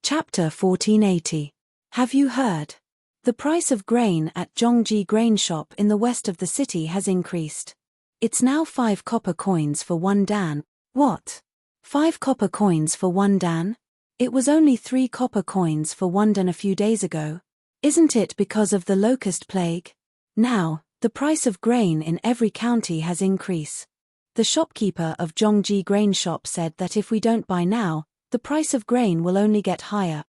Chapter 1480. Have you heard? The price of grain at Zhongji grain shop in the west of the city has increased. It's now 5 copper coins for 1 dan. What? 5 copper coins for 1 dan? It was only 3 copper coins for 1 dan a few days ago. Isn't it because of the locust plague? Now, the price of grain in every county has increased. The shopkeeper of Zhongji grain shop said that if we don't buy now, the price of grain will only get higher.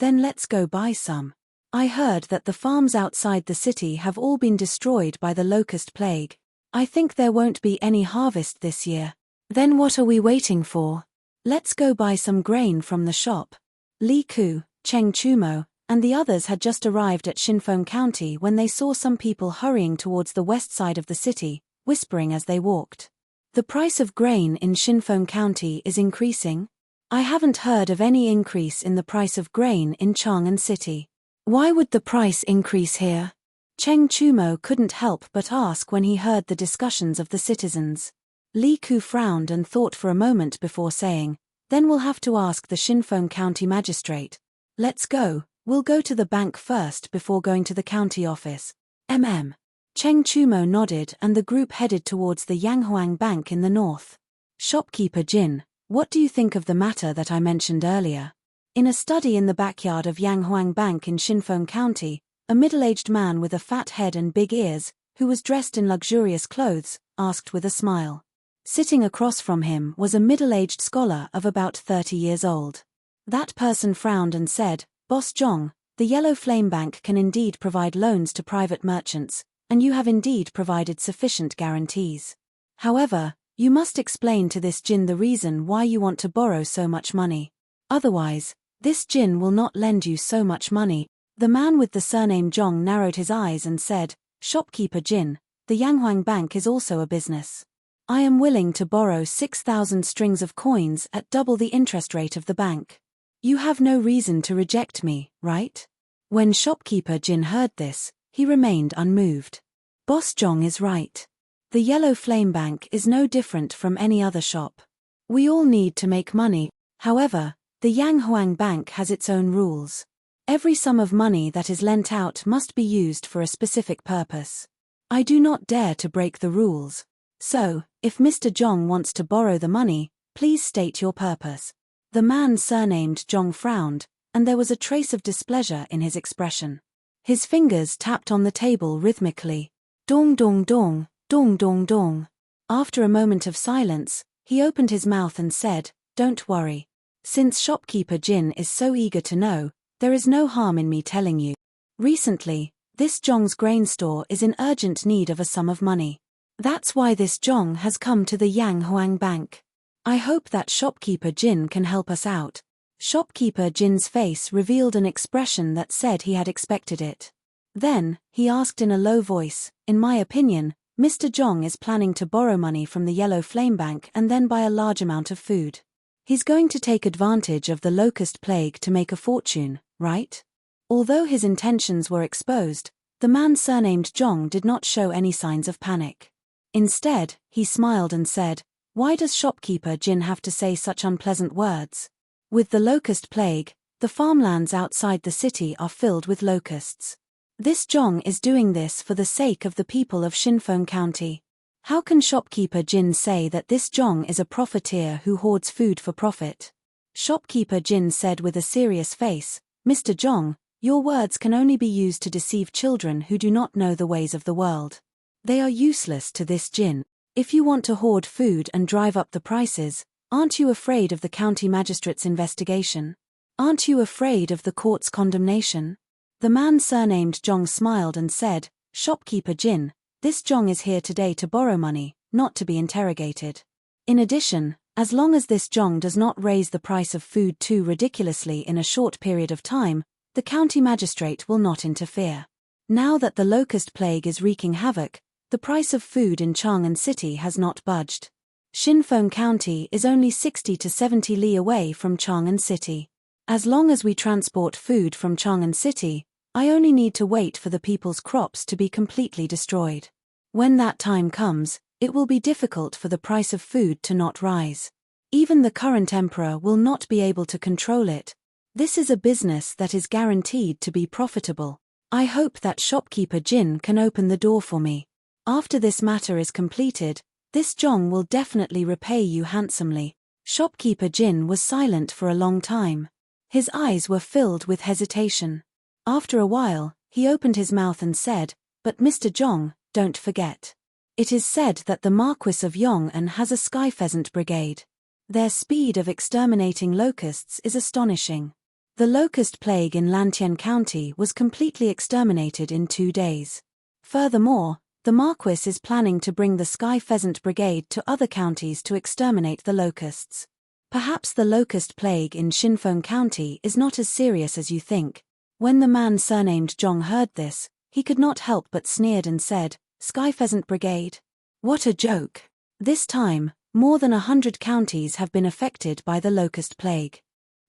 Then let's go buy some. I heard that the farms outside the city have all been destroyed by the locust plague. I think there won't be any harvest this year. Then what are we waiting for? Let's go buy some grain from the shop. Li Ku, Cheng Chumo, and the others had just arrived at Xinfeng County when they saw some people hurrying towards the west side of the city, whispering as they walked. The price of grain in Xinfeng County is increasing. I haven't heard of any increase in the price of grain in Chang'an City. Why would the price increase here? Cheng Chumo couldn't help but ask when he heard the discussions of the citizens. Li Ku frowned and thought for a moment before saying, "Then we'll have to ask the Xinfeng County magistrate. Let's go, we'll go to the bank first before going to the county office." Cheng Chumo nodded and the group headed towards the Yanghuang Bank in the north. Shopkeeper Jin, what do you think of the matter that I mentioned earlier? In a study in the backyard of Yanghuang Bank in Xinfeng County, a middle-aged man with a fat head and big ears, who was dressed in luxurious clothes, asked with a smile. Sitting across from him was a middle-aged scholar of about 30 years old. That person frowned and said, "Boss Zhong, the Yellow Flame Bank can indeed provide loans to private merchants, and you have indeed provided sufficient guarantees. However, you must explain to this Jin the reason why you want to borrow so much money. Otherwise, this Jin will not lend you so much money." The man with the surname Zhong narrowed his eyes and said, "Shopkeeper Jin, the Yanghuang Bank is also a business. I am willing to borrow 6,000 strings of coins at double the interest rate of the bank. You have no reason to reject me, right?" When Shopkeeper Jin heard this, he remained unmoved. Boss Zhong is right. The Yellow Flame Bank is no different from any other shop. We all need to make money. However, the Yanghuang Bank has its own rules. Every sum of money that is lent out must be used for a specific purpose. I do not dare to break the rules. So, if Mr. Zhong wants to borrow the money, please state your purpose." The man surnamed Zhong frowned, and there was a trace of displeasure in his expression. His fingers tapped on the table rhythmically. Dong dong dong. Dong dong dong. After a moment of silence, he opened his mouth and said, "Don't worry. Since Shopkeeper Jin is so eager to know, there is no harm in me telling you. Recently, this Zhong's grain store is in urgent need of a sum of money. That's why this Zhong has come to the Yanghuang Bank. I hope that Shopkeeper Jin can help us out." Shopkeeper Jin's face revealed an expression that said he had expected it. Then, he asked in a low voice, "In my opinion, Mr. Zhong is planning to borrow money from the Yellow Flame Bank and then buy a large amount of food. He's going to take advantage of the locust plague to make a fortune, right?" Although his intentions were exposed, the man surnamed Zhong did not show any signs of panic. Instead, he smiled and said, "Why does Shopkeeper Jin have to say such unpleasant words? With the locust plague, the farmlands outside the city are filled with locusts. This Zhong is doing this for the sake of the people of Xinfeng County. How can Shopkeeper Jin say that this Zhong is a profiteer who hoards food for profit?" Shopkeeper Jin said with a serious face, "Mr. Zhong, your words can only be used to deceive children who do not know the ways of the world. They are useless to this Jin. If you want to hoard food and drive up the prices, aren't you afraid of the county magistrate's investigation? Aren't you afraid of the court's condemnation?" The man surnamed Zhong smiled and said, "Shopkeeper Jin, this Zhong is here today to borrow money, not to be interrogated. In addition, as long as this Zhong does not raise the price of food too ridiculously in a short period of time, the county magistrate will not interfere. Now that the locust plague is wreaking havoc, the price of food in Chang'an City has not budged. Xinfeng County is only 60 to 70 li away from Chang'an City. As long as we transport food from Chang'an City, I only need to wait for the people's crops to be completely destroyed. When that time comes, it will be difficult for the price of food to not rise. Even the current emperor will not be able to control it. This is a business that is guaranteed to be profitable. I hope that shopkeeper Jin can open the door for me. After this matter is completed, this Jong will definitely repay you handsomely. Shopkeeper Jin was silent for a long time. His eyes were filled with hesitation. After a while, he opened his mouth and said, "But Mr. Jong, don't forget. It is said that the Marquis of Yong'an has a sky pheasant brigade. Their speed of exterminating locusts is astonishing. The locust plague in Lantien County was completely exterminated in 2 days. Furthermore, the Marquis is planning to bring the sky pheasant brigade to other counties to exterminate the locusts. Perhaps the locust plague in Shinfeng County is not as serious as you think." When the man surnamed Jong heard this, he could not help but sneered and said, "Sky pheasant brigade? What a joke. This time, more than 100 counties have been affected by the locust plague.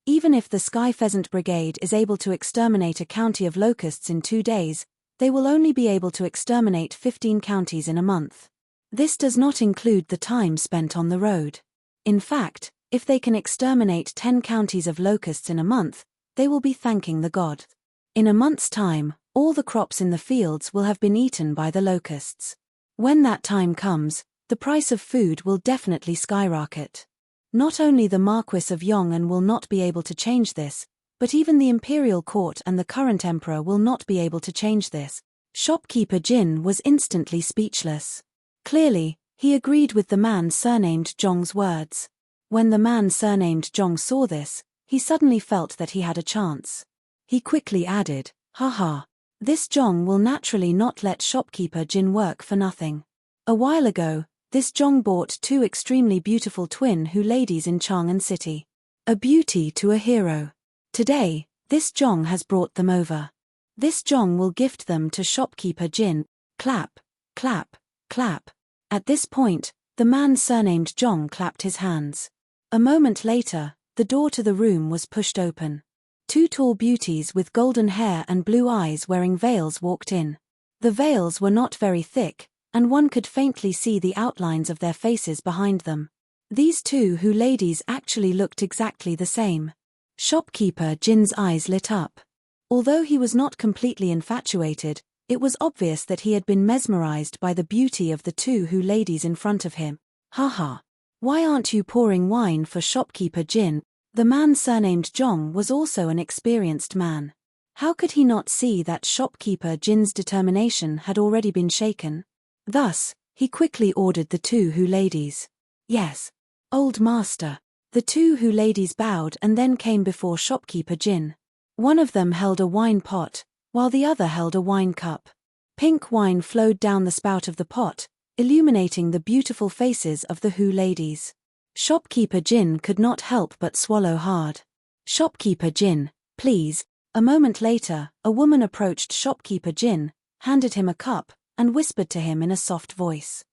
Even if the sky pheasant brigade is able to exterminate a county of locusts in 2 days, they will only be able to exterminate 15 counties in a month. This does not include the time spent on the road. In fact, if they can exterminate 10 counties of locusts in a month, they will be thanking the god. In a month's time, all the crops in the fields will have been eaten by the locusts. When that time comes, the price of food will definitely skyrocket. Not only the Marquis of Yong'an will not be able to change this, but even the imperial court and the current emperor will not be able to change this." Shopkeeper Jin was instantly speechless. Clearly, he agreed with the man surnamed Jong's words. When the man surnamed Jong saw this, he suddenly felt that he had a chance. He quickly added, "Haha. This Jong will naturally not let shopkeeper Jin work for nothing. A while ago, this Jong bought 2 extremely beautiful twin Hu ladies in Chang'an City. A beauty to a hero. Today, this Jong has brought them over. This Jong will gift them to shopkeeper Jin." Clap, clap, clap. At this point, the man surnamed Jong clapped his hands. A moment later, the door to the room was pushed open. 2 tall beauties with golden hair and blue eyes wearing veils walked in. The veils were not very thick, and one could faintly see the outlines of their faces behind them. These 2 Hu ladies actually looked exactly the same. Shopkeeper Jin's eyes lit up. Although he was not completely infatuated, it was obvious that he had been mesmerized by the beauty of the 2 Hu ladies in front of him. "Haha. Why aren't you pouring wine for shopkeeper Jin?" The man surnamed Jong was also an experienced man. How could he not see that shopkeeper Jin's determination had already been shaken? Thus, he quickly ordered the 2 Hu ladies. "Yes, old master." The 2 Hu ladies bowed and then came before shopkeeper Jin. One of them held a wine pot, while the other held a wine cup. Pink wine flowed down the spout of the pot, illuminating the beautiful faces of the Hu ladies. Shopkeeper Jin could not help but swallow hard. "Shopkeeper Jin, please." A moment later, a woman approached shopkeeper Jin, handed him a cup, and whispered to him in a soft voice.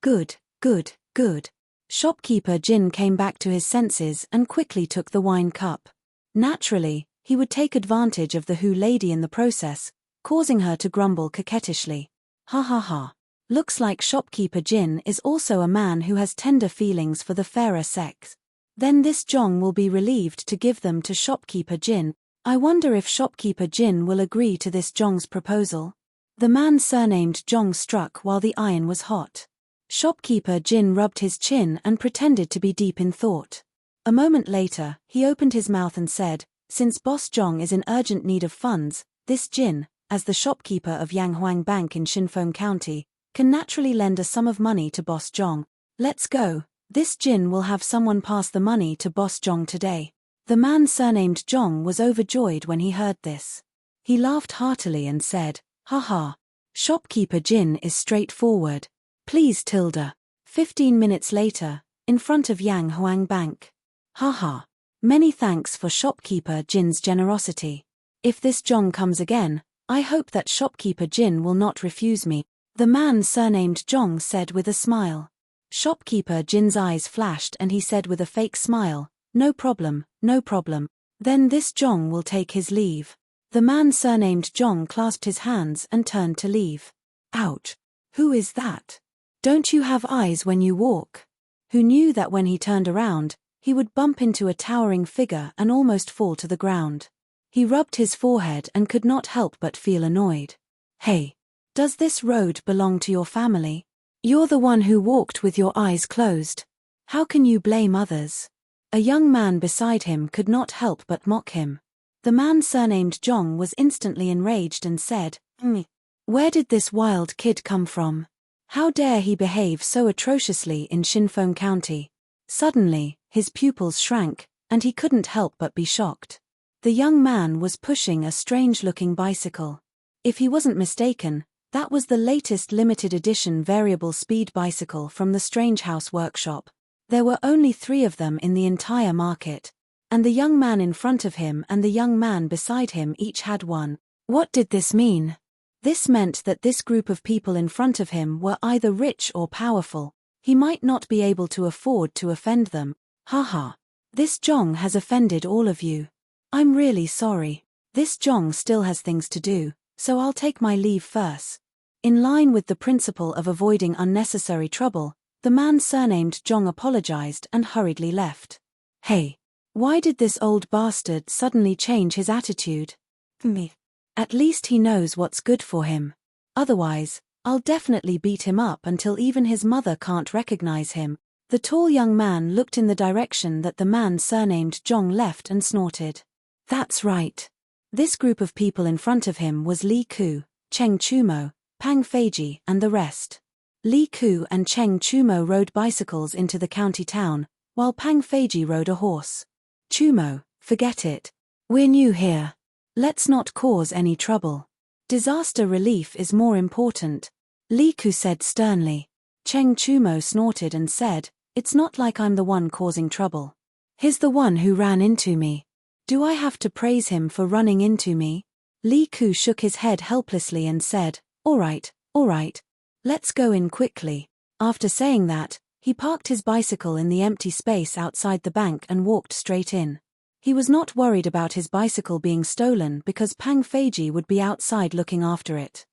Good, good, good." Shopkeeper Jin came back to his senses and quickly took the wine cup. Naturally, he would take advantage of the Hu lady in the process, causing her to grumble coquettishly. "Ha ha ha. Looks like shopkeeper Jin is also a man who has tender feelings for the fairer sex. Then this Jong will be relieved to give them to shopkeeper Jin. I wonder if shopkeeper Jin will agree to this Jong's proposal." The man surnamed Jong struck while the iron was hot. Shopkeeper Jin rubbed his chin and pretended to be deep in thought. A moment later, he opened his mouth and said, "Since Boss Jong is in urgent need of funds, this Jin, as the shopkeeper of Yanghuang Bank in Shinfeng County, can naturally lend a sum of money to Boss Jong. Let's go. This Jin will have someone pass the money to Boss Jong today." The man surnamed Jong was overjoyed when he heard this. He laughed heartily and said, "Haha. Shopkeeper Jin is straightforward. Please Tilda." 15 minutes later, in front of Yang Huang Bank. "Haha. Many thanks for shopkeeper Jin's generosity. If this Jong comes again, I hope that shopkeeper Jin will not refuse me," the man surnamed Jong said with a smile. Shopkeeper Jin's eyes flashed and he said with a fake smile, "No problem, no problem. Then this Jong will take his leave." The man surnamed Jong clasped his hands and turned to leave. "Ouch. Who is that? Don't you have eyes when you walk?" Who knew that when he turned around, he would bump into a towering figure and almost fall to the ground. He rubbed his forehead and could not help but feel annoyed. Hey! Does this road belong to your family? You're the one who walked with your eyes closed. How can you blame others? A young man beside him could not help but mock him. The man surnamed Zhong was instantly enraged and said, Where did this wild kid come from? How dare he behave so atrociously in Shinfeng County? Suddenly, his pupils shrank, and he couldn't help but be shocked. The young man was pushing a strange-looking bicycle. If he wasn't mistaken, that was the latest limited edition variable speed bicycle from the Strange House workshop. There were only 3 of them in the entire market, and the young man in front of him and the young man beside him each had one. What did this mean? This meant that this group of people in front of him were either rich or powerful. He might not be able to afford to offend them. Haha. This Zhong has offended all of you. I'm really sorry. This Zhong still has things to do, so I'll take my leave first. In line with the principle of avoiding unnecessary trouble, the man surnamed Zhong apologized and hurriedly left. Hey! Why did this old bastard suddenly change his attitude? Me. At least he knows what's good for him. Otherwise, I'll definitely beat him up until even his mother can't recognize him. The tall young man looked in the direction that the man surnamed Zhong left and snorted. That's right. This group of people in front of him was Li Ku, Cheng Chumo, Pang Feiji and the rest. Li Ku and Cheng Chumo rode bicycles into the county town, while Pang Feiji rode a horse. Chumo, forget it. We're new here. Let's not cause any trouble. Disaster relief is more important, Li Ku said sternly. Cheng Chumo snorted and said, It's not like I'm the one causing trouble. He's the one who ran into me. Do I have to praise him for running into me? Li Ku shook his head helplessly and said, all right, let's go in quickly. After saying that, he parked his bicycle in the empty space outside the bank and walked straight in. He was not worried about his bicycle being stolen because Pang Feiji would be outside looking after it.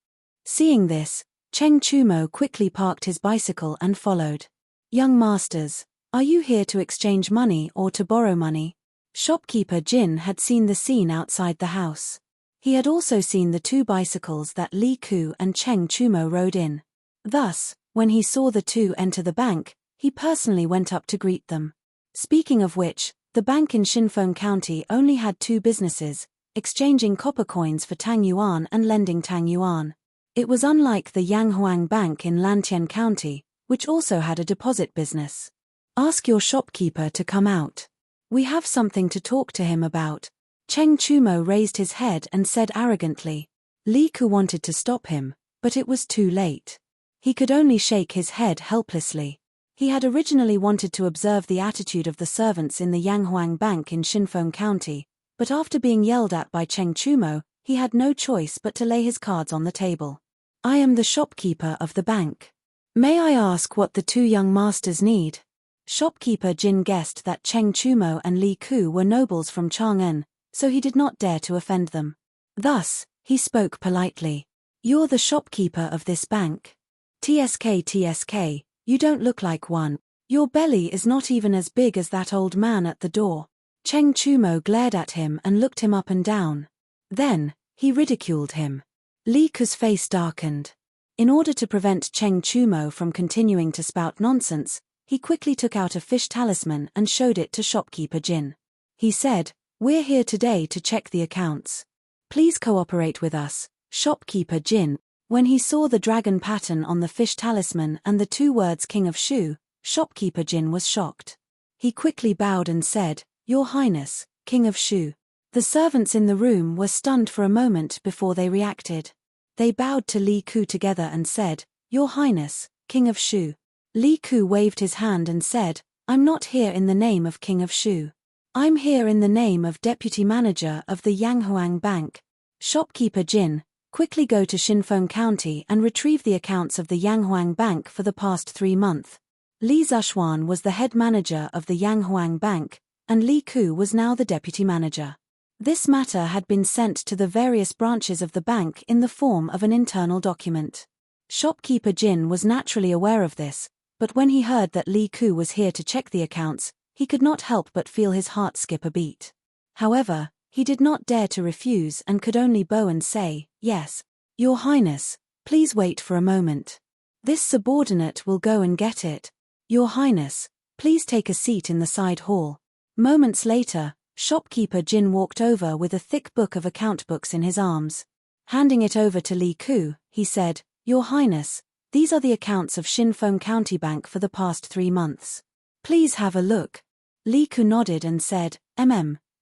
Seeing this, Cheng Chumo quickly parked his bicycle and followed. Young masters, are you here to exchange money or to borrow money? Shopkeeper Jin had seen the scene outside the house. He had also seen the 2 bicycles that Li Ku and Cheng Chumo rode in. Thus, when he saw the 2 enter the bank, he personally went up to greet them. Speaking of which, the bank in Shinfeng County only had 2 businesses, exchanging copper coins for Tang Yuan and lending Tang Yuan. It was unlike the Yanghuang Bank in Lantian County, which also had a deposit business. Ask your shopkeeper to come out. We have something to talk to him about. Cheng Chumo raised his head and said arrogantly. Li Ku wanted to stop him, but it was too late. He could only shake his head helplessly. He had originally wanted to observe the attitude of the servants in the Yanghuang Bank in Shinfeng County, but after being yelled at by Cheng Chumo, he had no choice but to lay his cards on the table. I am the shopkeeper of the bank. May I ask what the 2 young masters need? Shopkeeper Jin guessed that Cheng Chumo and Li Ku were nobles from Chang'an, so he did not dare to offend them. Thus, he spoke politely. You're the shopkeeper of this bank. TSK, you don't look like one. Your belly is not even as big as that old man at the door. Cheng Chumo glared at him and looked him up and down. Then, he ridiculed him. Li Ku's face darkened. In order to prevent Cheng Chumo from continuing to spout nonsense, he quickly took out a fish talisman and showed it to shopkeeper Jin. He said, We're here today to check the accounts. Please cooperate with us, shopkeeper Jin. When he saw the dragon pattern on the fish talisman and the 2 words King of Shu, shopkeeper Jin was shocked. He quickly bowed and said, Your Highness, King of Shu. The servants in the room were stunned for a moment before they reacted. They bowed to Li Ku together and said, Your Highness, King of Shu. Li Ku waved his hand and said, I'm not here in the name of King of Shu. I'm here in the name of Deputy Manager of the Yanghuang Bank. Shopkeeper Jin, quickly go to Shinfeng County and retrieve the accounts of the Yanghuang Bank for the past 3 months. Li Zhuan was the head manager of the Yanghuang Bank, and Li Ku was now the deputy manager. This matter had been sent to the various branches of the bank in the form of an internal document. Shopkeeper Jin was naturally aware of this, but when he heard that Li Ku was here to check the accounts, he could not help but feel his heart skip a beat. However, he did not dare to refuse and could only bow and say, "Yes, Your Highness, please wait for a moment. This subordinate will go and get it. Your Highness, please take a seat in the side hall." Moments later, shopkeeper Jin walked over with a thick book of account books in his arms. Handing it over to Li Ku, he said, "Your Highness, these are the accounts of Shinfeng County Bank for the past 3 months. Please have a look." Li Ku nodded and said,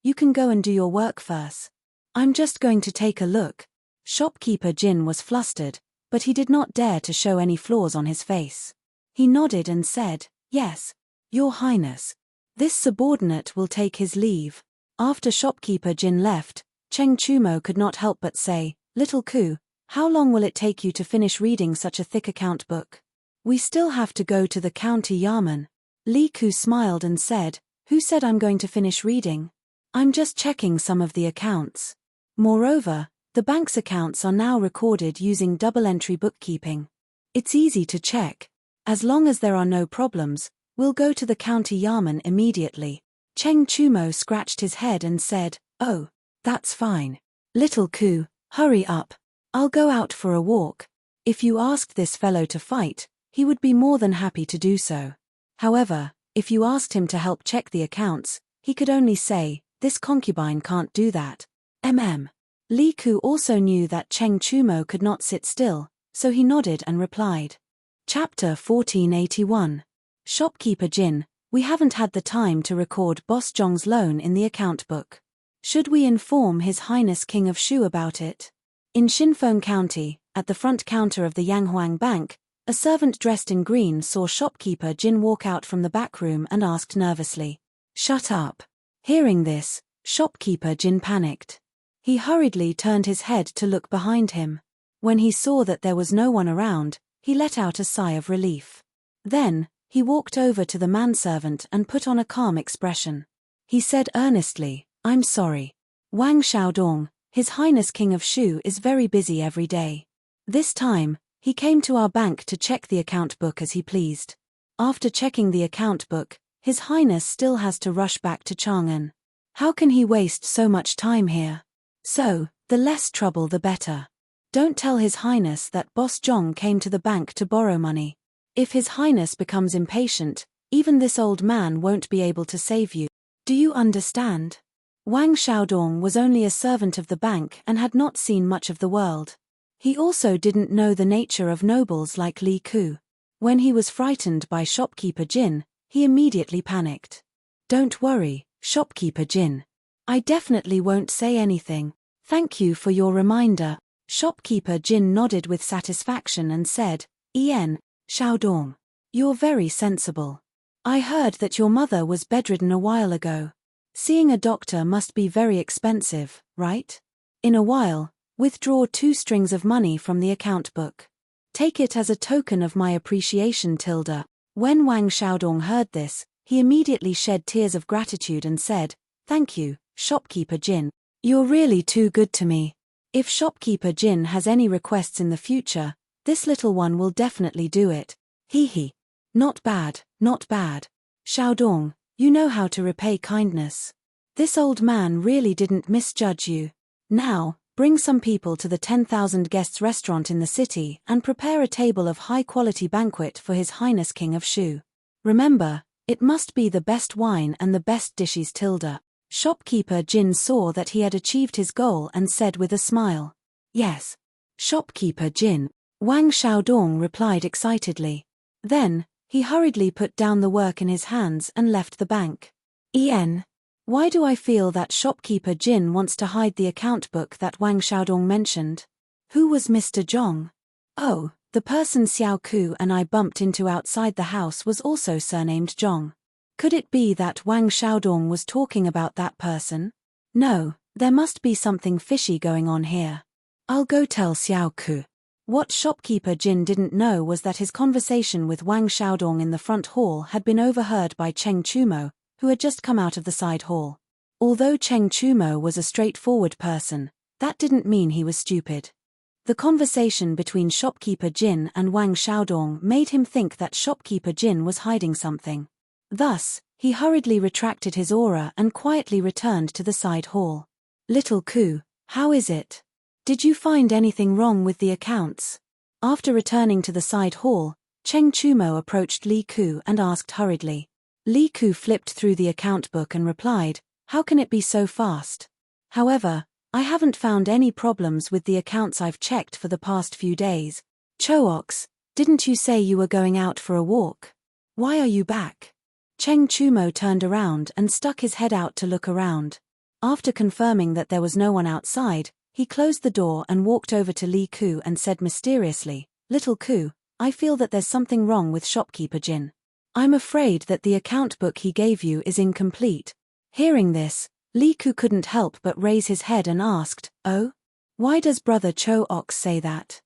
You can go and do your work first. I'm just going to take a look." Shopkeeper Jin was flustered, but he did not dare to show any flaws on his face. He nodded and said, "Yes, Your Highness. This subordinate will take his leave." After shopkeeper Jin left, Cheng Chumo could not help but say, "Little Ku, how long will it take you to finish reading such a thick account book?" "We still have to go to the county yamen." Li Ku smiled and said, "Who said I'm going to finish reading? I'm just checking some of the accounts. Moreover, the bank's accounts are now recorded using double-entry bookkeeping. It's easy to check. As long as there are no problems, we'll go to the county yamen immediately." Cheng Chumo scratched his head and said, "Oh, that's fine. Little Ku, hurry up. I'll go out for a walk." If you asked this fellow to fight, he would be more than happy to do so. However, if you asked him to help check the accounts, he could only say, "This concubine can't do that." Li Ku also knew that Cheng Chumo could not sit still, so he nodded and replied. Chapter 1481. Shopkeeper Jin, we haven't had the time to record Boss Zhong's loan in the account book. Should we inform His Highness King of Shu about it? In Shinfeng County, at the front counter of the Yanghuang Bank, a servant dressed in green saw shopkeeper Jin walk out from the back room and asked nervously, "Shut up." Hearing this, shopkeeper Jin panicked. He hurriedly turned his head to look behind him. When he saw that there was no one around, he let out a sigh of relief. Then, he walked over to the manservant and put on a calm expression. He said earnestly, "I'm sorry. Wang Xiaodong, His Highness King of Shu is very busy every day. This time, he came to our bank to check the account book as he pleased. After checking the account book, His Highness still has to rush back to Chang'an. How can he waste so much time here? So, the less trouble the better. Don't tell His Highness that Boss Zhong came to the bank to borrow money. If His Highness becomes impatient, even this old man won't be able to save you. Do you understand?" Wang Xiaodong was only a servant of the bank and had not seen much of the world. He also didn't know the nature of nobles like Li Ku. When he was frightened by shopkeeper Jin, he immediately panicked. "Don't worry, shopkeeper Jin. I definitely won't say anything. Thank you for your reminder." Shopkeeper Jin nodded with satisfaction and said, Xiaodong, you're very sensible. I heard that your mother was bedridden a while ago. Seeing a doctor must be very expensive, right? In a while, withdraw 2 strings of money from the account book. Take it as a token of my appreciation, Tilda. When Wang Xiaodong heard this, he immediately shed tears of gratitude and said, "Thank you, shopkeeper Jin. You're really too good to me. If shopkeeper Jin has any requests in the future, this little one will definitely do it. Hee. Not bad, not bad. Xiaodong, you know how to repay kindness. This old man really didn't misjudge you. Now, bring some people to the 10,000 guests restaurant in the city and prepare a table of high-quality banquet for His Highness King of Shu. Remember, it must be the best wine and the best dishes, Tilda." Shopkeeper Jin saw that he had achieved his goal and said with a smile, "Yes, shopkeeper Jin." Wang Xiaodong replied excitedly. Then, he hurriedly put down the work in his hands and left the bank. Why do I feel that shopkeeper Jin wants to hide the account book that Wang Xiaodong mentioned? Who was Mr. Zhong? Oh, the person Xiao Ku and I bumped into outside the house was also surnamed Zhong. Could it be that Wang Xiaodong was talking about that person? No, there must be something fishy going on here. I'll go tell Xiao Ku. What shopkeeper Jin didn't know was that his conversation with Wang Xiaodong in the front hall had been overheard by Cheng Chumo, who had just come out of the side hall. Although Cheng Chumo was a straightforward person, that didn't mean he was stupid. The conversation between shopkeeper Jin and Wang Xiaodong made him think that shopkeeper Jin was hiding something. Thus, He hurriedly retracted his aura and quietly returned to the side hall. Little Ku, how is it? Did you find anything wrong with the accounts? After returning to the side hall, Cheng Chumo approached Li Ku and asked hurriedly. Li Ku flipped through the account book and replied, how can it be so fast? However, I haven't found any problems with the accounts I've checked for the past few days. Chooks, didn't you say you were going out for a walk? Why are you back? Cheng Chumo turned around and stuck his head out to look around. After confirming that there was no one outside, he closed the door and walked over to Li Ku and said mysteriously, Little Ku, I feel that there's something wrong with shopkeeper Jin. I'm afraid that the account book he gave you is incomplete. Hearing this, Li Ku couldn't help but raise his head and asked, oh? Why does Brother Chooks say that?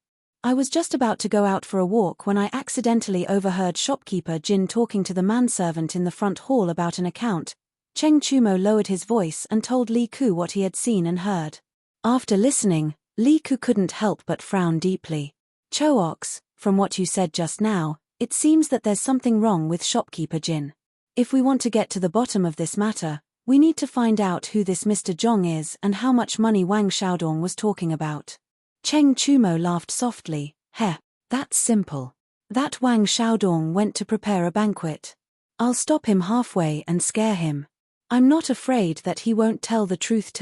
I was just about to go out for a walk when I accidentally overheard shopkeeper Jin talking to the manservant in the front hall about an account. Cheng Chumo lowered his voice and told Li Ku what he had seen and heard. After listening, Li Ku couldn't help but frown deeply. Chooks, from what you said just now, it seems that there's something wrong with shopkeeper Jin. If we want to get to the bottom of this matter, we need to find out who this Mr. Zhong is and how much money Wang Xiaodong was talking about. Cheng Chumo laughed softly. That's simple. That Wang Xiaodong went to prepare a banquet. I'll stop him halfway and scare him. I'm not afraid that he won't tell the truth.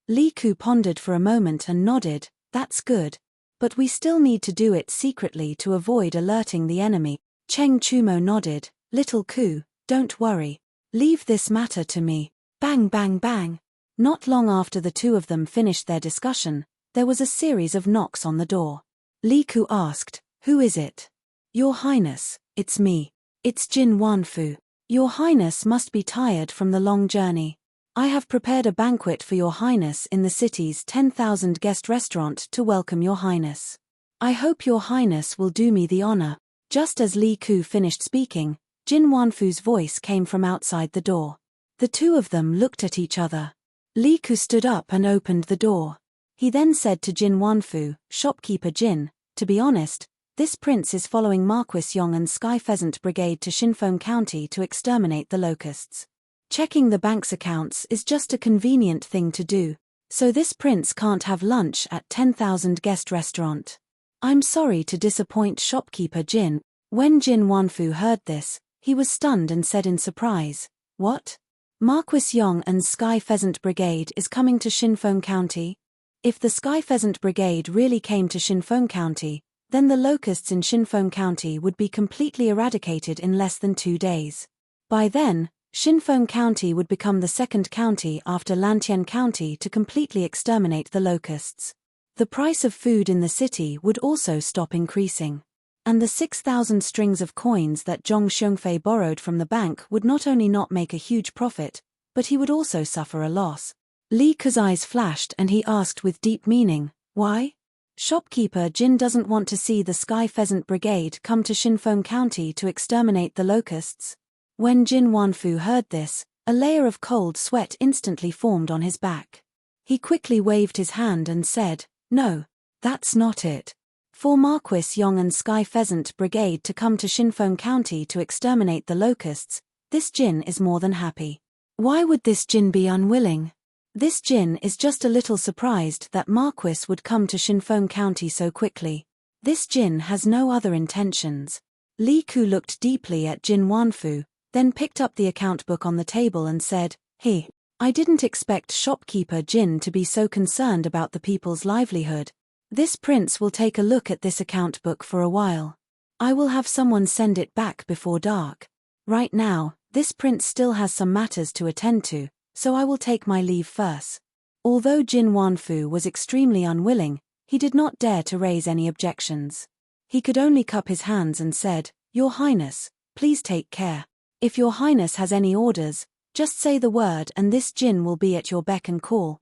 Li Ku pondered for a moment and nodded, that's good. But we still need to do it secretly to avoid alerting the enemy. Cheng Chumo nodded, Little Ku, don't worry. Leave this matter to me. Bang bang bang. Not long after the two of them finished their discussion, there was a series of knocks on the door. Li Ku asked, who is it? Your Highness, it's me. It's Jin Wanfu. Your Highness must be tired from the long journey. I have prepared a banquet for Your Highness in the city's 10,000 guest restaurant to welcome Your Highness. I hope Your Highness will do me the honor. Just as Li Ku finished speaking, Jin Wanfu's voice came from outside the door. The two of them looked at each other. Li Ku stood up and opened the door. He then said to Jin Wanfu, shopkeeper Jin, to be honest, this prince is following Marquis Yong and Sky Pheasant Brigade to Shinfeng County to exterminate the locusts. Checking the bank's accounts is just a convenient thing to do, so this prince can't have lunch at 10,000 guest restaurant. I'm sorry to disappoint shopkeeper Jin. When Jin Wanfu heard this, he was stunned and said in surprise, what? Marquis Yong and Sky Pheasant Brigade is coming to Shinfeng County? If the Sky Pheasant Brigade really came to Shinfeng County, then the locusts in Shinfeng County would be completely eradicated in less than 2 days. By then, Shinfeng County would become the second county after Lantien County to completely exterminate the locusts. The price of food in the city would also stop increasing. And the 6,000 strings of coins that Zhong Xiongfei borrowed from the bank would not only not make a huge profit, but he would also suffer a loss. Li Ku's eyes flashed and he asked with deep meaning, why? Shopkeeper Jin doesn't want to see the Sky Pheasant Brigade come to Shinfeng County to exterminate the locusts. When Jin Wanfu heard this, a layer of cold sweat instantly formed on his back. He quickly waved his hand and said, no, that's not it. For Marquis Yong and Sky Pheasant Brigade to come to Shinfeng County to exterminate the locusts, this Jin is more than happy. Why would this Jin be unwilling? This Jin is just a little surprised that Marquis would come to Shinfeng County so quickly. This Jin has no other intentions. Li Ku looked deeply at Jin Wanfu, then picked up the account book on the table and said, I didn't expect shopkeeper Jin to be so concerned about the people's livelihood. This prince will take a look at this account book for a while. I will have someone send it back before dark. Right now, this prince still has some matters to attend to, so I will take my leave first. Although Jin Wanfu was extremely unwilling, he did not dare to raise any objections. He could only cup his hands and said, Your Highness, please take care. If Your Highness has any orders, just say the word and this Jin will be at your beck and call.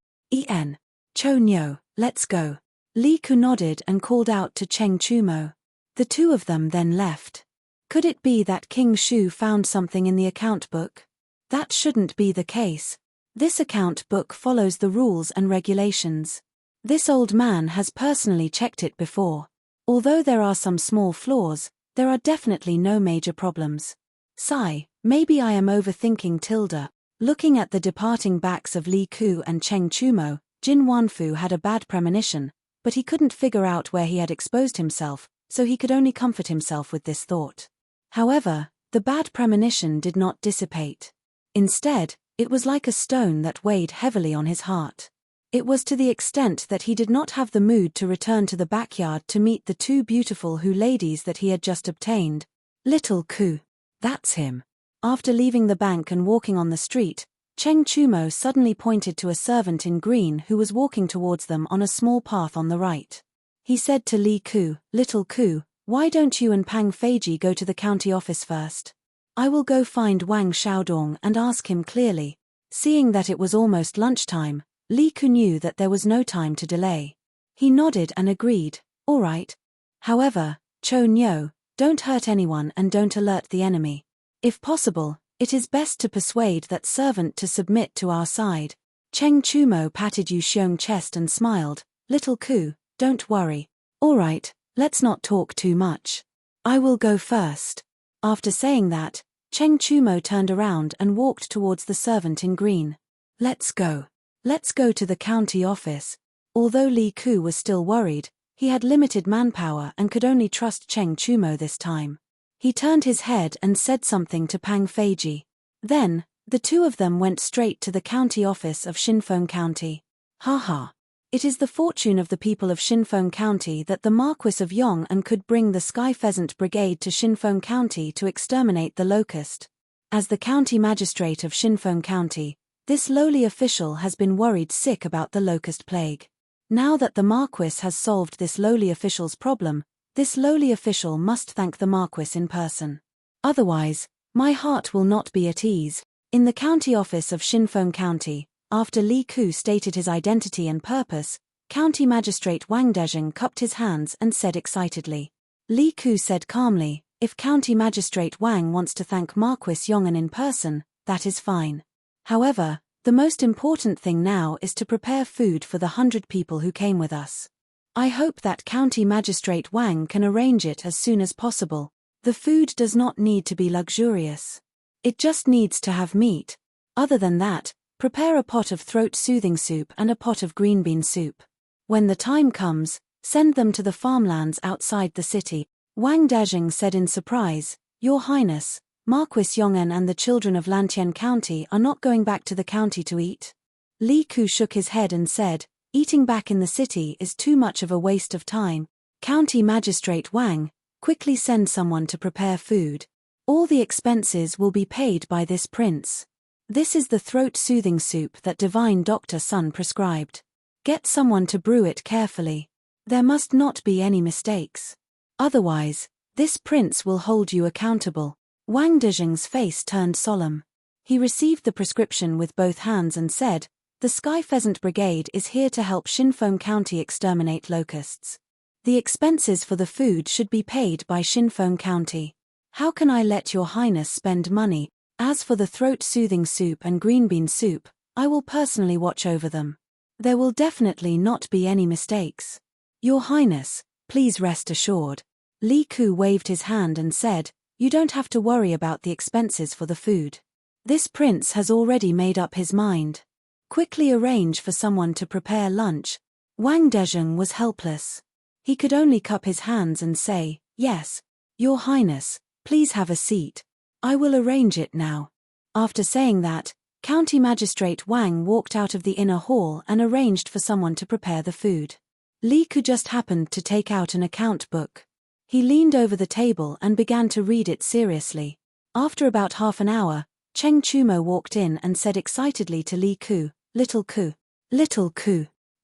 Cho Nyo, let's go. Li Ku nodded and called out to Cheng Chumo. The two of them then left. Could it be that King Shu found something in the account book? That shouldn't be the case. This account book follows the rules and regulations. This old man has personally checked it before. Although there are some small flaws, there are definitely no major problems. Sigh, Maybe I am overthinking tilde. Looking at the departing backs of Li Ku and Cheng Chumo, Jin Wanfu had a bad premonition, but he couldn't figure out where he had exposed himself, so he could only comfort himself with this thought. However, the bad premonition did not dissipate. Instead, it was like a stone that weighed heavily on his heart. It was to the extent that he did not have the mood to return to the backyard to meet the two beautiful Hu ladies that he had just obtained. Little Ku. That's him. After leaving the bank and walking on the street, Cheng Chumo suddenly pointed to a servant in green who was walking towards them on a small path on the right. He said to Li Ku, "Little Ku, why don't you and Pang Feiji go to the county office first? I will go find Wang Xiaodong and ask him clearly." Seeing that it was almost lunchtime, Li Ku knew that there was no time to delay. He nodded and agreed, "All right. However, Cho Nyo, don't hurt anyone and don't alert the enemy. If possible, it is best to persuade that servant to submit to our side." Cheng Chumo patted Yu Xiong's chest and smiled, "Little Ku, don't worry. All right, let's not talk too much. I will go first." After saying that, Cheng Chumo turned around and walked towards the servant in green. "Let's go. Let's go to the county office." Although Li Ku was still worried, he had limited manpower and could only trust Cheng Chumo this time. He turned his head and said something to Pang Feiji. Then, the two of them went straight to the county office of Shinfeng County. Haha. It is the fortune of the people of Shinfeng County that the Marquis of Yong'an could bring the Sky Pheasant Brigade to Shinfeng County to exterminate the locust. As the county magistrate of Shinfeng County, this lowly official has been worried sick about the locust plague. Now that the Marquis has solved this lowly official's problem, this lowly official must thank the Marquis in person. Otherwise, my heart will not be at ease. In the county office of Shinfeng County, after Li Ku stated his identity and purpose, County Magistrate Wang Dezheng cupped his hands and said excitedly. Li Ku said calmly, "If County Magistrate Wang wants to thank Marquis Yong'an in person, that is fine. However, the most important thing now is to prepare food for the 100 people who came with us. I hope that County Magistrate Wang can arrange it as soon as possible. The food does not need to be luxurious. It just needs to have meat. Other than that, prepare a pot of throat-soothing soup and a pot of green bean soup. When the time comes, send them to the farmlands outside the city." Wang Dezheng said in surprise, "Your Highness, Marquis Yong'an and the children of Lantian County are not going back to the county to eat?" Li Ku shook his head and said, "Eating back in the city is too much of a waste of time. County Magistrate Wang, quickly send someone to prepare food. All the expenses will be paid by this prince. This is the throat-soothing soup that Divine Doctor Sun prescribed. Get someone to brew it carefully. There must not be any mistakes. Otherwise, this prince will hold you accountable." Wang Dezheng's face turned solemn. He received the prescription with both hands and said, "The Sky Pheasant Brigade is here to help Shinfeng County exterminate locusts. The expenses for the food should be paid by Shinfeng County. How can I let Your Highness spend money? As for the throat-soothing soup and green bean soup, I will personally watch over them. There will definitely not be any mistakes. Your Highness, please rest assured." Li Ku waved his hand and said, "You don't have to worry about the expenses for the food. This prince has already made up his mind. Quickly arrange for someone to prepare lunch." Wang Dezheng was helpless. He could only cup his hands and say, "Yes, Your Highness, please have a seat. I will arrange it now." After saying that, County Magistrate Wang walked out of the inner hall and arranged for someone to prepare the food. Li Ku just happened to take out an account book. He leaned over the table and began to read it seriously. After about half an hour, Cheng Chumo walked in and said excitedly to Li Ku, Little Ku,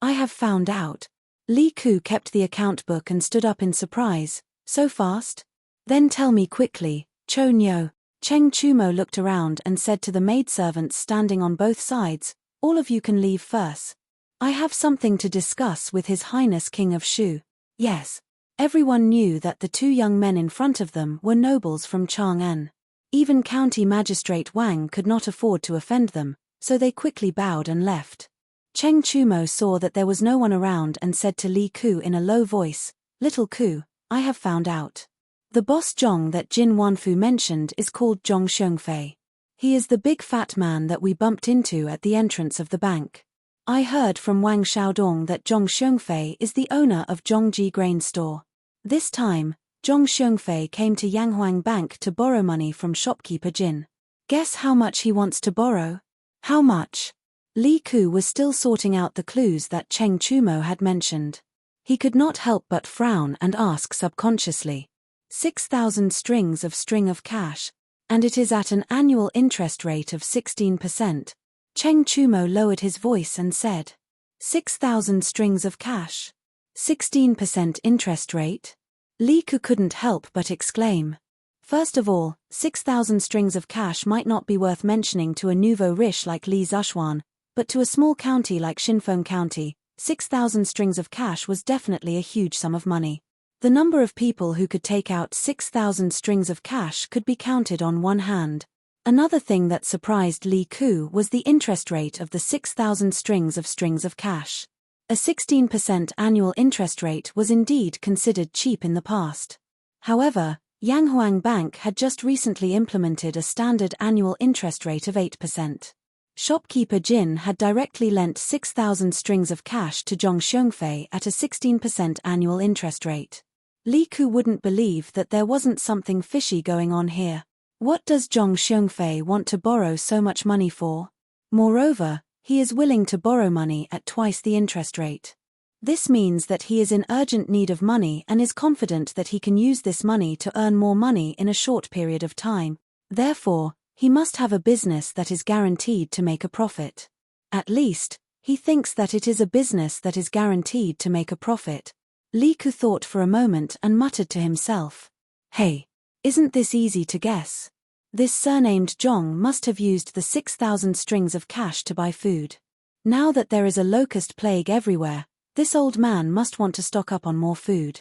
I have found out." Li Ku kept the account book and stood up in surprise. "So fast? Then tell me quickly, Cho Nyo." Cheng Chumo looked around and said to the maidservants standing on both sides, "All of you can leave first. I have something to discuss with His Highness King of Shu." Yes. Everyone knew that the two young men in front of them were nobles from Chang'an. Even County Magistrate Wang could not afford to offend them, so they quickly bowed and left. Cheng Chumo saw that there was no one around and said to Li Ku in a low voice, "Little Ku, I have found out. The boss Zhong that Jin Wanfu mentioned is called Zhong Xiongfei. He is the big fat man that we bumped into at the entrance of the bank. I heard from Wang Xiaodong that Zhong Xiongfei is the owner of Zhongji Grain Store. This time, Zhong Xiongfei came to Yanghuang Bank to borrow money from shopkeeper Jin. Guess how much he wants to borrow? How much? Li Ku was still sorting out the clues that Cheng Chumo had mentioned. He could not help but frown and ask subconsciously. 6,000 strings of cash, and it is at an annual interest rate of 16%. Cheng Chumo lowered his voice and said, 6,000 strings of cash? 16% interest rate? Li Ku couldn't help but exclaim. First of all, 6,000 strings of cash might not be worth mentioning to a nouveau riche like Li Zhuan, but to a small county like Xinfeng County, 6,000 strings of cash was definitely a huge sum of money. The number of people who could take out 6,000 strings of cash could be counted on one hand. Another thing that surprised Li Ku was the interest rate of the 6,000 strings of cash. A 16% annual interest rate was indeed considered cheap in the past. However, Yanghuang Bank had just recently implemented a standard annual interest rate of 8%. Shopkeeper Jin had directly lent 6,000 strings of cash to Zhong Xiongfei at a 16% annual interest rate. Li Ku wouldn't believe that there wasn't something fishy going on here. What does Zhong Xiongfei want to borrow so much money for? Moreover, he is willing to borrow money at twice the interest rate. This means that he is in urgent need of money and is confident that he can use this money to earn more money in a short period of time. Therefore, he must have a business that is guaranteed to make a profit. At least, he thinks that it is a business that is guaranteed to make a profit. Li Ku thought for a moment and muttered to himself. Hey, isn't this easy to guess? This surnamed Zhong must have used the 6,000 strings of cash to buy food. Now that there is a locust plague everywhere, this old man must want to stock up on more food.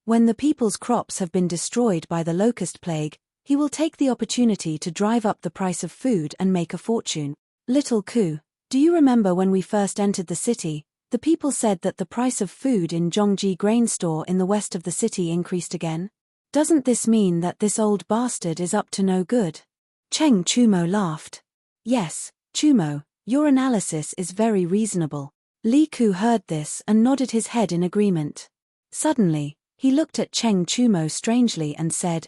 When the people's crops have been destroyed by the locust plague, he will take the opportunity to drive up the price of food and make a fortune. Little Ku, do you remember when we first entered the city, the people said that the price of food in Zhongji Grain Store in the west of the city increased again? Doesn't this mean that this old bastard is up to no good? Cheng Chumo laughed. Yes, Chumo, your analysis is very reasonable. Li Ku heard this and nodded his head in agreement. Suddenly, he looked at Cheng Chumo strangely and said,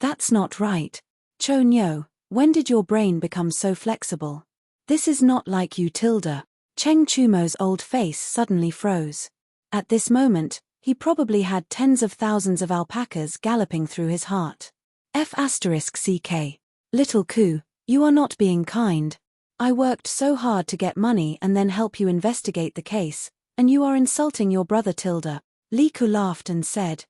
that's not right. Cho Nyo, when did your brain become so flexible? This is not like you, Tilda. Cheng Chumo's old face suddenly froze. At this moment, he probably had tens of thousands of alpacas galloping through his heart. F***CK. Little Ku, you are not being kind. I worked so hard to get money and then help you investigate the case, and you are insulting your brother Tilda. Li Ku laughed and said,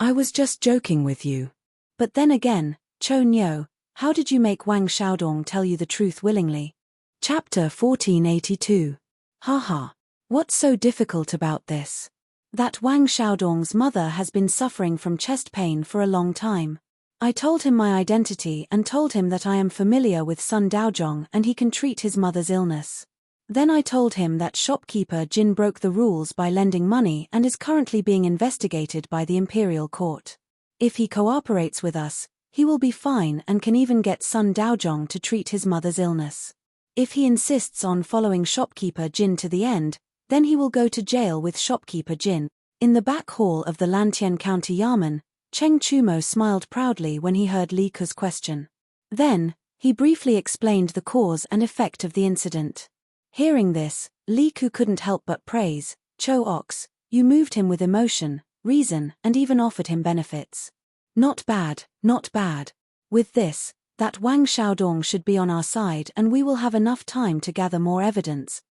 I was just joking with you. But then again, Cho Nyo, how did you make Wang Xiaodong tell you the truth willingly? Chapter 1482. Haha. What's so difficult about this? That Wang Xiaodong's mother has been suffering from chest pain for a long time. I told him my identity and told him that I am familiar with Sun Daozhong and he can treat his mother's illness. Then I told him that shopkeeper Jin broke the rules by lending money and is currently being investigated by the imperial court. If he cooperates with us, he will be fine and can even get Sun Daozhong to treat his mother's illness. If he insists on following shopkeeper Jin to the end, then he will go to jail with shopkeeper Jin. In the back hall of the Lantian County Yamen, Cheng Chumo smiled proudly when he heard Li Ku's question. Then, he briefly explained the cause and effect of the incident. Hearing this, Li Ku couldn't help but praise, Cho Ox, you moved him with emotion, reason, and even offered him benefits. Not bad, not bad. With this, that Wang Xiaodong should be on our side and we will have enough time to gather more evidence.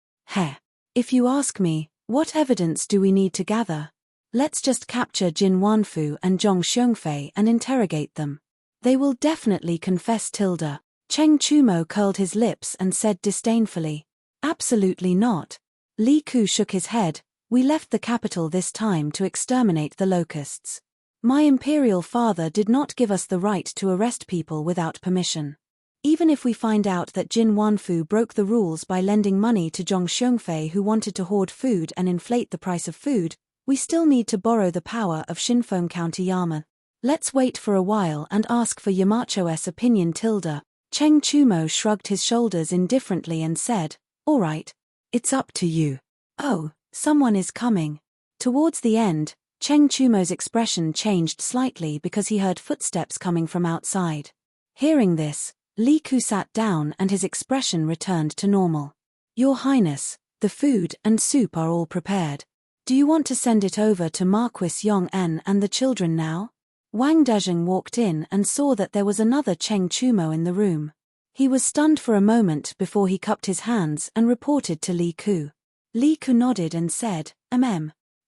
If you ask me, what evidence do we need to gather? Let's just capture Jin Wanfu and Zhong Xiongfei and interrogate them. They will definitely confess. Tilda. Cheng Chumo curled his lips and said disdainfully. Absolutely not. Li Ku shook his head. We left the capital this time to exterminate the locusts. My imperial father did not give us the right to arrest people without permission. Even if we find out that Jin Wanfu broke the rules by lending money to Zhong Xiongfei who wanted to hoard food and inflate the price of food, we still need to borrow the power of Xinfeng County Yamen. Let's wait for a while and ask for Yamacho's opinion. Cheng Chumo shrugged his shoulders indifferently and said, "All right. It's up to you." "Oh, someone is coming." Towards the end, Cheng Chumo's expression changed slightly because he heard footsteps coming from outside. Hearing this, Li Ku sat down and his expression returned to normal. "Your Highness, the food and soup are all prepared. Do you want to send it over to Marquis Yong-en and the children now?" Wang Dezheng walked in and saw that there was another Cheng Chumo in the room. He was stunned for a moment before he cupped his hands and reported to Li Ku. Li Ku nodded and said,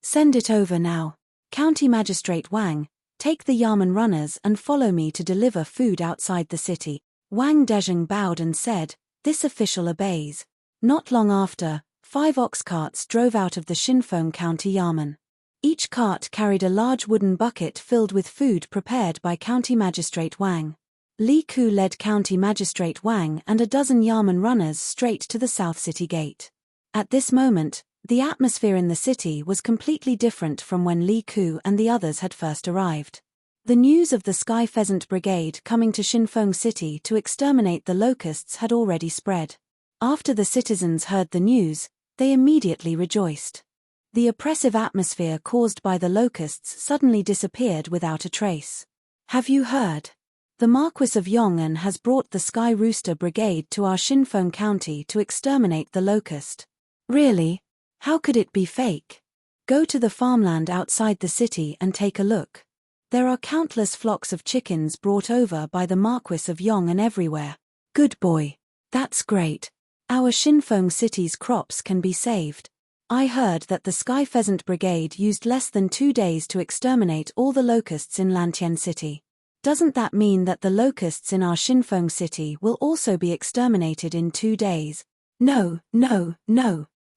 Send it over now. County Magistrate Wang, take the Yamen runners and follow me to deliver food outside the city." Wang Dezheng bowed and said, "This official obeys." Not long after, 5 ox carts drove out of the Shinfeng County Yamen. Each cart carried a large wooden bucket filled with food prepared by County Magistrate Wang. Li Ku led County Magistrate Wang and a dozen Yamen runners straight to the South City Gate. At this moment, the atmosphere in the city was completely different from when Li Ku and the others had first arrived. The news of the Sky Pheasant Brigade coming to Shinfeng City to exterminate the locusts had already spread. After the citizens heard the news, they immediately rejoiced. The oppressive atmosphere caused by the locusts suddenly disappeared without a trace. "Have you heard? The Marquis of Yong'an has brought the Sky Rooster Brigade to our Shinfeng County to exterminate the locust." "Really? How could it be fake?" "Go to the farmland outside the city and take a look. There are countless flocks of chickens brought over by the Marquis of Yong'an everywhere." "Good boy. That's great. Our Shinfeng city's crops can be saved. I heard that the Sky Pheasant Brigade used less than 2 days to exterminate all the locusts in Lantien City. Doesn't that mean that the locusts in our Shinfeng city will also be exterminated in 2 days?" No.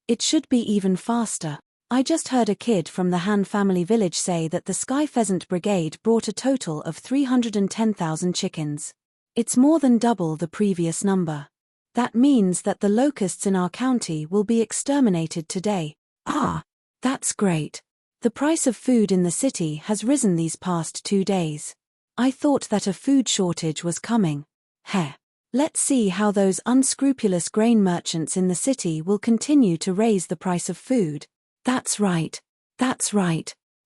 It should be even faster. I just heard a kid from the Han family village say that the Sky Pheasant Brigade brought a total of 310,000 chickens. It's more than double the previous number. That means that the locusts in our county will be exterminated today. Ah, that's great. The price of food in the city has risen these past 2 days. I thought that a food shortage was coming. Let's see how those unscrupulous grain merchants in the city will continue to raise the price of food. That's right.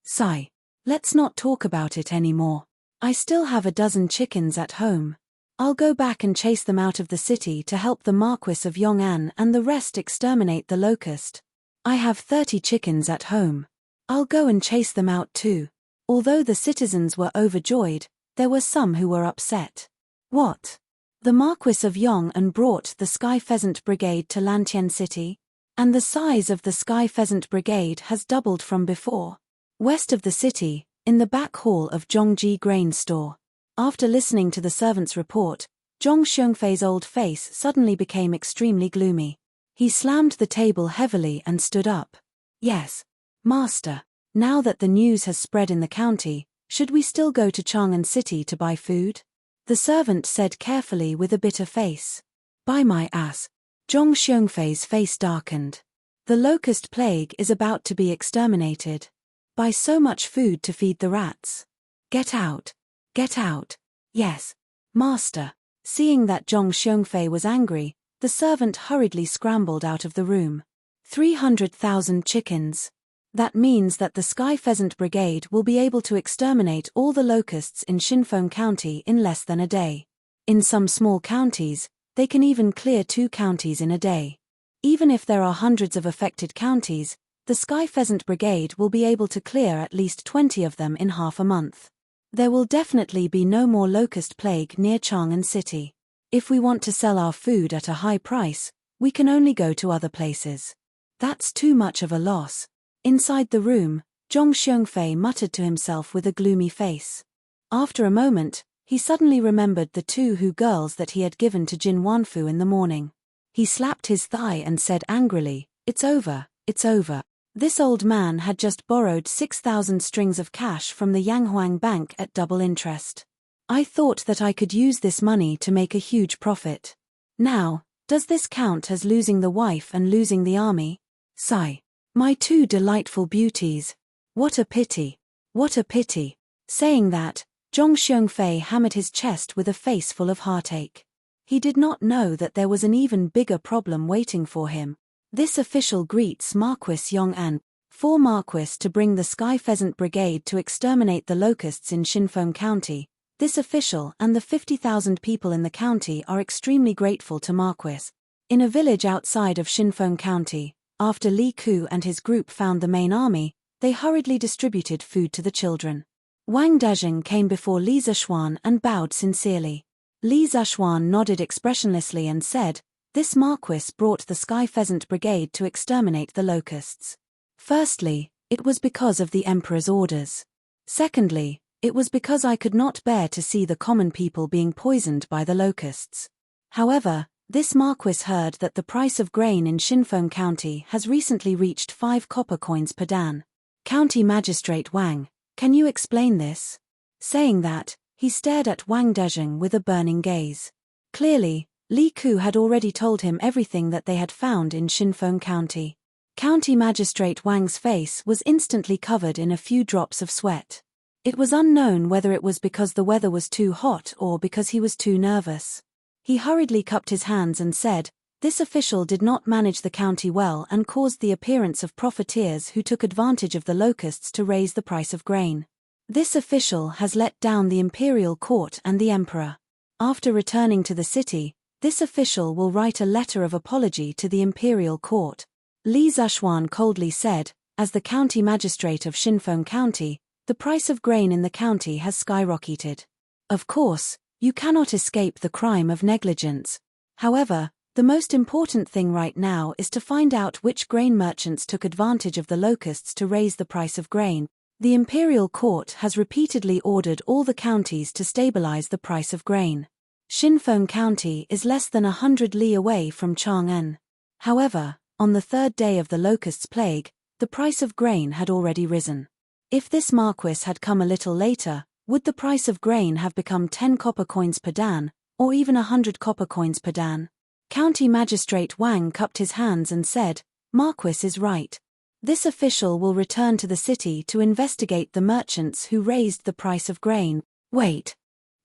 Sigh. Let's not talk about it anymore. I still have a dozen chickens at home. I'll go back and chase them out of the city to help the Marquis of Yong'an and the rest exterminate the locust. I have 30 chickens at home. I'll go and chase them out too." Although the citizens were overjoyed, there were some who were upset. What? The Marquis of Yong'an brought the Sky Pheasant Brigade to Lantien City? And the size of the Sky Pheasant Brigade has doubled from before. West of the city, in the back hall of Zhongji Grain Store. After listening to the servant's report, Zhong Xiongfei's old face suddenly became extremely gloomy. He slammed the table heavily and stood up. "Yes, Master. Now that the news has spread in the county, should we still go to Chang'an City to buy food?" The servant said carefully with a bitter face. "By my ass." Zhong Xiongfei's face darkened. "The locust plague is about to be exterminated. Buy so much food to feed the rats. Get out. Yes, Master." Seeing that Zhong Xiongfei was angry, the servant hurriedly scrambled out of the room. 300,000 chickens. That means that the Sky Pheasant Brigade will be able to exterminate all the locusts in Shinfeng County in less than a day. In some small counties, they can even clear 2 counties in a day. Even if there are hundreds of affected counties, the Sky Pheasant Brigade will be able to clear at least 20 of them in half a month. There will definitely be no more locust plague near Chang'an City. If we want to sell our food at a high price, we can only go to other places. That's too much of a loss. Inside the room, Zhong Xiongfei muttered to himself with a gloomy face. After a moment, he suddenly remembered the 2 girls that he had given to Jin Wanfu in the morning. He slapped his thigh and said angrily, "It's over. This old man had just borrowed 6,000 strings of cash from the Yanghuang Bank at double interest. I thought that I could use this money to make a huge profit. Now, does this count as losing the wife and losing the army? Sigh. My 2 delightful beauties. What a pity. Saying that, Zhong Xiongfei hammered his chest with a face full of heartache. He did not know that there was an even bigger problem waiting for him. This official greets Marquis Yong'an, for Marquis to bring the Sky Pheasant Brigade to exterminate the locusts in Xinfeng County. This official and the 50,000 people in the county are extremely grateful to Marquis. In a village outside of Xinfeng County, after Li Ku and his group found the main army, they hurriedly distributed food to the children. Wang Dezheng came before Li Zishuan and bowed sincerely. Li Zishuan nodded expressionlessly and said, "This Marquis brought the Sky Pheasant Brigade to exterminate the locusts. Firstly, it was because of the Emperor's orders. Secondly, it was because I could not bear to see the common people being poisoned by the locusts. However, this Marquis heard that the price of grain in Xinfeng County has recently reached 5 copper coins per dan. County Magistrate Wang, can you explain this?" Saying that, he stared at Wang Dezheng with a burning gaze. Clearly, Li Ku had already told him everything that they had found in Xinfeng County. County Magistrate Wang's face was instantly covered in a few drops of sweat. It was unknown whether it was because the weather was too hot or because he was too nervous. He hurriedly cupped his hands and said, "This official did not manage the county well and caused the appearance of profiteers who took advantage of the locusts to raise the price of grain. This official has let down the imperial court and the emperor. After returning to the city, this official will write a letter of apology to the imperial court." Li Zishuan coldly said, "As the county magistrate of Xinfeng County, the price of grain in the county has skyrocketed. Of course, you cannot escape the crime of negligence. However, the most important thing right now is to find out which grain merchants took advantage of the locusts to raise the price of grain. The imperial court has repeatedly ordered all the counties to stabilize the price of grain. Xinfeng County is less than 100 li away from Chang'an. However, on the 3rd day of the locusts' plague, the price of grain had already risen. If this Marquis had come a little later, would the price of grain have become 10 copper coins per dan, or even 100 copper coins per dan?" County Magistrate Wang cupped his hands and said, "Marquis is right. This official will return to the city to investigate the merchants who raised the price of grain." "Wait."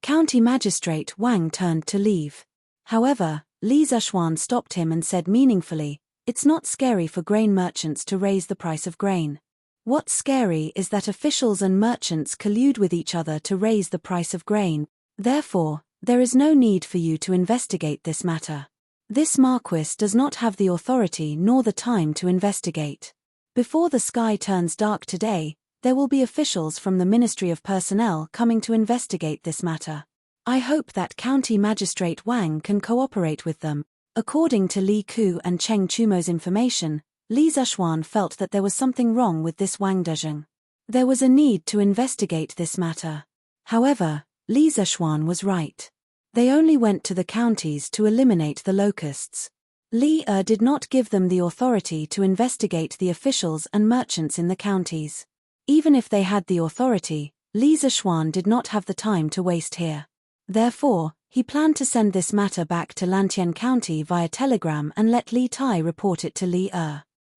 County Magistrate Wang turned to leave. However, Li Zishuan stopped him and said meaningfully, "It's not scary for grain merchants to raise the price of grain. What's scary is that officials and merchants collude with each other to raise the price of grain. Therefore, there is no need for you to investigate this matter. This Marquis does not have the authority nor the time to investigate. Before the sky turns dark today, there will be officials from the Ministry of Personnel coming to investigate this matter. I hope that County Magistrate Wang can cooperate with them." According to Li Ku and Cheng Chumo's information, Li Zishuan felt that there was something wrong with this Wang Dezheng. There was a need to investigate this matter. However, Li Zishuan was right. They only went to the counties to eliminate the locusts. Li did not give them the authority to investigate the officials and merchants in the counties. Even if they had the authority, Li Zishuan did not have the time to waste here. Therefore, he planned to send this matter back to Lantian County via telegram and let Li Tai report it to Li.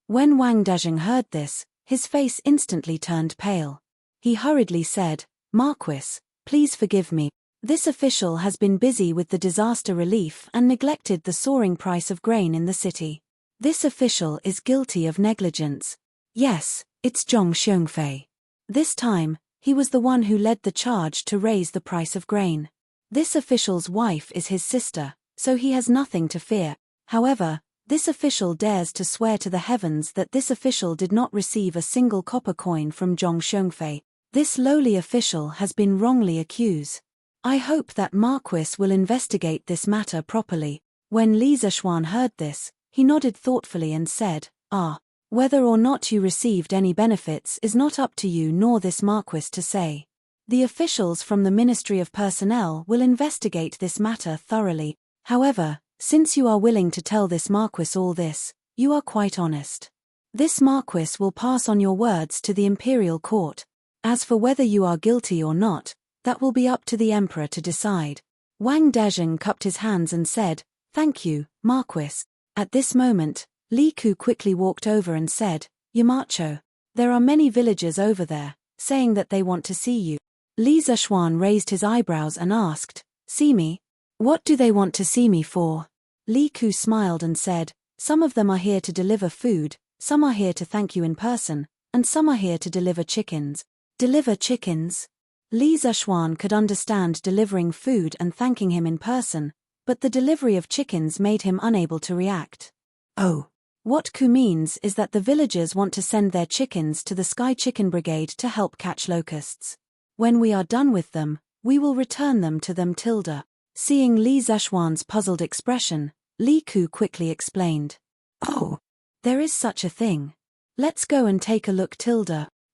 When Wang Dezheng heard this, his face instantly turned pale. He hurriedly said, "Marquis, please forgive me. This official has been busy with the disaster relief and neglected the soaring price of grain in the city. This official is guilty of negligence. Yes, it's Zhong Xiongfei. This time, he was the one who led the charge to raise the price of grain. This official's wife is his sister, so he has nothing to fear. However, this official dares to swear to the heavens that this official did not receive a single copper coin from Zhong Xiongfei. This lowly official has been wrongly accused. I hope that Marquis will investigate this matter properly." When Li Zishuan heard this, he nodded thoughtfully and said, Whether or not you received any benefits is not up to you nor this Marquis to say. The officials from the Ministry of Personnel will investigate this matter thoroughly. However, since you are willing to tell this Marquis all this, you are quite honest. This Marquis will pass on your words to the imperial court. As for whether you are guilty or not, that will be up to the emperor to decide." Wang Dezheng cupped his hands and said, "Thank you, Marquis." At this moment, Li Ku quickly walked over and said, "Yamacho, there are many villagers over there, saying that they want to see you." Li Zishuan raised his eyebrows and asked, "See me? What do they want to see me for?" Li Ku smiled and said, "Some of them are here to deliver food, some are here to thank you in person, and some are here to deliver chickens." Deliver chickens? Li Zishuan could understand delivering food and thanking him in person, but the delivery of chickens made him unable to react. Oh. What Ku means is that the villagers want to send their chickens to the Sky Chicken Brigade to help catch locusts. When we are done with them, we will return them to them. Seeing Li Zishuan's puzzled expression, Li Ku quickly explained. Oh. There is such a thing. Let's go and take a look.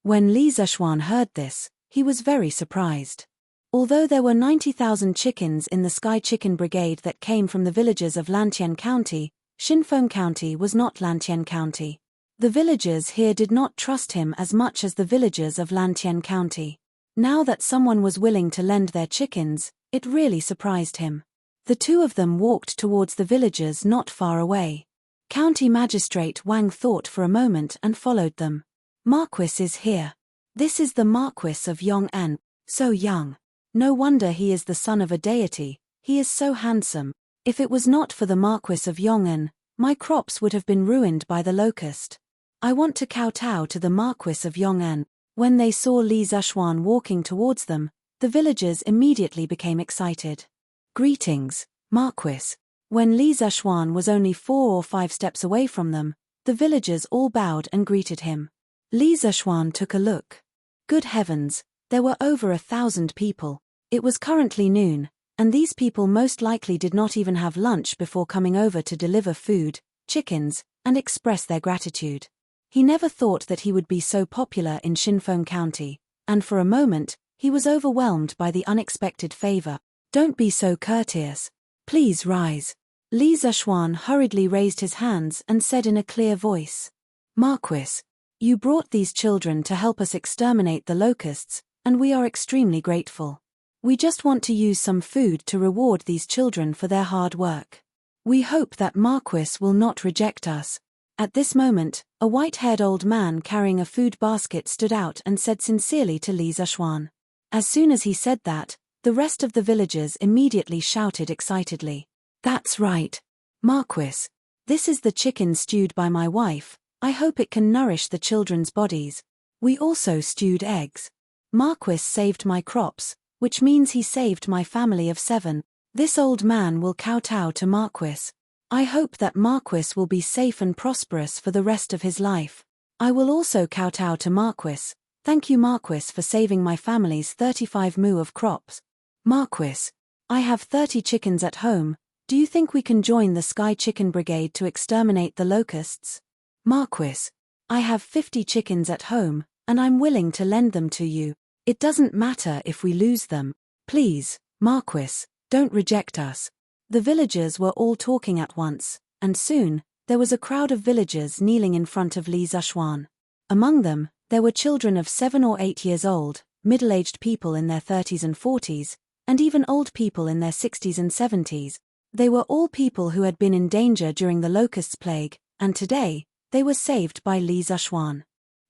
When Li Zishuan heard this, he was very surprised. Although there were 90,000 chickens in the Sky Chicken Brigade that came from the villages of Lantian County, Xinfeng County was not Lantian County. The villagers here did not trust him as much as the villagers of Lantian County. Now that someone was willing to lend their chickens, it really surprised him. The two of them walked towards the villagers not far away. County Magistrate Wang thought for a moment and followed them. Marquis is here. This is the Marquis of Yong'an, so young. No wonder he is the son of a deity, he is so handsome. If it was not for the Marquis of Yong'an, my crops would have been ruined by the locust. I want to kowtow to the Marquis of Yong'an. When they saw Li Zishuan walking towards them, the villagers immediately became excited. Greetings, Marquis. When Li Zishuan was only 4 or 5 steps away from them, the villagers all bowed and greeted him. Li Zishuan took a look. Good heavens, there were over 1,000 people. It was currently noon, and these people most likely did not even have lunch before coming over to deliver food, chickens, and express their gratitude. He never thought that he would be so popular in Xinfeng County, and for a moment, he was overwhelmed by the unexpected favor. Don't be so courteous. Please rise. Li Zishuan hurriedly raised his hands and said in a clear voice. Marquis, you brought these children to help us exterminate the locusts, and we are extremely grateful. We just want to use some food to reward these children for their hard work. We hope that Marquis will not reject us. At this moment, a white-haired old man carrying a food basket stood out and said sincerely to Li Zishuan. As soon as he said that, the rest of the villagers immediately shouted excitedly. That's right. Marquis. This is the chicken stewed by my wife. I hope it can nourish the children's bodies. We also stewed eggs. Marquis saved my crops, which means he saved my family of 7. This old man will kowtow to Marquis. I hope that Marquis will be safe and prosperous for the rest of his life. I will also kowtow to Marquis. Thank you Marquis for saving my family's 35 mu of crops. Marquis, I have 30 chickens at home. Do you think we can join the Sky Chicken Brigade to exterminate the locusts? Marquis, I have 50 chickens at home, and I'm willing to lend them to you. It doesn't matter if we lose them. Please, Marquis, don't reject us. The villagers were all talking at once, and soon, there was a crowd of villagers kneeling in front of Li Zishuan. Among them, there were children of 7 or 8 years old, middle-aged people in their 30s and 40s, and even old people in their 60s and 70s. They were all people who had been in danger during the locusts plague, and today, they were saved by Li Zishuan.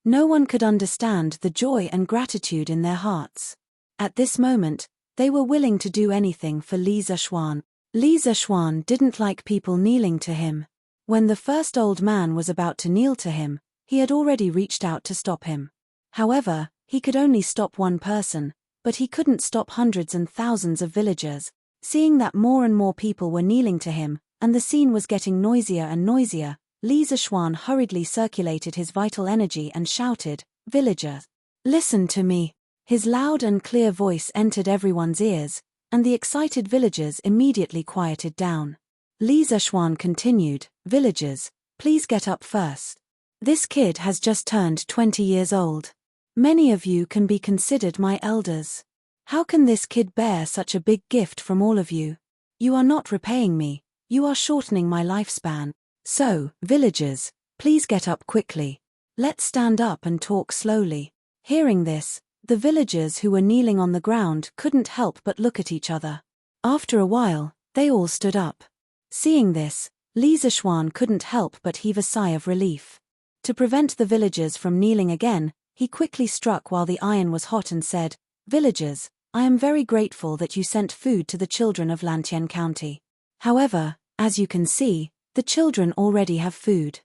No one could understand the joy and gratitude in their hearts. At this moment, they were willing to do anything for Li Zishuan. Li Zishuan didn't like people kneeling to him. When the first old man was about to kneel to him, he had already reached out to stop him. However, he could only stop one person, but he couldn't stop hundreds and thousands of villagers. Seeing that more and more people were kneeling to him, and the scene was getting noisier and noisier, Li Zishuan hurriedly circulated his vital energy and shouted, "Villagers, listen to me." His loud and clear voice entered everyone's ears, and the excited villagers immediately quieted down. Li Zishuan continued, "Villagers, please get up first. This kid has just turned 20 years old. Many of you can be considered my elders. How can this kid bear such a big gift from all of you? You are not repaying me, you are shortening my lifespan. So, villagers, please get up quickly. Let's stand up and talk slowly." Hearing this, the villagers who were kneeling on the ground couldn't help but look at each other. After a while, they all stood up. Seeing this, Li Zishuan couldn't help but heave a sigh of relief. To prevent the villagers from kneeling again, he quickly struck while the iron was hot and said, Villagers, I am very grateful that you sent food to the children of Lantien County. However, as you can see, the children already have food.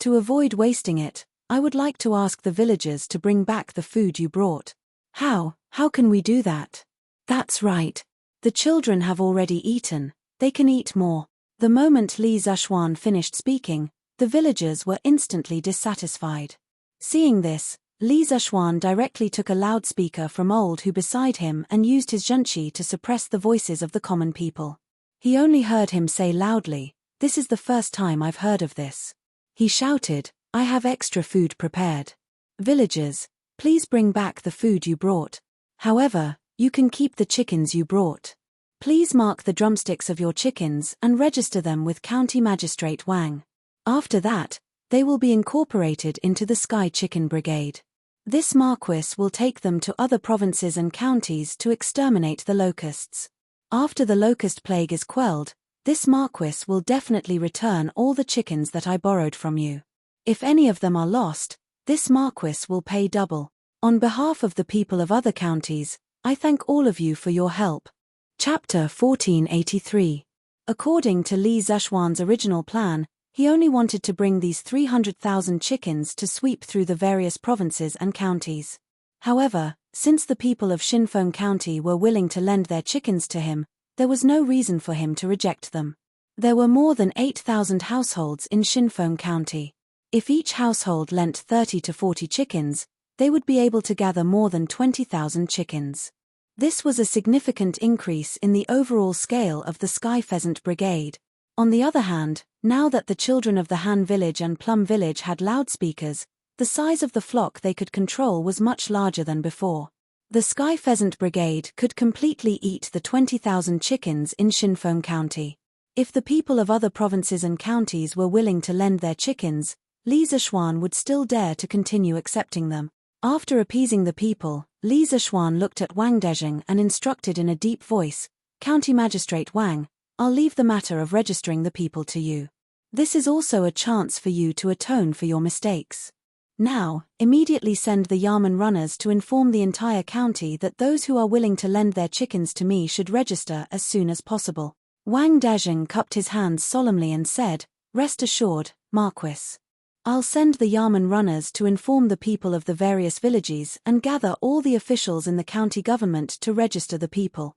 To avoid wasting it, I would like to ask the villagers to bring back the food you brought. How can we do that? That's right. The children have already eaten, they can eat more. The moment Li Zishuan finished speaking, the villagers were instantly dissatisfied. Seeing this, Li Zishuan directly took a loudspeaker from old who beside him and used his zhenqi to suppress the voices of the common people. He only heard him say loudly, "This is the first time I've heard of this." He shouted, "I have extra food prepared. Villagers, please bring back the food you brought. However, you can keep the chickens you brought. Please mark the drumsticks of your chickens and register them with County Magistrate Wang. After that, they will be incorporated into the Sky Chicken Brigade. This marquis will take them to other provinces and counties to exterminate the locusts. After the locust plague is quelled, this marquis will definitely return all the chickens that I borrowed from you. If any of them are lost, this marquis will pay double. On behalf of the people of other counties, I thank all of you for your help." Chapter 1483. According to Li Zishuan's original plan, he only wanted to bring these 300,000 chickens to sweep through the various provinces and counties. However, since the people of Xinfeng County were willing to lend their chickens to him, there was no reason for him to reject them. There were more than 8,000 households in Xinfeng County. If each household lent 30 to 40 chickens, they would be able to gather more than 20,000 chickens. This was a significant increase in the overall scale of the Sky Pheasant Brigade. On the other hand, now that the children of the Han Village and Plum Village had loudspeakers, the size of the flock they could control was much larger than before. The Sky Pheasant Brigade could completely eat the 20,000 chickens in Xinfeng County. If the people of other provinces and counties were willing to lend their chickens, Li Zishuan would still dare to continue accepting them. After appeasing the people, Li Zishuan looked at Wang Dezheng and instructed in a deep voice, "County Magistrate Wang, I'll leave the matter of registering the people to you. This is also a chance for you to atone for your mistakes. Now, immediately send the Yamen runners to inform the entire county that those who are willing to lend their chickens to me should register as soon as possible." Wang Dezheng cupped his hands solemnly and said, "Rest assured, Marquis. I'll send the Yamen runners to inform the people of the various villages and gather all the officials in the county government to register the people.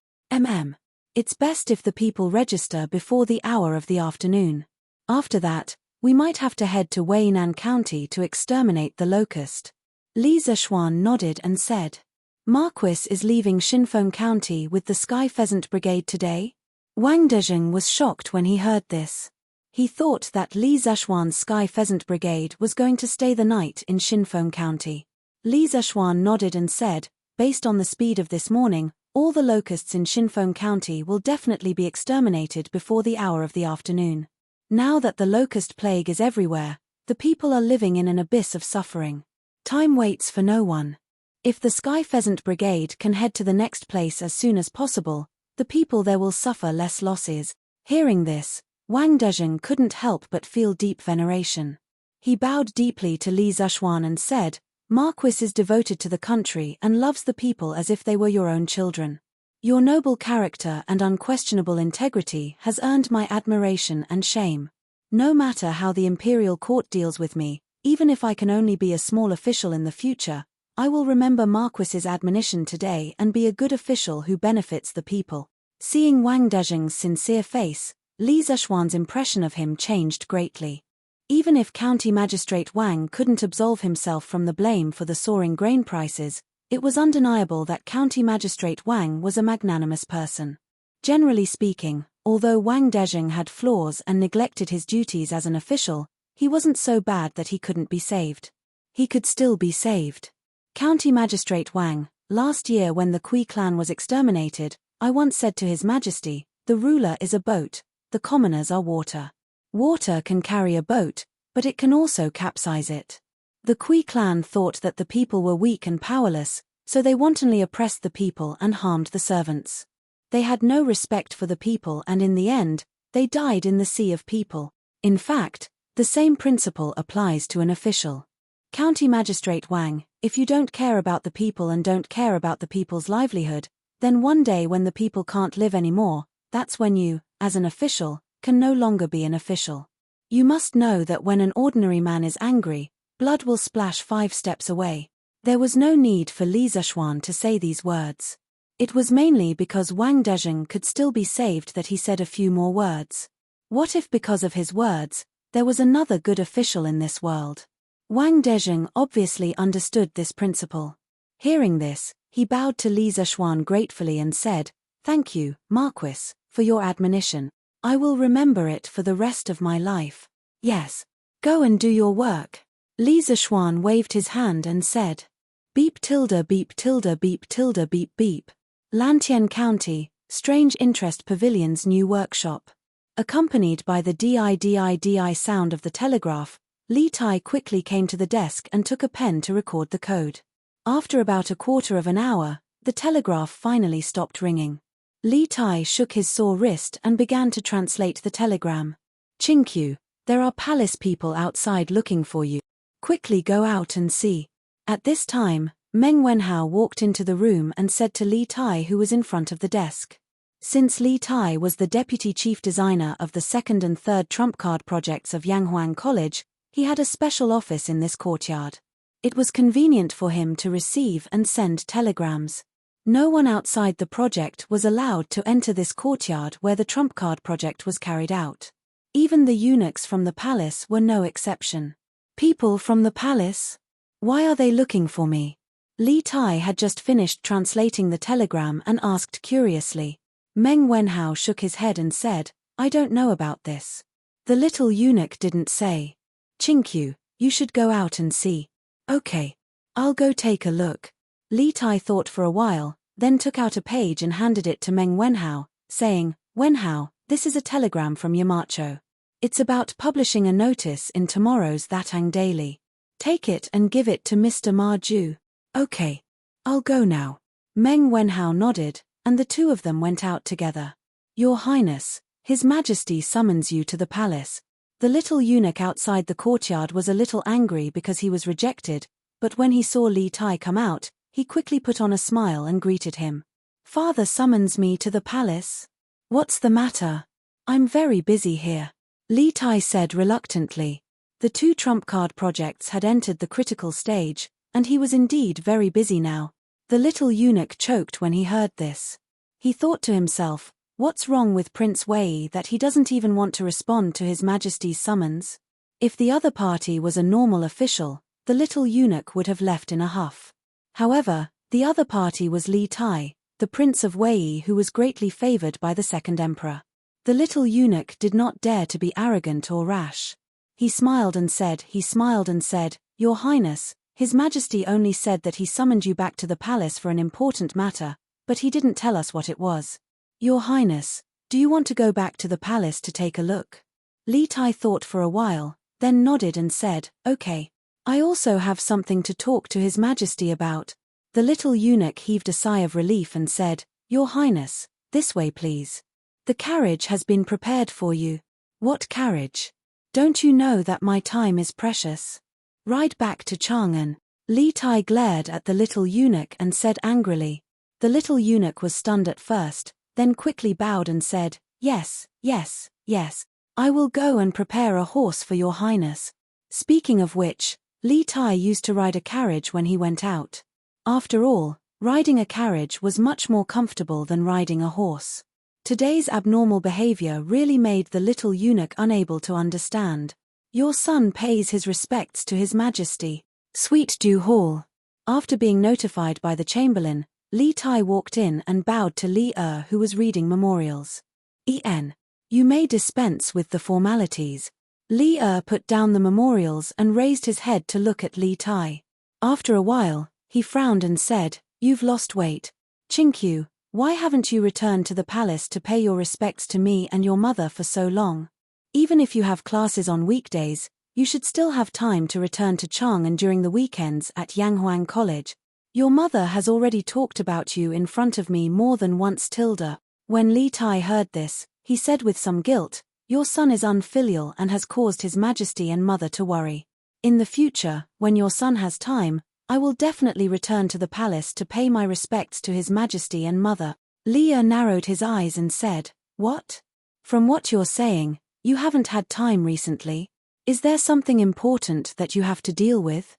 It's best if the people register before the hour of the afternoon. After that, we might have to head to Weinan County to exterminate the locust." Li Zishuan nodded and said, "Marquis is leaving Xinfeng County with the Sky Pheasant Brigade today?" Wang Dezheng was shocked when he heard this. He thought that Li Zishuan's Sky Pheasant Brigade was going to stay the night in Xinfeng County. Li Zishuan nodded and said, "Based on the speed of this morning, all the locusts in Xinfeng County will definitely be exterminated before the hour of the afternoon. Now that the locust plague is everywhere, the people are living in an abyss of suffering. Time waits for no one. If the Sky Pheasant Brigade can head to the next place as soon as possible, the people there will suffer less losses." Hearing this, Wang Dezheng couldn't help but feel deep veneration. He bowed deeply to Li Zishuan and said, "Marquis is devoted to the country and loves the people as if they were your own children. Your noble character and unquestionable integrity has earned my admiration and shame. No matter how the imperial court deals with me, even if I can only be a small official in the future, I will remember Marquis's admonition today and be a good official who benefits the people." Seeing Wang Dezheng's sincere face, Li Zishuan's impression of him changed greatly. Even if County Magistrate Wang couldn't absolve himself from the blame for the soaring grain prices, it was undeniable that County Magistrate Wang was a magnanimous person. Generally speaking, although Wang Dezheng had flaws and neglected his duties as an official, he wasn't so bad that he couldn't be saved. He could still be saved. County Magistrate Wang, last year when the Kui clan was exterminated, I once said to His Majesty, "The ruler is a boat, the commoners are water. Water can carry a boat, but it can also capsize it." The Kui clan thought that the people were weak and powerless, so they wantonly oppressed the people and harmed the servants. They had no respect for the people and in the end, they died in the sea of people. In fact, the same principle applies to an official. County Magistrate Wang, if you don't care about the people and don't care about the people's livelihood, then one day when the people can't live anymore, that's when you, as an official, can no longer be an official. You must know that when an ordinary man is angry, blood will splash 5 steps away. There was no need for Li Zishuan to say these words. It was mainly because Wang Dezheng could still be saved that he said a few more words. What if because of his words, there was another good official in this world? Wang Dezheng obviously understood this principle. Hearing this, he bowed to Li Zishuan gratefully and said, "Thank you, Marquis, for your admonition. I will remember it for the rest of my life." "Yes. Go and do your work." Li Zishuan waved his hand and said, "Beep tilde beep tilde beep tilde beep beep." Lantian County, Strange Interest Pavilion's new workshop. Accompanied by the di-di-di sound of the telegraph, Li Tai quickly came to the desk and took a pen to record the code. After about a quarter of an hour, the telegraph finally stopped ringing. Li Tai shook his sore wrist and began to translate the telegram. "Chinkyu, there are palace people outside looking for you. Quickly go out and see." At this time, Meng Wenhao walked into the room and said to Li Tai, who was in front of the desk. Since Li Tai was the deputy chief designer of the second and third trump card projects of Yanghuang College, he had a special office in this courtyard. It was convenient for him to receive and send telegrams. No one outside the project was allowed to enter this courtyard where the trump card project was carried out. Even the eunuchs from the palace were no exception. "People from the palace? Why are they looking for me?" Li Tai had just finished translating the telegram and asked curiously. Meng Wenhao shook his head and said, "I don't know about this. The little eunuch didn't say." "Chinkyu, you should go out and see." "Okay. I'll go take a look." Li Tai thought for a while, then took out a page and handed it to Meng Wenhao, saying, "Wenhao, this is a telegram from Yamacho. It's about publishing a notice in tomorrow's Thatang Daily. Take it and give it to Mr. Ma Ju." "Okay. I'll go now." Meng Wenhao nodded, and the two of them went out together. "Your Highness, His Majesty summons you to the palace." The little eunuch outside the courtyard was a little angry because he was rejected, but when he saw Li Tai come out, he quickly put on a smile and greeted him. "Father summons me to the palace? What's the matter? I'm very busy here," Li Tai said reluctantly. The 2 trump card projects had entered the critical stage, and he was indeed very busy now. The little eunuch choked when he heard this. He thought to himself, what's wrong with Prince Wei that he doesn't even want to respond to His Majesty's summons? If the other party was a normal official, the little eunuch would have left in a huff. However, the other party was Li Tai, the Prince of Wei, who was greatly favored by the second emperor. The little eunuch did not dare to be arrogant or rash. He smiled and said, "Your Highness, His Majesty only said that he summoned you back to the palace for an important matter, but he didn't tell us what it was. Your Highness, do you want to go back to the palace to take a look?" Li Tai thought for a while, then nodded and said, "Okay. I also have something to talk to His Majesty about." The little eunuch heaved a sigh of relief and said, "Your Highness, this way please. The carriage has been prepared for you." "What carriage? Don't you know that my time is precious? Ride back to Chang'an." Li Tai glared at the little eunuch and said angrily. The little eunuch was stunned at first, then quickly bowed and said, "Yes, yes, yes. I will go and prepare a horse for your Highness." Speaking of which, Li Tai used to ride a carriage when he went out. After all, riding a carriage was much more comfortable than riding a horse. Today's abnormal behavior really made the little eunuch unable to understand. "Your son pays his respects to His Majesty." Sweet Dew Hall. After being notified by the chamberlain, Li Tai walked in and bowed to Li who was reading memorials. You may dispense with the formalities." Li put down the memorials and raised his head to look at Li Tai. After a while, he frowned and said, "You've lost weight. Chinkyu, why haven't you returned to the palace to pay your respects to me and your mother for so long? Even if you have classes on weekdays, you should still have time to return to Chang'an during the weekends at Yanghuang College. Your mother has already talked about you in front of me more than once." When Li Tai heard this, he said with some guilt, "Your son is unfilial and has caused His Majesty and mother to worry. In the future, when your son has time, I will definitely return to the palace to pay my respects to His Majesty and Mother. Li narrowed his eyes and said, "What? From what you're saying, you haven't had time recently. Is there something important that you have to deal with?"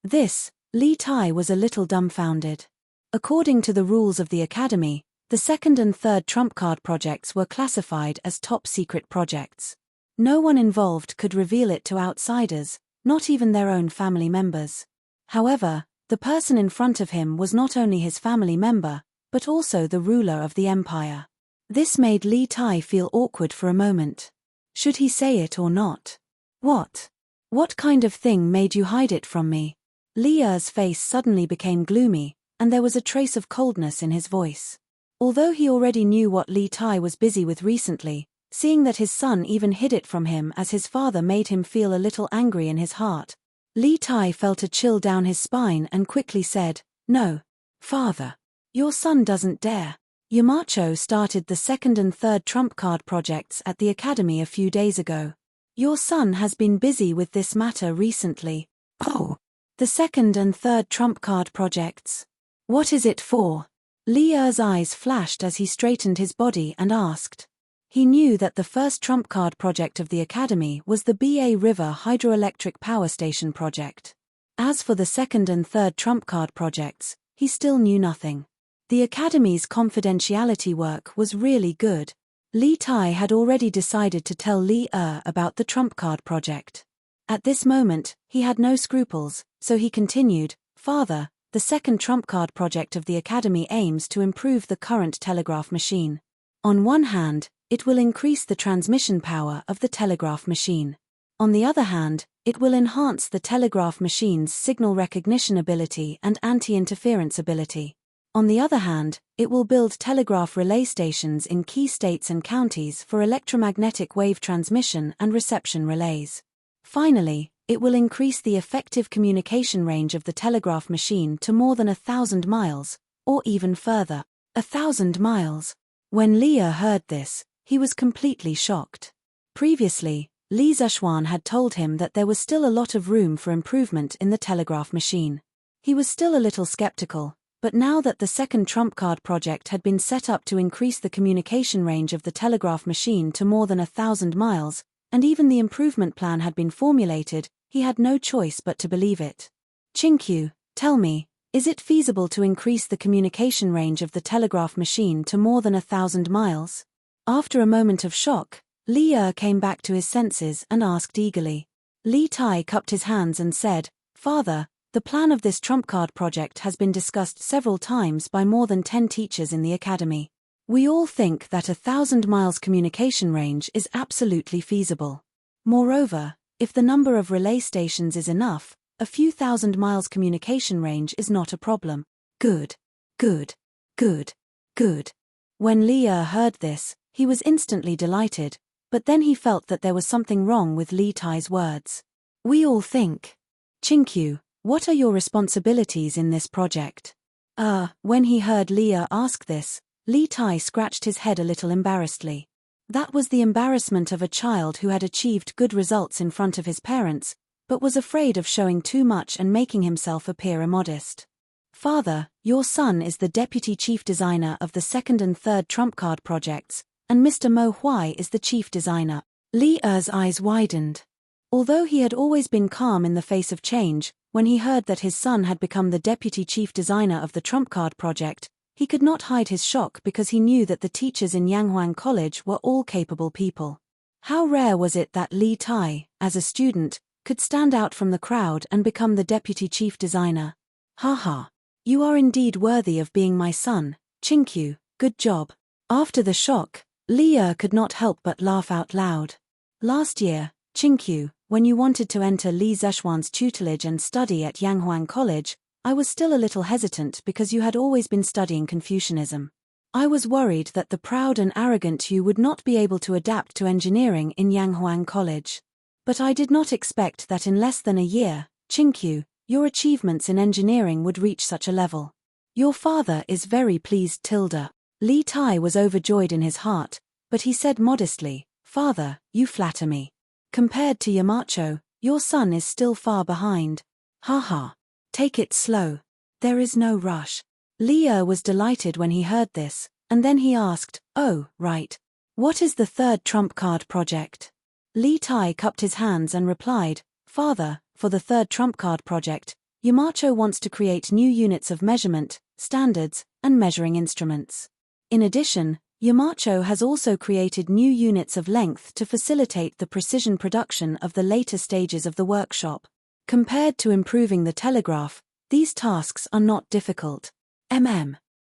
This. Li Tai was a little dumbfounded. According to the rules of the Academy, the second and third trump card projects were classified as top-secret projects. No one involved could reveal it to outsiders, not even their own family members. However, the person in front of him was not only his family member, but also the ruler of the empire. This made Li Tai feel awkward for a moment. Should he say it or not? What? What kind of thing made you hide it from me? Li's face suddenly became gloomy, and there was a trace of coldness in his voice. Although he already knew what Li Tai was busy with recently, seeing that his son even hid it from him as his father made him feel a little angry in his heart. Li Tai felt a chill down his spine and quickly said, "No. Father. Your son doesn't dare." Yamacho started the second and third trump card projects at the Academy a few days ago. Your son has been busy with this matter recently. Oh. The second and third trump card projects. What is it for? Li's eyes flashed as he straightened his body and asked. He knew that the first trump card project of the Academy was the Ba River Hydroelectric Power Station project. As for the second and third trump card projects, he still knew nothing. The Academy's confidentiality work was really good. Li Tai had already decided to tell Li about the trump card project. At this moment, he had no scruples, so he continued, "Father, the second trump card project of the Academy aims to improve the current telegraph machine. On one hand, it will increase the transmission power of the telegraph machine. On the other hand, it will enhance the telegraph machine's signal recognition ability and anti-interference ability. On the other hand, it will build telegraph relay stations in key states and counties for electromagnetic wave transmission and reception relays. Finally, it will increase the effective communication range of the telegraph machine to more than 1,000 miles, or even further. 1,000 miles. When Li heard this, he was completely shocked. Previously, Li Zishuan had told him that there was still a lot of room for improvement in the telegraph machine. He was still a little skeptical, but now that the second trump card project had been set up to increase the communication range of the telegraph machine to more than 1,000 miles, and even the improvement plan had been formulated, he had no choice but to believe it. "Chinkyu, tell me, is it feasible to increase the communication range of the telegraph machine to more than 1,000 miles? After a moment of shock, Li came back to his senses and asked eagerly. Li Tai cupped his hands and said, "Father, the plan of this trump card project has been discussed several times by more than 10 teachers in the Academy. We all think that 1,000 miles communication range is absolutely feasible. Moreover, if the number of relay stations is enough, a few thousand miles communication range is not a problem." Good. Good. Good. Good. When Li heard this, he was instantly delighted, but then he felt that there was something wrong with Li Tai's words. "We all think. Chinkyu, what are your responsibilities in this project?" When he heard Li ask this, Li Tai scratched his head a little embarrassedly. That was the embarrassment of a child who had achieved good results in front of his parents, but was afraid of showing too much and making himself appear immodest. "Father, your son is the deputy chief designer of the second and third trump card projects, and Mr. Mo Huai is the chief designer." Li's eyes widened. Although he had always been calm in the face of change, when he heard that his son had become the deputy chief designer of the trump card project, he could not hide his shock because he knew that the teachers in Yanghuang College were all capable people. How rare was it that Li Tai, as a student, could stand out from the crowd and become the deputy chief designer. "Haha. You are indeed worthy of being my son, Chinkyu, good job." After the shock, Li could not help but laugh out loud. "Last year, Chinkyu, when you wanted to enter Li Zishuan's tutelage and study at Yanghuang College, I was still a little hesitant because you had always been studying Confucianism. I was worried that the proud and arrogant you would not be able to adapt to engineering in Yanghuang College. But I did not expect that in less than a year, Chinkyu, your achievements in engineering would reach such a level. Your father is very pleased, Tilda." Li Tai was overjoyed in his heart, but he said modestly, "Father, you flatter me. Compared to Yamacho, Your son is still far behind. Haha. Take it slow. There is no rush. Li Er was delighted when he heard this, and then he asked, "Oh, right. What is the third trump card project?" Li Tai cupped his hands and replied, "Father, for the third trump card project, Yamacho wants to create new units of measurement, standards, and measuring instruments. In addition, Yamacho has also created new units of length to facilitate the precision production of the later stages of the workshop. Compared to improving the telegraph, these tasks are not difficult."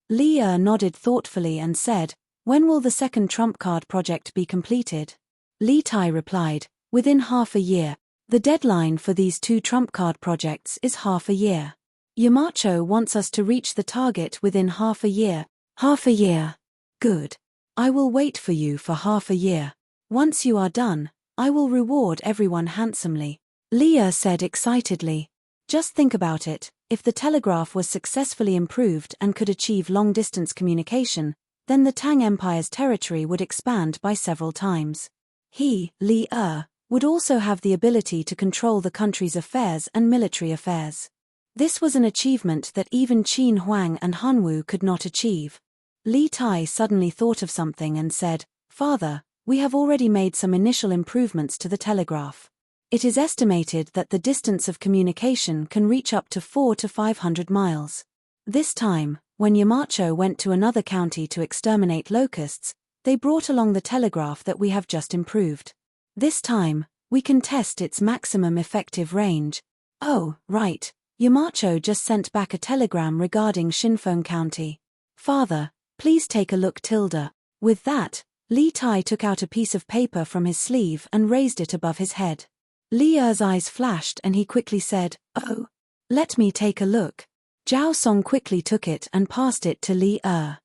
Li Er nodded thoughtfully and said, "When will the second trump card project be completed?" Li Tai replied, "Within half a year. The deadline for these two trump card projects is half a year. Yamacho wants us to reach the target within half a year." "Half a year. Good. I will wait for you for half a year. Once you are done, I will reward everyone handsomely," Li Er said excitedly. Just think about it, if the telegraph was successfully improved and could achieve long-distance communication, then the Tang Empire's territory would expand by several times. He, Li Er, would also have the ability to control the country's affairs and military affairs. This was an achievement that even Qin Huang and Hanwu could not achieve. Li Tai suddenly thought of something and said, "Father, we have already made some initial improvements to the telegraph. It is estimated that the distance of communication can reach up to 400 to 500 miles. This time, when Yamacho went to another county to exterminate locusts, they brought along the telegraph that we have just improved. This time, we can test its maximum effective range." "Oh, right. Yamacho just sent back a telegram regarding Shinfeng County. Father, please take a look tilde." With that, Li Tai took out a piece of paper from his sleeve and raised it above his head. Li Er's eyes flashed and he quickly said, "Oh, let me take a look." Zhao Song quickly took it and passed it to Li Er.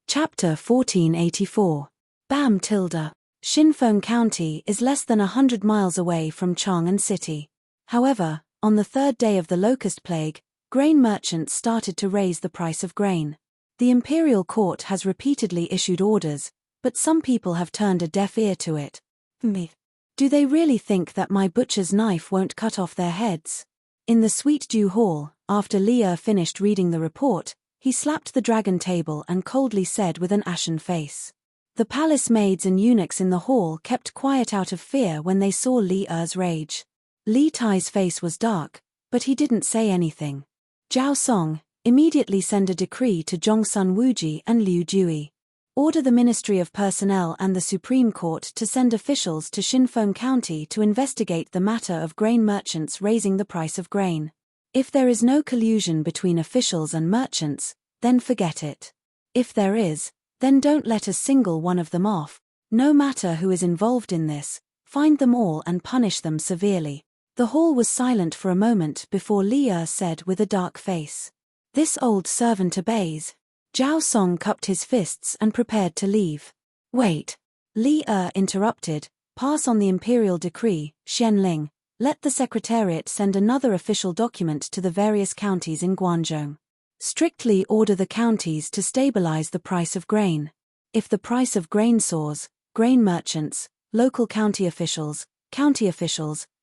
Chapter 1484. Bam tilde. Shinfeng County is less than 100 miles away from Chang'an City. However, on the third day of the locust plague, grain merchants started to raise the price of grain. The imperial court has repeatedly issued orders, but some people have turned a deaf ear to it. Do they really think that my butcher's knife won't cut off their heads? In the Sweet Dew Hall, after Li Er finished reading the report, he slapped the dragon table and coldly said with an ashen face. The palace maids and eunuchs in the hall kept quiet out of fear when they saw Li Er's rage. Li Tai's face was dark, but he didn't say anything. "Zhao Song, immediately send a decree to Zhongsun Wuji and Liu Jui. Order the Ministry of Personnel and the Supreme Court to send officials to Shinfeng County to investigate the matter of grain merchants raising the price of grain. If there is no collusion between officials and merchants, then forget it. If there is, then don't let a single one of them off. No matter who is involved in this, find them all and punish them severely." The hall was silent for a moment before Li Er said with a dark face, "This old servant obeys." Zhao Song cupped his fists and prepared to leave. "Wait." Li Er interrupted, "Pass on the imperial decree, Xianling. Let the secretariat send another official document to the various counties in Guangzhou. Strictly order the counties to stabilize the price of grain. If the price of grain soars, grain merchants, local county officials,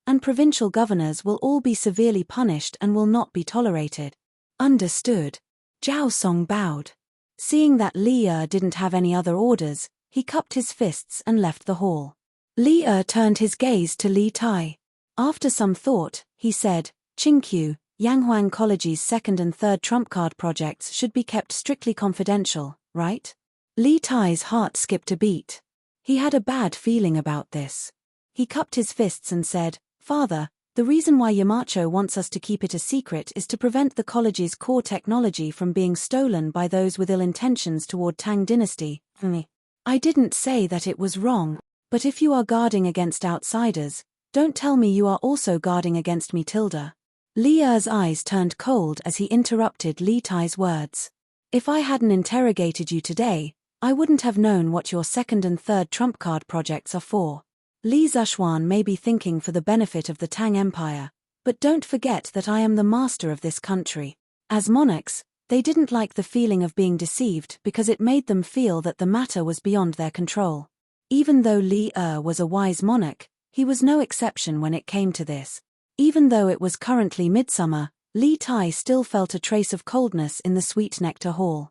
and provincial governors will all be severely punished and will not be tolerated." "Understood." Zhao Song bowed. Seeing that Li Er didn't have any other orders, he cupped his fists and left the hall. Li Er turned his gaze to Li Tai. After some thought, he said, "Qingqiu, Yanghuang College's second and third trump card projects should be kept strictly confidential, right?" Li Tai's heart skipped a beat. He had a bad feeling about this. He cupped his fists and said, "Father, the reason why Yamacho wants us to keep it a secret is to prevent the college's core technology from being stolen by those with ill intentions toward Tang dynasty." "I didn't say that it was wrong, but if you are guarding against outsiders, don't tell me you are also guarding against me tilde." Li Er's eyes turned cold as he interrupted Li Tai's words. "If I hadn't interrogated you today, I wouldn't have known what your second and third trump card projects are for. Li Zishuan may be thinking for the benefit of the Tang Empire, but don't forget that I am the master of this country." As monarchs, they didn't like the feeling of being deceived because it made them feel that the matter was beyond their control. Even though Li Er was a wise monarch, he was no exception when it came to this. Even though it was currently midsummer, Li Tai still felt a trace of coldness in the sweet nectar hall.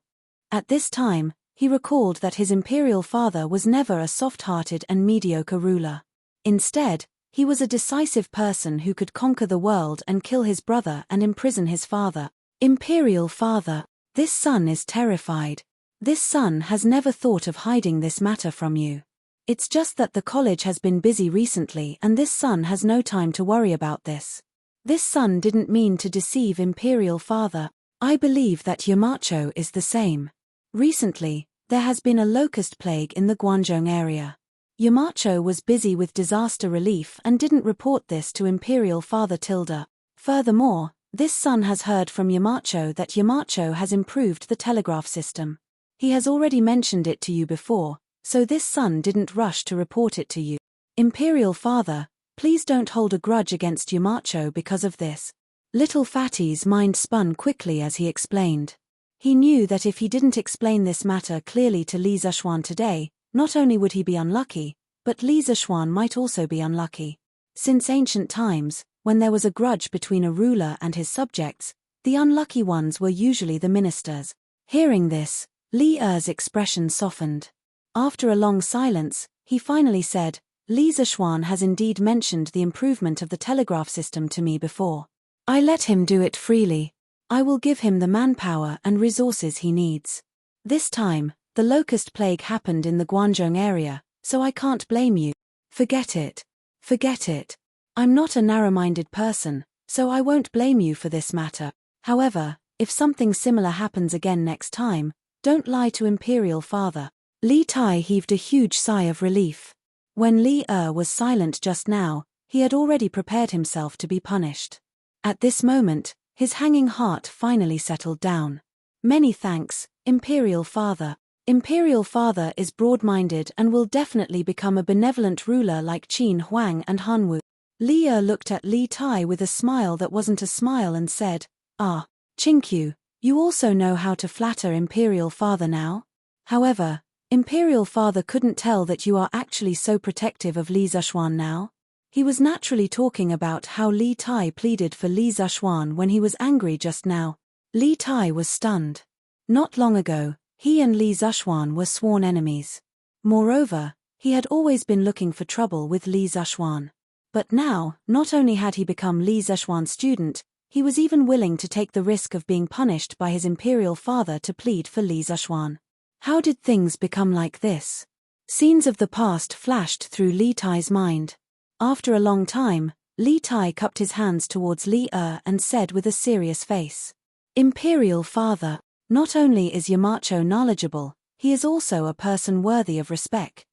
At this time, he recalled that his imperial father was never a soft-hearted and mediocre ruler. Instead, he was a decisive person who could conquer the world and kill his brother and imprison his father. Imperial father, this son is terrified. This son has never thought of hiding this matter from you. It's just that the college has been busy recently and this son has no time to worry about this. This son didn't mean to deceive imperial father. I believe that Yamacho is the same. Recently, there has been a locust plague in the Guangzhou area. Yamacho was busy with disaster relief and didn't report this to imperial father Tilda. Furthermore, this son has heard from Yamacho that Yamacho has improved the telegraph system. He has already mentioned it to you before, so this son didn't rush to report it to you. Imperial father, please don't hold a grudge against Yamacho because of this. Little Fatty's mind spun quickly as he explained. He knew that if he didn't explain this matter clearly to Li Zishuan today, not only would he be unlucky, but Li Zishuan might also be unlucky. Since ancient times, when there was a grudge between a ruler and his subjects, the unlucky ones were usually the ministers. Hearing this, Li Er's expression softened. After a long silence, he finally said, Li Zishuan has indeed mentioned the improvement of the telegraph system to me before. I let him do it freely. I will give him the manpower and resources he needs. This time, the locust plague happened in the Guangzhou area, so I can't blame you. Forget it. Forget it. I'm not a narrow-minded person, so I won't blame you for this matter. However, if something similar happens again next time, don't lie to imperial father. Li Tai heaved a huge sigh of relief. When Li was silent just now, he had already prepared himself to be punished. At this moment, his hanging heart finally settled down. Many thanks, imperial father. Imperial father is broad-minded and will definitely become a benevolent ruler like Qin Huang and Hanwu. Li looked at Li Tai with a smile that wasn't a smile and said, Ah, Qingqiu, you also know how to flatter imperial father now? However, imperial father couldn't tell that you are actually so protective of Li Zishuan now. He was naturally talking about how Li Tai pleaded for Li Zishuan when he was angry just now. Li Tai was stunned. Not long ago, he and Li Zishuan were sworn enemies. Moreover, he had always been looking for trouble with Li Zishuan. But now, not only had he become Li Zishuan's student, he was even willing to take the risk of being punished by his imperial father to plead for Li Zishuan. How did things become like this? Scenes of the past flashed through Li Tai's mind. After a long time, Li Tai cupped his hands towards Li and said with a serious face, Imperial father, not only is Yamacho knowledgeable, he is also a person worthy of respect.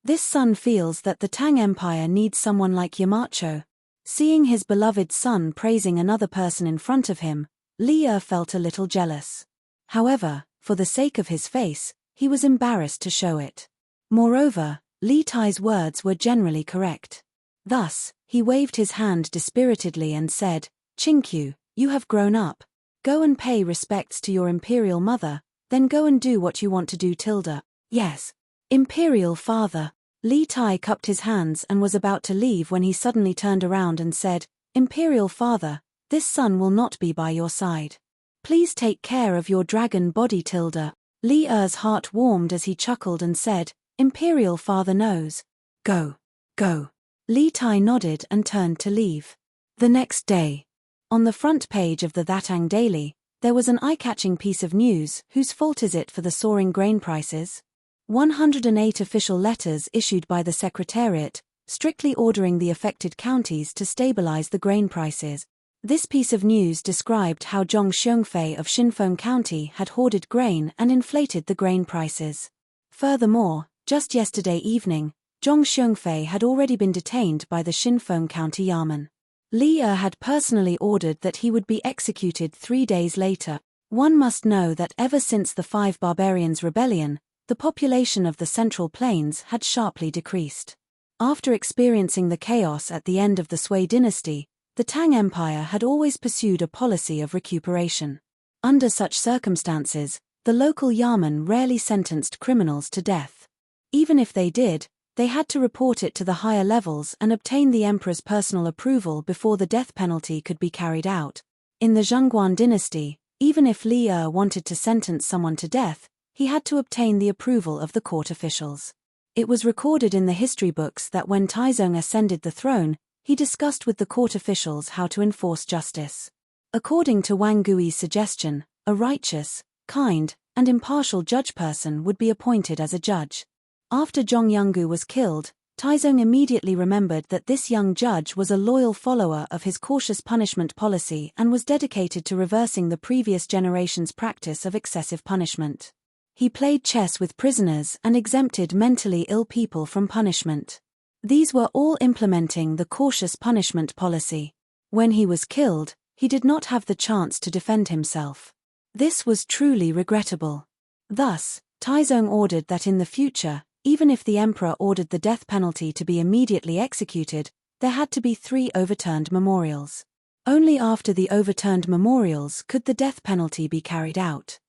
This son feels that the Tang Empire needs someone like Yamacho. Seeing his beloved son praising another person in front of him, Li felt a little jealous. However, for the sake of his face, he was embarrassed to show it. Moreover, Li Tai's words were generally correct. Thus, he waved his hand dispiritedly and said, Qingqiu, you have grown up. Go and pay respects to your imperial mother, then go and do what you want to do Tilda. Yes. Imperial father. Li Tai cupped his hands and was about to leave when he suddenly turned around and said, Imperial father, this son will not be by your side. Please take care of your dragon body Tilda. Li heart warmed as he chuckled and said, Imperial father knows. Go. Go. Li Tai nodded and turned to leave. The next day. On the front page of the Thatang Daily, there was an eye-catching piece of news. Whose fault is it for the soaring grain prices? 108 official letters issued by the Secretariat, strictly ordering the affected counties to stabilize the grain prices. This piece of news described how Zhong Xiongfei of Xinfeng County had hoarded grain and inflated the grain prices. Furthermore, just yesterday evening, Zhong Xiongfei had already been detained by the Xinfeng County Yamen. Li had personally ordered that he would be executed 3 days later. One must know that ever since the Five Barbarians' Rebellion, the population of the Central Plains had sharply decreased. After experiencing the chaos at the end of the Sui dynasty, the Tang Empire had always pursued a policy of recuperation. Under such circumstances, the local Yamen rarely sentenced criminals to death. Even if they did, They had to report it to the higher levels and obtain the emperor's personal approval before the death penalty could be carried out. In the Zhongguan dynasty, even if Li Er wanted to sentence someone to death, he had to obtain the approval of the court officials. It was recorded in the history books that when Taizong ascended the throne, he discussed with the court officials how to enforce justice. According to Wang Gui's suggestion, a righteous, kind, and impartial judge person would be appointed as a judge. After Zhong Yonggu was killed, Taizong immediately remembered that this young judge was a loyal follower of his cautious punishment policy and was dedicated to reversing the previous generation's practice of excessive punishment. He played chess with prisoners and exempted mentally ill people from punishment. These were all implementing the cautious punishment policy. When he was killed, he did not have the chance to defend himself. This was truly regrettable. Thus, Taizong ordered that in the future, even if the emperor ordered the death penalty to be immediately executed, there had to be 3 overturned memorials. Only after the overturned memorials could the death penalty be carried out.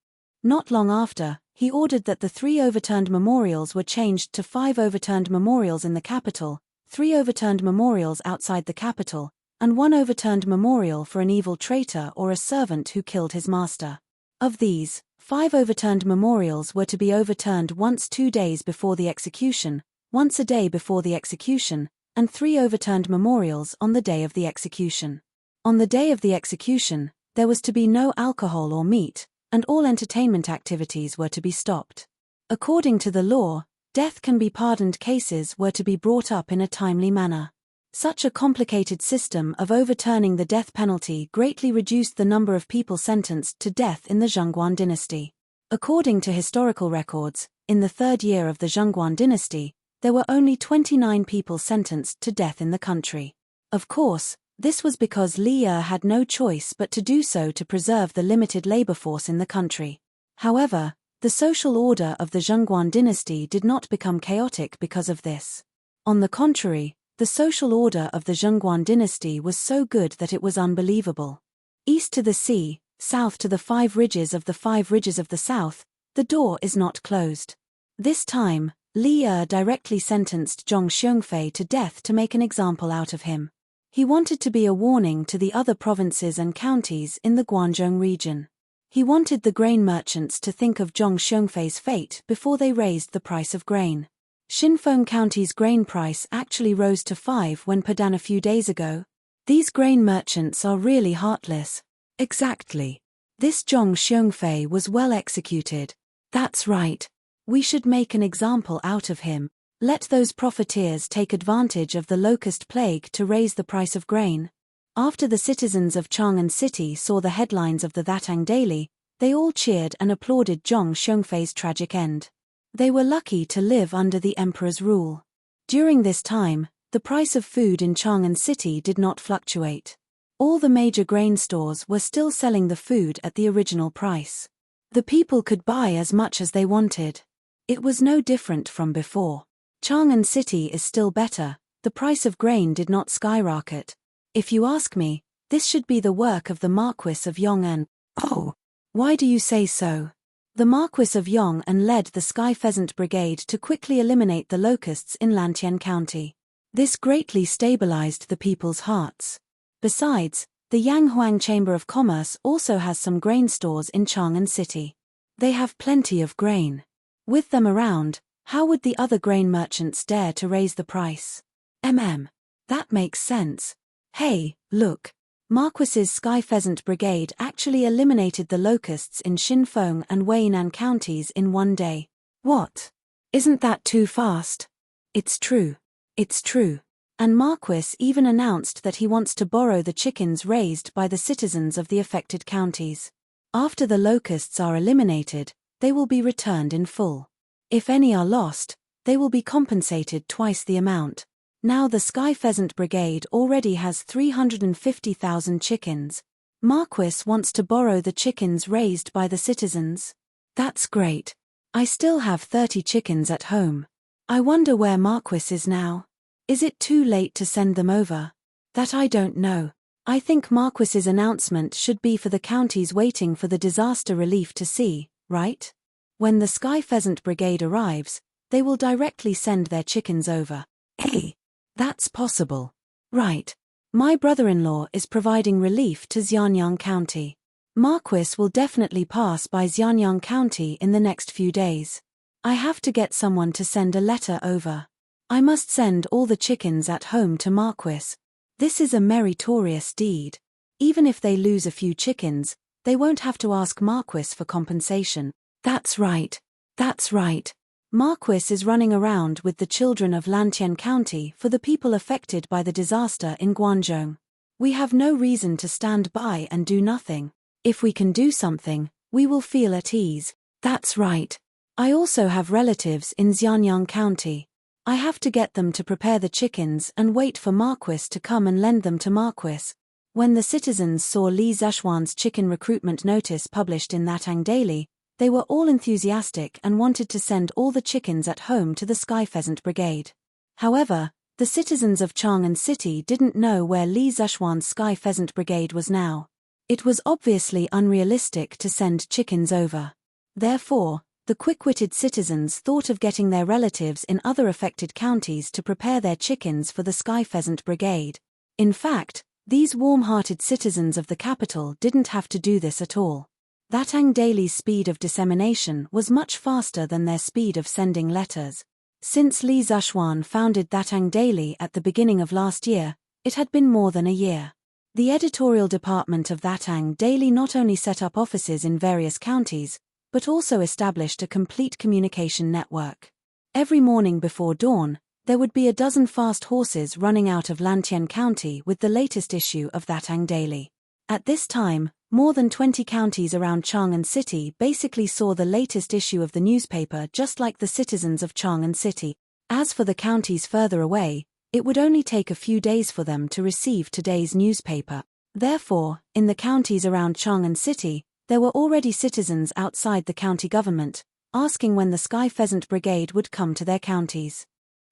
Not long after, he ordered that the 3 overturned memorials were changed to 5 overturned memorials in the capital, 3 overturned memorials outside the capital, and 1 overturned memorial for an evil traitor or a servant who killed his master. Of these, 5 overturned memorials were to be overturned once 2 days before the execution, once a day before the execution, and 3 overturned memorials on the day of the execution. On the day of the execution, there was to be no alcohol or meat, and all entertainment activities were to be stopped. According to the law, death can be pardoned cases were to be brought up in a timely manner. Such a complicated system of overturning the death penalty greatly reduced the number of people sentenced to death in the Zhongguan dynasty. According to historical records, in the 3rd year of the Zhongguan dynasty, there were only 29 people sentenced to death in the country. Of course, this was because Li Er had no choice but to do so to preserve the limited labor force in the country. However, the social order of the Zhongguan dynasty did not become chaotic because of this. On the contrary, the social order of the Zhongguan dynasty was so good that it was unbelievable. East to the sea, south to the 5 ridges of the 5 ridges of the south, the door is not closed. This time, Li Er directly sentenced Zhong Xiongfei to death to make an example out of him. He wanted to be a warning to the other provinces and counties in the Guangzhou region. He wanted the grain merchants to think of Zhong Xiongfei's fate before they raised the price of grain. Xinfeng County's grain price actually rose to 5 when per dan a few days ago. These grain merchants are really heartless. Exactly. This Zhong Xiongfei was well executed. That's right. We should make an example out of him. Let those profiteers take advantage of the locust plague to raise the price of grain. After the citizens of Chang'an City saw the headlines of the Thatang Daily, they all cheered and applauded Zhong Xiongfei's tragic end. They were lucky to live under the emperor's rule. During this time, the price of food in Chang'an City did not fluctuate. All the major grain stores were still selling the food at the original price. The people could buy as much as they wanted. It was no different from before. Chang'an City is still better, the price of grain did not skyrocket. If you ask me, this should be the work of the Marquis of Yong'an. Oh, why do you say so? The Marquis of Yong'an led the Sky Pheasant Brigade to quickly eliminate the locusts in Lantian County. This greatly stabilized the people's hearts. Besides, the Yanghuang Chamber of Commerce also has some grain stores in Chang'an City. They have plenty of grain. With them around, how would the other grain merchants dare to raise the price? That makes sense. Hey, look. Marquis's Sky Pheasant Brigade actually eliminated the locusts in Xinfeng and Weinan counties in 1 day. What? Isn't that too fast? It's true. It's true. And Marquis even announced that he wants to borrow the chickens raised by the citizens of the affected counties. After the locusts are eliminated, they will be returned in full. If any are lost, they will be compensated twice the amount. Now the Sky Pheasant Brigade already has 350,000 chickens. Marquis wants to borrow the chickens raised by the citizens. That's great. I still have 30 chickens at home. I wonder where Marquis is now. Is it too late to send them over? That I don't know. I think Marquis's announcement should be for the counties waiting for the disaster relief to see, right? When the Sky Pheasant Brigade arrives, they will directly send their chickens over. Hey, that's possible. Right. My brother-in-law is providing relief to Xianyang County. Marquis will definitely pass by Xianyang County in the next few days. I have to get someone to send a letter over. I must send all the chickens at home to Marquis. This is a meritorious deed. Even if they lose a few chickens, they won't have to ask Marquis for compensation. That's right. That's right. Marquis is running around with the children of Lantien County for the people affected by the disaster in Guangzhou. We have no reason to stand by and do nothing. If we can do something, we will feel at ease. That's right. I also have relatives in Xianyang County. I have to get them to prepare the chickens and wait for Marquis to come and lend them to Marquis. When the citizens saw Li Zishuan's chicken recruitment notice published in Thatang Daily, they were all enthusiastic and wanted to send all the chickens at home to the Sky Pheasant Brigade. However, the citizens of Chang'an City didn't know where Li Zishuan's Sky Pheasant Brigade was now. It was obviously unrealistic to send chickens over. Therefore, the quick-witted citizens thought of getting their relatives in other affected counties to prepare their chickens for the Sky Pheasant Brigade. In fact, these warm-hearted citizens of the capital didn't have to do this at all. Thatang Daily's speed of dissemination was much faster than their speed of sending letters. Since Li Zishuan founded Thatang Daily at the beginning of last year, it had been more than a year. The editorial department of Thatang Daily not only set up offices in various counties, but also established a complete communication network. Every morning before dawn, there would be a dozen fast horses running out of Lantien County with the latest issue of Thatang Daily. At this time, more than 20 counties around Chang'an City basically saw the latest issue of the newspaper just like the citizens of Chang'an City. As for the counties further away, it would only take a few days for them to receive today's newspaper. Therefore, in the counties around Chang'an City, there were already citizens outside the county government, asking when the Sky Pheasant Brigade would come to their counties.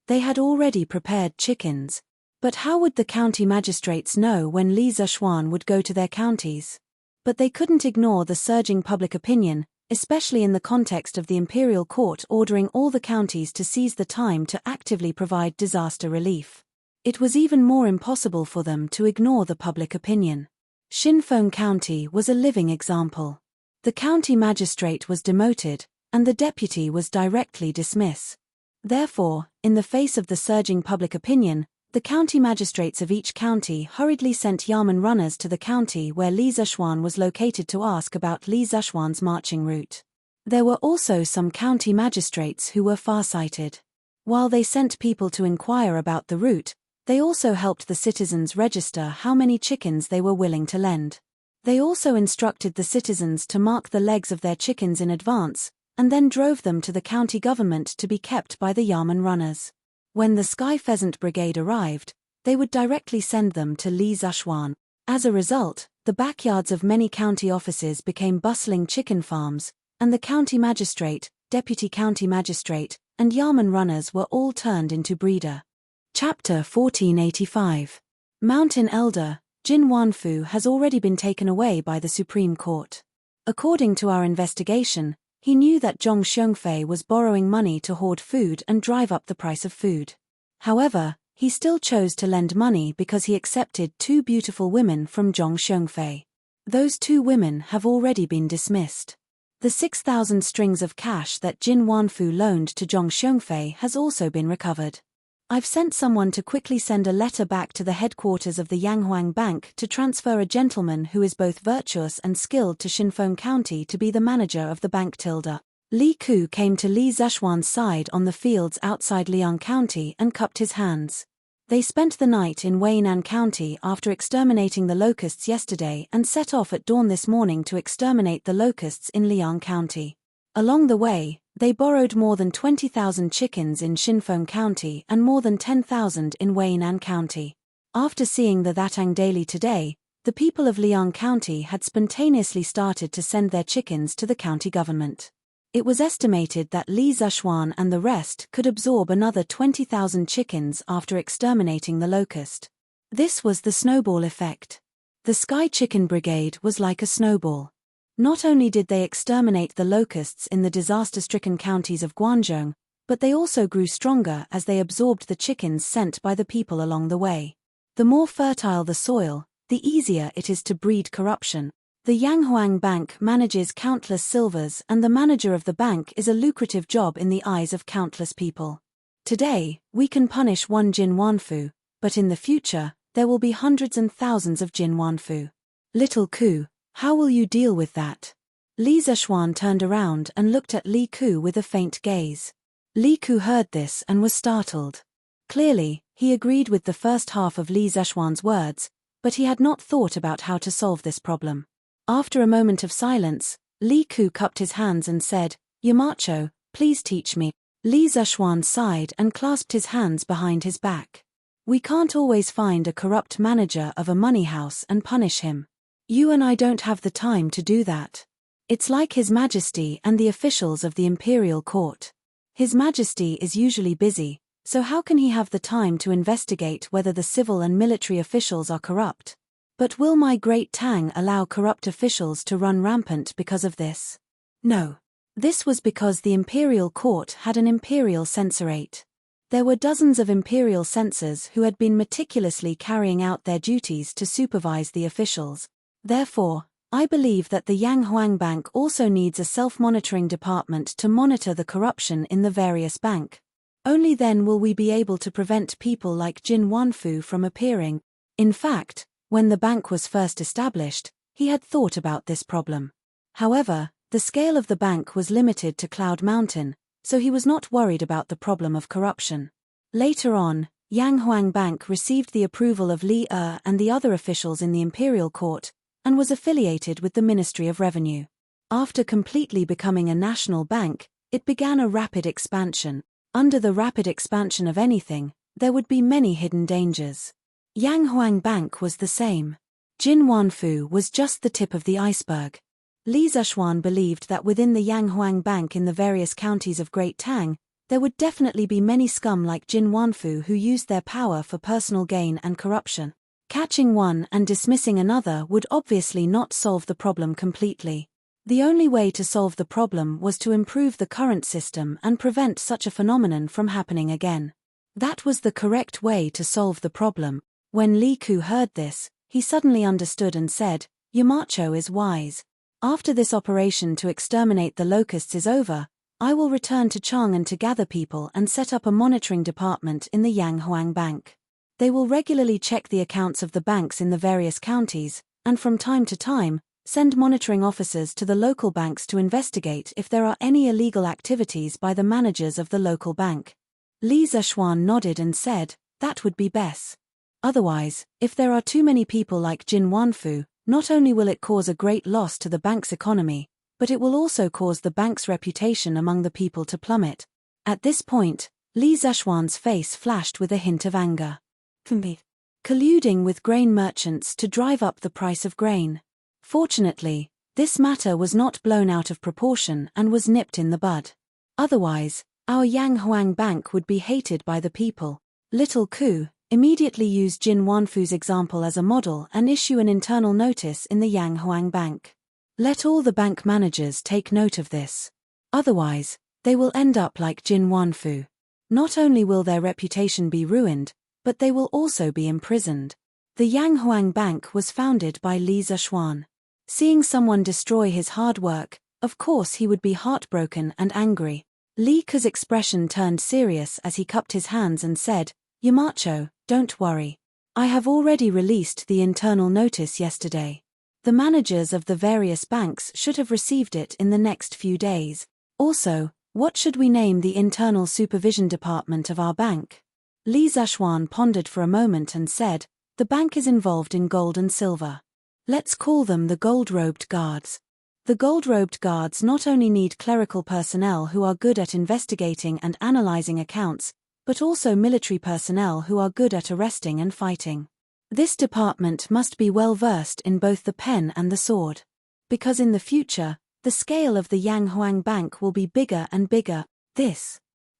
They had already prepared chickens. But how would the county magistrates know when Li Zishuan would go to their counties? But they couldn't ignore the surging public opinion, especially in the context of the imperial court ordering all the counties to seize the time to actively provide disaster relief. It was even more impossible for them to ignore the public opinion. Xinfeng County was a living example. The county magistrate was demoted, and the deputy was directly dismissed. Therefore, in the face of the surging public opinion, the county magistrates of each county hurriedly sent Yamen runners to the county where Li Zishuan was located to ask about Li Zishuan's marching route. There were also some county magistrates who were farsighted. While they sent people to inquire about the route, they also helped the citizens register how many chickens they were willing to lend. They also instructed the citizens to mark the legs of their chickens in advance, and then drove them to the county government to be kept by the Yamen runners. When the Sky Pheasant Brigade arrived, they would directly send them to Li Zishuan. As a result, the backyards of many county offices became bustling chicken farms, and the county magistrate, deputy county magistrate, and Yamen runners were all turned into breeder. Chapter 1485. Mountain Elder, Jin Wanfu has already been taken away by the Supreme Court. According to our investigation, he knew that Zhong Xiongfei was borrowing money to hoard food and drive up the price of food. However, he still chose to lend money because he accepted two beautiful women from Zhong Xiongfei. Those two women have already been dismissed. The 6,000 strings of cash that Jin Wanfu loaned to Zhong Xiongfei has also been recovered. I've sent someone to quickly send a letter back to the headquarters of the Yanghuang Bank to transfer a gentleman who is both virtuous and skilled to Xinfeng County to be the manager of the bank. Li Ku came to Li Zishuan's side on the fields outside Liang County and cupped his hands. They spent the night in Weinan County after exterminating the locusts yesterday and set off at dawn this morning to exterminate the locusts in Liang County. Along the way, they borrowed more than 20,000 chickens in Xinfeng County and more than 10,000 in Weinan County. After seeing the Thatang Daily today, the people of Liang County had spontaneously started to send their chickens to the county government. It was estimated that Li Zishuan and the rest could absorb another 20,000 chickens after exterminating the locust. This was the snowball effect. The Sky Chicken Brigade was like a snowball. Not only did they exterminate the locusts in the disaster-stricken counties of Guangzhou, But they also grew stronger as they absorbed the chickens sent by the people along the way. The more fertile the soil, the easier it is to breed corruption. The Yanghuang Bank manages countless silvers, and the manager of the bank is a lucrative job in the eyes of countless people. Today, we can punish one Jin Wanfu, but in the future, there will be hundreds and thousands of Jin Wanfu. Little Ku, how will you deal with that? Li Zishuan turned around and looked at Li Ku with a faint gaze. Li Ku heard this and was startled. Clearly, he agreed with the first half of Li Zishuan's words, but he had not thought about how to solve this problem. After a moment of silence, Li Ku cupped his hands and said, "Yamacho, please teach me." Li Zishuan sighed and clasped his hands behind his back. "We can't always find a corrupt manager of a money house and punish him. You and I don't have the time to do that. It's like His Majesty and the officials of the imperial court. His Majesty is usually busy, so how can he have the time to investigate whether the civil and military officials are corrupt? But will my great Tang allow corrupt officials to run rampant because of this? No. This was because the imperial court had an imperial censorate. There were dozens of imperial censors who had been meticulously carrying out their duties to supervise the officials. Therefore, I believe that the Yanghuang Bank also needs a self-monitoring department to monitor the corruption in the various bank. Only then will we be able to prevent people like Jin Wanfu from appearing. In fact, when the bank was first established, he had thought about this problem. However, the scale of the bank was limited to Cloud Mountain, so he was not worried about the problem of corruption. Later on, Yanghuang Bank received the approval of Li and the other officials in the imperial court, and was affiliated with the Ministry of Revenue. After completely becoming a national bank, it began a rapid expansion. Under the rapid expansion of anything, there would be many hidden dangers. Yanghuang Bank was the same. Jin Wanfu was just the tip of the iceberg. Li Zishuan believed that within the Yanghuang Bank in the various counties of Great Tang, there would definitely be many scum like Jin Wanfu who used their power for personal gain and corruption. Catching one and dismissing another would obviously not solve the problem completely. The only way to solve the problem was to improve the current system and prevent such a phenomenon from happening again. That was the correct way to solve the problem. When Li Ku heard this, he suddenly understood and said, "Yamacho is wise. After this operation to exterminate the locusts is over, I will return to Chang'an to gather people and set up a monitoring department in the Yanghuang Bank. They will regularly check the accounts of the banks in the various counties, and from time to time, send monitoring officers to the local banks to investigate if there are any illegal activities by the managers of the local bank." Li Zishuan nodded and said, "That would be best. Otherwise, if there are too many people like Jin Wanfu, not only will it cause a great loss to the bank's economy, but it will also cause the bank's reputation among the people to plummet." At this point, Li Zishuan's face flashed with a hint of anger. Colluding with grain merchants to drive up the price of grain. Fortunately, this matter was not blown out of proportion and was nipped in the bud. Otherwise, our Yanghuang Bank would be hated by the people. Little Ku, immediately use Jin Wanfu's example as a model and issue an internal notice in the Yanghuang Bank. Let all the bank managers take note of this. Otherwise, they will end up like Jin Wanfu. Not only will their reputation be ruined, but they will also be imprisoned. The Yanghuang Bank was founded by Li Zishuan. Seeing someone destroy his hard work, of course he would be heartbroken and angry. Li Ku's expression turned serious as he cupped his hands and said, "Yamacho, don't worry. I have already released the internal notice yesterday. The managers of the various banks should have received it in the next few days. Also, what should we name the internal supervision department of our bank?" Li Zishuan pondered for a moment and said, "The bank is involved in gold and silver. Let's call them the gold-robed guards. The gold-robed guards not only need clerical personnel who are good at investigating and analyzing accounts, but also military personnel who are good at arresting and fighting. This department must be well versed in both the pen and the sword. Because in the future, the scale of the Yanghuang Bank will be bigger and bigger."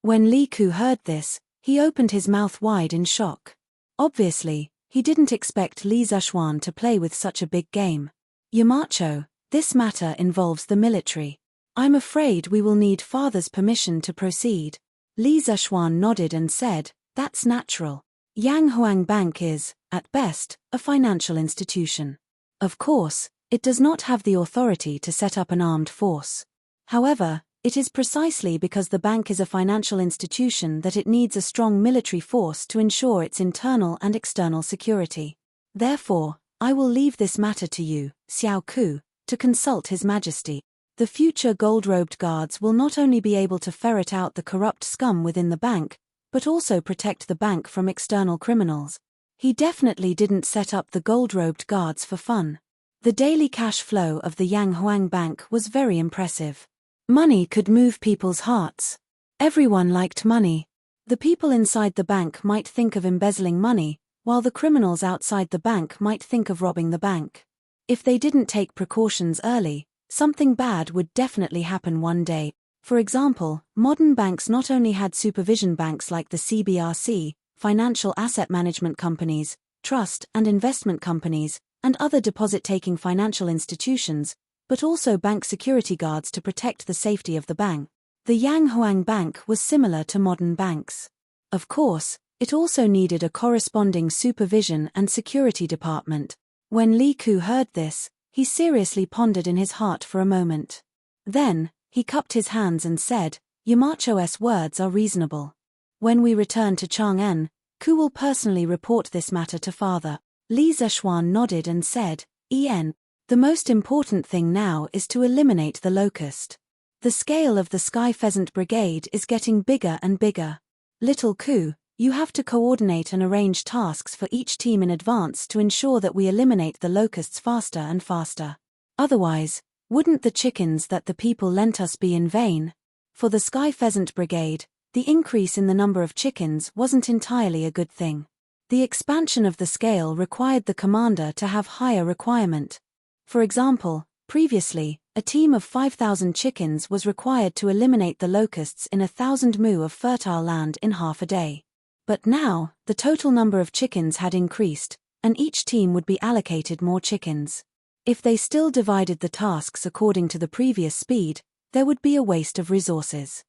When Li Ku heard this, he opened his mouth wide in shock. Obviously, he didn't expect Li Zishuan to play with such a big game. "Yamacho, this matter involves the military. I'm afraid we will need father's permission to proceed." Li Zishuan nodded and said, "That's natural. Yanghuang Bank is, at best, a financial institution. Of course, it does not have the authority to set up an armed force. However, it is precisely because the bank is a financial institution that it needs a strong military force to ensure its internal and external security. Therefore, I will leave this matter to you, Xiao Ku, to consult His Majesty. The future gold-robed guards will not only be able to ferret out the corrupt scum within the bank, but also protect the bank from external criminals." He definitely didn't set up the gold-robed guards for fun. The daily cash flow of the Yanghuang Bank was very impressive. Money could move people's hearts. Everyone liked money. The people inside the bank might think of embezzling money, while the criminals outside the bank might think of robbing the bank. If they didn't take precautions early, something bad would definitely happen one day. For example, modern banks not only had supervision banks like the CBRC, financial asset management companies, trust and investment companies, and other deposit-taking financial institutions, but also bank security guards to protect the safety of the bank. The Yanghuang Bank was similar to modern banks. Of course, it also needed a corresponding supervision and security department. When Li Ku heard this, he seriously pondered in his heart for a moment. Then, he cupped his hands and said, "Yamacho's words are reasonable. When we return to Chang'an, Ku will personally report this matter to Father." Li Zishuan nodded and said, "The most important thing now is to eliminate the locust. The scale of the Sky Pheasant Brigade is getting bigger and bigger. Little Ku, you have to coordinate and arrange tasks for each team in advance to ensure that we eliminate the locusts faster and faster. Otherwise, wouldn't the chickens that the people lent us be in vain?" For the Sky Pheasant Brigade, the increase in the number of chickens wasn't entirely a good thing. The expansion of the scale required the commander to have higher requirement. For example, previously, a team of 5,000 chickens was required to eliminate the locusts in 1,000 mu of fertile land in half a day. But now, the total number of chickens had increased, and each team would be allocated more chickens. If they still divided the tasks according to the previous speed, there would be a waste of resources.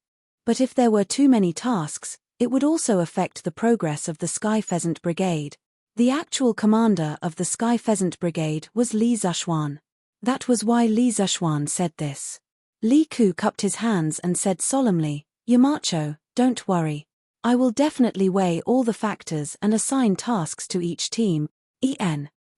But if there were too many tasks, it would also affect the progress of the Sky Pheasant Brigade. The actual commander of the Sky Pheasant Brigade was Li Zishuan. That was why Li Zishuan said this. Li Ku cupped his hands and said solemnly, "Yamacho, don't worry. I will definitely weigh all the factors and assign tasks to each team.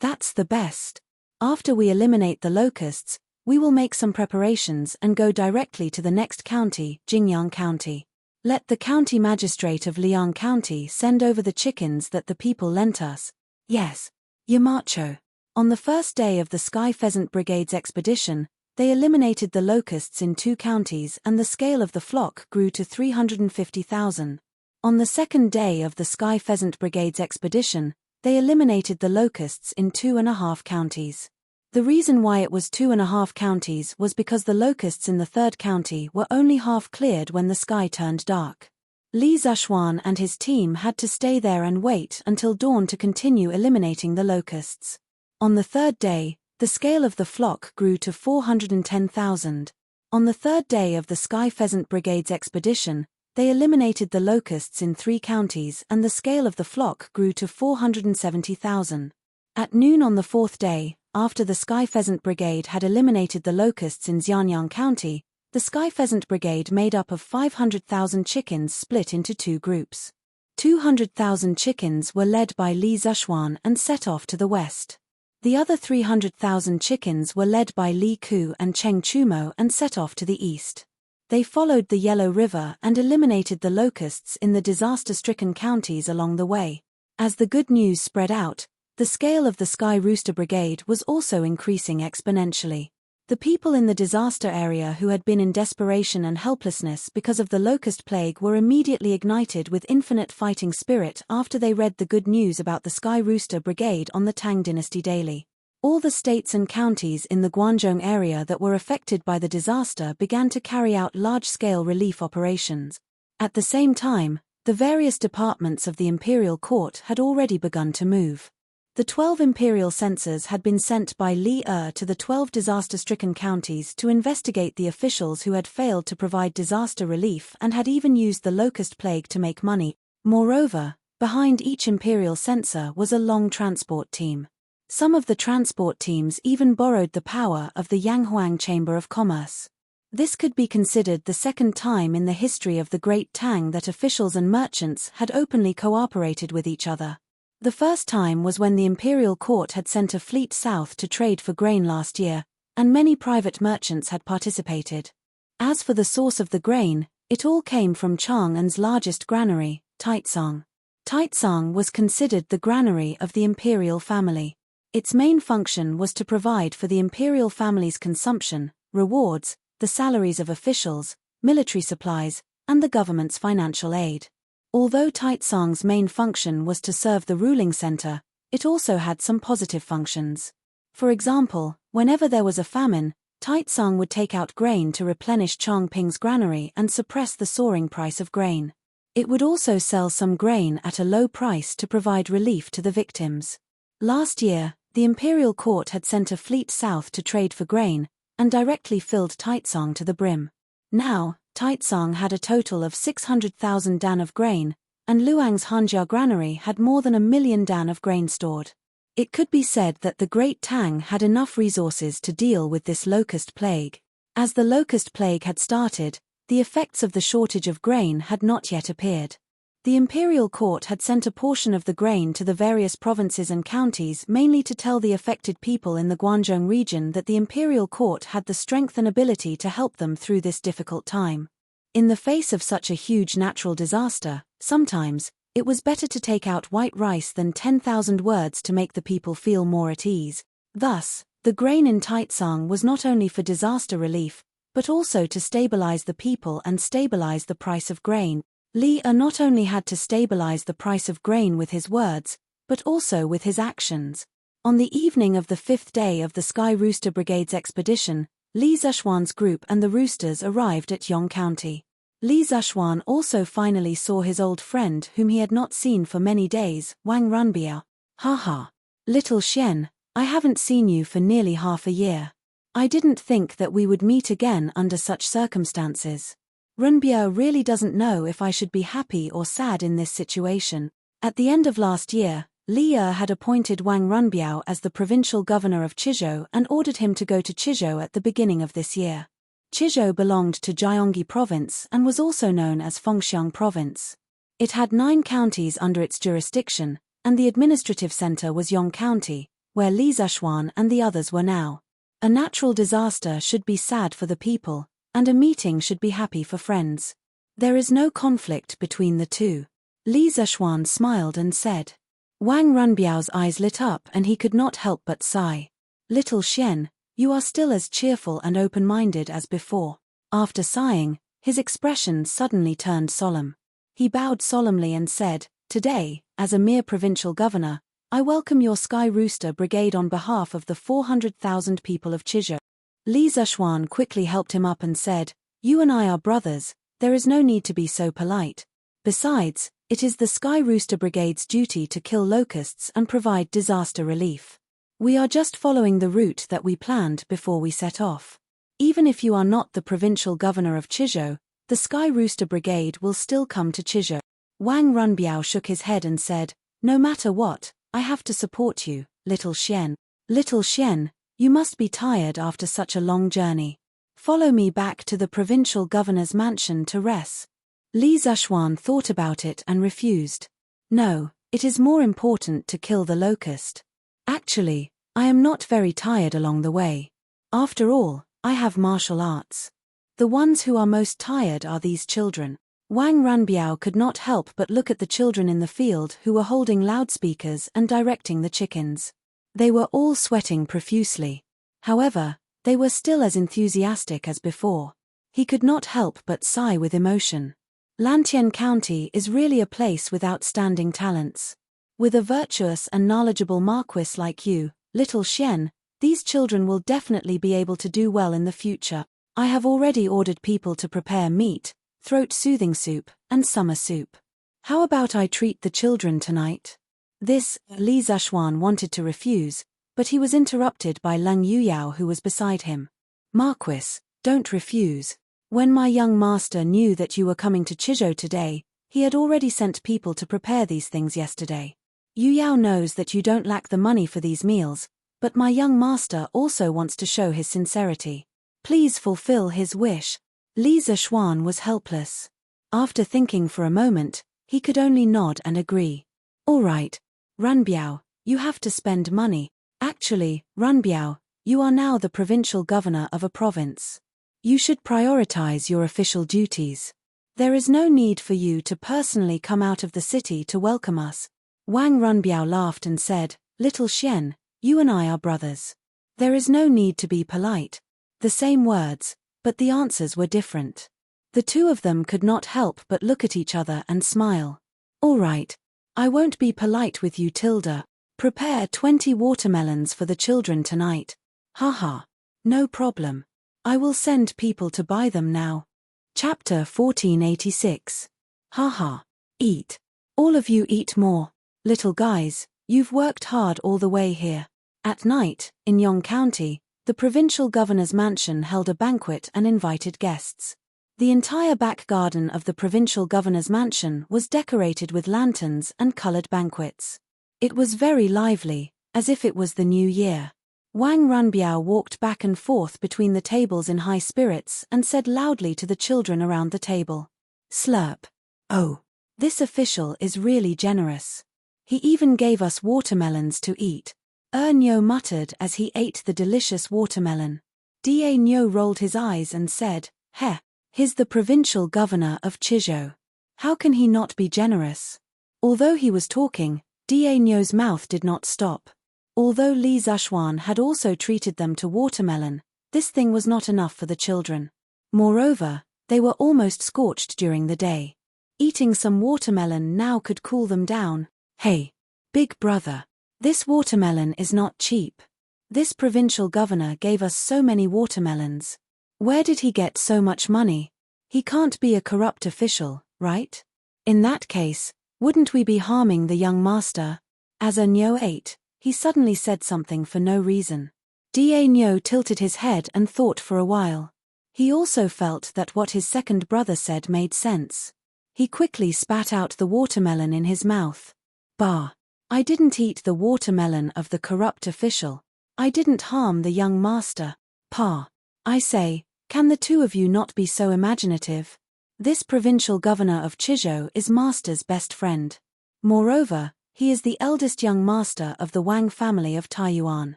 That's the best. After we eliminate the locusts, we will make some preparations and go directly to the next county, Jingyang County. Let the county magistrate of Liang County send over the chickens that the people lent us." "Yes, Yamacho." On the first day of the Sky Pheasant Brigade's expedition, they eliminated the locusts in 2 counties and the scale of the flock grew to 350,000. On the second day of the Sky Pheasant Brigade's expedition, they eliminated the locusts in 2.5 counties. The reason why it was 2.5 counties was because the locusts in the 3rd county were only half cleared when the sky turned dark. Li Zishuan and his team had to stay there and wait until dawn to continue eliminating the locusts. On the 3rd day, the scale of the flock grew to 410,000. On the 3rd day of the Sky Pheasant Brigade's expedition, they eliminated the locusts in 3 counties and the scale of the flock grew to 470,000. At noon on the 4th day, after the Sky Pheasant Brigade had eliminated the locusts in Xianyang County, the Sky Pheasant Brigade made up of 500,000 chickens split into 2 groups. 200,000 chickens were led by Li Zishuan and set off to the west. The other 300,000 chickens were led by Li Ku and Cheng Chumo and set off to the east. They followed the Yellow River and eliminated the locusts in the disaster-stricken counties along the way. As the good news spread out, the scale of the Sky Rooster Brigade was also increasing exponentially. The people in the disaster area who had been in desperation and helplessness because of the locust plague were immediately ignited with infinite fighting spirit after they read the good news about the Sky Rooster Brigade on the Tang Dynasty Daily. All the states and counties in the Guangzhou area that were affected by the disaster began to carry out large-scale relief operations. At the same time, the various departments of the imperial court had already begun to move. The 12 imperial censors had been sent by Li to the 12 disaster-stricken counties to investigate the officials who had failed to provide disaster relief and had even used the locust plague to make money. Moreover, behind each imperial censor was a long transport team. Some of the transport teams even borrowed the power of the Yanghuang Chamber of Commerce. This could be considered the second time in the history of the Great Tang that officials and merchants had openly cooperated with each other. The first time was when the imperial court had sent a fleet south to trade for grain last year, and many private merchants had participated. As for the source of the grain, it all came from Chang'an's largest granary, Taizong. Taizong was considered the granary of the imperial family. Its main function was to provide for the imperial family's consumption, rewards, the salaries of officials, military supplies, and the government's financial aid. Although Taizong's main function was to serve the ruling center, it also had some positive functions. For example, whenever there was a famine, Taizong would take out grain to replenish Chongping's granary and suppress the soaring price of grain. It would also sell some grain at a low price to provide relief to the victims. Last year, the imperial court had sent a fleet south to trade for grain, and directly filled Taizong to the brim. Now, Taizong had a total of 600,000 dan of grain, and Luang's Hanjia granary had more than 1 million dan of grain stored. It could be said that the Great Tang had enough resources to deal with this locust plague. As the locust plague had started, the effects of the shortage of grain had not yet appeared. The imperial court had sent a portion of the grain to the various provinces and counties mainly to tell the affected people in the Guangzhou region that the imperial court had the strength and ability to help them through this difficult time. In the face of such a huge natural disaster, sometimes, it was better to take out white rice than 10,000 words to make the people feel more at ease. Thus, the grain in Taizong was not only for disaster relief, but also to stabilize the people and stabilize the price of grain. Li not only had to stabilize the price of grain with his words, but also with his actions. On the evening of the 5th day of the Sky Rooster Brigade's expedition, Li Zishuan's group and the roosters arrived at Yong County. Li Zishuan also finally saw his old friend whom he had not seen for many days, Wang Runbiao. Haha. Little Xian, I haven't seen you for nearly half a year. I didn't think that we would meet again under such circumstances. Runbiao really doesn't know if I should be happy or sad in this situation. At the end of last year, Li had appointed Wang Runbiao as the provincial governor of Chizhou and ordered him to go to Chizhou at the beginning of this year. Chizhou belonged to Jiangxi province and was also known as Fengxiang province. It had 9 counties under its jurisdiction, and the administrative center was Yong County, where Li Zishuan and the others were now. A natural disaster should be sad for the people, and a meeting should be happy for friends. There is no conflict between the two. Li Zishuan smiled and said. Wang Runbiao's eyes lit up and he could not help but sigh. Little Xian, you are still as cheerful and open-minded as before. After sighing, his expression suddenly turned solemn. He bowed solemnly and said, Today, as a mere provincial governor, I welcome your Sky Rooster Brigade on behalf of the 400,000 people of Chizhou. Li Zishuan quickly helped him up and said, You and I are brothers, there is no need to be so polite. Besides, it is the Sky Rooster Brigade's duty to kill locusts and provide disaster relief. We are just following the route that we planned before we set off. Even if you are not the provincial governor of Chizhou, the Sky Rooster Brigade will still come to Chizhou. Wang Runbiao shook his head and said, No matter what, I have to support you, Little Xian. Little Xian, you must be tired after such a long journey. Follow me back to the provincial governor's mansion to rest. Li Zishuan thought about it and refused. No, it is more important to kill the locust. Actually, I am not very tired along the way. After all, I have martial arts. The ones who are most tired are these children. Wang Runbiao could not help but look at the children in the field who were holding loudspeakers and directing the chickens. They were all sweating profusely. However, they were still as enthusiastic as before. He could not help but sigh with emotion. Lantian County is really a place with outstanding talents. With a virtuous and knowledgeable marquis like you, Little Xian, these children will definitely be able to do well in the future. I have already ordered people to prepare meat, throat-soothing soup, and summer soup. How about I treat the children tonight? Li Zishuan wanted to refuse, but he was interrupted by Leng Yuyao, who was beside him. Marquis, don't refuse. When my young master knew that you were coming to Chizhou today, he had already sent people to prepare these things yesterday. Yuyao knows that you don't lack the money for these meals, but my young master also wants to show his sincerity. Please fulfill his wish. Li Zishuan was helpless. After thinking for a moment, he could only nod and agree. All right, Ranbiao, you have to spend money. Actually, Ranbiao, you are now the provincial governor of a province. You should prioritize your official duties. There is no need for you to personally come out of the city to welcome us. Wang Runbiao laughed and said, Little Xian, you and I are brothers. There is no need to be polite. The same words, but the answers were different. The two of them could not help but look at each other and smile. All right. I won't be polite with you, Tilda. Prepare 20 watermelons for the children tonight. Haha. No problem. I will send people to buy them now. Chapter 1486. Haha. Eat. All of you eat more. Little guys, you've worked hard all the way here. At night, in Yong County, the provincial governor's mansion held a banquet and invited guests. The entire back garden of the provincial governor's mansion was decorated with lanterns and colored banquets. It was very lively, as if it was the new year. Wang Runbiao walked back and forth between the tables in high spirits and said loudly to the children around the table. Slurp. Oh, this official is really generous. He even gave us watermelons to eat. Nyo muttered as he ate the delicious watermelon. Nyo rolled his eyes and said, Heh, he's the provincial governor of Chizhou. How can he not be generous? Although he was talking, Nyo's mouth did not stop. Although Li Zishuan had also treated them to watermelon, this thing was not enough for the children. Moreover, they were almost scorched during the day. Eating some watermelon now could cool them down. Hey, big brother, this watermelon is not cheap. This provincial governor gave us so many watermelons. Where did he get so much money? He can't be a corrupt official, right? In that case, wouldn't we be harming the young master? As Nyo ate, he suddenly said something for no reason. Nyo tilted his head and thought for a while. He also felt that what his second brother said made sense. He quickly spat out the watermelon in his mouth. Bah! I didn't eat the watermelon of the corrupt official. I didn't harm the young master. Pa! I say, can the two of you not be so imaginative? This provincial governor of Chizhou is master's best friend. Moreover, he is the eldest young master of the Wang family of Taiyuan.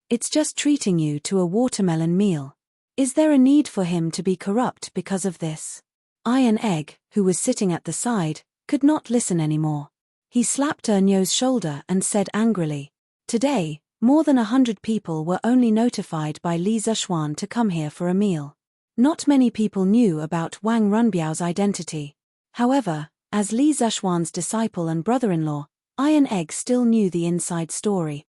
It's just treating you to a watermelon meal. Is there a need for him to be corrupt because of this? Iron Egg, who was sitting at the side, could not listen anymore. He slapped Nyo's shoulder and said angrily, Today, more than 100 people were only notified by Li Zishuan to come here for a meal. Not many people knew about Wang Runbiao's identity. However, as Li Zishuan's disciple and brother-in-law, Iron Egg still knew the inside story.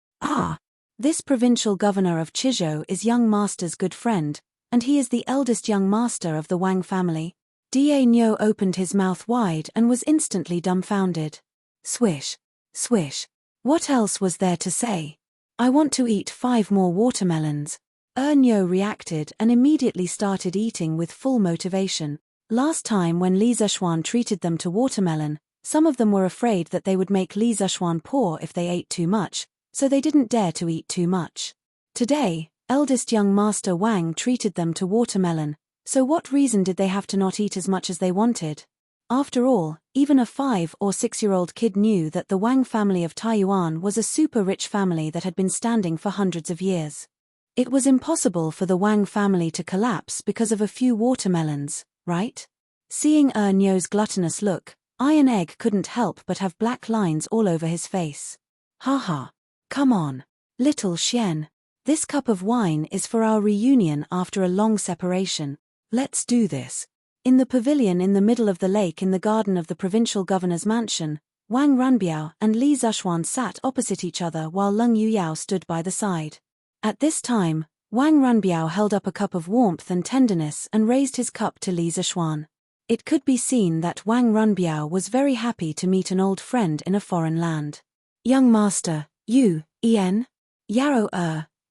This provincial governor of Chizhou is young master's good friend, and he is the eldest young master of the Wang family. Nyo opened his mouth wide and was instantly dumbfounded. Swish, swish. What else was there to say? I want to eat 5 more watermelons. Nyo reacted and immediately started eating with full motivation. Last time when Li Zishuan treated them to watermelon, some of them were afraid that they would make Li Zishuan poor if they ate too much, so they didn't dare to eat too much. Today, eldest young master Wang treated them to watermelon, so what reason did they have to not eat as much as they wanted? After all, even a 5 or 6-year-old kid knew that the Wang family of Taiyuan was a super rich family that had been standing for hundreds of years. It was impossible for the Wang family to collapse because of a few watermelons, right? Seeing Nyo's gluttonous look, Iron Egg couldn't help but have black lines all over his face. Haha. Come on. Little Xian. This cup of wine is for our reunion after a long separation. Let's do this. In the pavilion in the middle of the lake in the garden of the provincial governor's mansion, Wang Runbiao and Li Zishuan sat opposite each other while Leng Yuyao stood by the side. At this time, Wang Runbiao held up a cup of warmth and tenderness and raised his cup to Li Zishuan. It could be seen that Wang Runbiao was very happy to meet an old friend in a foreign land. Young master, you, Yarrow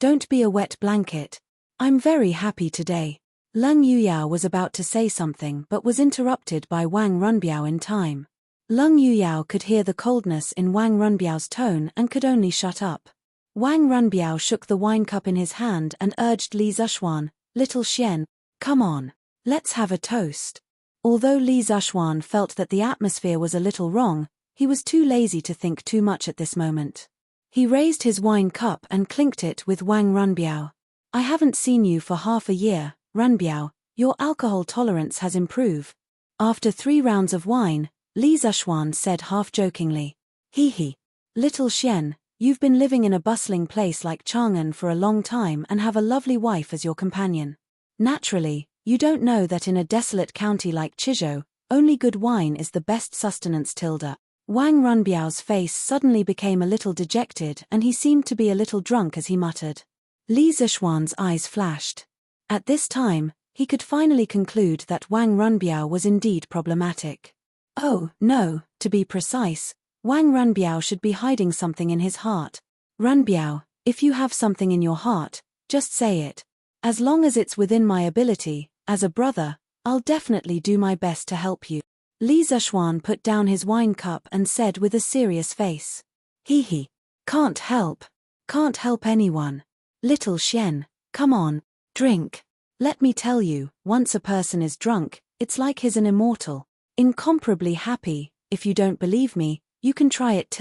don't be a wet blanket. I'm very happy today. Lung Yuyao was about to say something but was interrupted by Wang Runbiao in time. Lung Yuyao could hear the coldness in Wang Runbiao's tone and could only shut up. Wang Runbiao shook the wine cup in his hand and urged Li Zishuan, "Little Xian, come on, let's have a toast." Although Li Zishuan felt that the atmosphere was a little wrong, he was too lazy to think too much at this moment. He raised his wine cup and clinked it with Wang Runbiao. "I haven't seen you for half a year, Runbiao, your alcohol tolerance has improved." After 3 rounds of wine, Li Zishuan said half-jokingly, "Hee. Little Xian, you've been living in a bustling place like Chang'an for a long time and have a lovely wife as your companion. Naturally, you don't know that in a desolate county like Chizhou, only good wine is the best sustenance. Wang Runbiao's face suddenly became a little dejected and he seemed to be a little drunk as he muttered. Li Zishuan's eyes flashed. At this time, he could finally conclude that Wang Runbiao was indeed problematic. Oh, no, to be precise, Wang Runbiao should be hiding something in his heart. "Runbiao, if you have something in your heart, just say it. As long as it's within my ability, as a brother, I'll definitely do my best to help you." Li Zishuan put down his wine cup and said with a serious face. Hee. Can't help anyone. Little Xian, come on, drink. Let me tell you, once a person is drunk, it's like he's an immortal. Incomparably happy. If you don't believe me, you can try it.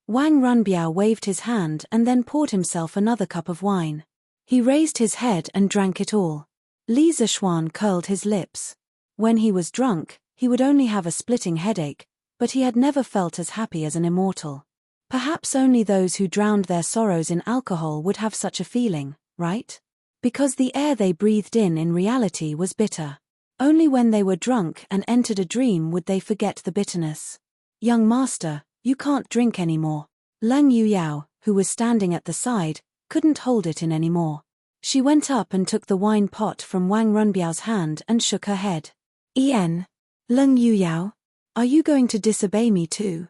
Wang Runbiao waved his hand and then poured himself another cup of wine. He raised his head and drank it all. Li Zishuan curled his lips. When he was drunk, he would only have a splitting headache, but he had never felt as happy as an immortal. Perhaps only those who drowned their sorrows in alcohol would have such a feeling, right? Because the air they breathed in reality was bitter. Only when they were drunk and entered a dream would they forget the bitterness. "Young master, you can't drink anymore." Lung Yuyao, who was standing at the side, couldn't hold it in anymore. She went up and took the wine pot from Wang Runbiao's hand and shook her head. Lung Yuyao, are you going to disobey me too?"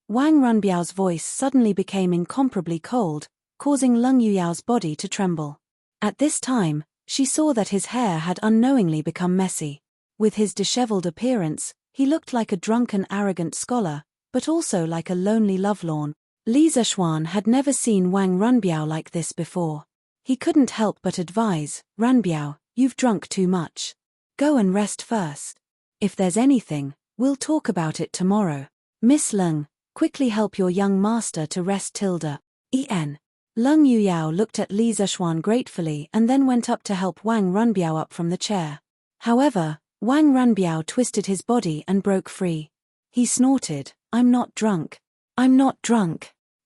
Wang Runbiao's voice suddenly became incomparably cold, causing Lung Yuyao's body to tremble. At this time, she saw that his hair had unknowingly become messy. With his disheveled appearance, he looked like a drunken arrogant scholar, but also like a lonely lovelorn. Li Zishuan had never seen Wang Runbiao like this before. He couldn't help but advise, "Runbiao, you've drunk too much. Go and rest first. If there's anything, we'll talk about it tomorrow. Miss Lung, quickly help your young master to rest. Lung Yuyao looked at Li Zishuan gratefully and then went up to help Wang Runbiao up from the chair. However, Wang Runbiao twisted his body and broke free. He snorted, I'm not drunk.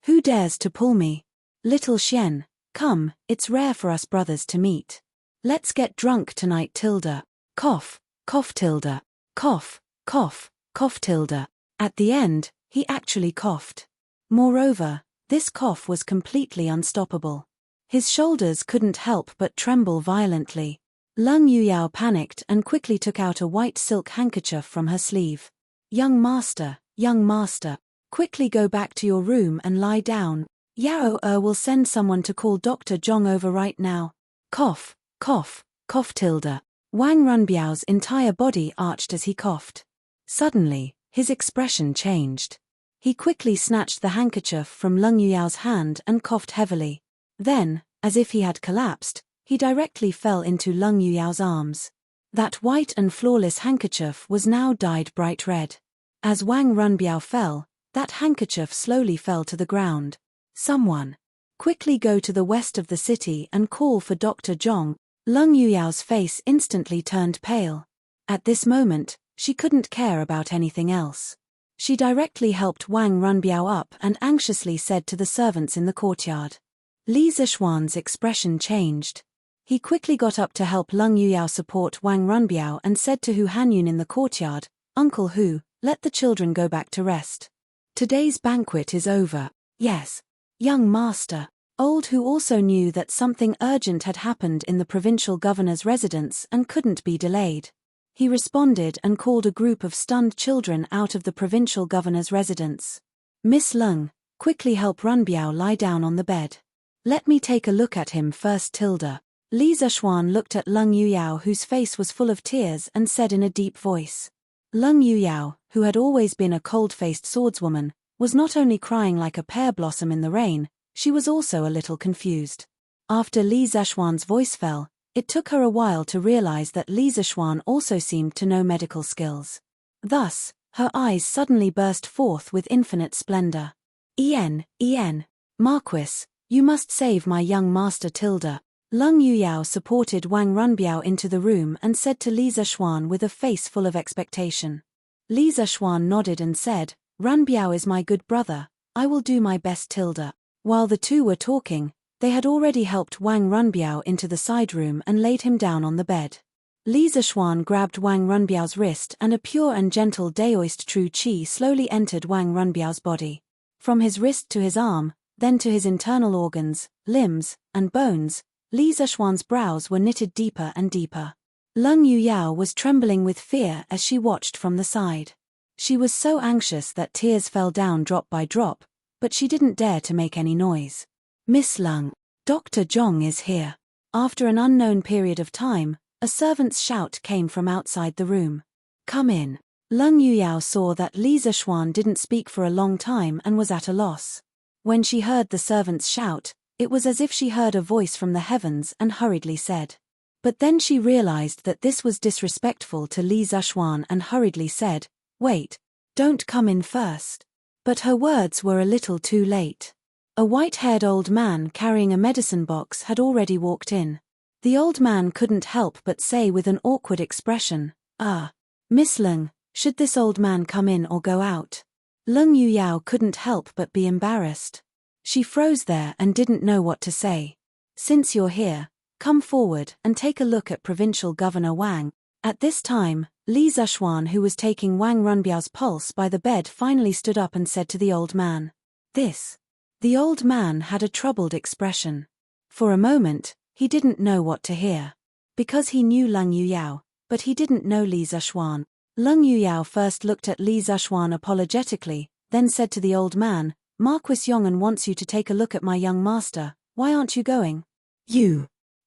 Who dares to pull me? Little Xian, come, it's rare for us brothers to meet. Let's get drunk tonight. Cough, cough. Cough, cough, cough. At the end, he actually coughed. Moreover, this cough was completely unstoppable. His shoulders couldn't help but tremble violently. Lung Yuyao panicked and quickly took out a white silk handkerchief from her sleeve. Young master, quickly go back to your room and lie down. Yarrow will send someone to call Dr. Zhong over right now. Cough, cough, cough. Wang Runbiao's entire body arched as he coughed. Suddenly, his expression changed. He quickly snatched the handkerchief from Lung Yuyao's hand and coughed heavily. Then, as if he had collapsed, he directly fell into Lung Yuyao's arms. That white and flawless handkerchief was now dyed bright red. As Wang Runbiao fell, that handkerchief slowly fell to the ground. Someone, quickly go to the west of the city and call for Dr. Zhong. Lung Yuyao's face instantly turned pale. At this moment, she couldn't care about anything else. She directly helped Wang Runbiao up and anxiously said to the servants in the courtyard. Li Zishuan's expression changed. He quickly got up to help Lung Yuyao support Wang Runbiao and said to Hu Hanyun in the courtyard, Uncle Hu, let the children go back to rest. Today's banquet is over. Yes. Young master. Old Hu also knew that something urgent had happened in the provincial governor's residence and couldn't be delayed. He responded and called a group of stunned children out of the provincial governor's residence. Miss Lung, Quickly help Runbiao lie down on the bed. Let me take a look at him first, Tilda. Li Zishuan looked at Leng Yuyao, whose face was full of tears, and said in a deep voice. Leng Yuyao, who had always been a cold-faced swordswoman, was not only crying like a pear blossom in the rain, she was also a little confused. After Li Zishuan's voice fell, it took her a while to realize that Li Zishuan also seemed to know medical skills. Thus, her eyes suddenly burst forth with infinite splendor. Marquis, you must save my young master Tilda. Leng Yuyao supported Wang Runbiao into the room and said to Li Zishuan with a face full of expectation. Li Zishuan nodded and said, Runbiao is my good brother, I will do my best, Tilda. While the two were talking, they had already helped Wang Runbiao into the side room and laid him down on the bed. Li Zishuan grabbed Wang Runbiao's wrist, and a pure and gentle Daoist true qi slowly entered Wang Runbiao's body. From his wrist to his arm, then to his internal organs, limbs, and bones, Li Zishuan's brows were knitted deeper and deeper. Leng Yuyao was trembling with fear as she watched from the side. She was so anxious that tears fell down drop by drop, but she didn't dare to make any noise. Miss Leng, Dr. Zhong is here. After an unknown period of time, a servant's shout came from outside the room. Come in. Leng Yuyao saw that Li Zishuan didn't speak for a long time and was at a loss. When she heard the servant's shout, it was as if she heard a voice from the heavens and hurriedly said. But then she realized that this was disrespectful to Li Zishuan and hurriedly said, Wait, don't come in first. But her words were a little too late. A white-haired old man carrying a medicine box had already walked in. The old man couldn't help but say with an awkward expression, Miss Leng, should this old man come in or go out? Leng Yuyao couldn't help but be embarrassed. She froze there and didn't know what to say. Since you're here, come forward and take a look at Provincial Governor Wang. At this time, Li Zishuan, who was taking Wang Runbiao's pulse by the bed, finally stood up and said to the old man, This. The old man had a troubled expression. For a moment, he didn't know what to hear. Because he knew Leng Yuyao, but he didn't know Li Zishuan. Leng Yuyao first looked at Li Zishuan apologetically, then said to the old man, Marquis Yong'an wants you to take a look at my young master, why aren't you going?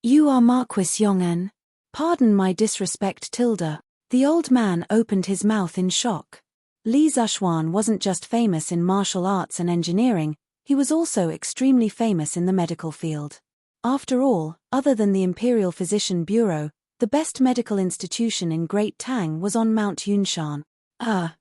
You are Marquis Yong'an? Pardon my disrespect, Tilda. The old man opened his mouth in shock. Li Zishuan wasn't just famous in martial arts and engineering, he was also extremely famous in the medical field. After all, other than the Imperial Physician Bureau, the best medical institution in Great Tang was on Mount Yunshan.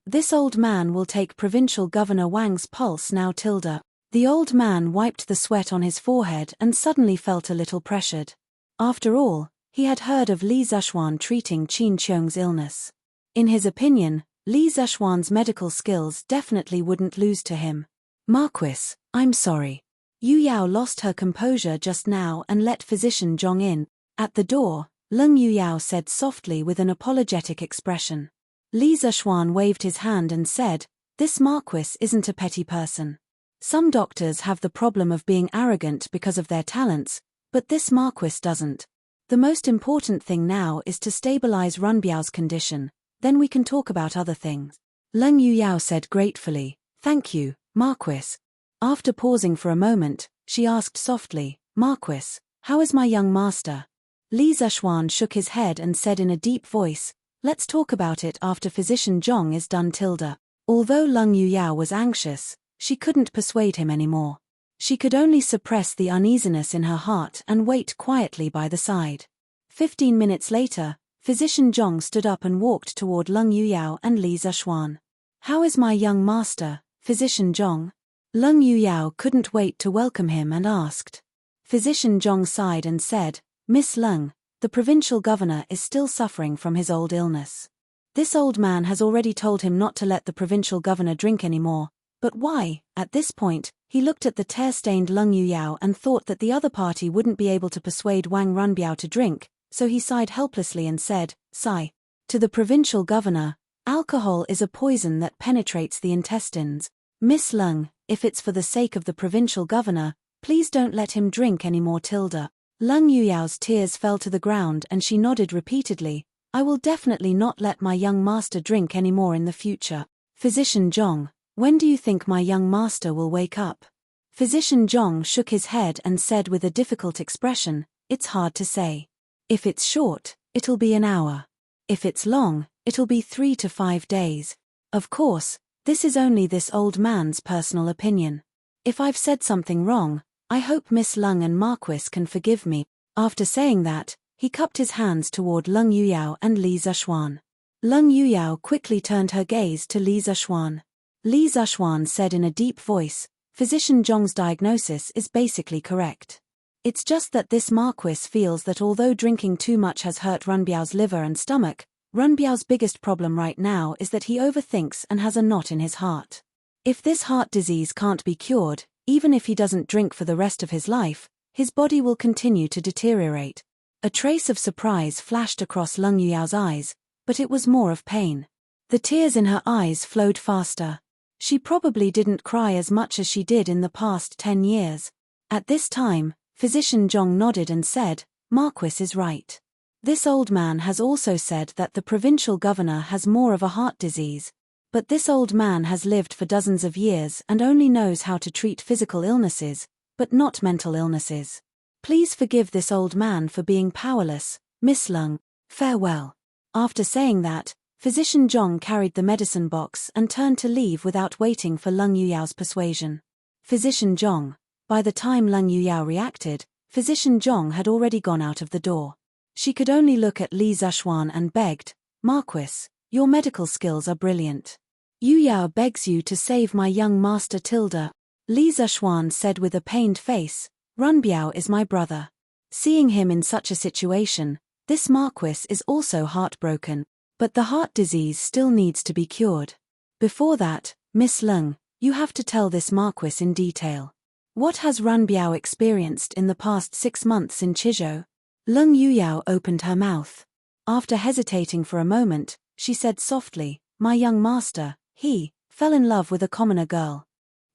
This old man will take Provincial Governor Wang's pulse now, Tilda. The old man wiped the sweat on his forehead and suddenly felt a little pressured. After all, he had heard of Li Zishuan treating Qin Qiong's illness. In his opinion, Li Zishuan's medical skills definitely wouldn't lose to him. Marquis, I'm sorry. Yu Yao lost her composure just now and let Physician Zhong in. At the door, Leng Yuyao said softly with an apologetic expression. Li Zishuan waved his hand and said, This Marquis isn't a petty person. Some doctors have the problem of being arrogant because of their talents, but this Marquis doesn't. The most important thing now is to stabilize Runbiao's condition, then we can talk about other things. Leng Yuyao said gratefully, Thank you, Marquis. After pausing for a moment, she asked softly, Marquis, how is my young master? Li Zishuan shook his head and said in a deep voice, Let's talk about it after Physician Zhong is done, Tilda. Although Leng Yuyao was anxious, she couldn't persuade him anymore. She could only suppress the uneasiness in her heart and wait quietly by the side. 15 minutes later, Physician Zhong stood up and walked toward Leng Yuyao and Li Zishuan. How is my young master, Physician Zhong? Leng Yuyao couldn't wait to welcome him and asked. Physician Zhong sighed and said, Miss Leng, the provincial governor is still suffering from his old illness. This old man has already told him not to let the provincial governor drink anymore, but why? At this point, he looked at the tear-stained Leng Yuyao and thought that the other party wouldn't be able to persuade Wang Runbiao to drink, so he sighed helplessly and said, Sigh. To the provincial governor, alcohol is a poison that penetrates the intestines. Miss Leng, if it's for the sake of the provincial governor, please don't let him drink any more, Tilda. Leng Yuyao's tears fell to the ground and she nodded repeatedly, I will definitely not let my young master drink any more in the future. Physician Zhong, When do you think my young master will wake up? Physician Zhong shook his head and said with a difficult expression, it's hard to say. If it's short, it'll be an hour. If it's long, it'll be 3 to 5 days. Of course, this is only this old man's personal opinion. If I've said something wrong, I hope Miss Lung and Marquis can forgive me. After saying that, he cupped his hands toward Lung Yuyao and Li Zishuan. Lung Yuyao quickly turned her gaze to Li Zishuan. Li Zishuan said in a deep voice, Physician Zhong's diagnosis is basically correct. It's just that this Marquis feels that although drinking too much has hurt Runbiao's liver and stomach, Runbiao's biggest problem right now is that he overthinks and has a knot in his heart. If this heart disease can't be cured, even if he doesn't drink for the rest of his life, his body will continue to deteriorate. A trace of surprise flashed across Lung Yuyao's eyes, but it was more of pain. The tears in her eyes flowed faster. She probably didn't cry as much as she did in the past 10 years. At this time, Physician Zhong nodded and said, Marquis is right. This old man has also said that the provincial governor has more of a heart disease. But this old man has lived for dozens of years and only knows how to treat physical illnesses, but not mental illnesses. Please forgive this old man for being powerless, Miss Lung. Farewell. After saying that, Physician Zhong carried the medicine box and turned to leave without waiting for Lung Yuyao's persuasion. Physician Zhong. By the time Lung Yuyao reacted, Physician Zhong had already gone out of the door. She could only look at Li Zishuan and begged, Marquis, your medical skills are brilliant. Yuyao begs you to save my young master Tilda. Li Zishuan said with a pained face, Runbiao is my brother. Seeing him in such a situation, this Marquis is also heartbroken, but the heart disease still needs to be cured. Before that, Miss Lung, you have to tell this Marquis in detail. What has Runbiao experienced in the past 6 months in Chizhou? Lung Yuyao opened her mouth. After hesitating for a moment, she said softly, my young master, he fell in love with a commoner girl.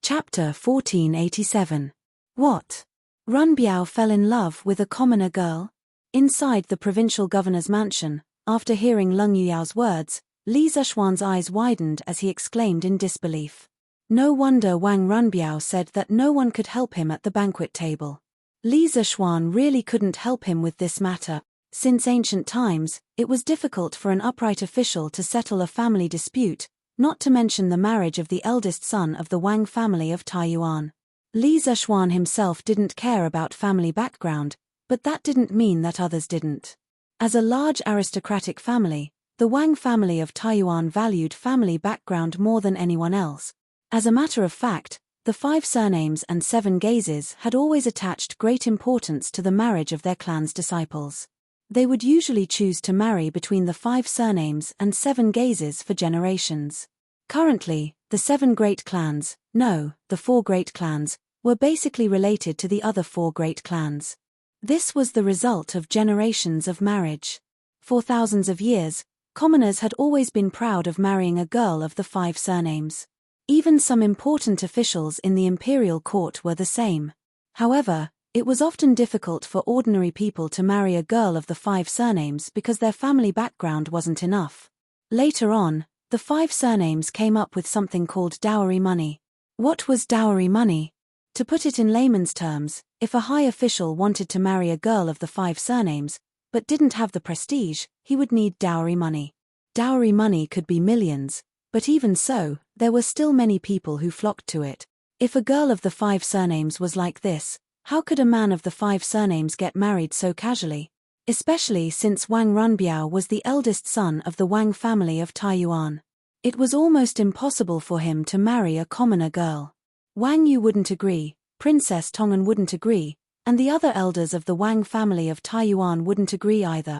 Chapter 1487. What? Runbiao fell in love with a commoner girl? Inside the provincial governor's mansion, after hearing Lung Yuyao's words, Li Zishuan's eyes widened as he exclaimed in disbelief. No wonder Wang Runbiao said that no one could help him at the banquet table. Li Zishuan really couldn't help him with this matter. Since ancient times, it was difficult for an upright official to settle a family dispute, not to mention the marriage of the eldest son of the Wang family of Taiyuan. Li Zishuan himself didn't care about family background, but that didn't mean that others didn't. As a large aristocratic family, the Wang family of Taiyuan valued family background more than anyone else. As a matter of fact, the 5 surnames and 7 gazes had always attached great importance to the marriage of their clan's disciples. They would usually choose to marry between the 5 surnames and 7 gazes for generations. Currently, the 7 great clans, no, the 4 great clans, were basically related to the other 4 great clans. This was the result of generations of marriage. For thousands of years, commoners had always been proud of marrying a girl of the 5 surnames. Even some important officials in the imperial court were the same. However, it was often difficult for ordinary people to marry a girl of the 5 surnames because their family background wasn't enough. Later on, the 5 surnames came up with something called dowry money. What was dowry money? To put it in layman's terms, if a high official wanted to marry a girl of the 5 surnames, but didn't have the prestige, he would need dowry money. Dowry money could be millions, but even so, there were still many people who flocked to it. If a girl of the 5 surnames was like this, how could a man of the 5 surnames get married so casually? Especially since Wang Runbiao was the eldest son of the Wang family of Taiyuan. It was almost impossible for him to marry a commoner girl. Wang Yu wouldn't agree, Princess Tongan wouldn't agree, and the other elders of the Wang family of Taiyuan wouldn't agree either.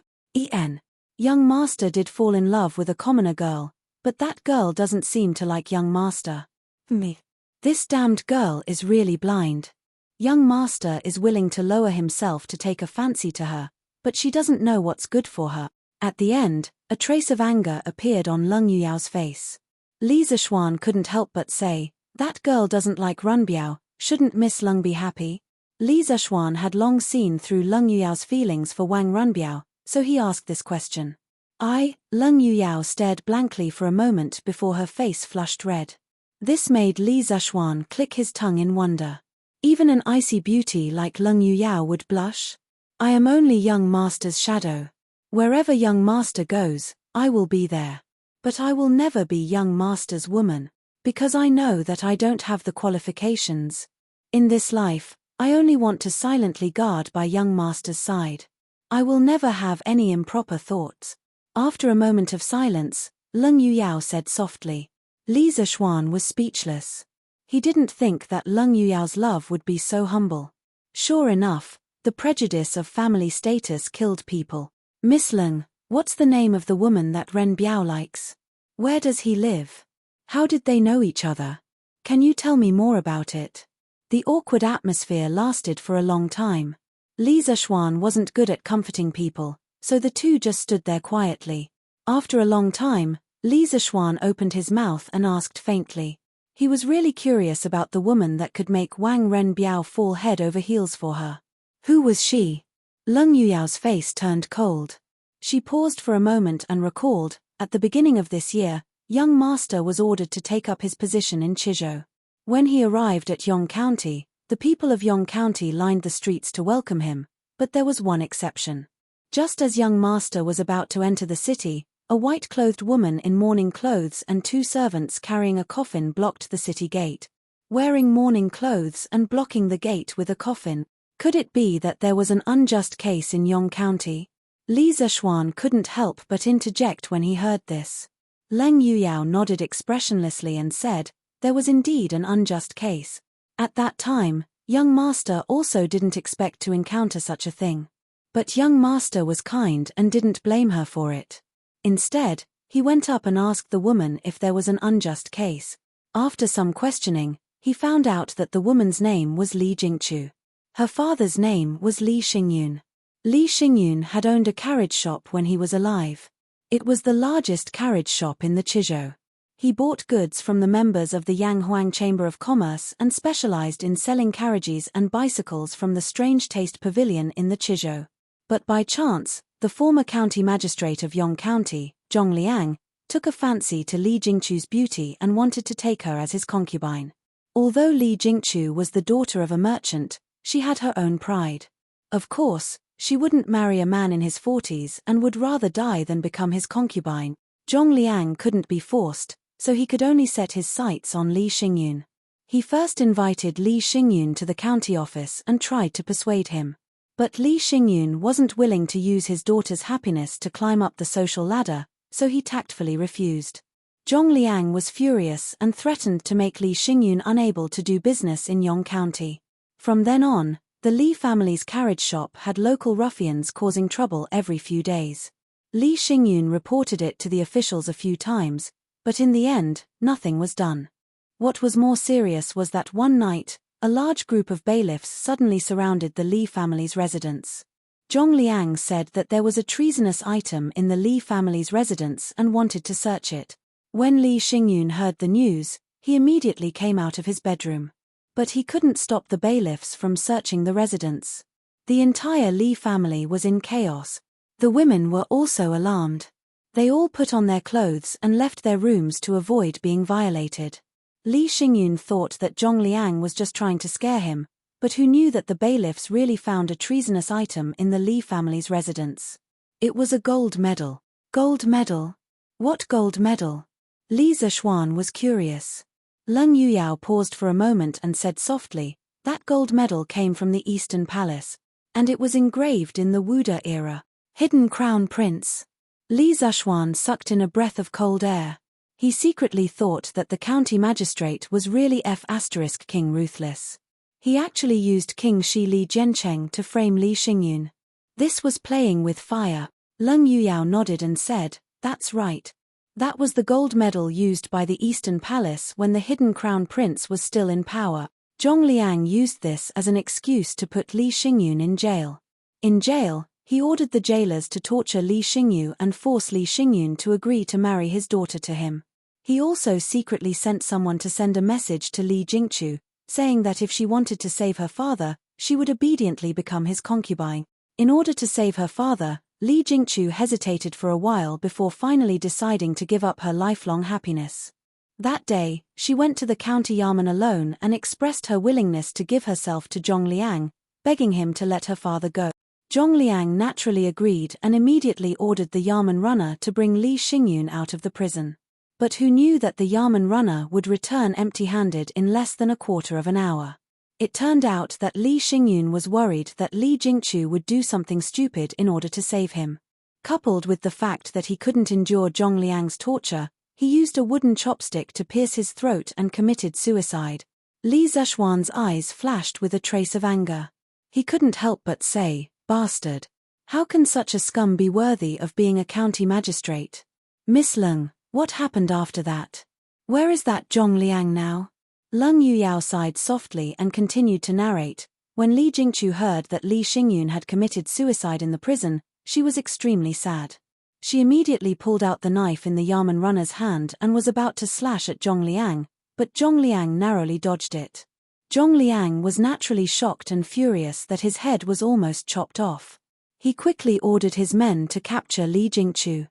Young master did fall in love with a commoner girl, but that girl doesn't seem to like young master. This damned girl is really blind. Young master is willing to lower himself to take a fancy to her, but she doesn't know what's good for her. At the end, a trace of anger appeared on Lung Yuyao's face. Li Zishuan couldn't help but say, that girl doesn't like Runbiao, shouldn't Miss Lung be happy? Li Zishuan had long seen through Lung Yuyao's feelings for Wang Runbiao, so he asked this question. Lung Yuyao stared blankly for a moment before her face flushed red. This made Li Zishuan click his tongue in wonder. Even an icy beauty like Leng Yuyao would blush? I am only young master's shadow. Wherever young master goes, I will be there. But I will never be young master's woman, because I know that I don't have the qualifications. In this life, I only want to silently guard by young master's side. I will never have any improper thoughts. After a moment of silence, Leng Yuyao said softly. Li Zishuan was speechless. He didn't think that Leng Yuyao's love would be so humble. Sure enough, the prejudice of family status killed people. Miss Leng, what's the name of the woman that Ren Biao likes? Where does he live? How did they know each other? Can you tell me more about it? The awkward atmosphere lasted for a long time. Li Zishuan wasn't good at comforting people, so the two just stood there quietly. After a long time, Li Zishuan opened his mouth and asked faintly. He was really curious about the woman that could make Wang Ren Biao fall head over heels for her. Who was she? Leng Yuyao's face turned cold. She paused for a moment and recalled, at the beginning of this year, young master was ordered to take up his position in Chizhou. When he arrived at Yong County, the people of Yong County lined the streets to welcome him, but there was one exception. Just as young master was about to enter the city, a white-clothed woman in mourning clothes and two servants carrying a coffin blocked the city gate. Wearing mourning clothes and blocking the gate with a coffin, could it be that there was an unjust case in Yong County? Li Zishuan couldn't help but interject when he heard this. Leng Yuyao nodded expressionlessly and said, there was indeed an unjust case. At that time, young master also didn't expect to encounter such a thing. But young master was kind and didn't blame her for it. Instead, he went up and asked the woman if there was an unjust case. After some questioning, he found out that the woman's name was Li Jingchu. Her father's name was Li Xingyun. Li Xingyun had owned a carriage shop when he was alive. It was the largest carriage shop in the Chizhou. He bought goods from the members of the Yanghuang Chamber of Commerce and specialized in selling carriages and bicycles from the Strange Taste Pavilion in the Chizhou. But by chance, the former county magistrate of Yong County, Zhong Liang, took a fancy to Li Jingchu's beauty and wanted to take her as his concubine. Although Li Jingchu was the daughter of a merchant, she had her own pride. Of course, she wouldn't marry a man in his 40s and would rather die than become his concubine. Zhong Liang couldn't be forced, so he could only set his sights on Li Xingyun. He first invited Li Xingyun to the county office and tried to persuade him. But Li Xingyun wasn't willing to use his daughter's happiness to climb up the social ladder, so he tactfully refused. Zhong Liang was furious and threatened to make Li Xingyun unable to do business in Yong County. From then on, the Li family's carriage shop had local ruffians causing trouble every few days. Li Xingyun reported it to the officials a few times, but in the end, nothing was done. What was more serious was that one night, a large group of bailiffs suddenly surrounded the Li family's residence. Zhong Liang said that there was a treasonous item in the Li family's residence and wanted to search it. When Li Xingyun heard the news, he immediately came out of his bedroom. But he couldn't stop the bailiffs from searching the residence. The entire Li family was in chaos. The women were also alarmed. They all put on their clothes and left their rooms to avoid being violated. Li Xingyun thought that Zhong Liang was just trying to scare him, but who knew that the bailiffs really found a treasonous item in the Li family's residence? It was a gold medal. Gold medal? What gold medal? Li Zishuan was curious. Leng Yuyao paused for a moment and said softly, that gold medal came from the Eastern Palace, and it was engraved in the Wuda era. Hidden Crown Prince. Li Zishuan sucked in a breath of cold air. He secretly thought that the county magistrate was really King Ruthless. He actually used King Shi Li Jiancheng to frame Li Xingyun. This was playing with fire. Leng Yuyao nodded and said, that's right. That was the gold medal used by the Eastern Palace when the hidden crown prince was still in power. Zhong Liang used this as an excuse to put Li Xingyun in jail. In jail, he ordered the jailers to torture Li Xingyun and force Li Xingyun to agree to marry his daughter to him. He also secretly sent someone to send a message to Li Jingchu, saying that if she wanted to save her father, she would obediently become his concubine. In order to save her father, Li Jingchu hesitated for a while before finally deciding to give up her lifelong happiness. That day, she went to the county yamen alone and expressed her willingness to give herself to Zhongliang, begging him to let her father go. Zhongliang naturally agreed and immediately ordered the yamen runner to bring Li Xingyun out of the prison. But who knew that the yamen runner would return empty-handed in less than a quarter of an hour? It turned out that Li Xingyun was worried that Li Jingchu would do something stupid in order to save him. Coupled with the fact that he couldn't endure Zhongliang's torture, he used a wooden chopstick to pierce his throat and committed suicide. Li Zishuan's eyes flashed with a trace of anger. He couldn't help but say, "Bastard. How can such a scum be worthy of being a county magistrate?" "Miss Leng, what happened after that? Where is that Zhongliang now?" Leng Yuyao sighed softly and continued to narrate. When Li Jingchu heard that Li Xingyun had committed suicide in the prison, she was extremely sad. She immediately pulled out the knife in the yamen runner's hand and was about to slash at Zhongliang, but Zhongliang narrowly dodged it. Zhongliang was naturally shocked and furious that his head was almost chopped off. He quickly ordered his men to capture Li Jingchu.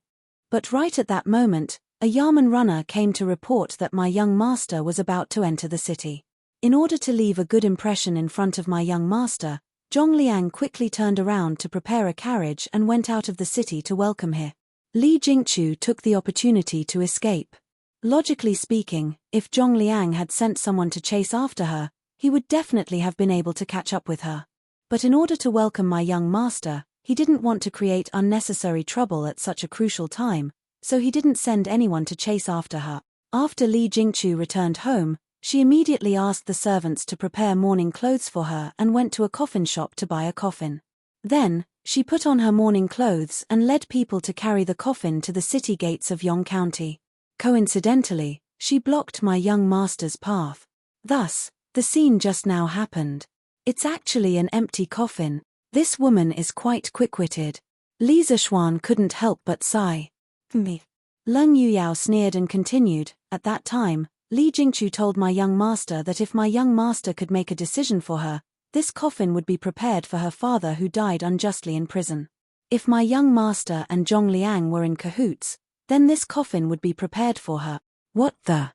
But right at that moment, a yamen runner came to report that my young master was about to enter the city. In order to leave a good impression in front of my young master, Zhongliang quickly turned around to prepare a carriage and went out of the city to welcome him. Li Jingchu took the opportunity to escape. Logically speaking, if Zhongliang had sent someone to chase after her, he would definitely have been able to catch up with her. But in order to welcome my young master, he didn't want to create unnecessary trouble at such a crucial time, so he didn't send anyone to chase after her. After Li Jingchu returned home, she immediately asked the servants to prepare mourning clothes for her and went to a coffin shop to buy a coffin. Then, she put on her mourning clothes and led people to carry the coffin to the city gates of Yong County. Coincidentally, she blocked my young master's path. Thus, the scene just now happened. It's actually an empty coffin. This woman is quite quick-witted. Li Zishuan couldn't help but sigh. Me. Leng Yuyao sneered and continued, at that time, Li Jingchu told my young master that if my young master could make a decision for her, this coffin would be prepared for her father who died unjustly in prison. If my young master and Zhongliang were in cahoots, then this coffin would be prepared for her. What the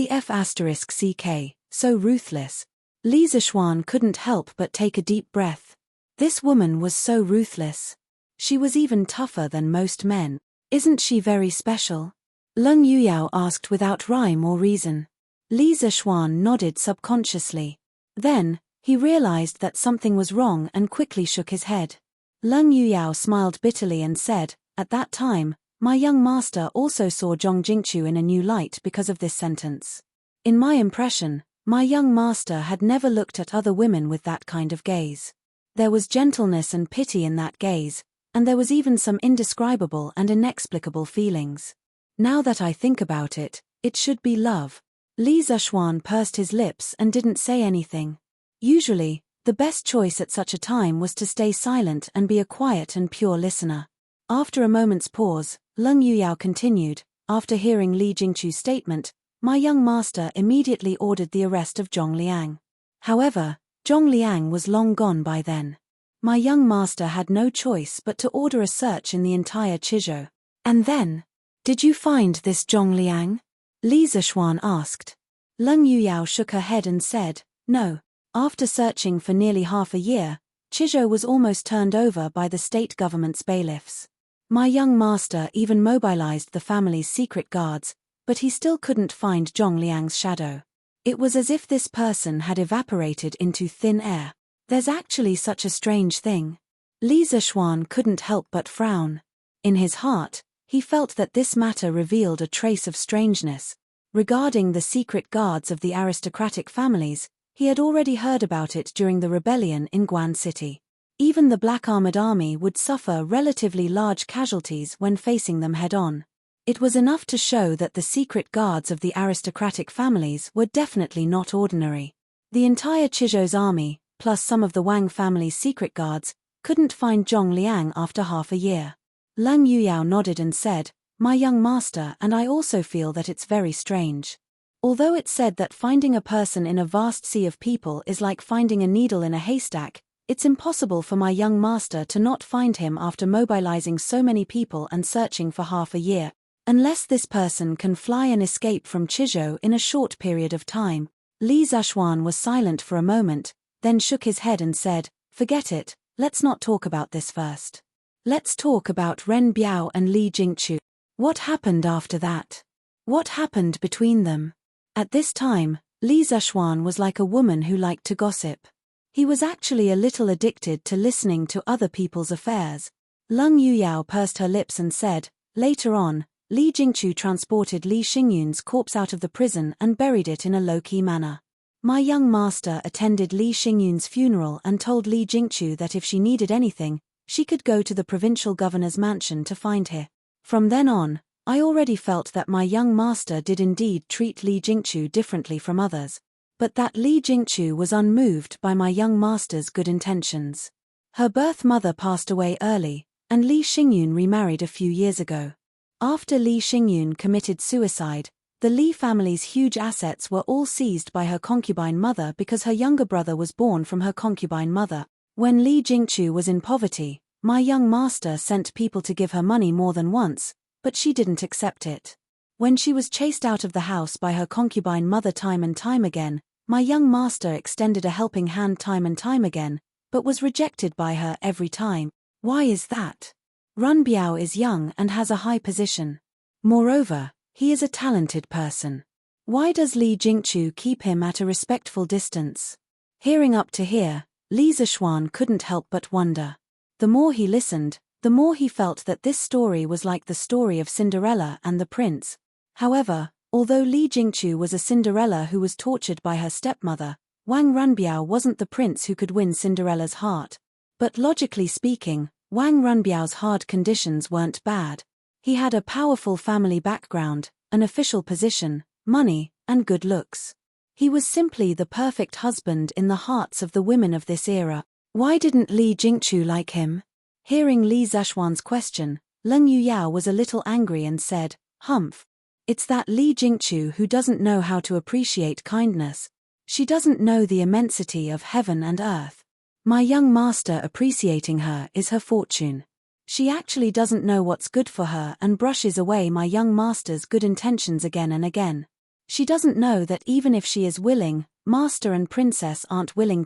F***ck, so ruthless. Li Zishuan couldn't help but take a deep breath. This woman was so ruthless. She was even tougher than most men. Isn't she very special? Leng Yuyao asked without rhyme or reason. Li Zishuan nodded subconsciously. Then, he realized that something was wrong and quickly shook his head. Leng Yuyao smiled bitterly and said, at that time, my young master also saw Zhong Jingchu in a new light because of this sentence. In my impression, my young master had never looked at other women with that kind of gaze. There was gentleness and pity in that gaze, and there was even some indescribable and inexplicable feelings. Now that I think about it, it should be love. Li Zishuan pursed his lips and didn't say anything. Usually, the best choice at such a time was to stay silent and be a quiet and pure listener. After a moment's pause, Leng Yuyao continued, after hearing Li Jingchu's statement, my young master immediately ordered the arrest of Zhongliang. However, Zhongliang was long gone by then. My young master had no choice but to order a search in the entire Chizhou. And then, did you find this Zhongliang? Li Zishuan asked. Leng Yuyao shook her head and said, no. After searching for nearly half a year, Chizhou was almost turned over by the state government's bailiffs. My young master even mobilized the family's secret guards, but he still couldn't find Zhongliang's shadow. It was as if this person had evaporated into thin air. There's actually such a strange thing. Li Zishuan couldn't help but frown. In his heart, he felt that this matter revealed a trace of strangeness. Regarding the secret guards of the aristocratic families, he had already heard about it during the rebellion in Guan City. Even the Black Armored Army would suffer relatively large casualties when facing them head-on. It was enough to show that the secret guards of the aristocratic families were definitely not ordinary. The entire Chizhou's army, plus some of the Wang family's secret guards, couldn't find Zhongliang after half a year. Leng Yuyao nodded and said, my young master and I also feel that it's very strange. Although it's said that finding a person in a vast sea of people is like finding a needle in a haystack, it's impossible for my young master to not find him after mobilizing so many people and searching for half a year. Unless this person can fly and escape from Chizhou in a short period of time. Li Zishuan was silent for a moment, then shook his head and said, "Forget it, let's not talk about this first. Let's talk about Ren Biao and Li Jingchu. What happened after that? What happened between them?" At this time, Li Zishuan was like a woman who liked to gossip. He was actually a little addicted to listening to other people's affairs. Leng Yuyao pursed her lips and said, "Later on, Li Jingchu transported Li Xingyun's corpse out of the prison and buried it in a low-key manner. My young master attended Li Xingyun's funeral and told Li Jingchu that if she needed anything, she could go to the provincial governor's mansion to find her. From then on, I already felt that my young master did indeed treat Li Jingchu differently from others, but that Li Jingchu was unmoved by my young master's good intentions. Her birth mother passed away early, and Li Xingyun remarried a few years ago. After Li Xingyun committed suicide, the Li family's huge assets were all seized by her concubine mother because her younger brother was born from her concubine mother. When Li Jingchu was in poverty, my young master sent people to give her money more than once, but she didn't accept it. When she was chased out of the house by her concubine mother time and time again, my young master extended a helping hand time and time again, but was rejected by her every time. Why is that? Ren Biao is young and has a high position. Moreover, he is a talented person. Why does Li Jingchu keep him at a respectful distance? Hearing up to here, Li Zishuan couldn't help but wonder. The more he listened, the more he felt that this story was like the story of Cinderella and the prince. However, although Li Jingchu was a Cinderella who was tortured by her stepmother, Wang Runbiao wasn't the prince who could win Cinderella's heart. But logically speaking, Wang Runbiao's hard conditions weren't bad. He had a powerful family background, an official position, money, and good looks. He was simply the perfect husband in the hearts of the women of this era. Why didn't Li Jingchu like him? Hearing Li Zishuan's question, Leng Yuyao was a little angry and said, "Humph. It's that Li Jingchu who doesn't know how to appreciate kindness. She doesn't know the immensity of heaven and earth. My young master appreciating her is her fortune. She actually doesn't know what's good for her and brushes away my young master's good intentions again and again. She doesn't know that even if she is willing, master and princess aren't willing."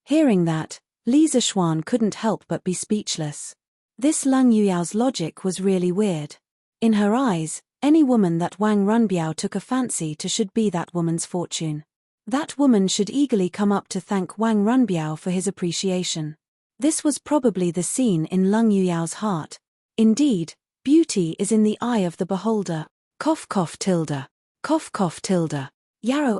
Hearing that, Li Zishuan couldn't help but be speechless. This Leng Yuyao's logic was really weird. In her eyes, any woman that Wang Runbiao took a fancy to should be that woman's fortune. That woman should eagerly come up to thank Wang Runbiao for his appreciation. This was probably the scene in Leng Yuyao's heart. Indeed, beauty is in the eye of the beholder. Cough cough tilde. Cough cough tilde. Yarrow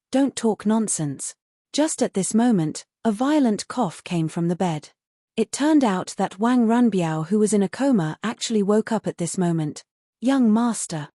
don't talk nonsense. Just at this moment, a violent cough came from the bed. It turned out that Wang Runbiao, who was in a coma, actually woke up at this moment. Young master,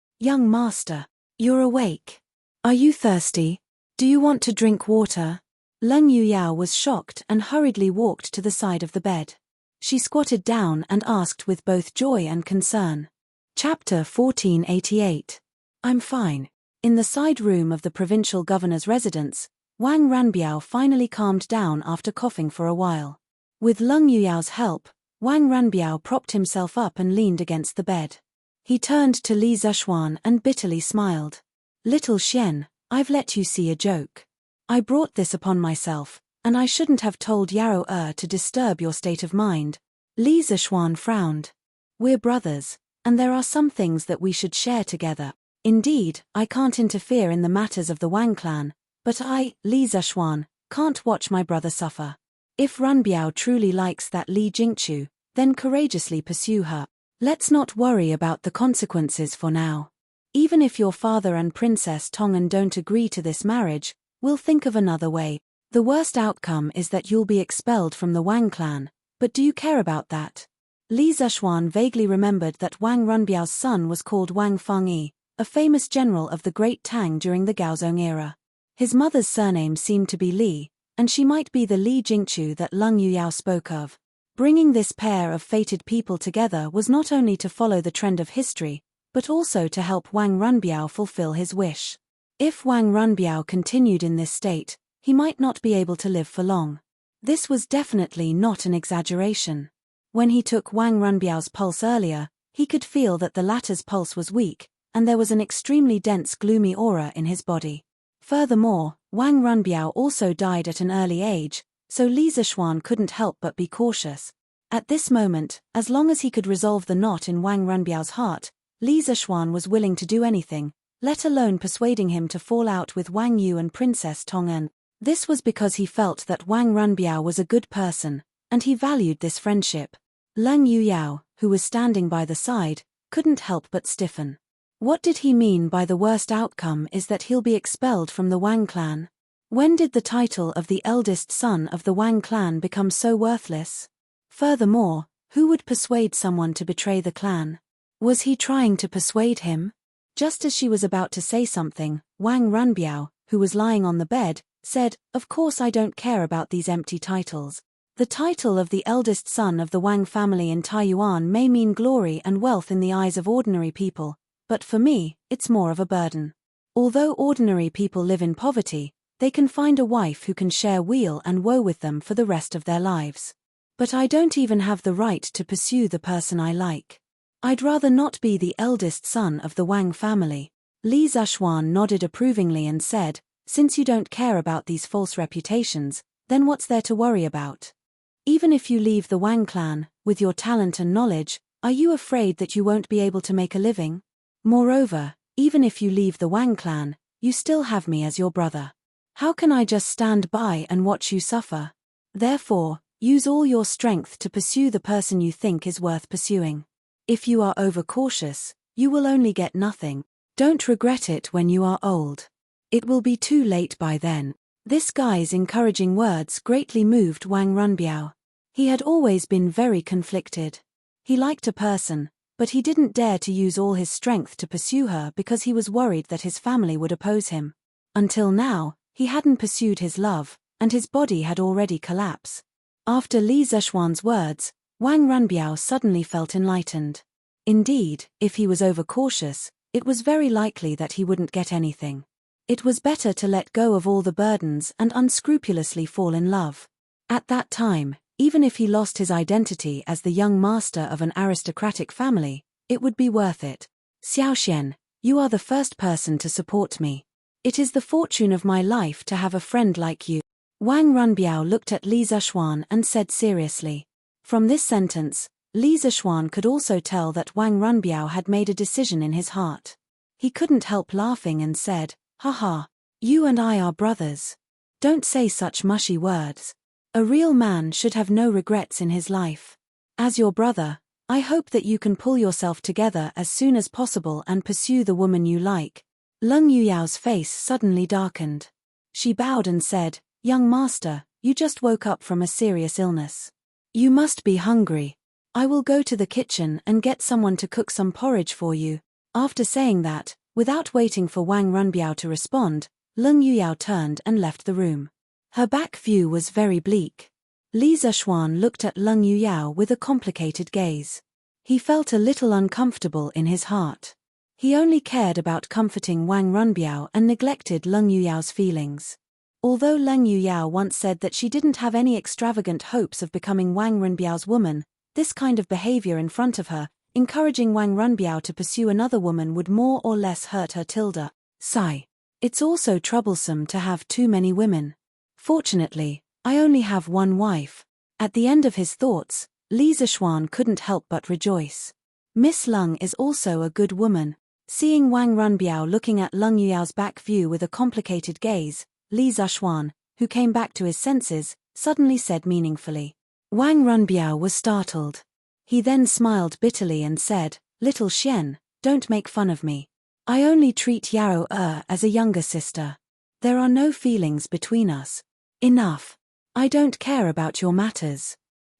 you're awake. Are you thirsty? Do you want to drink water?" Leng Yuyao was shocked and hurriedly walked to the side of the bed. She squatted down and asked with both joy and concern. Chapter 1488. I'm fine. In the side room of the provincial governor's residence, Wang Runbiao finally calmed down after coughing for a while. With Leng Yuyao's help, Wang Runbiao propped himself up and leaned against the bed. He turned to Li Zishuan and bitterly smiled. "Little Xian, I've let you see a joke. I brought this upon myself, and I shouldn't have told Yarrow to disturb your state of mind." Li Zishuan frowned. "We're brothers, and there are some things that we should share together. Indeed, I can't interfere in the matters of the Wang clan, but I, Li Zishuan, can't watch my brother suffer. If Runbiao truly likes that Li Jingchu, then courageously pursue her. Let's not worry about the consequences for now. Even if your father and Princess Tongan don't agree to this marriage, we'll think of another way. The worst outcome is that you'll be expelled from the Wang clan, but do you care about that?" Li Zishuan vaguely remembered that Wang Runbiao's son was called Wang Fengyi, a famous general of the Great Tang during the Gaozong era. His mother's surname seemed to be Li, and she might be the Li Jingchu that Leng Yuyao spoke of. Bringing this pair of fated people together was not only to follow the trend of history, but also to help Wang Runbiao fulfill his wish. If Wang Runbiao continued in this state, he might not be able to live for long. This was definitely not an exaggeration. When he took Wang Runbiao's pulse earlier, He could feel that the latter's pulse was weak, and there was an extremely dense gloomy aura in his body. Furthermore, Wang Runbiao also died at an early age, so Li Zishuan couldn't help but be cautious. At this moment, as long as he could resolve the knot in Wang Runbiao's heart, Li Zishuan was willing to do anything, let alone persuading him to fall out with Wang Yu and Princess Tong'an. This was because he felt that Wang Runbiao was a good person, and he valued this friendship. Leng Yuyao, who was standing by the side, couldn't help but stiffen. What did he mean by the worst outcome is that he'll be expelled from the Wang clan? When did the title of the eldest son of the Wang clan become so worthless? Furthermore, who would persuade someone to betray the clan? Was he trying to persuade him? Just as she was about to say something, Wang Runbiao, who was lying on the bed, said, "Of course I don't care about these empty titles. The title of the eldest son of the Wang family in Taiyuan may mean glory and wealth in the eyes of ordinary people, but for me, it's more of a burden. Although ordinary people live in poverty, they can find a wife who can share weal and woe with them for the rest of their lives. But I don't even have the right to pursue the person I like. I'd rather not be the eldest son of the Wang family." Li Zishuan nodded approvingly and said, "Since you don't care about these false reputations, then what's there to worry about? Even if you leave the Wang clan, with your talent and knowledge, are you afraid that you won't be able to make a living? Moreover, even if you leave the Wang clan, you still have me as your brother. How can I just stand by and watch you suffer? Therefore, use all your strength to pursue the person you think is worth pursuing. If you are overcautious, you will only get nothing. Don't regret it when you are old. It will be too late by then." This guy's encouraging words greatly moved Wang Runbiao. He had always been very conflicted. He liked a person, but he didn't dare to use all his strength to pursue her because he was worried that his family would oppose him. Until now, he hadn't pursued his love, and his body had already collapsed. After Li Zishuan's words, Wang Runbiao suddenly felt enlightened. Indeed, if he was overcautious, it was very likely that he wouldn't get anything. It was better to let go of all the burdens and unscrupulously fall in love. At that time, even if he lost his identity as the young master of an aristocratic family, it would be worth it. "Xiaoxian, you are the first person to support me. It is the fortune of my life to have a friend like you." Wang Runbiao looked at Li Zishuan and said seriously. From this sentence, Li Zishuan could also tell that Wang Runbiao had made a decision in his heart. He couldn't help laughing and said, "Haha, you and I are brothers. Don't say such mushy words. A real man should have no regrets in his life. As your brother, I hope that you can pull yourself together as soon as possible and pursue the woman you like." Leng Yuyao's face suddenly darkened. She bowed and said, "Young master, you just woke up from a serious illness. You must be hungry. I will go to the kitchen and get someone to cook some porridge for you." After saying that, without waiting for Wang Runbiao to respond, Leng Yuyao turned and left the room. Her back view was very bleak. Li Zishuan looked at Leng Yuyao with a complicated gaze. He felt a little uncomfortable in his heart. He only cared about comforting Wang Runbiao and neglected Leng Yuyao's feelings. Although Leng Yuyao once said that she didn't have any extravagant hopes of becoming Wang Runbiao's woman, this kind of behavior in front of her, encouraging Wang Runbiao to pursue another woman, would more or less hurt her. Sigh. It's also troublesome to have too many women. Fortunately, I only have one wife. At the end of his thoughts, Li Zishuan couldn't help but rejoice. Miss Leng is also a good woman. Seeing Wang Runbiao looking at Leng Yuyao's back view with a complicated gaze, Li Zishuan, who came back to his senses, suddenly said meaningfully. Wang Runbiao was startled. He then smiled bitterly and said, "Little Xian, don't make fun of me. I only treat Yao as a younger sister. There are no feelings between us. Enough. I don't care about your matters.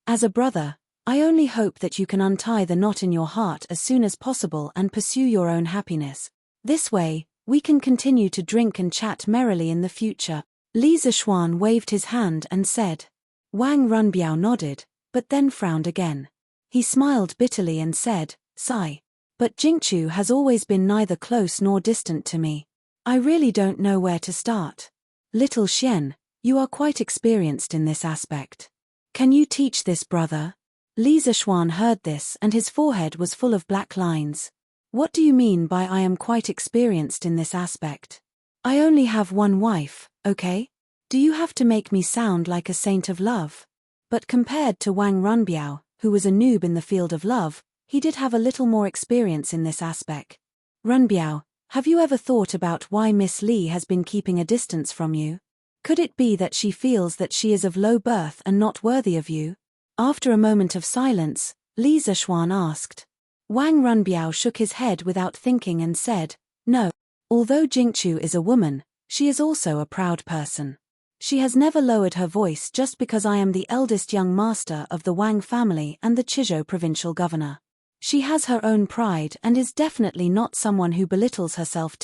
As a brother, I only hope that you can untie the knot in your heart as soon as possible and pursue your own happiness. This way, we can continue to drink and chat merrily in the future." Li Zishuan waved his hand and said. Wang Runbiao nodded, but then frowned again. He smiled bitterly and said, "Sigh. But Jingchu has always been neither close nor distant to me. I really don't know where to start. Little Xian, you are quite experienced in this aspect. Can you teach this brother?" Li Zishuan heard this and his forehead was full of black lines. What do you mean by I am quite experienced in this aspect? I only have one wife, okay? Do you have to make me sound like a saint of love? But compared to Wang Runbiao, who was a noob in the field of love, he did have a little more experience in this aspect. Runbiao, have you ever thought about why Miss Li has been keeping a distance from you? Could it be that she feels that she is of low birth and not worthy of you? After a moment of silence, Li Zishuan asked. Wang Runbiao shook his head without thinking and said, no. Although Jingchu is a woman, she is also a proud person. She has never lowered her voice just because I am the eldest young master of the Wang family and the Chizhou provincial governor. She has her own pride and is definitely not someone who belittles herself.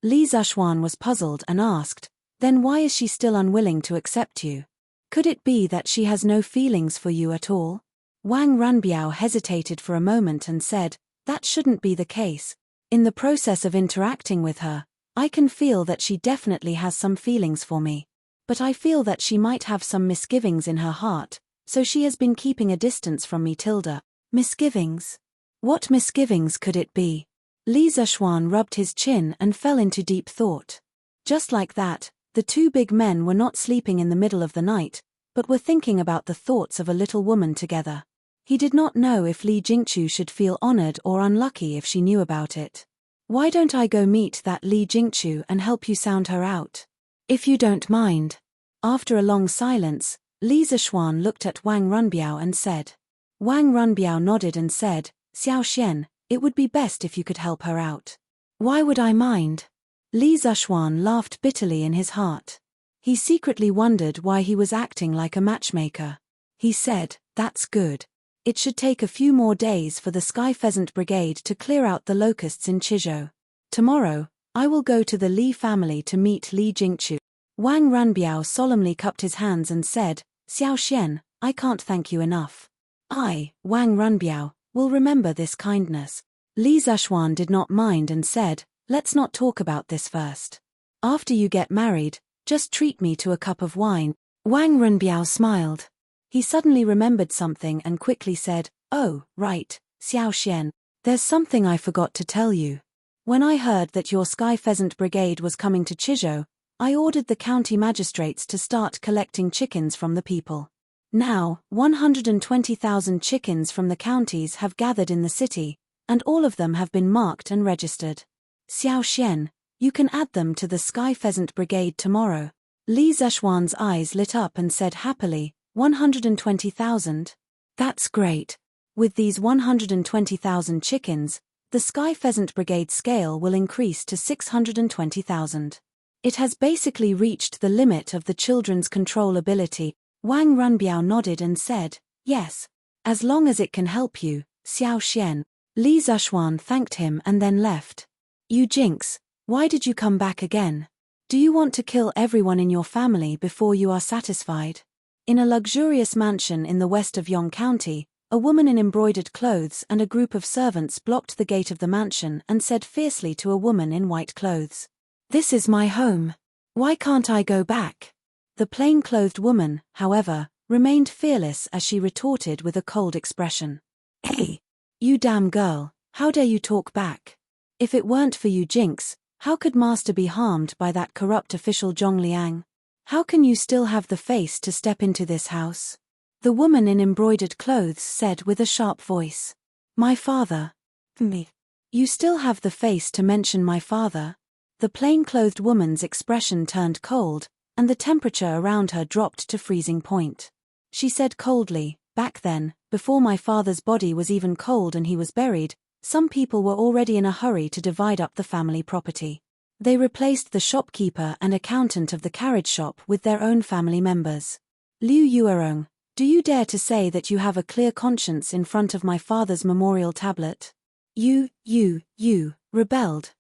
Li Zishuan was puzzled and asked, then why is she still unwilling to accept you? Could it be that she has no feelings for you at all? Wang Runbiao hesitated for a moment and said, that shouldn't be the case. In the process of interacting with her, I can feel that she definitely has some feelings for me. But I feel that she might have some misgivings in her heart, so she has been keeping a distance from me. Misgivings? What misgivings could it be? Li Zishuan rubbed his chin and fell into deep thought. Just like that, the two big men were not sleeping in the middle of the night, but were thinking about the thoughts of a little woman together. He did not know if Li Jingchu should feel honored or unlucky if she knew about it. Why don't I go meet that Li Jingchu and help you sound her out? If you don't mind. After a long silence, Li Zishuan looked at Wang Runbiao and said. Wang Runbiao nodded and said, Xiao Xian, it would be best if you could help her out. Why would I mind? Li Zishuan laughed bitterly in his heart. He secretly wondered why he was acting like a matchmaker. He said, that's good. It should take a few more days for the Sky Pheasant Brigade to clear out the locusts in Chizhou. Tomorrow, I will go to the Li family to meet Li Jingchu. Wang Runbiao solemnly cupped his hands and said, Xiao Xian, I can't thank you enough. I, Wang Runbiao, will remember this kindness. Li Zishuan did not mind and said, let's not talk about this first. After you get married, just treat me to a cup of wine. Wang Runbiao smiled. He suddenly remembered something and quickly said, oh, right, Xiao Xian, there's something I forgot to tell you. When I heard that your Sky Pheasant Brigade was coming to Chizhou, I ordered the county magistrates to start collecting chickens from the people. Now, 120,000 chickens from the counties have gathered in the city, and all of them have been marked and registered. Xiao Xian, you can add them to the Sky Pheasant Brigade tomorrow. Li Zishuan's eyes lit up and said happily, 120,000? That's great. With these 120,000 chickens, the Sky Pheasant Brigade scale will increase to 620,000. It has basically reached the limit of the children's control ability. Wang Runbiao nodded and said, yes. As long as it can help you, Xiao Xian. Li Zishuan thanked him and then left. You jinx, why did you come back again? Do you want to kill everyone in your family before you are satisfied? In a luxurious mansion in the west of Yong County, a woman in embroidered clothes and a group of servants blocked the gate of the mansion and said fiercely to a woman in white clothes, this is my home. Why can't I go back? The plain-clothed woman, however, remained fearless as she retorted with a cold expression. Hey! You damn girl, how dare you talk back? If it weren't for you Jinx, how could Master be harmed by that corrupt official Zhongliang? How can you still have the face to step into this house? The woman in embroidered clothes said with a sharp voice. My father. Me. You still have the face to mention my father? The plain-clothed woman's expression turned cold, and the temperature around her dropped to freezing point. She said coldly, back then, before my father's body was even cold and he was buried, some people were already in a hurry to divide up the family property. They replaced the shopkeeper and accountant of the carriage shop with their own family members. Liu Yuerong, do you dare to say that you have a clear conscience in front of my father's memorial tablet? You rebelled.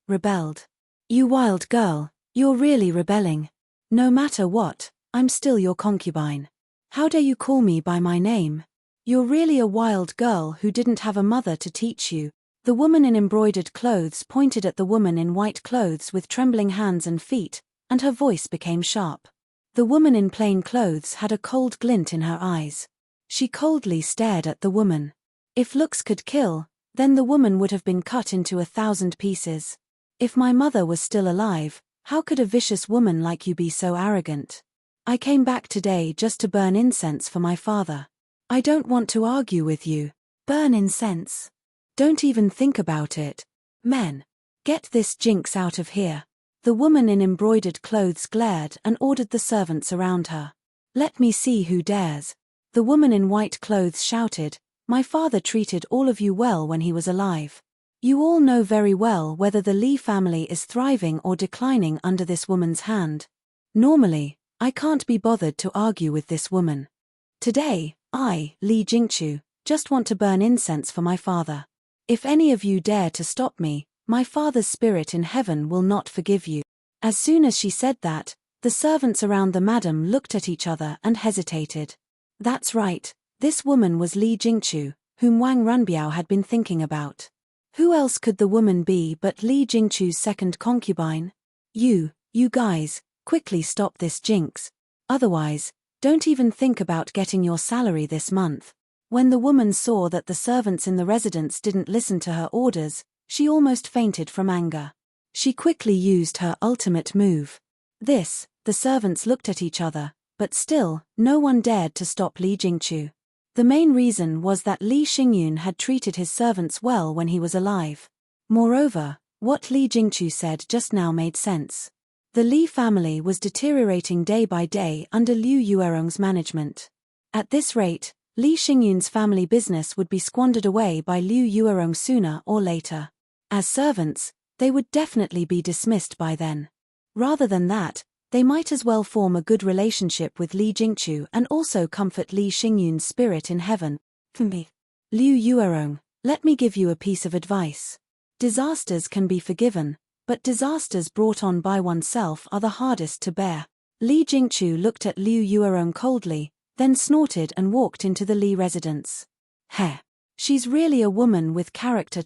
You wild girl, you're really rebelling. No matter what, I'm still your concubine. How dare you call me by my name? You're really a wild girl who didn't have a mother to teach you. The woman in embroidered clothes pointed at the woman in white clothes with trembling hands and feet, and her voice became sharp. The woman in plain clothes had a cold glint in her eyes. She coldly stared at the woman. If looks could kill, then the woman would have been cut into 1,000 pieces. If my mother was still alive, how could a vicious woman like you be so arrogant? I came back today just to burn incense for my father. I don't want to argue with you. Burn incense? Don't even think about it. Men. Get this jinx out of here. The woman in embroidered clothes glared and ordered the servants around her. Let me see who dares. The woman in white clothes shouted, my father treated all of you well when he was alive. You all know very well whether the Li family is thriving or declining under this woman's hand. Normally, I can't be bothered to argue with this woman. Today, I, Li Jingchu, just want to burn incense for my father. If any of you dare to stop me, my father's spirit in heaven will not forgive you. As soon as she said that, the servants around the madam looked at each other and hesitated. That's right, this woman was Li Jingchu, whom Wang Runbiao had been thinking about. Who else could the woman be but Li Jingchu's second concubine? You guys, quickly stop this jinx. Otherwise, don't even think about getting your salary this month. When the woman saw that the servants in the residence didn't listen to her orders, she almost fainted from anger. She quickly used her ultimate move. The servants looked at each other, but still, no one dared to stop Li Jingchu. The main reason was that Li Xingyun had treated his servants well when he was alive. Moreover, what Li Jingchu said just now made sense. The Li family was deteriorating day by day under Liu Yuerong's management. At this rate, Li Xingyun's family business would be squandered away by Liu Yuerong sooner or later. As servants, they would definitely be dismissed by then. Rather than that, they might as well form a good relationship with Li Jingchu and also comfort Li Xingyun's spirit in heaven. Liu Yuerong, let me give you a piece of advice. Disasters can be forgiven, but disasters brought on by oneself are the hardest to bear. Li Jingchu looked at Liu Yuerong coldly, then snorted and walked into the Li residence. Heh. She's really a woman with character.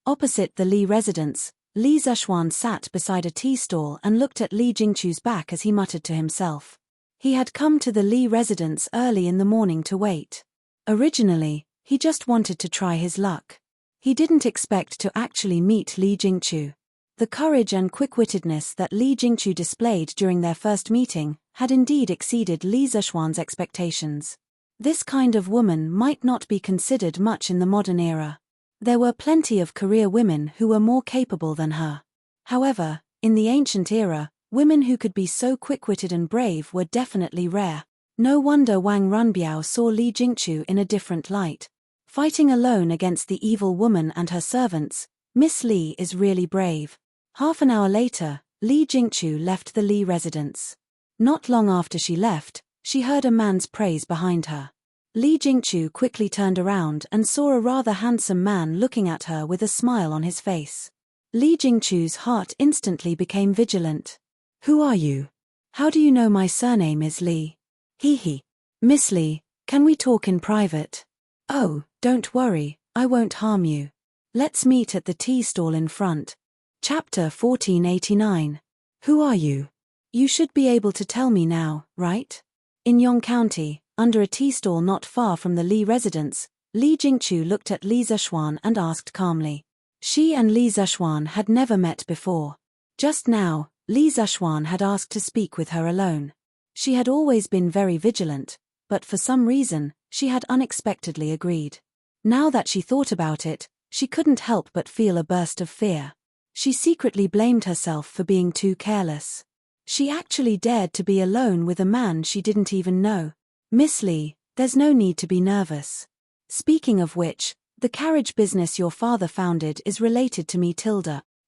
Opposite the Li residence, Li Zeshuan sat beside a tea stall and looked at Li Jingchu's back as he muttered to himself. He had come to the Li residence early in the morning to wait. Originally, he just wanted to try his luck. He didn't expect to actually meet Li Jingchu. The courage and quick-wittedness that Li Jingchu displayed during their first meeting had indeed exceeded Li Zeshuan's expectations. This kind of woman might not be considered much in the modern era. There were plenty of career women who were more capable than her. However, in the ancient era, women who could be so quick-witted and brave were definitely rare. No wonder Wang Runbiao saw Li Jingchu in a different light. Fighting alone against the evil woman and her servants, Miss Li is really brave. Half an hour later, Li Jingchu left the Li residence. Not long after she left, she heard a man's praise behind her. Li Jingchu quickly turned around and saw a rather handsome man looking at her with a smile on his face. Li Jingchu's heart instantly became vigilant. Who are you? How do you know my surname is Li? He. Miss Li, can we talk in private? Oh, don't worry, I won't harm you. Let's meet at the tea stall in front. Chapter 1489. Who are you? You should be able to tell me now, right? In Yong County, under a tea stall not far from the Li residence, Li Jingchu looked at Li Zeshuan and asked calmly. She and Li Zeshuan had never met before. Just now, Li Zeshuan had asked to speak with her alone. She had always been very vigilant, but for some reason, she had unexpectedly agreed. Now that she thought about it, she couldn't help but feel a burst of fear. She secretly blamed herself for being too careless. She actually dared to be alone with a man she didn't even know. Miss Li, there's no need to be nervous. Speaking of which, the carriage business your father founded is related to me.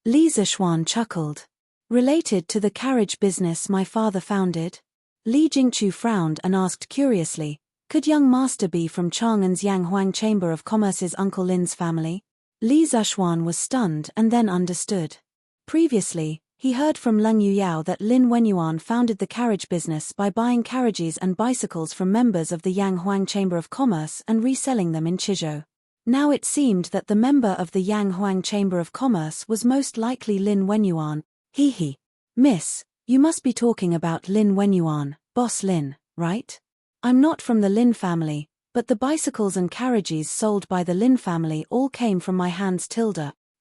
Li Zeshuan chuckled. Related to the carriage business my father founded? Li Jingchu frowned and asked curiously, could young master be from Chang'an's Yanghuang Chamber of Commerce's Uncle Lin's family? Li Zeshuan was stunned and then understood. Previously, he heard from Leng Yuyao that Lin Wenyuan founded the carriage business by buying carriages and bicycles from members of the Yanghuang Chamber of Commerce and reselling them in Chizhou. Now it seemed that the member of the Yanghuang Chamber of Commerce was most likely Lin Wenyuan. He. Miss, you must be talking about Lin Wenyuan, Boss Lin, right? I'm not from the Lin family, But the bicycles and carriages sold by the Lin family all came from my hands.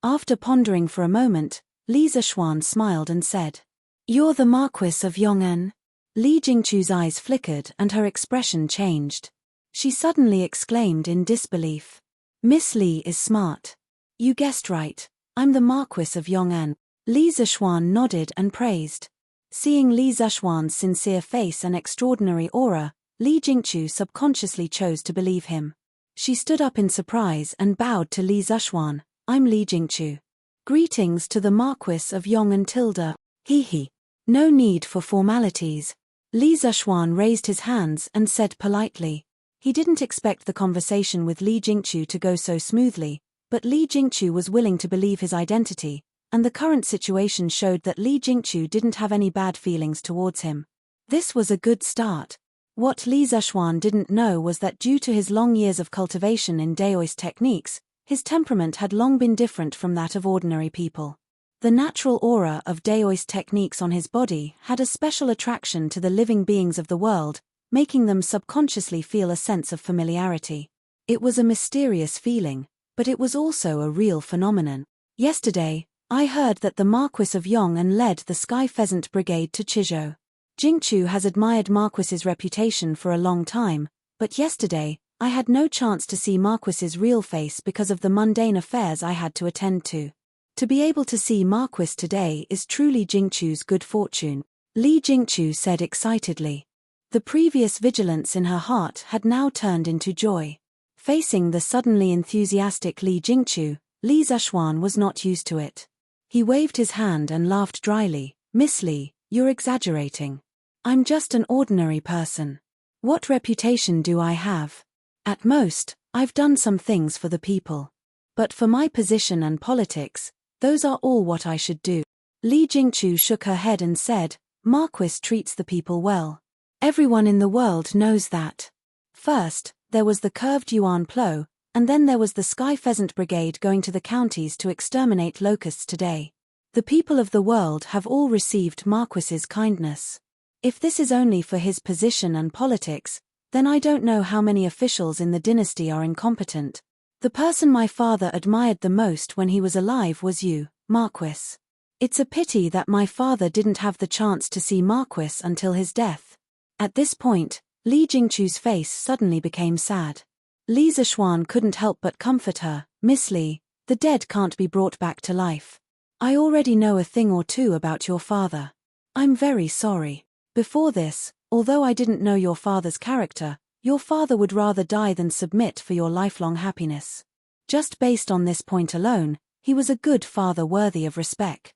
After pondering for a moment, Li Zishuan smiled and said, "You're the Marquis of Yong'an." Li Jingchu's eyes flickered and her expression changed. She suddenly exclaimed in disbelief. "Miss Li is smart. You guessed right. I'm the Marquis of Yong'an." Li Zishuan nodded and praised. Seeing Li Zishuan's sincere face and extraordinary aura, Li Jingchu subconsciously chose to believe him. She stood up in surprise and bowed to Li Zishuan. "I'm Li Jingchu. Greetings to the Marquis of Yong'an. He. No need for formalities." Li Zishuan raised his hands and said politely. He didn't expect the conversation with Li Jingchu to go so smoothly, but Li Jingchu was willing to believe his identity, and the current situation showed that Li Jingchu didn't have any bad feelings towards him. This was a good start. What Li Zishuan didn't know was that due to his long years of cultivation in Daoist techniques, his temperament had long been different from that of ordinary people. The natural aura of Daoist techniques on his body had a special attraction to the living beings of the world, making them subconsciously feel a sense of familiarity. It was a mysterious feeling, but it was also a real phenomenon. "Yesterday, I heard that the Marquis of Yong'an led the Sky Pheasant Brigade to Chizhou. Jingchu has admired Marquis's reputation for a long time, but yesterday, I had no chance to see Marquis's real face because of the mundane affairs I had to attend to. To be able to see Marquis today is truly Jingchu's good fortune," Li Jingchu said excitedly. The previous vigilance in her heart had now turned into joy. Facing the suddenly enthusiastic Li Jingchu, Li Zishuan was not used to it. He waved his hand and laughed dryly. "Miss Li, you're exaggerating. I'm just an ordinary person. What reputation do I have? At most, I've done some things for the people. But for my position and politics, those are all what I should do." Li Jingchu shook her head and said, "Marquis treats the people well. Everyone in the world knows that. First, there was the curved yuan plow, and then there was the Sky Pheasant Brigade going to the counties to exterminate locusts today. The people of the world have all received Marquis's kindness. If this is only for his position and politics, then I don't know how many officials in the dynasty are incompetent. The person my father admired the most when he was alive was you, Marquis. It's a pity that my father didn't have the chance to see Marquis until his death." At this point, Li Jingchu's face suddenly became sad. Li Zishuan couldn't help but comfort her. "Miss Li, the dead can't be brought back to life. I already know a thing or two about your father. I'm very sorry. Before this, although I didn't know your father's character, your father would rather die than submit for your lifelong happiness. Just based on this point alone, he was a good father worthy of respect.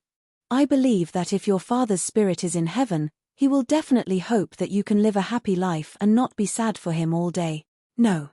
I believe that if your father's spirit is in heaven, he will definitely hope that you can live a happy life and not be sad for him all day." No.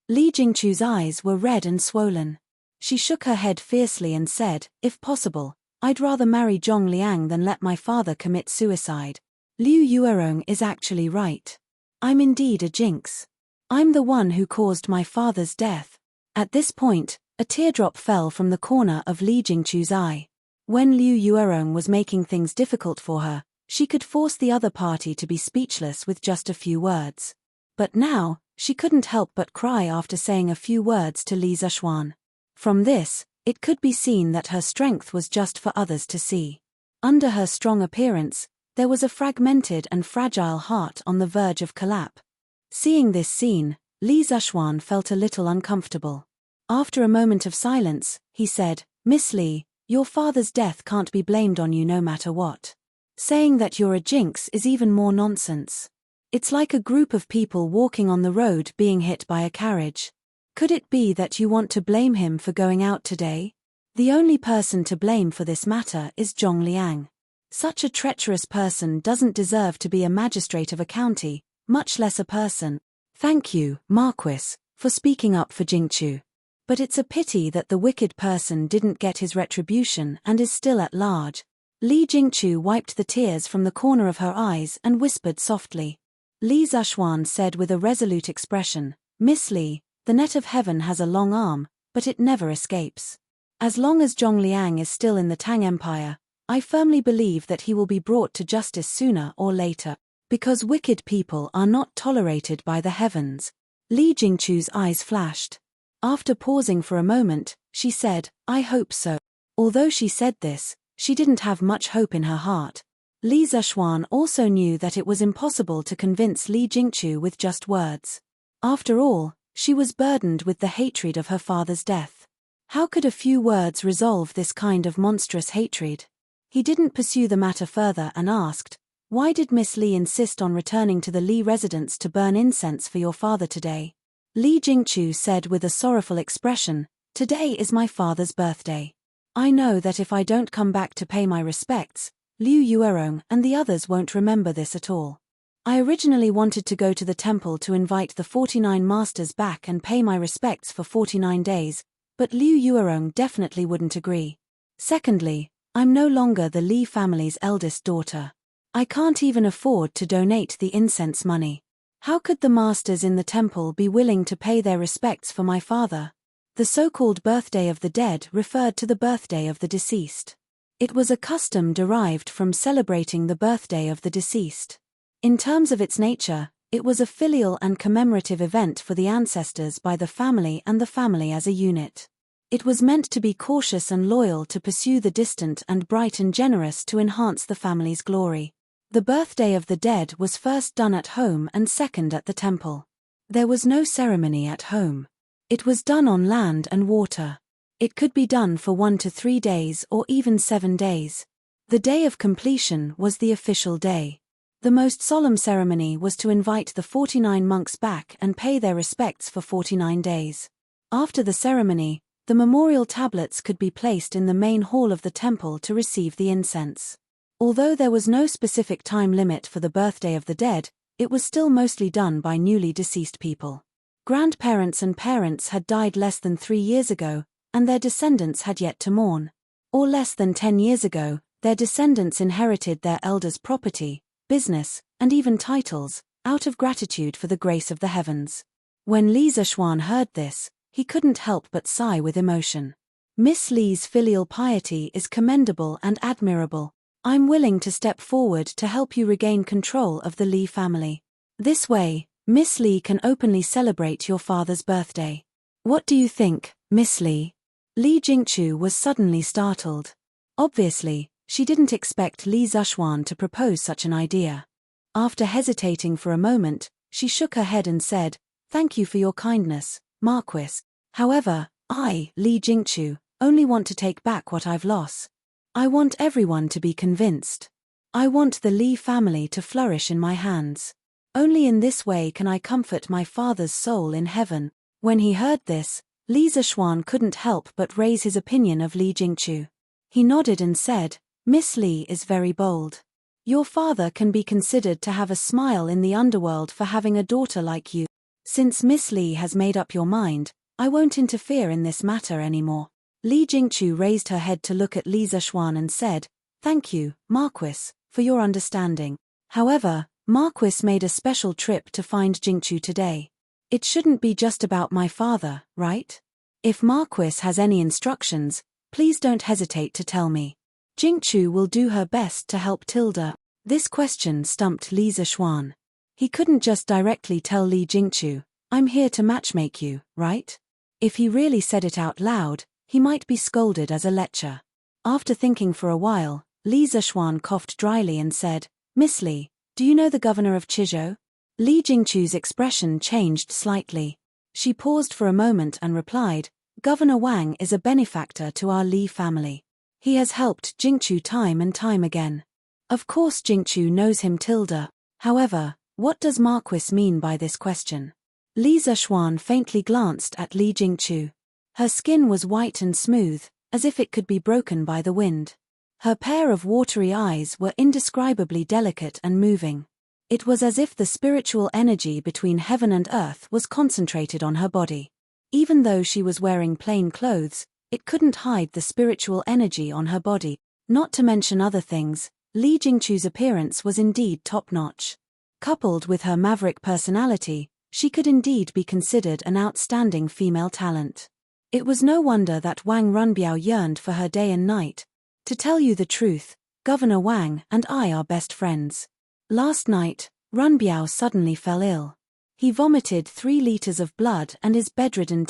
Li Jingchu's eyes were red and swollen. She shook her head fiercely and said, "If possible, I'd rather marry Zhong Liang than let my father commit suicide. Liu Yuerong is actually right. I'm indeed a jinx. I'm the one who caused my father's death." At this point, a teardrop fell from the corner of Li Jingchu's eye. When Liu Yuerong was making things difficult for her, she could force the other party to be speechless with just a few words. But now, she couldn't help but cry after saying a few words to Li Zishuan. From this, it could be seen that her strength was just for others to see. Under her strong appearance, there was a fragmented and fragile heart on the verge of collapse. Seeing this scene, Li Zishuan felt a little uncomfortable. After a moment of silence, he said, "Miss Li, your father's death can't be blamed on you no matter what. Saying that you're a jinx is even more nonsense. It's like a group of people walking on the road being hit by a carriage. Could it be that you want to blame him for going out today? The only person to blame for this matter is Zhong Liang. Such a treacherous person doesn't deserve to be a magistrate of a county, much less a person. Thank you, Marquis, for speaking up for Jingchu. But it's a pity that the wicked person didn't get his retribution and is still at large." Li Jingchu wiped the tears from the corner of her eyes and whispered softly. Li Zishuan said with a resolute expression, "Miss Li, the net of heaven has a long arm, but it never escapes. As long as Zhong Liang is still in the Tang Empire, I firmly believe that he will be brought to justice sooner or later, because wicked people are not tolerated by the heavens. Li Jingchu's eyes flashed. After pausing for a moment, she said, I hope so. Although she said this, she didn't have much hope in her heart. Li Zishuan also knew that it was impossible to convince Li Jingchu with just words. After all, she was burdened with the hatred of her father's death. How could a few words resolve this kind of monstrous hatred? He didn't pursue the matter further and asked, why did Miss Li insist on returning to the Li residence to burn incense for your father today? Li Jingchu said with a sorrowful expression, today is my father's birthday. I know that if I don't come back to pay my respects, Liu Yuerong and the others won't remember this at all. I originally wanted to go to the temple to invite the 49 masters back and pay my respects for 49 days, but Liu Yuerong definitely wouldn't agree. Secondly, I'm no longer the Li family's eldest daughter. I can't even afford to donate the incense money. How could the masters in the temple be willing to pay their respects for my father? The so-called birthday of the dead referred to the birthday of the deceased. It was a custom derived from celebrating the birthday of the deceased. In terms of its nature, it was a filial and commemorative event for the ancestors by the family and the family as a unit. It was meant to be cautious and loyal to pursue the distant and bright and generous to enhance the family's glory. The birthday of the dead was first done at home and second at the temple. There was no ceremony at home. It was done on land and water. It could be done for 1 to 3 days or even 7 days. The day of completion was the official day. The most solemn ceremony was to invite the 49 monks back and pay their respects for 49 days. After the ceremony, the memorial tablets could be placed in the main hall of the temple to receive the incense. Although there was no specific time limit for the birthday of the dead, it was still mostly done by newly deceased people. Grandparents and parents had died less than 3 years ago, and their descendants had yet to mourn. Or less than 10 years ago, their descendants inherited their elders' property, business, and even titles, out of gratitude for the grace of the heavens. When Li Zishuan heard this, he couldn't help but sigh with emotion. Miss Li's filial piety is commendable and admirable. I'm willing to step forward to help you regain control of the Li family. This way, Miss Li can openly celebrate your father's birthday. What do you think, Miss Li? Li Jingchu was suddenly startled. Obviously, she didn't expect Li Zishuan to propose such an idea. After hesitating for a moment, she shook her head and said, thank you for your kindness, Marquis. However, I, Li Jingchu, only want to take back what I've lost. I want everyone to be convinced. I want the Li family to flourish in my hands. Only in this way can I comfort my father's soul in heaven. When he heard this, Li Zishuan couldn't help but raise his opinion of Li Jingchu. He nodded and said, Miss Li is very bold. Your father can be considered to have a smile in the underworld for having a daughter like you. Since Miss Li has made up your mind, I won't interfere in this matter anymore. Li Jingchu raised her head to look at Li Zishuan and said, thank you, Marquis, for your understanding. However, Marquis made a special trip to find Jingchu today. It shouldn't be just about my father, right? If Marquis has any instructions, please don't hesitate to tell me. Jingchu will do her best to help Tilda. This question stumped Li Zishuan. He couldn't just directly tell Li Jingchu, I'm here to matchmake you, right? If he really said it out loud, he might be scolded as a lecher. After thinking for a while, Li Zishuan coughed dryly and said, Miss Li, do you know the governor of Chizhou? Li Jingchu's expression changed slightly. She paused for a moment and replied, Governor Wang is a benefactor to our Li family. He has helped Jingchu time and time again. Of course Jingchu knows him Tilda. However, what does Marquis mean by this question? Li Zishuan faintly glanced at Li Jingchu. Her skin was white and smooth, as if it could be broken by the wind. Her pair of watery eyes were indescribably delicate and moving. It was as if the spiritual energy between heaven and earth was concentrated on her body. Even though she was wearing plain clothes, it couldn't hide the spiritual energy on her body. Not to mention other things, Li Jingchu's appearance was indeed top-notch. Coupled with her maverick personality, she could indeed be considered an outstanding female talent. It was no wonder that Wang Runbiao yearned for her day and night. To tell you the truth, Governor Wang and I are best friends. Last night, Runbiao suddenly fell ill. He vomited 3 liters of blood and is bedridden.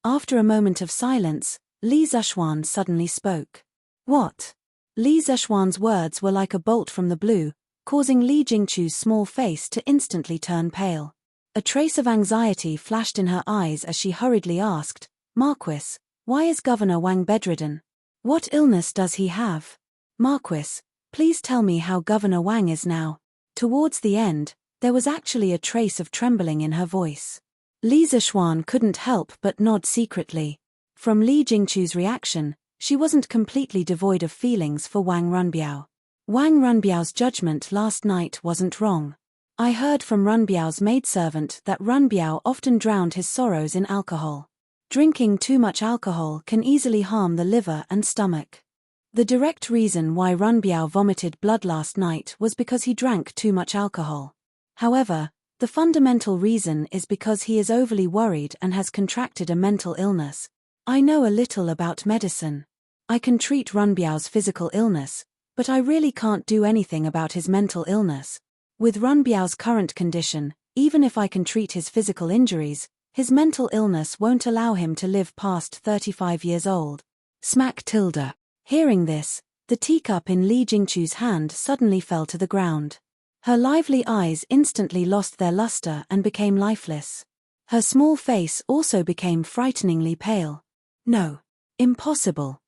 After a moment of silence, Li Zishuan suddenly spoke. What? Li Zishuan's words were like a bolt from the blue, causing Li Jingchu's small face to instantly turn pale. A trace of anxiety flashed in her eyes as she hurriedly asked, Marquis, why is Governor Wang bedridden? What illness does he have? Marquis, please tell me how Governor Wang is now. Towards the end, there was actually a trace of trembling in her voice. Li Zishuan couldn't help but nod secretly. From Li Jingchu's reaction, she wasn't completely devoid of feelings for Wang Runbiao. Wang Runbiao's judgment last night wasn't wrong. I heard from Runbiao's maidservant that Runbiao often drowned his sorrows in alcohol. Drinking too much alcohol can easily harm the liver and stomach. The direct reason why Runbiao vomited blood last night was because he drank too much alcohol. However, the fundamental reason is because he is overly worried and has contracted a mental illness. I know a little about medicine. I can treat Runbiao's physical illness, but I really can't do anything about his mental illness. With Runbiao's current condition, even if I can treat his physical injuries, his mental illness won't allow him to live past 35 years old. Smack. Hearing this, the teacup in Li Jingchu's hand suddenly fell to the ground. Her lively eyes instantly lost their luster and became lifeless. Her small face also became frighteningly pale. No. Impossible.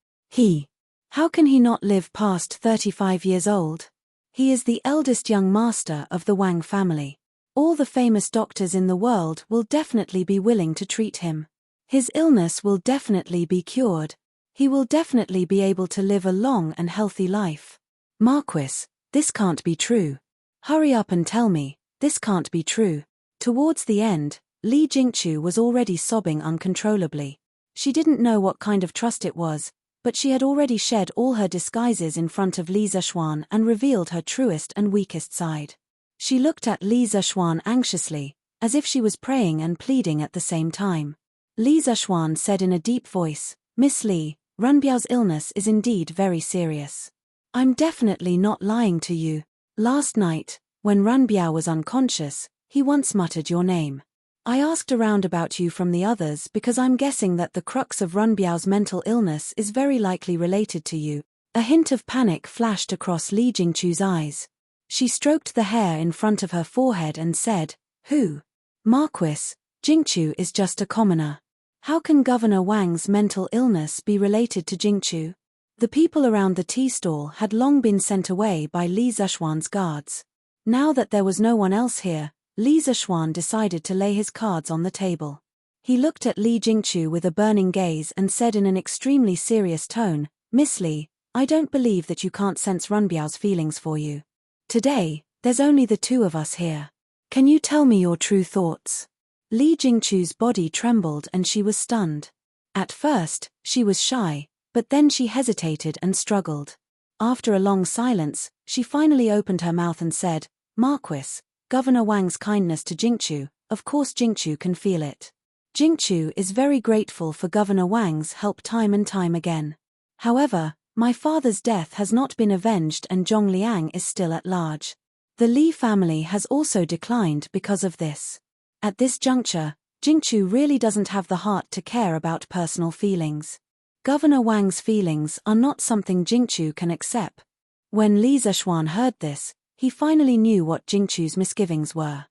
How can he not live past 35 years old? He is the eldest young master of the Wang family. All the famous doctors in the world will definitely be willing to treat him. His illness will definitely be cured. He will definitely be able to live a long and healthy life. Marquis, this can't be true. Hurry up and tell me, this can't be true. Towards the end, Li Jingchu was already sobbing uncontrollably. She didn't know what kind of trust it was, but she had already shed all her disguises in front of Li Zishuan and revealed her truest and weakest side. She looked at Li Zishuan anxiously, as if she was praying and pleading at the same time. Li Zishuan said in a deep voice, Miss Li, Runbiao's illness is indeed very serious. I'm definitely not lying to you. Last night, when Runbiao was unconscious, he once muttered your name. I asked around about you from the others because I'm guessing that the crux of Runbiao's mental illness is very likely related to you. A hint of panic flashed across Li Jingchu's eyes. She stroked the hair in front of her forehead and said, Who? Marquis, Jingchu is just a commoner. How can Governor Wang's mental illness be related to Jingchu? The people around the tea stall had long been sent away by Li Zishuan's guards. Now that there was no one else here, Li Zishuan decided to lay his cards on the table. He looked at Li Jingchu with a burning gaze and said in an extremely serious tone, Miss Li, I don't believe that you can't sense Runbiao's feelings for you. Today, there's only the two of us here. Can you tell me your true thoughts? Li Jingchu's body trembled and she was stunned. At first, she was shy, but then she hesitated and struggled. After a long silence, she finally opened her mouth and said, Marquis, Governor Wang's kindness to Jingchu, of course Jingchu can feel it. Jingchu is very grateful for Governor Wang's help time and time again. However, my father's death has not been avenged and Zhongliang is still at large. The Li family has also declined because of this. At this juncture, Jingchu really doesn't have the heart to care about personal feelings. Governor Wang's feelings are not something Jingchu can accept. When Li Zishuan heard this, he finally knew what Jingchu's misgivings were.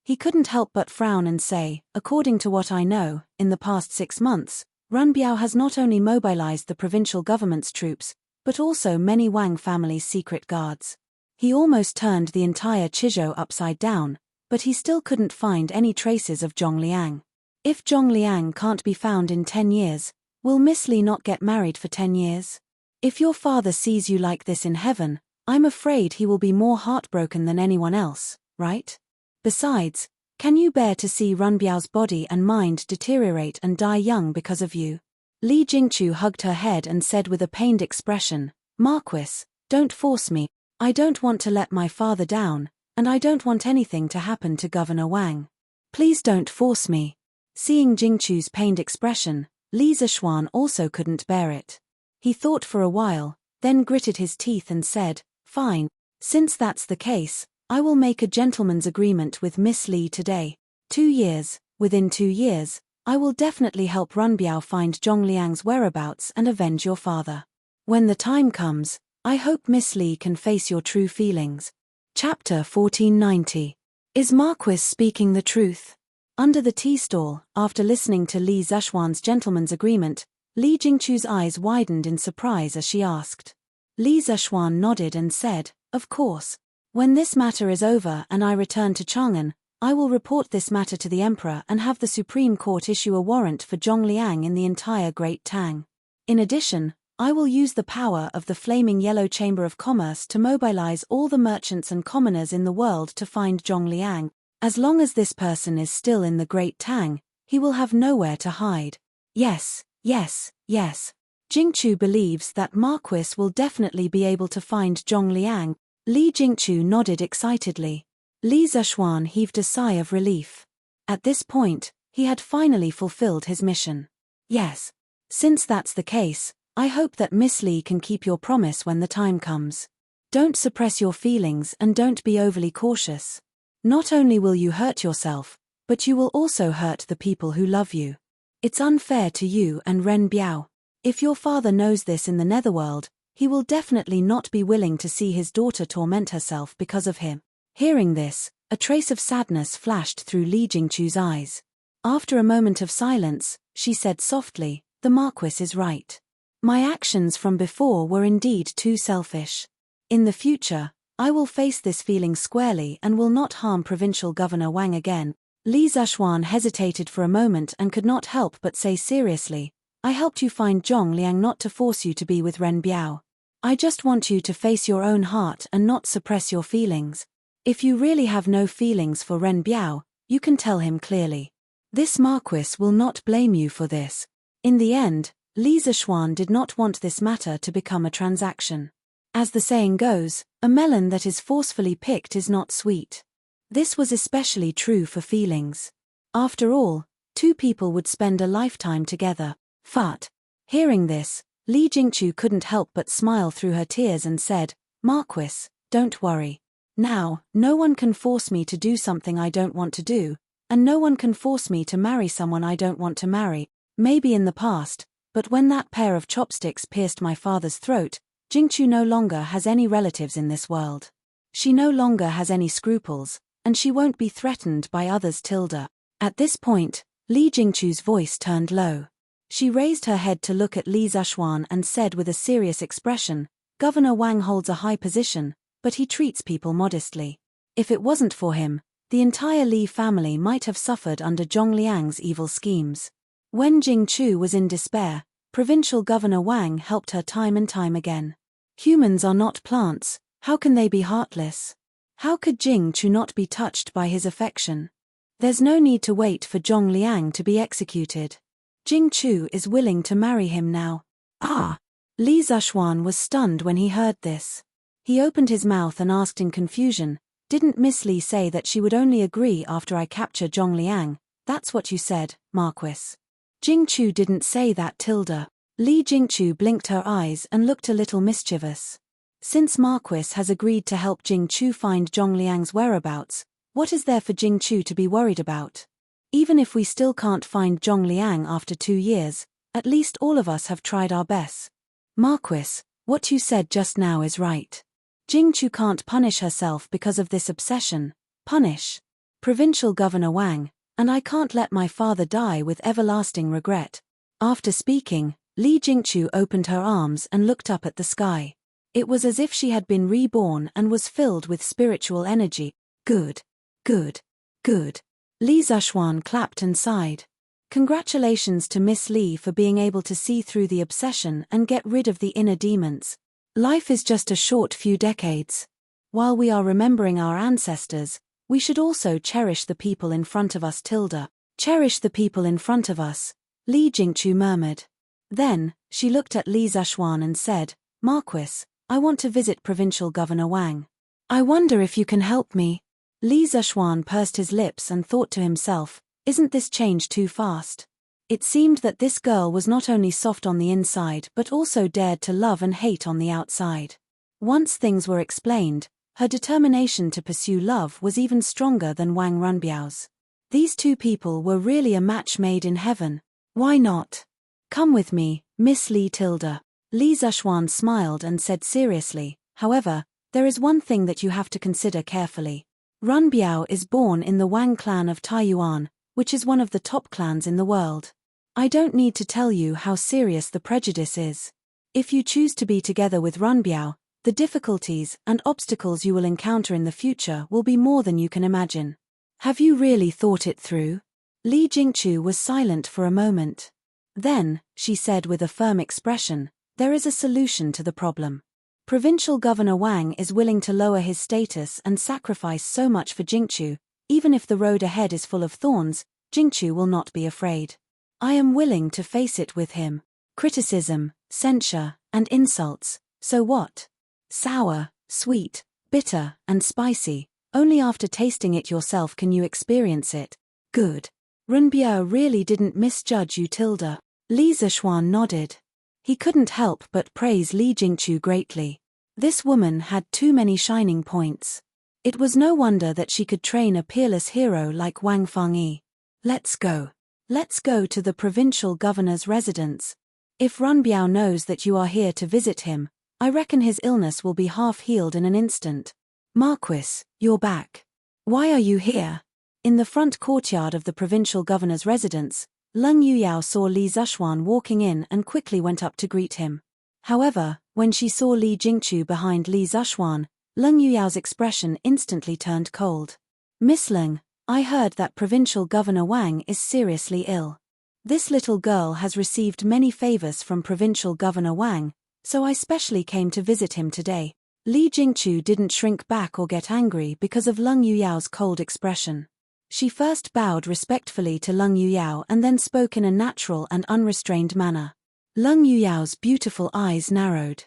He couldn't help but frown and say, according to what I know, in the past 6 months, Runbiao has not only mobilized the provincial government's troops, but also many Wang family's secret guards. He almost turned the entire Chizhou upside down, but he still couldn't find any traces of Zhongliang. If Zhongliang can't be found in 10 years, will Miss Li not get married for 10 years? If your father sees you like this in heaven, I'm afraid he will be more heartbroken than anyone else, right? Besides, can you bear to see Runbiao's body and mind deteriorate and die young because of you? Li Jingchu hugged her head and said with a pained expression, Marquis, don't force me. I don't want to let my father down, and I don't want anything to happen to Governor Wang. Please don't force me. Seeing Jingchu's pained expression, Li Zishuan also couldn't bear it. He thought for a while, then gritted his teeth and said, Fine, since that's the case, I will make a gentleman's agreement with Miss Li today. 2 years, within 2 years, I will definitely help Runbiao find Zhongliang's whereabouts and avenge your father. When the time comes, I hope Miss Li can face your true feelings. Chapter 1490. Is Marquis speaking the truth? Under the tea stall, after listening to Li Zishuan's gentleman's agreement, Li Jingchu's eyes widened in surprise as she asked. Li Zishuan nodded and said, "Of course. When this matter is over and I return to Chang'an, I will report this matter to the Emperor and have the Supreme Court issue a warrant for Zhongliang in the entire Great Tang. In addition, I will use the power of the Flaming Yellow Chamber of Commerce to mobilize all the merchants and commoners in the world to find Zhongliang. As long as this person is still in the Great Tang, he will have nowhere to hide." Yes, yes, yes. Jingchu believes that Marquis will definitely be able to find Zhongliang. Li Jingchu nodded excitedly. Li Zishuan heaved a sigh of relief. At this point, he had finally fulfilled his mission. Yes. Since that's the case, I hope that Miss Li can keep your promise when the time comes. Don't suppress your feelings and don't be overly cautious. Not only will you hurt yourself, but you will also hurt the people who love you. It's unfair to you and Ren Biao. If your father knows this in the netherworld, he will definitely not be willing to see his daughter torment herself because of him. Hearing this, a trace of sadness flashed through Li Jingchu's eyes. After a moment of silence, she said softly, "The Marquis is right. My actions from before were indeed too selfish. In the future, I will face this feeling squarely and will not harm Provincial Governor Wang again." Li Zishuan hesitated for a moment and could not help but say seriously, "I helped you find Zhongliang not to force you to be with Ren Biao. I just want you to face your own heart and not suppress your feelings. If you really have no feelings for Ren Biao, you can tell him clearly. This Marquis will not blame you for this." In the end, Li Zishuan did not want this matter to become a transaction. As the saying goes, a melon that is forcefully picked is not sweet. This was especially true for feelings. After all, two people would spend a lifetime together. Fat. Hearing this, Li Jingchu couldn't help but smile through her tears and said, "Marquis, don't worry. Now, no one can force me to do something I don't want to do, and no one can force me to marry someone I don't want to marry. Maybe in the past, but when that pair of chopsticks pierced my father's throat, Jingchu no longer has any relatives in this world. She no longer has any scruples, and she won't be threatened by others. Tilda." At this point, Li Jingchu's voice turned low. She raised her head to look at Li Zishuan and said with a serious expression, "Governor Wang holds a high position, but he treats people modestly. If it wasn't for him, the entire Li family might have suffered under Zhongliang's evil schemes. When Jingchu was in despair, Provincial Governor Wang helped her time and time again. Humans are not plants, how can they be heartless? How could Jingchu not be touched by his affection? There's no need to wait for Zhongliang to be executed. Jingchu is willing to marry him now." Ah! Li Zishuan was stunned when he heard this. He opened his mouth and asked in confusion, "Didn't Miss Li say that she would only agree after I capture Zhongliang? That's what you said, Marquis." "Jingchu didn't say that, Tilda." Li Jingchu blinked her eyes and looked a little mischievous. "Since Marquis has agreed to help Jingchu find Zhongliang's whereabouts, what is there for Jingchu to be worried about? Even if we still can't find Zhongliang after 2 years, at least all of us have tried our best. Marquis, what you said just now is right. Jingchu can't punish herself because of this obsession. Punish Provincial Governor Wang, and I can't let my father die with everlasting regret." After speaking, Li Jingchu opened her arms and looked up at the sky. It was as if she had been reborn and was filled with spiritual energy. Good. Good. Good. Li Zishuan clapped and sighed. Congratulations to Miss Li for being able to see through the obsession and get rid of the inner demons. Life is just a short few decades. While we are remembering our ancestors, we should also cherish the people in front of us. Tilda. Cherish the people in front of us, Li Jingchu murmured. Then, she looked at Li Zishuan and said, "Marquis, I want to visit Provincial Governor Wang. I wonder if you can help me." Li Zishuan pursed his lips and thought to himself, "Isn't this change too fast?" It seemed that this girl was not only soft on the inside but also dared to love and hate on the outside. Once things were explained, her determination to pursue love was even stronger than Wang Runbiao's. These two people were really a match made in heaven. Why not? Come with me, Miss Li Tilda. Li Zishuan smiled and said seriously, however, there is one thing that you have to consider carefully. Runbiao is born in the Wang clan of Taiyuan, which is one of the top clans in the world. I don't need to tell you how serious the prejudice is. If you choose to be together with Runbiao, the difficulties and obstacles you will encounter in the future will be more than you can imagine. Have you really thought it through? Li Jingchu was silent for a moment. Then, she said with a firm expression, there is a solution to the problem. Provincial Governor Wang is willing to lower his status and sacrifice so much for Jingchu. Even if the road ahead is full of thorns, Jingchu will not be afraid. I am willing to face it with him. Criticism, censure, and insults, so what? Sour, sweet, bitter, and spicy. Only after tasting it yourself can you experience it. Good. Runbiao really didn't misjudge you, Tilda. Li Zishuan nodded. He couldn't help but praise Li Jingchu greatly. This woman had too many shining points. It was no wonder that she could train a peerless hero like Wang Fangyi. Let's go. Let's go to the provincial governor's residence. If Runbiao knows that you are here to visit him, I reckon his illness will be half healed in an instant. Marquis, you're back. Why are you here? In the front courtyard of the provincial governor's residence, Leng Yuyao saw Li Zishuan walking in and quickly went up to greet him. However, when she saw Li Jingchu behind Li Zishuan, Leng Yuyao's expression instantly turned cold. Miss Leng, I heard that Provincial Governor Wang is seriously ill. This little girl has received many favors from Provincial Governor Wang, so I specially came to visit him today. Li Jingchu didn't shrink back or get angry because of Leng Yuyao's cold expression. She first bowed respectfully to Leng Yuyao and then spoke in a natural and unrestrained manner. Leng Yuyao's beautiful eyes narrowed.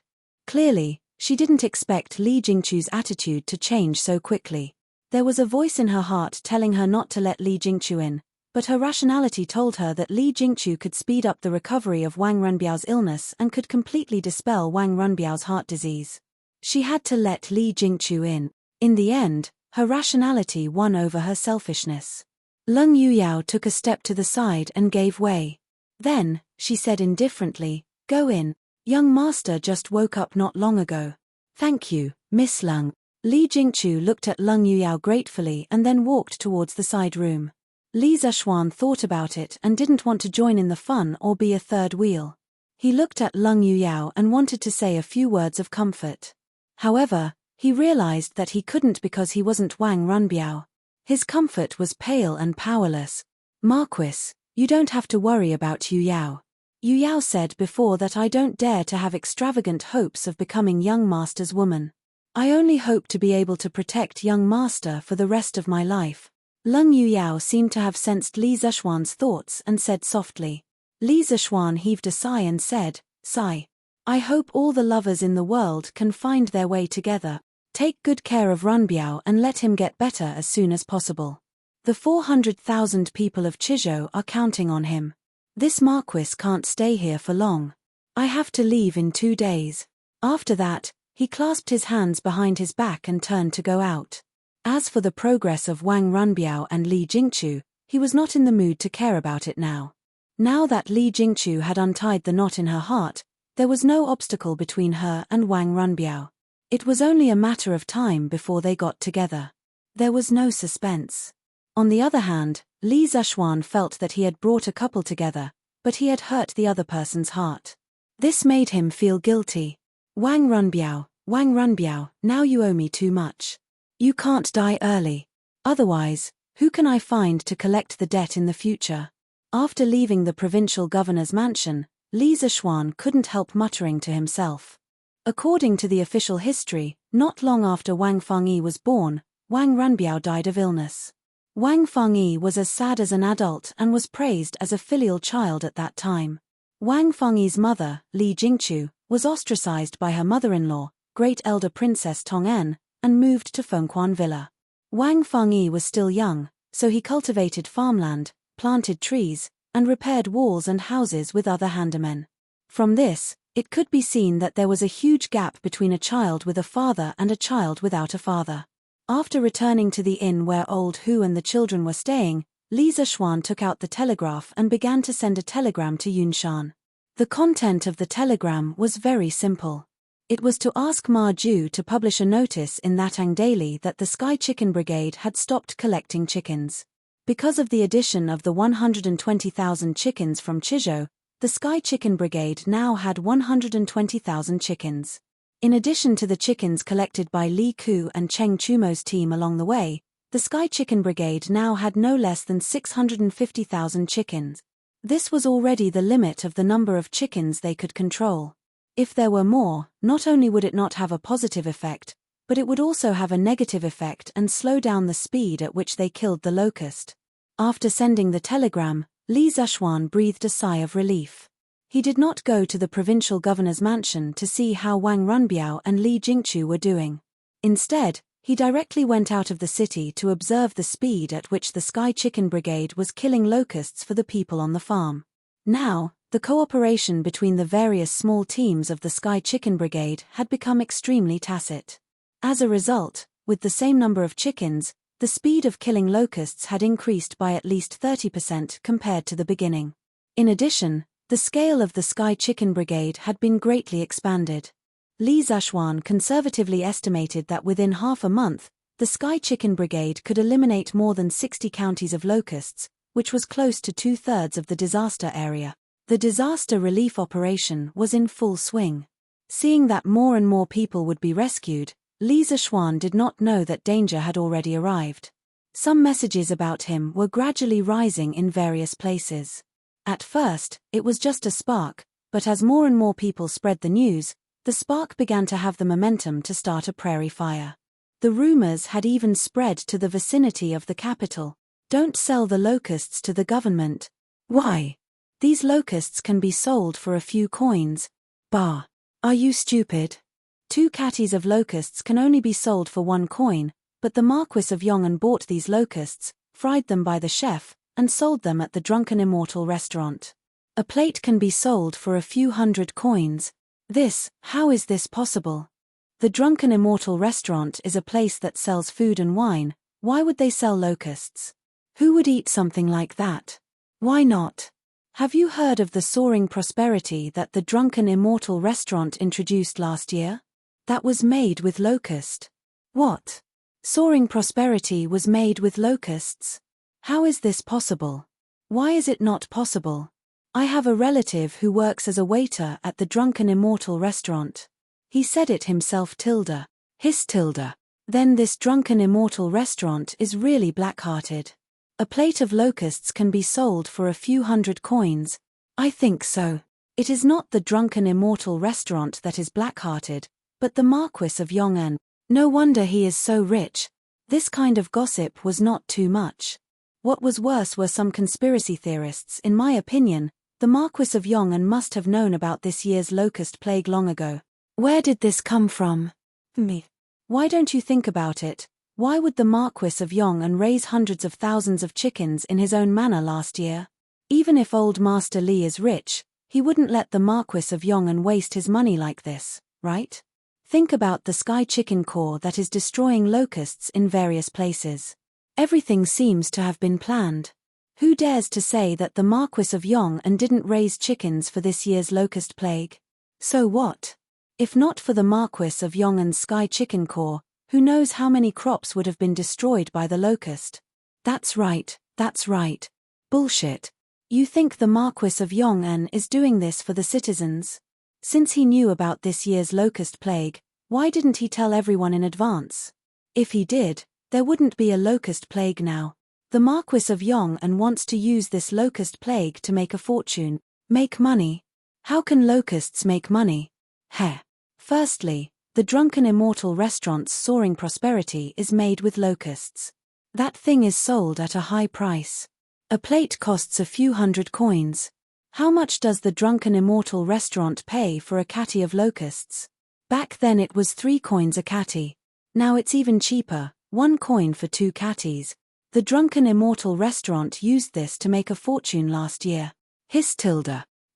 Clearly, she didn't expect Li Jingchu's attitude to change so quickly. There was a voice in her heart telling her not to let Li Jingchu in, but her rationality told her that Li Jingchu could speed up the recovery of Wang Runbiao's illness and could completely dispel Wang Runbiao's heart disease. She had to let Li Jingchu in. In the end, her rationality won over her selfishness. Leng Yuyao took a step to the side and gave way. Then, she said indifferently, go in. Young master just woke up not long ago. Thank you, Miss Leng. Li Jingchu looked at Leng Yuyao gratefully and then walked towards the side room. Li Zishuan thought about it and didn't want to join in the fun or be a third wheel. He looked at Leng Yuyao and wanted to say a few words of comfort. However, he realized that he couldn't because he wasn't Wang Runbiao. His comfort was pale and powerless. Marquis, you don't have to worry about Yuyao. Yuyao said before that I don't dare to have extravagant hopes of becoming young master's woman. I only hope to be able to protect young master for the rest of my life. Leng Yuyao seemed to have sensed Li Zishuan's thoughts and said softly. Li Zishuan heaved a sigh and said, sigh. I hope all the lovers in the world can find their way together. Take good care of Runbiao and let him get better as soon as possible. The 400,000 people of Chizhou are counting on him. This Marquis can't stay here for long. I have to leave in 2 days. After that, he clasped his hands behind his back and turned to go out. As for the progress of Wang Runbiao and Li Jingchu, he was not in the mood to care about it now. Now that Li Jingchu had untied the knot in her heart, there was no obstacle between her and Wang Runbiao. It was only a matter of time before they got together. There was no suspense. On the other hand, Li Zishuan felt that he had brought a couple together, but he had hurt the other person's heart. This made him feel guilty. Wang Runbiao, now you owe me too much. You can't die early. Otherwise, who can I find to collect the debt in the future? After leaving the provincial governor's mansion, Li Zishuan couldn't help muttering to himself. According to the official history, not long after Wang Fangyi was born, Wang Runbiao died of illness. Wang Fangyi was as sad as an adult and was praised as a filial child at that time. Wang Fangyi's mother, Li Jingchu, was ostracized by her mother-in-law, great elder Princess Tong'en, and moved to Fengquan Villa. Wang Fangyi was still young, so he cultivated farmland, planted trees, and repaired walls and houses with other handymen. From this, it could be seen that there was a huge gap between a child with a father and a child without a father. After returning to the inn where old Hu and the children were staying, Li Zishuan took out the telegraph and began to send a telegram to Yunshan. The content of the telegram was very simple. It was to ask Ma Ju to publish a notice in Thatang Daily that the Sky Chicken Brigade had stopped collecting chickens. Because of the addition of the 120,000 chickens from Chizhou, the Sky Chicken Brigade now had 120,000 chickens. In addition to the chickens collected by Li Ku and Cheng Chumo's team along the way, the Sky Chicken Brigade now had no less than 650,000 chickens. This was already the limit of the number of chickens they could control. If there were more, not only would it not have a positive effect, but it would also have a negative effect and slow down the speed at which they killed the locust. After sending the telegram, Li Zishuan breathed a sigh of relief. He did not go to the provincial governor's mansion to see how Wang Runbiao and Li Jingchu were doing. Instead, he directly went out of the city to observe the speed at which the Sky Chicken Brigade was killing locusts for the people on the farm. Now, the cooperation between the various small teams of the Sky Chicken Brigade had become extremely tacit. As a result, with the same number of chickens, the speed of killing locusts had increased by at least 30% compared to the beginning. In addition, the scale of the Sky Chicken Brigade had been greatly expanded. Li Zishuan conservatively estimated that within half a month, the Sky Chicken Brigade could eliminate more than 60 counties of locusts, which was close to 2/3 of the disaster area. The disaster relief operation was in full swing. Seeing that more and more people would be rescued, Li Zishuan did not know that danger had already arrived. Some messages about him were gradually rising in various places. At first, it was just a spark, but as more and more people spread the news, the spark began to have the momentum to start a prairie fire. The rumors had even spread to the vicinity of the capital. Don't sell the locusts to the government. Why? These locusts can be sold for a few coins. Bah! Are you stupid? 2 catties of locusts can only be sold for 1 coin, but the Marquis of Yong'an bought these locusts, fried them by the chef, and sold them at the Drunken Immortal restaurant. A plate can be sold for a few hundred coins. How is this possible? The Drunken Immortal restaurant is a place that sells food and wine. Why would they sell locusts? Who would eat something like that? Why not? Have you heard of the soaring prosperity that the Drunken Immortal restaurant introduced last year? That was made with locust. What? Soaring prosperity was made with locusts? How is this possible? Why is it not possible? I have a relative who works as a waiter at the Drunken Immortal restaurant. He said it himself. His. Then this Drunken Immortal restaurant is really black-hearted. A plate of locusts can be sold for a few hundred coins. I think so. It is not the Drunken Immortal restaurant that is black-hearted, but the Marquis of Yong'an. No wonder he is so rich. This kind of gossip was not too much. What was worse were some conspiracy theorists. In my opinion, the Marquis of Yong'an must have known about this year's locust plague long ago. Where did this come from? Me. Why don't you think about it? Why would the Marquis of Yong'an raise hundreds of thousands of chickens in his own manor last year? Even if old Master Li is rich, he wouldn't let the Marquis of Yong'an waste his money like this, right? Think about the Sky Chicken Corps that is destroying locusts in various places. Everything seems to have been planned. Who dares to say that the Marquis of Yong'an didn't raise chickens for this year's locust plague? So what? If not for the Marquis of Yong'an's Sky Chicken Corps, who knows how many crops would have been destroyed by the locust? That's right. Bullshit. You think the Marquis of Yong'an is doing this for the citizens? Since he knew about this year's locust plague, why didn't he tell everyone in advance? If he did, there wouldn't be a locust plague now. The Marquis of Yong'an wants to use this locust plague to make a fortune. Make money? How can locusts make money? Firstly, the Drunken Immortal restaurant's soaring prosperity is made with locusts. That thing is sold at a high price. A plate costs a few hundred coins. How much does the Drunken Immortal restaurant pay for a catty of locusts? Back then it was 3 coins a catty. Now it's even cheaper, 1 coin for 2 catties. The Drunken Immortal restaurant used this to make a fortune last year. His.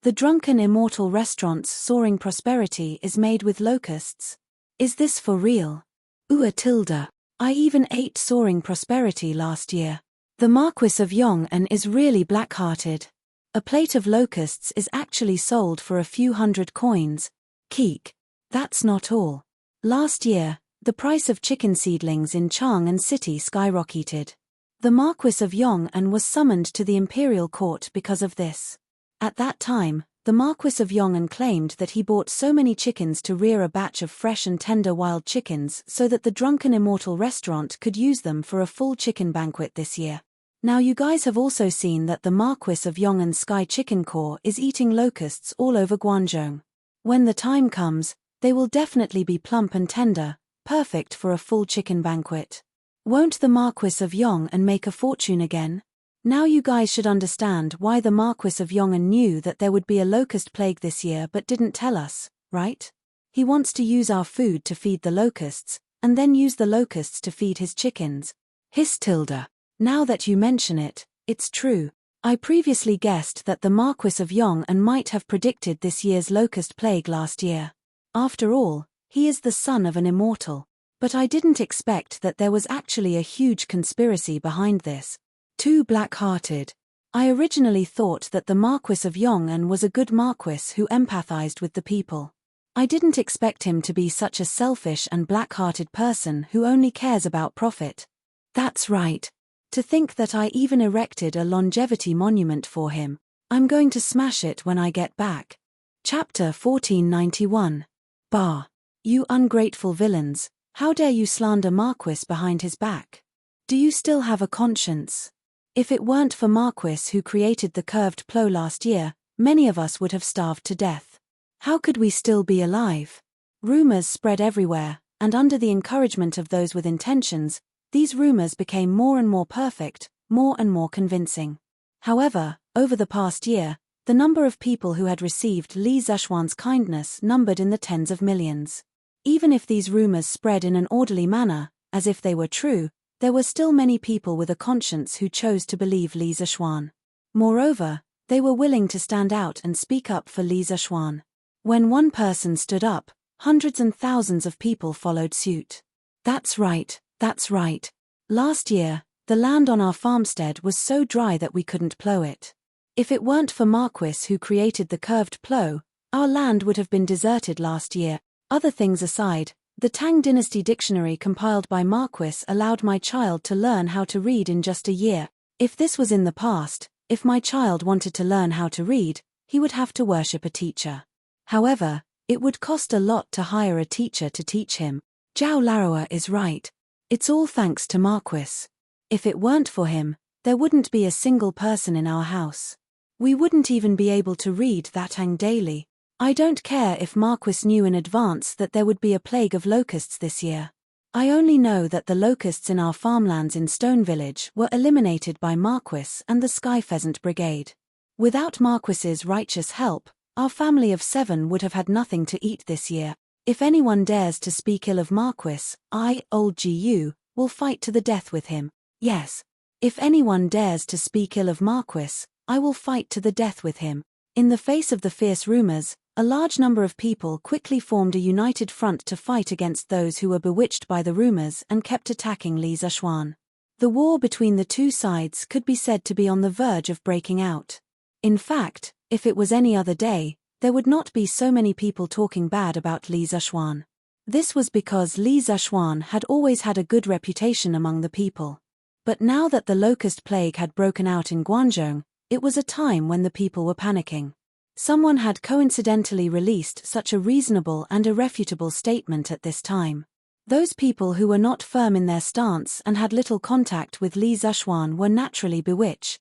The Drunken Immortal restaurant's soaring prosperity is made with locusts. Is this for real? I even ate soaring prosperity last year. The Marquis of Yong'an is really black-hearted. A plate of locusts is actually sold for a few hundred coins. Keek. That's not all. Last year, the price of chicken seedlings in Chang'an City skyrocketed. The Marquis of Yong'an was summoned to the imperial court because of this. At that time, the Marquis of Yong'an claimed that he bought so many chickens to rear a batch of fresh and tender wild chickens so that the drunken immortal restaurant could use them for a full chicken banquet this year. Now you guys have also seen that the Marquis of Yong'an's Sky Chicken Corps is eating locusts all over Guangzhou. When the time comes, they will definitely be plump and tender, perfect for a full chicken banquet. Won't the Marquis of Yong'an make a fortune again? Now you guys should understand why the Marquis of Yong'an knew that there would be a locust plague this year but didn't tell us, right? He wants to use our food to feed the locusts, and then use the locusts to feed his chickens. Tilda. Now that you mention it, it's true. I previously guessed that the Marquis of Yong'an might have predicted this year's locust plague last year. After all, he is the son of an immortal. But I didn't expect that there was actually a huge conspiracy behind this. Too black-hearted. I originally thought that the Marquis of Yong'an was a good marquis who empathized with the people. I didn't expect him to be such a selfish and black-hearted person who only cares about profit. That's right. To think that I even erected a longevity monument for him. I'm going to smash it when I get back. Chapter 1491. Bah. You ungrateful villains, how dare you slander Marquis behind his back? Do you still have a conscience? If it weren't for Marquis who created the curved plow last year, many of us would have starved to death. How could we still be alive? Rumors spread everywhere, and under the encouragement of those with intentions, these rumors became more and more perfect, more and more convincing. However, over the past year, the number of people who had received Li Zishuan's kindness numbered in the tens of millions. Even if these rumors spread in an orderly manner, as if they were true, there were still many people with a conscience who chose to believe Li Zishuan. Moreover, they were willing to stand out and speak up for Li Zishuan. When one person stood up, hundreds and thousands of people followed suit. That's right. That's right. Last year, the land on our farmstead was so dry that we couldn't plow it. If it weren't for Marquis who created the curved plow, our land would have been deserted last year. Other things aside, the Tang Dynasty dictionary compiled by Marquis allowed my child to learn how to read in just a year. If this was in the past, if my child wanted to learn how to read, he would have to worship a teacher. However, it would cost a lot to hire a teacher to teach him. Zhao Laroa is right. It's all thanks to Marquis. If it weren't for him, there wouldn't be a single person in our house. We wouldn't even be able to read that Tang daily. I don't care if Marquis knew in advance that there would be a plague of locusts this year. I only know that the locusts in our farmlands in Stone Village were eliminated by Marquis and the Sky Pheasant Brigade. Without Marquis's righteous help, our family of 7 would have had nothing to eat this year. If anyone dares to speak ill of Marquis, I, old Gu, will fight to the death with him. Yes. If anyone dares to speak ill of Marquis, I will fight to the death with him. In the face of the fierce rumors, a large number of people quickly formed a united front to fight against those who were bewitched by the rumors and kept attacking Li Zishuan. The war between the two sides could be said to be on the verge of breaking out. In fact, if it was any other day, there would not be so many people talking bad about Li Zishuan. This was because Li Zishuan had always had a good reputation among the people. But now that the locust plague had broken out in Guangzhou, it was a time when the people were panicking. Someone had coincidentally released such a reasonable and irrefutable statement at this time. Those people who were not firm in their stance and had little contact with Li Zishuan were naturally bewitched.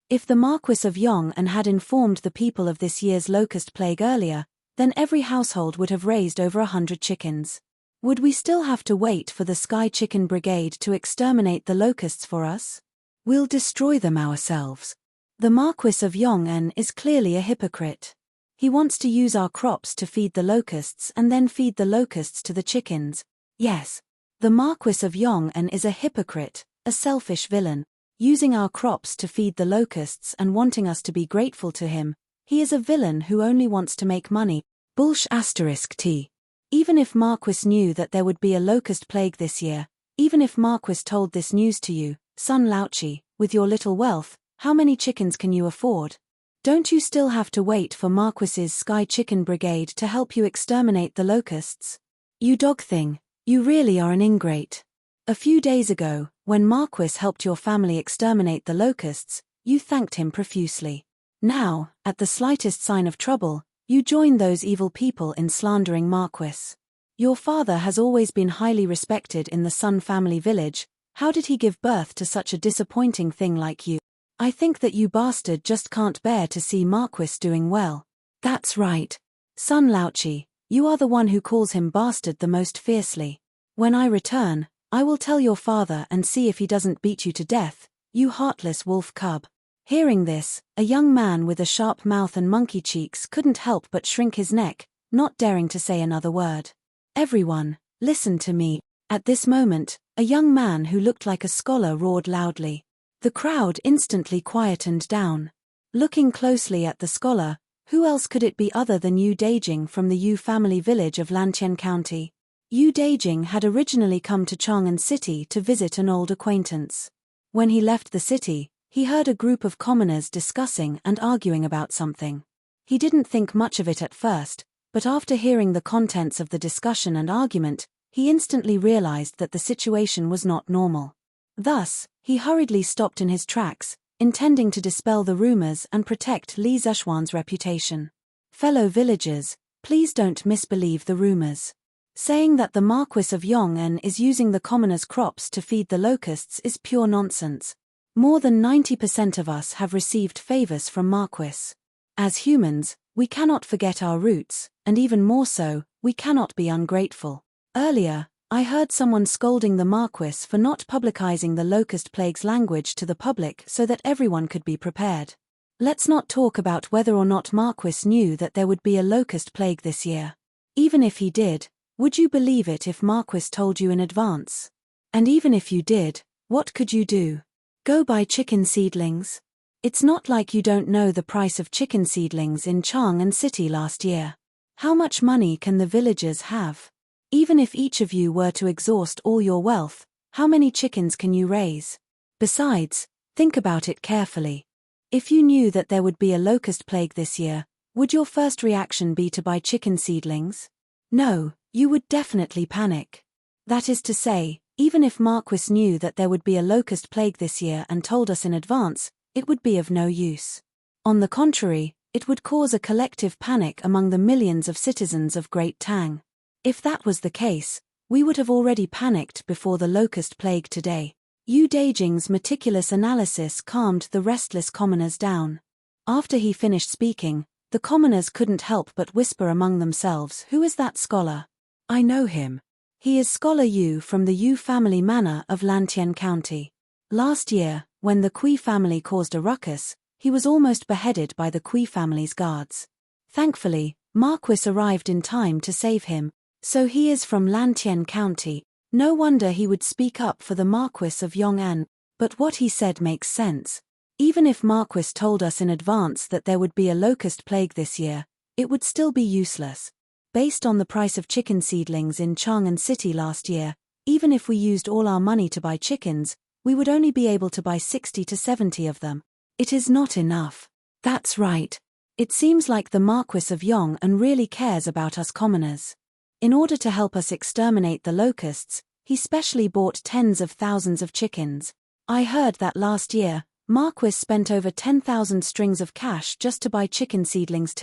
If the Marquis of Yong'an had informed the people of this year's locust plague earlier, then every household would have raised over 100 chickens. Would we still have to wait for the Sky Chicken Brigade to exterminate the locusts for us? We'll destroy them ourselves. The Marquis of Yong'an is clearly a hypocrite. He wants to use our crops to feed the locusts and then feed the locusts to the chickens. Yes. The Marquis of Yong'an is a hypocrite, a selfish villain. Using our crops to feed the locusts and wanting us to be grateful to him, he is a villain who only wants to make money. T. Even if Marquis knew that there would be a locust plague this year, even if Marquis told this news to you, Son Laochi, with your little wealth, how many chickens can you afford? Don't you still have to wait for Marquis's Sky Chicken Brigade to help you exterminate the locusts? You dog thing, you really are an ingrate. A few days ago, when Marquis helped your family exterminate the locusts, you thanked him profusely. Now, at the slightest sign of trouble, you join those evil people in slandering Marquis. Your father has always been highly respected in the Sun family village. How did he give birth to such a disappointing thing like you? I think that you bastard just can't bear to see Marquis doing well. That's right. Son Laochi, you are the one who calls him bastard the most fiercely. When I return, I will tell your father and see if he doesn't beat you to death, you heartless wolf cub. Hearing this, a young man with a sharp mouth and monkey cheeks couldn't help but shrink his neck, not daring to say another word. Everyone, listen to me. At this moment, a young man who looked like a scholar roared loudly. The crowd instantly quietened down. Looking closely at the scholar, who else could it be other than Yu Daijing from the Yu family village of Lantian County? Yu Daijing had originally come to Chang'an City to visit an old acquaintance. When he left the city, he heard a group of commoners discussing and arguing about something. He didn't think much of it at first, but after hearing the contents of the discussion and argument, he instantly realized that the situation was not normal. Thus, he hurriedly stopped in his tracks, intending to dispel the rumors and protect Li Zeshuan's reputation. Fellow villagers, please don't misbelieve the rumors. Saying that the Marquis of Yong'an is using the commoners' crops to feed the locusts is pure nonsense. More than 90% of us have received favors from Marquis. As humans, we cannot forget our roots, and even more so, we cannot be ungrateful. Earlier, I heard someone scolding the Marquis for not publicizing the locust plague's language to the public so that everyone could be prepared. Let's not talk about whether or not Marquis knew that there would be a locust plague this year. Even if he did, would you believe it if Marquis told you in advance? And even if you did, what could you do? Go buy chicken seedlings? It's not like you don't know the price of chicken seedlings in Chang'an City last year. How much money can the villagers have? Even if each of you were to exhaust all your wealth, how many chickens can you raise? Besides, think about it carefully. If you knew that there would be a locust plague this year, would your first reaction be to buy chicken seedlings? No, you would definitely panic. That is to say, even if Marquis knew that there would be a locust plague this year and told us in advance, it would be of no use. On the contrary, it would cause a collective panic among the millions of citizens of Great Tang. If that was the case, we would have already panicked before the locust plague today. Yu Daijing's meticulous analysis calmed the restless commoners down. After he finished speaking, the commoners couldn't help but whisper among themselves, "Who is that scholar? I know him. He is Scholar Yu from the Yu family manor of Lantian County. Last year, when the Kui family caused a ruckus, he was almost beheaded by the Kui family's guards. Thankfully, Marquis arrived in time to save him. So he is from Lantian County. No wonder he would speak up for the Marquis of Yong'an, but what he said makes sense. Even if Marquis told us in advance that there would be a locust plague this year, it would still be useless. Based on the price of chicken seedlings in Chang'an City last year, even if we used all our money to buy chickens, we would only be able to buy 60 to 70 of them. It is not enough. That's right. It seems like the Marquis of Yong'an really cares about us commoners. In order to help us exterminate the locusts, he specially bought tens of thousands of chickens. I heard that last year, Marquis spent over 10,000 strings of cash just to buy chicken seedlings.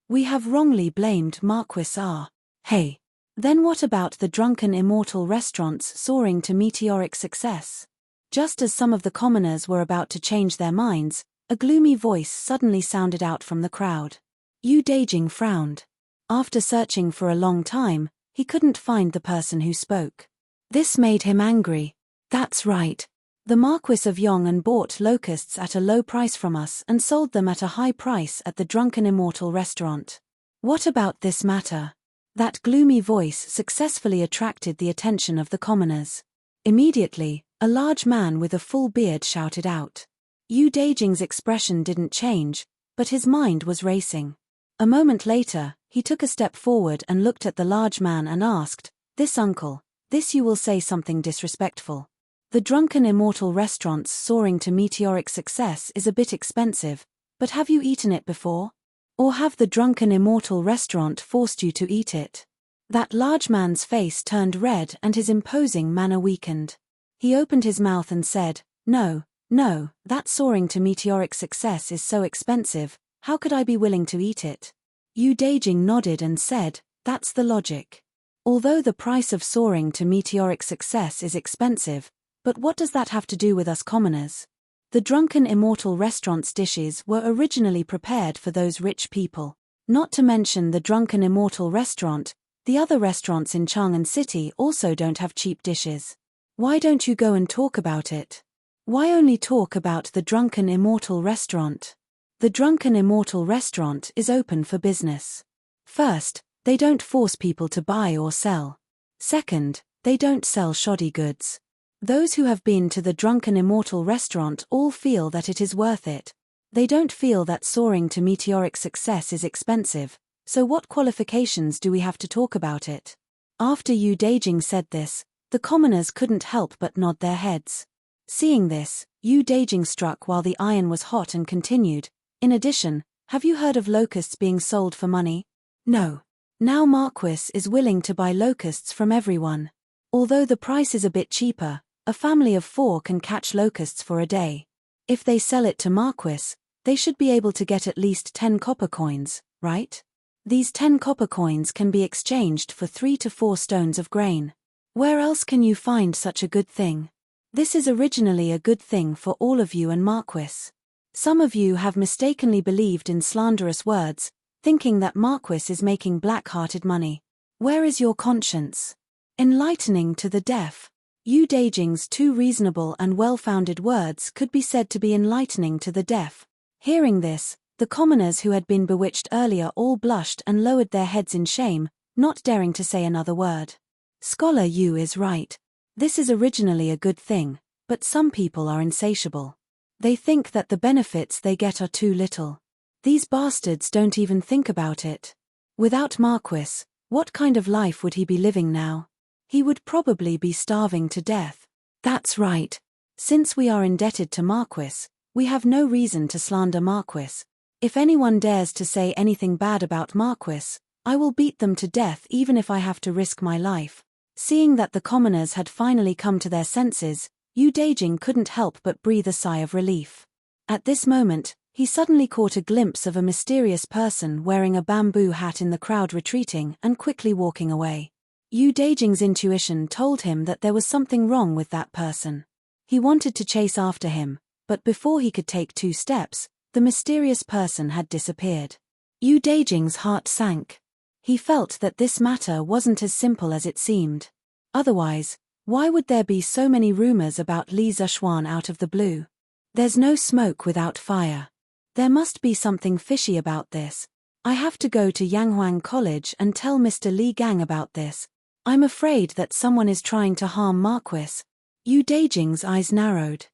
We have wrongly blamed Marquis R. Hey. Then what about the drunken immortal restaurants soaring to meteoric success? Just as some of the commoners were about to change their minds, a gloomy voice suddenly sounded out from the crowd. Yu Daijing frowned. After searching for a long time, he couldn't find the person who spoke. This made him angry. That's right. The Marquis of Yong'an bought locusts at a low price from us and sold them at a high price at the Drunken Immortal restaurant. What about this matter? That gloomy voice successfully attracted the attention of the commoners. Immediately, a large man with a full beard shouted out. Yu Daijing's expression didn't change, but his mind was racing. A moment later, he took a step forward and looked at the large man and asked, "This uncle, this you will say something disrespectful. The drunken immortal restaurant's soaring to meteoric success is a bit expensive, but have you eaten it before? Or have the drunken immortal restaurant forced you to eat it? That large man's face turned red and his imposing manner weakened. He opened his mouth and said, "No, no, that soaring to meteoric success is so expensive, how could I be willing to eat it?" Yu Daijing nodded and said, "That's the logic. Although the price of soaring to meteoric success is expensive, but what does that have to do with us commoners? The drunken immortal restaurant's dishes were originally prepared for those rich people. Not to mention the drunken immortal restaurant, the other restaurants in Chang'an City also don't have cheap dishes. Why don't you go and talk about it? Why only talk about the drunken immortal restaurant? The drunken immortal restaurant is open for business. First, they don't force people to buy or sell. Second, they don't sell shoddy goods. Those who have been to the drunken immortal restaurant all feel that it is worth it. They don't feel that soaring to meteoric success is expensive, so what qualifications do we have to talk about it? After Yu Daijing said this, the commoners couldn't help but nod their heads. Seeing this, Yu Daijing struck while the iron was hot and continued, "In addition, have you heard of locusts being sold for money? No. Now Marquis is willing to buy locusts from everyone. Although the price is a bit cheaper, a family of 4 can catch locusts for a day. If they sell it to Marquis, they should be able to get at least 10 copper coins, right? These 10 copper coins can be exchanged for 3 to 4 stones of grain. Where else can you find such a good thing? This is originally a good thing for all of you and Marquis. Some of you have mistakenly believed in slanderous words, thinking that Marquis is making black-hearted money. Where is your conscience? Enlightening to the deaf." Yu Daijing's 2 reasonable and well-founded words could be said to be enlightening to the deaf. Hearing this, the commoners who had been bewitched earlier all blushed and lowered their heads in shame, not daring to say another word. Scholar Yu is right. This is originally a good thing, but some people are insatiable. They think that the benefits they get are too little. These bastards don't even think about it. Without Marquis, what kind of life would he be living now? He would probably be starving to death. That's right. Since we are indebted to Marquis, we have no reason to slander Marquis. If anyone dares to say anything bad about Marquis, I will beat them to death even if I have to risk my life. Seeing that the commoners had finally come to their senses, Yu Daijing couldn't help but breathe a sigh of relief. At this moment, he suddenly caught a glimpse of a mysterious person wearing a bamboo hat in the crowd retreating and quickly walking away. Yu Daijing's intuition told him that there was something wrong with that person. He wanted to chase after him, but before he could take 2 steps, the mysterious person had disappeared. Yu Daijing's heart sank. He felt that this matter wasn't as simple as it seemed. Otherwise, why would there be so many rumors about Li Zishuan out of the blue? There's no smoke without fire. There must be something fishy about this. I have to go to Yanghuang College and tell Mr. Li Gang about this. I'm afraid that someone is trying to harm Marquis. Yu Daijing's eyes narrowed.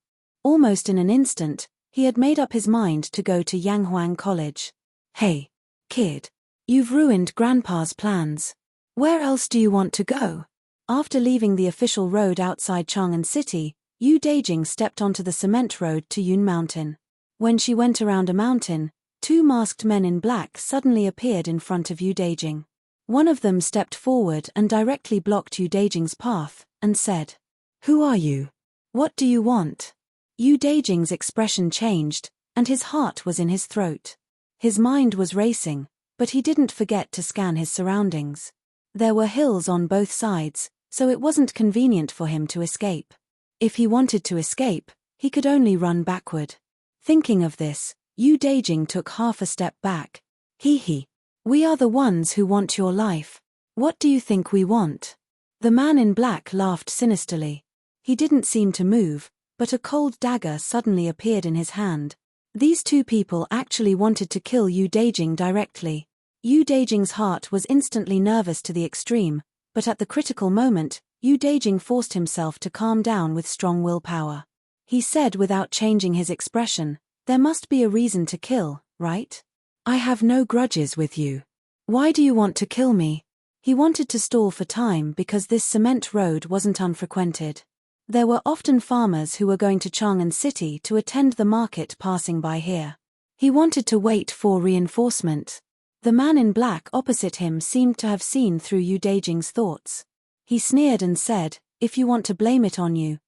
Almost in an instant, he had made up his mind to go to Yanghuang College. Hey, kid. You've ruined Grandpa's plans. Where else do you want to go? After leaving the official road outside Chang'an City, Yu Daijing stepped onto the cement road to Yun Mountain. When she went around a mountain, 2 masked men in black suddenly appeared in front of Yu Daijing. One of them stepped forward and directly blocked Yu Daijing's path, and said, "Who are you? What do you want?" Yu Daijing's expression changed, and his heart was in his throat. His mind was racing, but he didn't forget to scan his surroundings. There were hills on both sides, so it wasn't convenient for him to escape. If he wanted to escape, he could only run backward. Thinking of this, Yu Daijing took half a step back. Hee. We are the ones who want your life. What do you think we want? The man in black laughed sinisterly. He didn't seem to move, but a cold dagger suddenly appeared in his hand. These 2 people actually wanted to kill Yu Daijing directly. Yu Daijing's heart was instantly nervous to the extreme, but at the critical moment, Yu Daijing forced himself to calm down with strong willpower. He said without changing his expression, "There must be a reason to kill, right? I have no grudges with you. Why do you want to kill me?" He wanted to stall for time because this cement road wasn't unfrequented. There were often farmers who were going to Chang'an City to attend the market passing by here. He wanted to wait for reinforcement. The man in black opposite him seemed to have seen through Yu Daijing's thoughts. He sneered and said, "If you want to blame it on you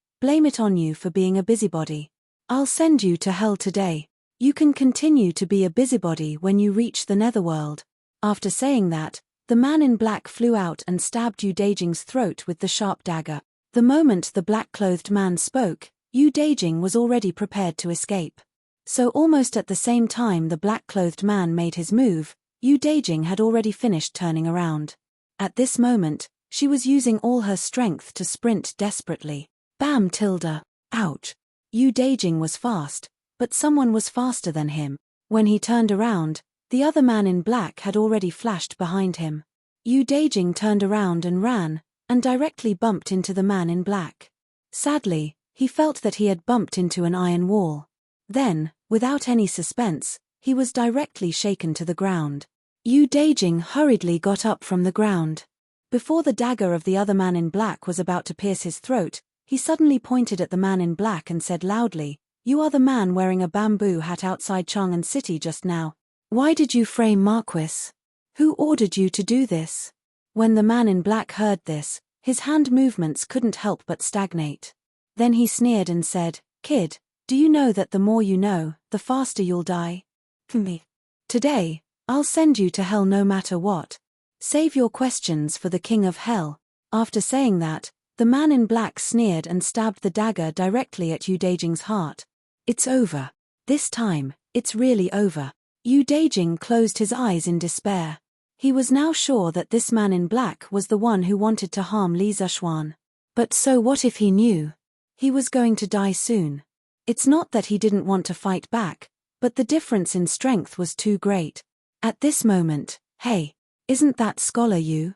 for being a busybody. I'll send you to hell today. You can continue to be a busybody when you reach the netherworld." After saying that, the man in black flew out and stabbed Yu Daijing's throat with the sharp dagger. The moment the black-clothed man spoke, Yu Daijing was already prepared to escape. So almost at the same time the black-clothed man made his move, Yu Daijing had already finished turning around. At this moment, she was using all her strength to sprint desperately. Bam! Ouch! Yu Daijing was fast, but someone was faster than him. When he turned around, the other man in black had already flashed behind him. Yu Daijing turned around and ran, and directly bumped into the man in black. Sadly, he felt that he had bumped into an iron wall. Then, without any suspense, he was directly shaken to the ground. Yu Daijing hurriedly got up from the ground. Before the dagger of the other man in black was about to pierce his throat, he suddenly pointed at the man in black and said loudly, "You are the man wearing a bamboo hat outside Chang'an City just now. Why did you frame Marquis? Who ordered you to do this?" When the man in black heard this, his hand movements couldn't help but stagnate. Then he sneered and said, "Kid, do you know that the more you know, the faster you'll die? Me. Today, I'll send you to hell no matter what. Save your questions for the king of hell." After saying that, the man in black sneered and stabbed the dagger directly at Yu Daijing's heart. "It's over. This time, it's really over." Yu Daijing closed his eyes in despair. He was now sure that this man in black was the one who wanted to harm Li Zishuan. But so what if he knew? He was going to die soon. It's not that he didn't want to fight back, but the difference in strength was too great. At this moment, "Hey, isn't that Scholar Yu?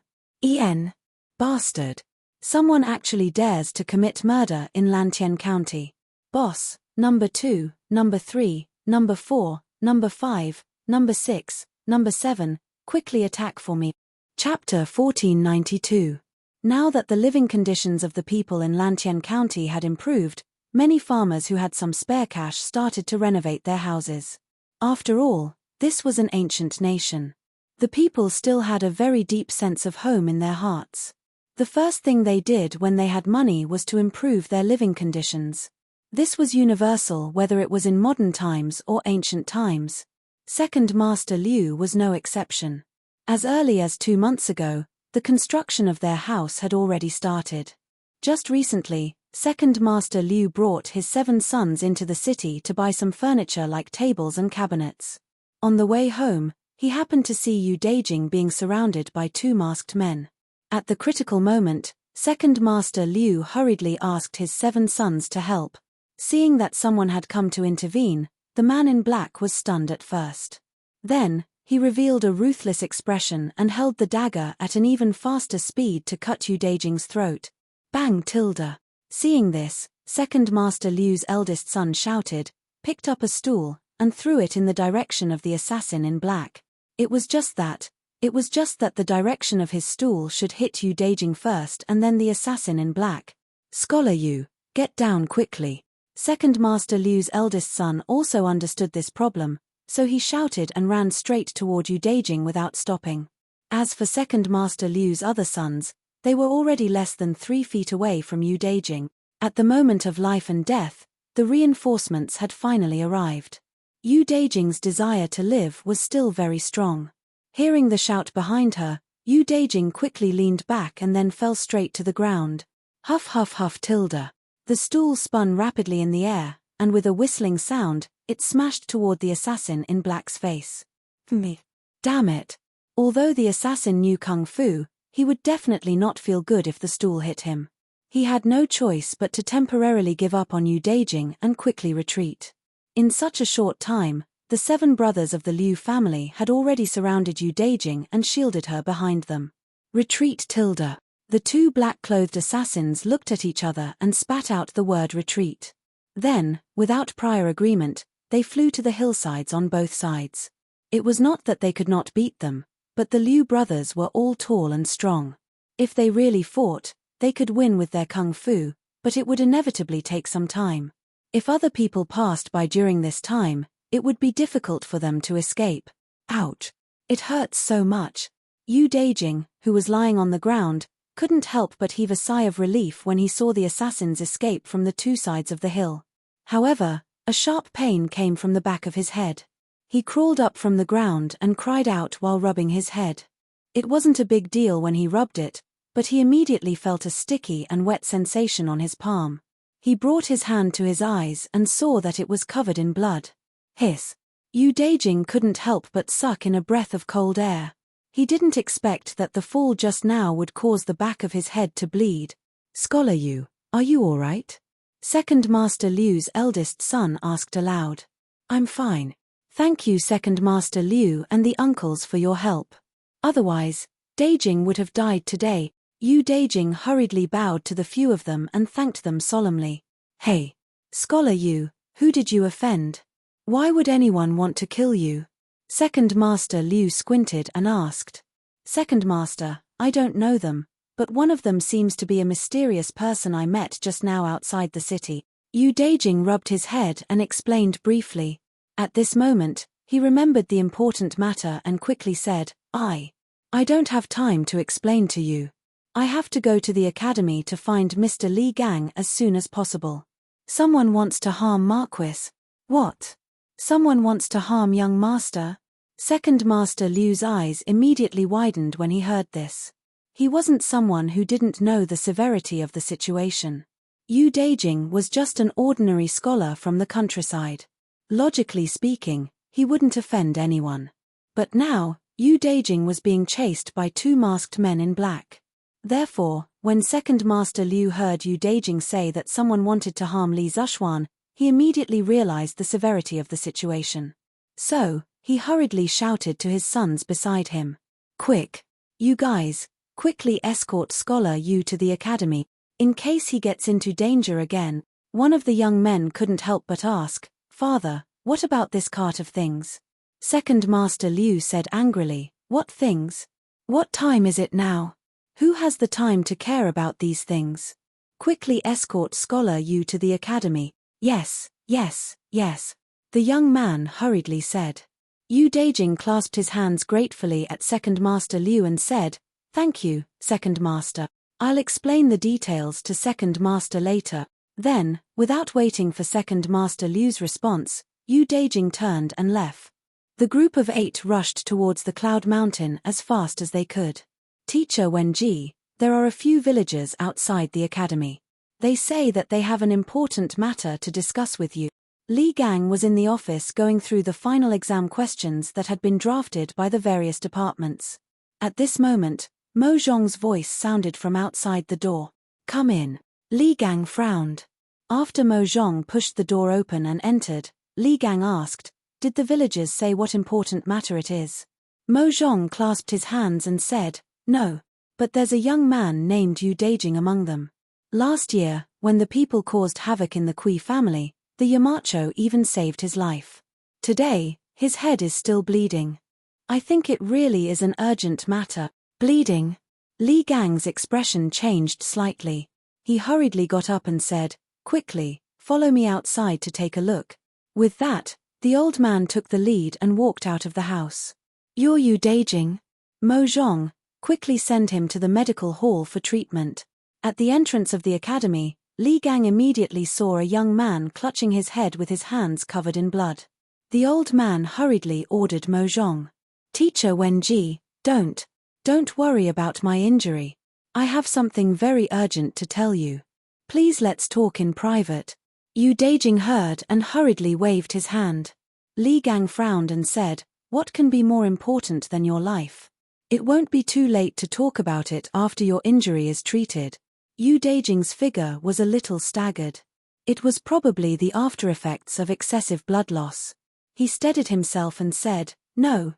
Bastard. Someone actually dares to commit murder in Lantien County. Boss, number 2, number 3, number 4, number 5, number 6, number 7, quickly attack for me." Chapter 1492. Now that the living conditions of the people in Lantien County had improved, many farmers who had some spare cash started to renovate their houses. After all, this was an ancient nation. The people still had a very deep sense of home in their hearts. The first thing they did when they had money was to improve their living conditions. This was universal whether it was in modern times or ancient times. Second Master Liu was no exception. As early as 2 months ago, the construction of their house had already started. Just recently, Second Master Liu brought his 7 sons into the city to buy some furniture like tables and cabinets. On the way home, he happened to see Yu Daijing being surrounded by 2 masked men. At the critical moment, Second Master Liu hurriedly asked his 7 sons to help. Seeing that someone had come to intervene, the man in black was stunned at first. Then, he revealed a ruthless expression and held the dagger at an even faster speed to cut Yu Daijing's throat. Bang! Seeing this, Second Master Liu's eldest son shouted, picked up a stool, and threw it in the direction of the assassin in black. It was just that the direction of his stool should hit Yu Daijing first and then the assassin in black. "Scholar Yu, get down quickly." Second Master Liu's eldest son also understood this problem, so he shouted and ran straight toward Yu Daijing without stopping. As for Second Master Liu's other sons, they were already less than 3 feet away from Yu Daijing. At the moment of life and death, the reinforcements had finally arrived. Yu Daijing's desire to live was still very strong. Hearing the shout behind her, Yu Daijing quickly leaned back and then fell straight to the ground. Huff huff huff. The stool spun rapidly in the air, and with a whistling sound, it smashed toward the assassin in black's face. Me. Damn it. Although the assassin knew kung fu, he would definitely not feel good if the stool hit him. He had no choice but to temporarily give up on Yu Daijing and quickly retreat. In such a short time, the 7 brothers of the Liu family had already surrounded Yu Daijing and shielded her behind them. Retreat. The 2 black-clothed assassins looked at each other and spat out the word retreat. Then, without prior agreement, they flew to the hillsides on both sides. It was not that they could not beat them, but the Liu brothers were all tall and strong. If they really fought, they could win with their kung fu, but it would inevitably take some time. If other people passed by during this time, it would be difficult for them to escape. Ouch! It hurts so much. Yu Daijing, who was lying on the ground, couldn't help but heave a sigh of relief when he saw the assassins escape from the two sides of the hill. However, a sharp pain came from the back of his head. He crawled up from the ground and cried out while rubbing his head. It wasn't a big deal when he rubbed it, but he immediately felt a sticky and wet sensation on his palm. He brought his hand to his eyes and saw that it was covered in blood. Hiss! Yu Daijing couldn't help but suck in a breath of cold air. He didn't expect that the fall just now would cause the back of his head to bleed. "Scholar Yu, are you all right?" Second Master Liu's eldest son asked aloud. "I'm fine. Thank you, Second Master Liu and the uncles, for your help. Otherwise, Daijing would have died today." Yu Daijing hurriedly bowed to the few of them and thanked them solemnly. "Hey, Scholar Yu, who did you offend? Why would anyone want to kill you?" Second Master Liu squinted and asked. "Second Master, I don't know them, but one of them seems to be a mysterious person I met just now outside the city." Yu Daijing rubbed his head and explained briefly. At this moment, he remembered the important matter and quickly said, I don't have time to explain to you. I have to go to the academy to find Mr. Li Gang as soon as possible. Someone wants to harm Marquis." "What? Someone wants to harm young master?" Second Master Liu's eyes immediately widened when he heard this. He wasn't someone who didn't know the severity of the situation. Yu Daijing was just an ordinary scholar from the countryside. Logically speaking, he wouldn't offend anyone. But now, Yu Daijing was being chased by two masked men in black. Therefore, when Second Master Liu heard Yu Daijing say that someone wanted to harm Li Zishuan, he immediately realized the severity of the situation. So, he hurriedly shouted to his sons beside him. "Quick! You guys, quickly escort Scholar Yu to the academy, in case he gets into danger again." One of the young men couldn't help but ask, "Father, what about this cart of things?" Second Master Liu said angrily, "What things? What time is it now? Who has the time to care about these things? Quickly escort Scholar Yu to the academy." "Yes, yes, yes," the young man hurriedly said. Yu Daijing clasped his hands gratefully at Second Master Liu and said, "Thank you, Second Master. I'll explain the details to Second Master later." Then, without waiting for Second Master Liu's response, Yu Daijing turned and left. The group of 8 rushed towards the Cloud Mountain as fast as they could. "Teacher Wenji, there are a few villagers outside the academy. They say that they have an important matter to discuss with you." Li Gang was in the office going through the final exam questions that had been drafted by the various departments. At this moment, Mo Zhong's voice sounded from outside the door. "Come in." Li Gang frowned. After Mo Zhong pushed the door open and entered, Li Gang asked, "Did the villagers say what important matter it is?" Mo Zhong clasped his hands and said, "No, but there's a young man named Yu Daijing among them. Last year, when the people caused havoc in the Kui family, the Yamacho even saved his life. Today, his head is still bleeding. I think it really is an urgent matter." "Bleeding?" Li Gang's expression changed slightly. He hurriedly got up and said, "Quickly, follow me outside to take a look." With that, the old man took the lead and walked out of the house. "You're Yu Daijing?" Mo Zhong, quickly send him to the medical hall for treatment. At the entrance of the academy, Li Gang immediately saw a young man clutching his head with his hands covered in blood. The old man hurriedly ordered Mo Zhong, "Teacher Wenji, don't worry about my injury. I have something very urgent to tell you. Please let's talk in private." Yu Daijing heard and hurriedly waved his hand. Li Gang frowned and said, "What can be more important than your life? It won't be too late to talk about it after your injury is treated." Yu Daijing's figure was a little staggered. It was probably the after-effects of excessive blood loss. He steadied himself and said, No.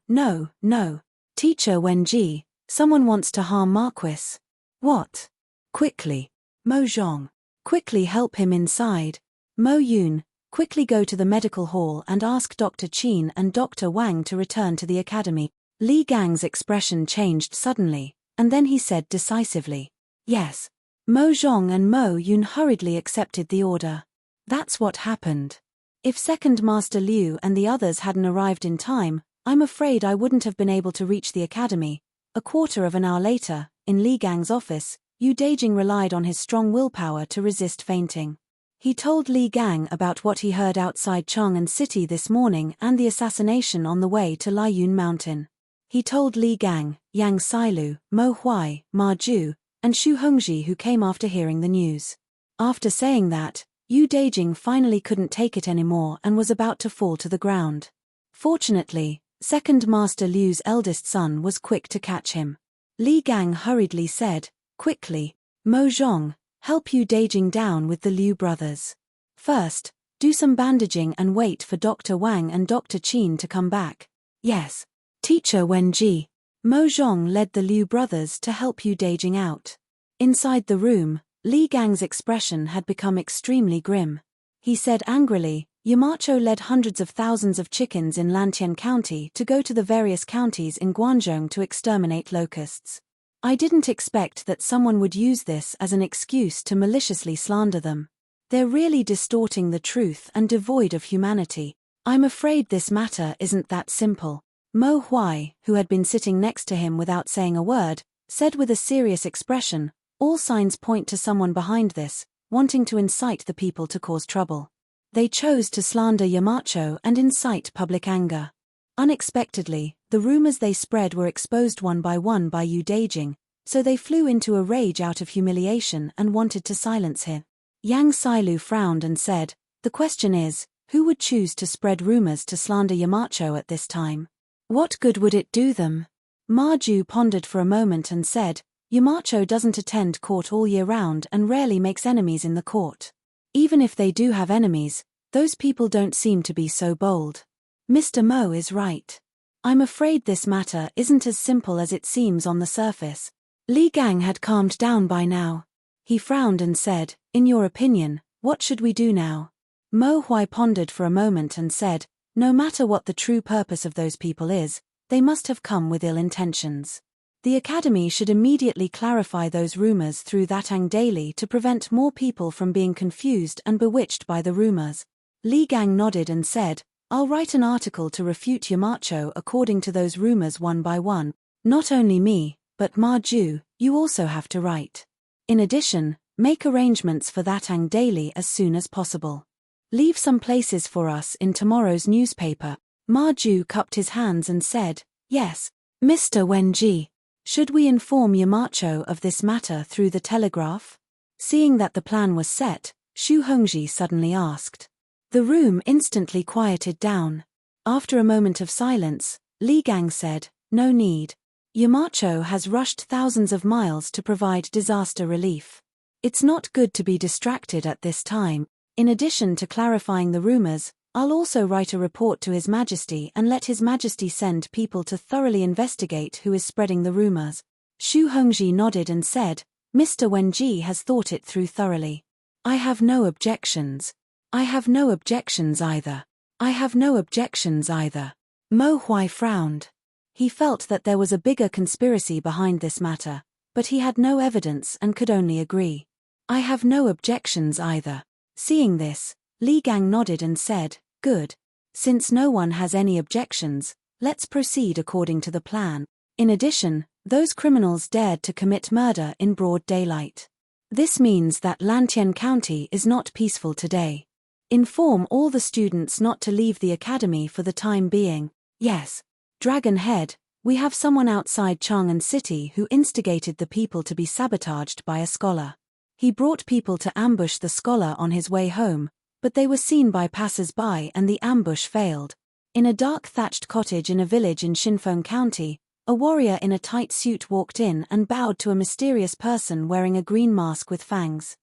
"Teacher Wenji, someone wants to harm Marquis." "What?" "Quickly. Mo Zhong, quickly help him inside. Mo Yun, quickly go to the medical hall and ask Dr. Qin and Dr. Wang to return to the academy." Li Gang's expression changed suddenly, and then he said decisively, "Yes." Mo Zhong and Mo Yun hurriedly accepted the order. That's what happened. If Second Master Liu and the others hadn't arrived in time, I'm afraid I wouldn't have been able to reach the academy. A quarter of an hour later, in Li Gang's office, Yu Daijing relied on his strong willpower to resist fainting. He told Li Gang about what he heard outside Chang'an City this morning and the assassination on the way to Liyun Mountain. He told Li Gang, Yang Sailu, Mo Huai, Ma Ju, and Xu Hongji who came after hearing the news. After saying that, Yu Daijing finally couldn't take it anymore and was about to fall to the ground. Fortunately, Second Master Liu's eldest son was quick to catch him. Li Gang hurriedly said, quickly, Mo Zhong, help Yu Daijing down with the Liu brothers. First, do some bandaging and wait for Dr. Wang and Dr. Qin to come back. Yes. Teacher Wenji. Mo Zhong led the Liu brothers to help Yu Daijing out. Inside the room, Li Gang's expression had become extremely grim. He said angrily, Yamacho led hundreds of thousands of chickens in Lantian County to go to the various counties in Guangzhou to exterminate locusts. I didn't expect that someone would use this as an excuse to maliciously slander them. They're really distorting the truth and devoid of humanity. I'm afraid this matter isn't that simple. Mo Huai, who had been sitting next to him without saying a word, said with a serious expression, all signs point to someone behind this, wanting to incite the people to cause trouble. They chose to slander Yamacho and incite public anger. Unexpectedly, the rumors they spread were exposed one by Yu Daijing, so they flew into a rage out of humiliation and wanted to silence him. Yang Sailu frowned and said, the question is, who would choose to spread rumors to slander Yamacho at this time? What good would it do them? Ma Ju pondered for a moment and said, Yamacho doesn't attend court all year round and rarely makes enemies in the court. Even if they do have enemies, those people don't seem to be so bold. Mr. Mo is right. I'm afraid this matter isn't as simple as it seems on the surface. Li Gang had calmed down by now. He frowned and said, in your opinion, what should we do now? Mo Huai pondered for a moment and said, no matter what the true purpose of those people is, they must have come with ill intentions. The Academy should immediately clarify those rumors through that Ang daily to prevent more people from being confused and bewitched by the rumors. Li Gang nodded and said, I'll write an article to refute Yamacho according to those rumors one by one. Not only me, but Ma Ju, you also have to write. In addition, make arrangements for that Ang daily as soon as possible. Leave some places for us in tomorrow's newspaper. Ma Ju cupped his hands and said, yes, Mr. Wenji. Should we inform Yamacho of this matter through the telegraph? Seeing that the plan was set, Xu Hongji suddenly asked. The room instantly quieted down. After a moment of silence, Li Gang said, no need. Yamacho has rushed thousands of miles to provide disaster relief. It's not good to be distracted at this time. In addition to clarifying the rumors, I'll also write a report to His Majesty and let His Majesty send people to thoroughly investigate who is spreading the rumors. Xu Hongji nodded and said, Mr. Wenji has thought it through thoroughly. I have no objections. I have no objections either. I have no objections either. Mo Huai frowned. He felt that there was a bigger conspiracy behind this matter, but he had no evidence and could only agree. I have no objections either. Seeing this, Li Gang nodded and said, good. Since no one has any objections, let's proceed according to the plan. In addition, those criminals dared to commit murder in broad daylight. This means that Lantian County is not peaceful today. Inform all the students not to leave the academy for the time being. Yes. Dragon Head, we have someone outside Chang'an City who instigated the people to be sabotaged by a scholar. He brought people to ambush the scholar on his way home, but they were seen by passers-by and the ambush failed. In a dark thatched cottage in a village in Shinfeng County, a warrior in a tight suit walked in and bowed to a mysterious person wearing a green mask with fangs.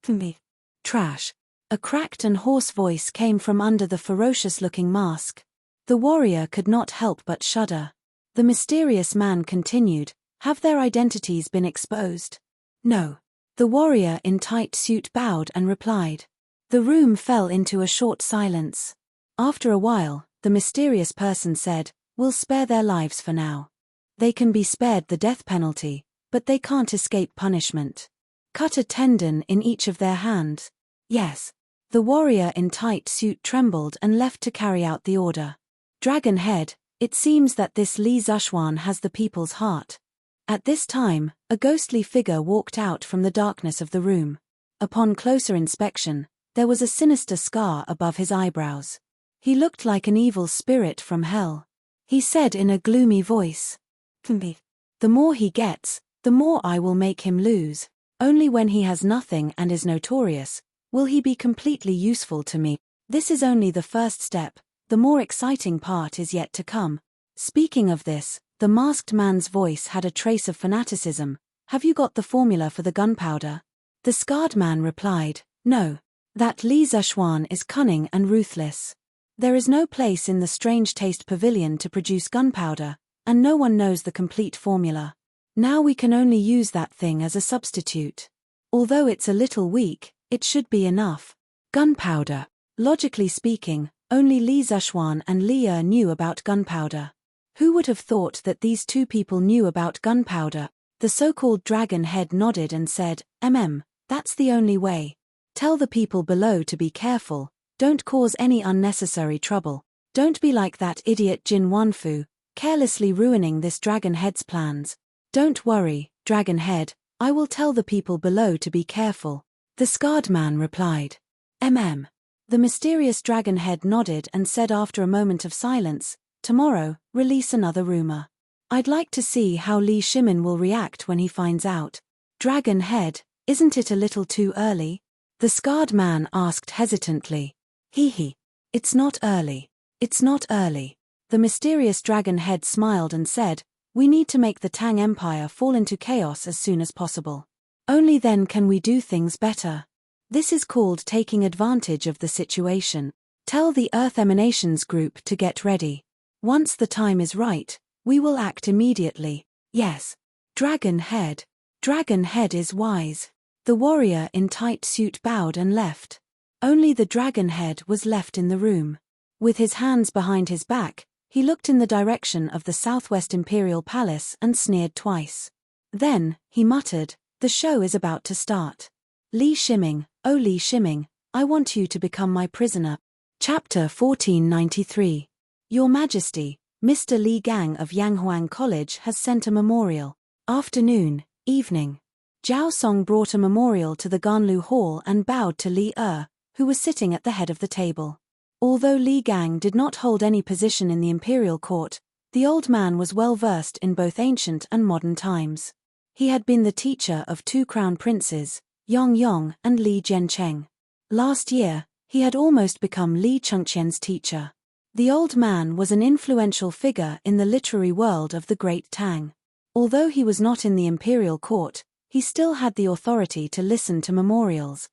Me. Trash. A cracked and hoarse voice came from under the ferocious-looking mask. The warrior could not help but shudder. The mysterious man continued, have their identities been exposed? No. The warrior in tight suit bowed and replied. The room fell into a short silence. After a while, the mysterious person said, we'll spare their lives for now. They can be spared the death penalty, but they can't escape punishment. cut a tendon in each of their hands. Yes. The warrior in tight suit trembled and left to carry out the order. Dragon head, it seems that this Li Zuxuan has the people's heart. At this time, a ghostly figure walked out from the darkness of the room. Upon closer inspection, there was a sinister scar above his eyebrows. He looked like an evil spirit from hell. He said in a gloomy voice, "The more he gets, the more I will make him lose. Only when he has nothing and is notorious, will he be completely useful to me. This is only the first step, the more exciting part is yet to come." Speaking of this, the masked man's voice had a trace of fanaticism. "Have you got the formula for the gunpowder?" The scarred man replied, "No. That Li Zuxuan is cunning and ruthless. There is no place in the Strange Taste Pavilion to produce gunpowder, and no one knows the complete formula. Now we can only use that thing as a substitute. Although it's a little weak, it should be enough. Gunpowder. Logically speaking, only Li Zuxuan and Li knew about gunpowder. Who would have thought that these two people knew about gunpowder?" The so-called dragon head nodded and said, That's the only way. Tell the people below to be careful, don't cause any unnecessary trouble. Don't be like that idiot Jin Wanfu, carelessly ruining this dragon head's plans. Don't worry, dragon head, I will tell the people below to be careful." The scarred man replied, The mysterious dragon head nodded and said after a moment of silence, "Tomorrow, release another rumor. I'd like to see how Li Shimin will react when he finds out." Dragon head, isn't it a little too early? The scarred man asked hesitantly. It's not early. It's not early. The mysterious dragon head smiled and said, "We need to make the Tang Empire fall into chaos as soon as possible. Only then can we do things better. This is called taking advantage of the situation. Tell the Earth Emanations group to get ready. Once the time is right, we will act immediately." Yes. Dragon head. Dragon head is wise. The warrior in tight suit bowed and left. Only the dragon head was left in the room. With his hands behind his back, he looked in the direction of the Southwest Imperial Palace and sneered twice. Then, he muttered, "The show is about to start. Li Shiming, oh Li Shiming, I want you to become my prisoner." Chapter 1493. Your Majesty, Mr. Li Gang of Yanghuang College has sent a memorial. Afternoon, evening. Zhao Song brought a memorial to the Ganlu Hall and bowed to Li who was sitting at the head of the table. Although Li Gang did not hold any position in the imperial court, the old man was well versed in both ancient and modern times. He had been the teacher of two crown princes, Yong Yong and Li Jiancheng. Last year, he had almost become Li Chengqian's teacher. The old man was an influential figure in the literary world of the Great Tang. Although he was not in the imperial court, he still had the authority to listen to memorials.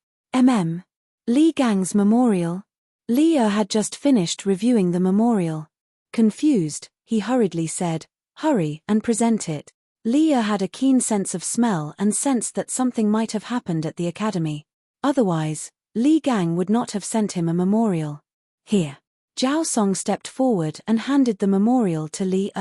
Li Gang's memorial? Li had just finished reviewing the memorial. Confused, he hurriedly said, "Hurry and present it." Li had a keen sense of smell and sensed that something might have happened at the academy. Otherwise, Li Gang would not have sent him a memorial. "Here." Zhao Song stepped forward and handed the memorial to Li.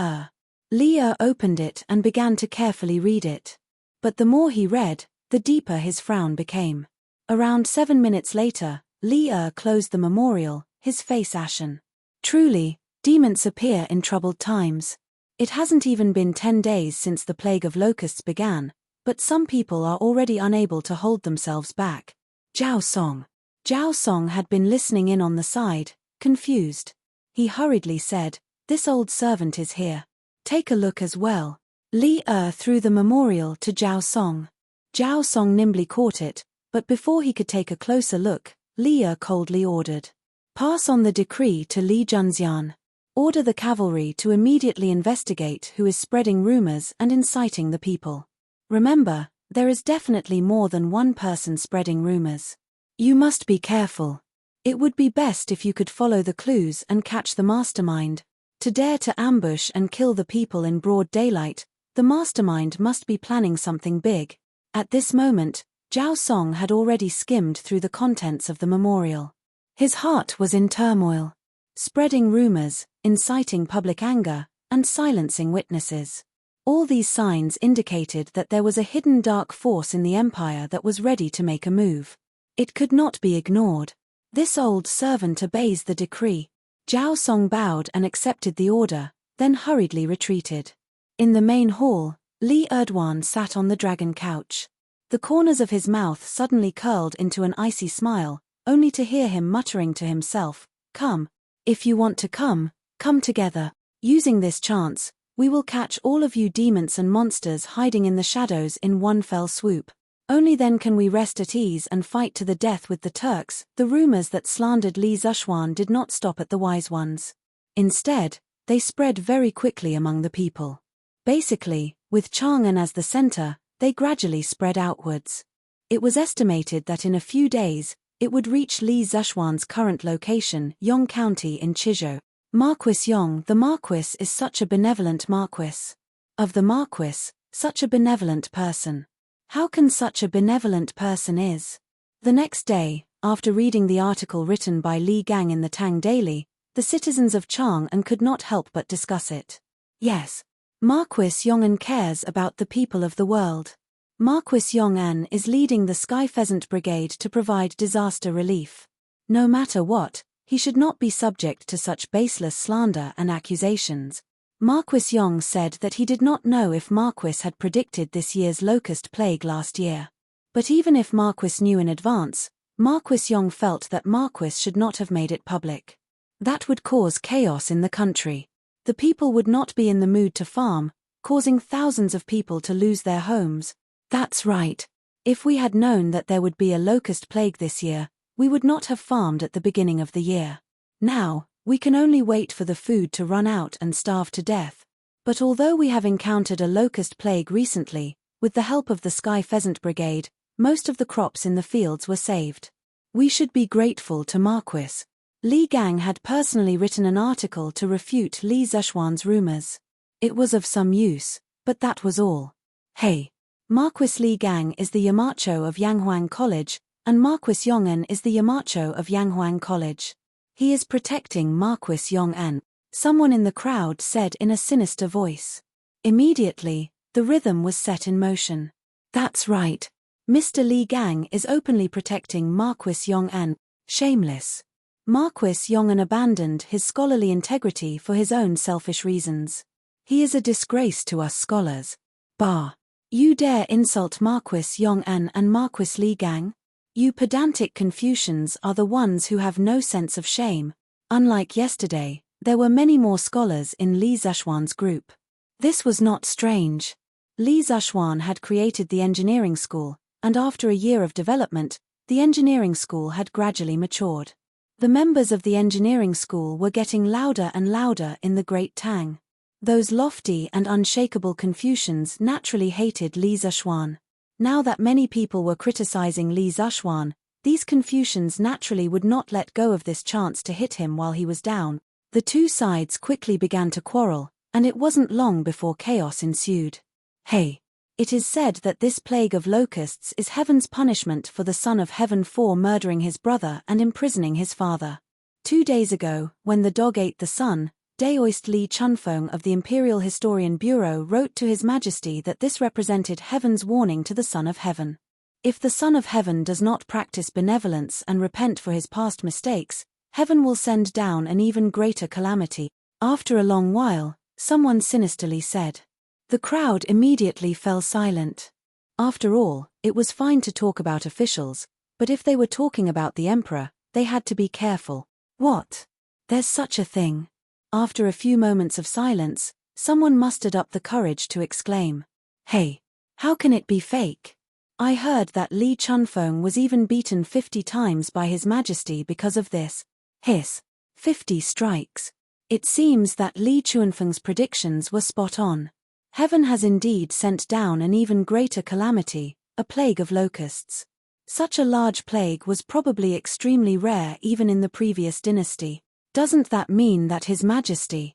Li opened it and began to carefully read it. But the more he read, the deeper his frown became. Around 7 minutes later, Li closed the memorial, his face ashen. Truly, demons appear in troubled times. It hasn't even been 10 days since the plague of locusts began, but some people are already unable to hold themselves back. Zhao Song had been listening in on the side, confused. He hurriedly said, "This old servant is here. Take a look as well." Li threw the memorial to Zhao Song. Zhao Song nimbly caught it, but before he could take a closer look, Li coldly ordered, "Pass on the decree to Li Junxian. Order the cavalry to immediately investigate who is spreading rumors and inciting the people. Remember, there is definitely more than one person spreading rumors. You must be careful. It would be best if you could follow the clues and catch the mastermind. To dare to ambush and kill the people in broad daylight, the mastermind must be planning something big." At this moment, Zhao Song had already skimmed through the contents of the memorial. His heart was in turmoil. Spreading rumors, inciting public anger, and silencing witnesses. All these signs indicated that there was a hidden dark force in the empire that was ready to make a move. It could not be ignored. This old servant obeys the decree. Zhao Song bowed and accepted the order, then hurriedly retreated. In the main hall, Li Erdwan sat on the dragon couch. The corners of his mouth suddenly curled into an icy smile, only to hear him muttering to himself, "Come. If you want to come, come together. Using this chance, we will catch all of you demons and monsters hiding in the shadows in one fell swoop. Only then can we rest at ease and fight to the death with the Turks." The rumors that slandered Li Zushwan did not stop at the wise ones. Instead, they spread very quickly among the people. Basically, with Chang'an as the center, they gradually spread outwards. It was estimated that in a few days, it would reach Li Zushwan's current location, Yong County in Chizhou. Marquis Yong, the Marquis is such a benevolent Marquis. Of the Marquis, such a benevolent person. How can such a benevolent person is? The next day, after reading the article written by Li Gang in the Tang Daily, the citizens of Chang'an could not help but discuss it. Yes, Marquis Yong'an cares about the people of the world. Marquis Yong'an is leading the Sky Pheasant Brigade to provide disaster relief. No matter what, he should not be subject to such baseless slander and accusations. Marquis Yong said that he did not know if Marquis had predicted this year's locust plague last year. But even if Marquis knew in advance, Marquis Yong felt that Marquis should not have made it public. That would cause chaos in the country. The people would not be in the mood to farm, causing thousands of people to lose their homes. That's right. If we had known that there would be a locust plague this year, we would not have farmed at the beginning of the year. Now, we can only wait for the food to run out and starve to death. But although we have encountered a locust plague recently, with the help of the Sky Pheasant Brigade, most of the crops in the fields were saved. We should be grateful to Marquis. Li Gang had personally written an article to refute Li Zushwan's rumors. It was of some use, but that was all. Hey! Marquis Li Gang is the Yamacho of Yanghuang College, and Marquis Yong'an is the Yamacho of Yanghuang College. He is protecting Marquis Yong'an, someone in the crowd said in a sinister voice. Immediately, the rhythm was set in motion. That's right. Mr. Li Gang is openly protecting Marquis Yong'an. Shameless. Marquis Yong'an abandoned his scholarly integrity for his own selfish reasons. He is a disgrace to us scholars. Bah! You dare insult Marquis Yong'an and Marquis Li Gang? You pedantic Confucians are the ones who have no sense of shame. Unlike yesterday, there were many more scholars in Li Zushwan's group. This was not strange. Li Zushwan had created the engineering school, and after a year of development, the engineering school had gradually matured. The members of the engineering school were getting louder and louder in the Great Tang. Those lofty and unshakable Confucians naturally hated Li Zushwan. Now that many people were criticizing Li Zushwan, these Confucians naturally would not let go of this chance to hit him while he was down. The two sides quickly began to quarrel, and it wasn't long before chaos ensued. Hey! It is said that this plague of locusts is heaven's punishment for the son of heaven for murdering his brother and imprisoning his father. 2 days ago, when the dog ate the sun, Daoist Li Chunfeng of the Imperial Historian Bureau wrote to His Majesty that this represented heaven's warning to the Son of Heaven. If the Son of Heaven does not practice benevolence and repent for his past mistakes, heaven will send down an even greater calamity. After a long while, someone sinisterly said. The crowd immediately fell silent. After all, it was fine to talk about officials, but if they were talking about the emperor, they had to be careful. What? There's such a thing. After a few moments of silence, someone mustered up the courage to exclaim. Hey! How can it be fake? I heard that Li Chunfeng was even beaten 50 times by His Majesty because of this. Hiss. 50 strikes. It seems that Li Chunfeng's predictions were spot on. Heaven has indeed sent down an even greater calamity, a plague of locusts. Such a large plague was probably extremely rare even in the previous dynasty. Doesn't that mean that His Majesty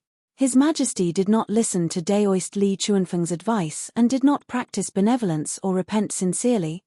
did not listen to Daoist Li Chunfeng's advice and did not practice benevolence or repent sincerely?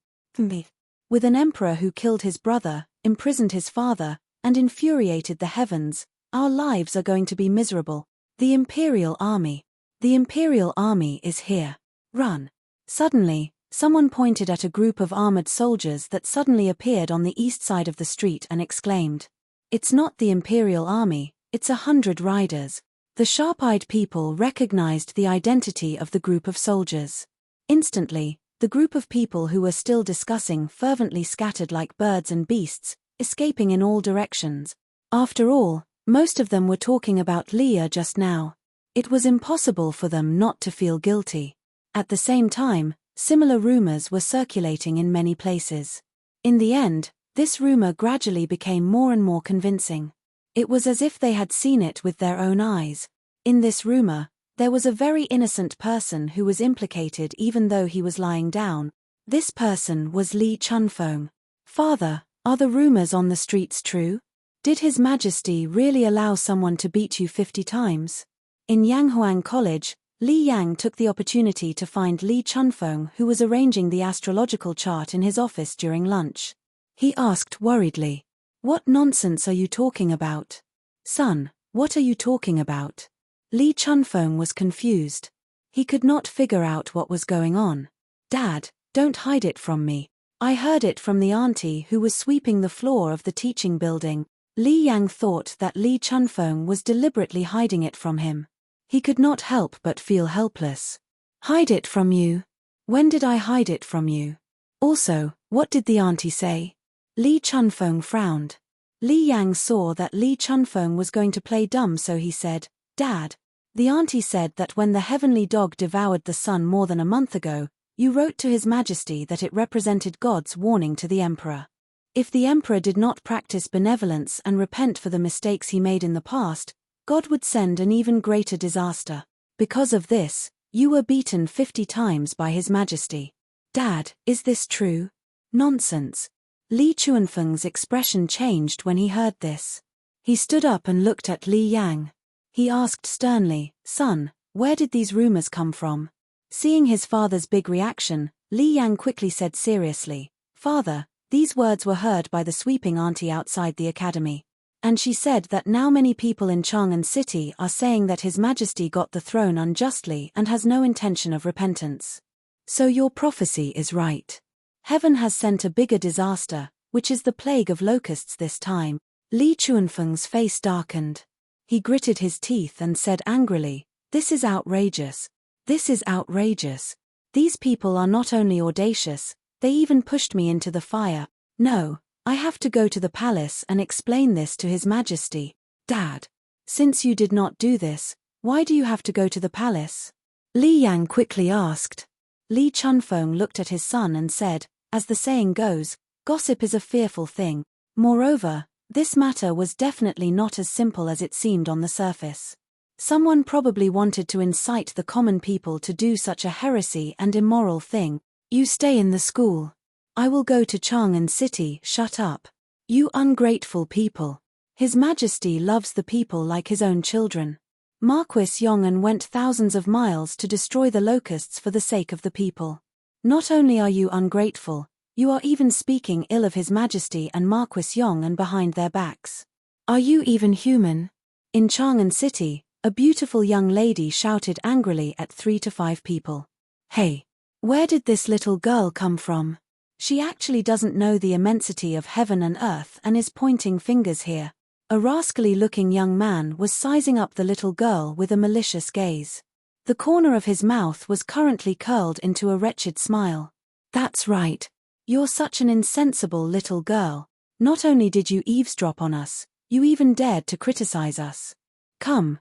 With an emperor who killed his brother, imprisoned his father, and infuriated the heavens, our lives are going to be miserable. The imperial army. The Imperial Army is here. Run. Suddenly, someone pointed at a group of armored soldiers that suddenly appeared on the east side of the street and exclaimed, "It's not the Imperial Army, it's 100 riders." The sharp-eyed people recognized the identity of the group of soldiers. Instantly, the group of people who were still discussing fervently scattered like birds and beasts, escaping in all directions. After all, most of them were talking about Leah just now. It was impossible for them not to feel guilty. At the same time, similar rumors were circulating in many places. In the end, this rumor gradually became more and more convincing. It was as if they had seen it with their own eyes. In this rumor, there was a very innocent person who was implicated even though he was lying down. This person was Li Chunfeng. "Father, are the rumors on the streets true? Did His Majesty really allow someone to beat you 50 times? In Yanghuang College, Li Yang took the opportunity to find Li Chunfeng, who was arranging the astrological chart in his office during lunch. He asked worriedly, "What nonsense are you talking about? Son, what are you talking about?" Li Chunfeng was confused. He could not figure out what was going on. "Dad, don't hide it from me. I heard it from the auntie who was sweeping the floor of the teaching building." Li Yang thought that Li Chunfeng was deliberately hiding it from him. He could not help but feel helpless. "Hide it from you? When did I hide it from you? Also, what did the auntie say?" Li Chunfeng frowned. Li Yang saw that Li Chunfeng was going to play dumb, so he said, "Dad, the auntie said that when the heavenly dog devoured the sun more than a month ago, you wrote to His Majesty that it represented God's warning to the Emperor. If the Emperor did not practice benevolence and repent for the mistakes he made in the past, God would send an even greater disaster. Because of this, you were beaten 50 times by His Majesty. Dad, is this true?" "Nonsense." Li Chunfeng's expression changed when he heard this. He stood up and looked at Li Yang. He asked sternly, "Son, where did these rumors come from?" Seeing his father's big reaction, Li Yang quickly said seriously, "Father, these words were heard by the sweeping auntie outside the academy. And she said that now many people in Chang'an City are saying that His Majesty got the throne unjustly and has no intention of repentance. So your prophecy is right. Heaven has sent a bigger disaster, which is the plague of locusts this time." Li Chunfeng's face darkened. He gritted his teeth and said angrily, "This is outrageous. This is outrageous. These people are not only audacious, they even pushed me into the fire. No, I have to go to the palace and explain this to His Majesty." "Dad, since you did not do this, why do you have to go to the palace?" Li Yang quickly asked. Li Chunfeng looked at his son and said, "As the saying goes, gossip is a fearful thing. Moreover, this matter was definitely not as simple as it seemed on the surface. Someone probably wanted to incite the common people to do such a heresy and immoral thing. You stay in the school. I will go to Chang'an City." "Shut up. You ungrateful people. His Majesty loves the people like his own children. Marquis Yong'an went thousands of miles to destroy the locusts for the sake of the people. Not only are you ungrateful, you are even speaking ill of His Majesty and Marquis Yong'an behind their backs. Are you even human?" In Chang'an City, a beautiful young lady shouted angrily at 3 to 5 people. "Hey! Where did this little girl come from? She actually doesn't know the immensity of heaven and earth and is pointing fingers here." A rascally-looking young man was sizing up the little girl with a malicious gaze. The corner of his mouth was currently curled into a wretched smile. "That's right. You're such an insensible little girl. Not only did you eavesdrop on us, you even dared to criticize us. Come,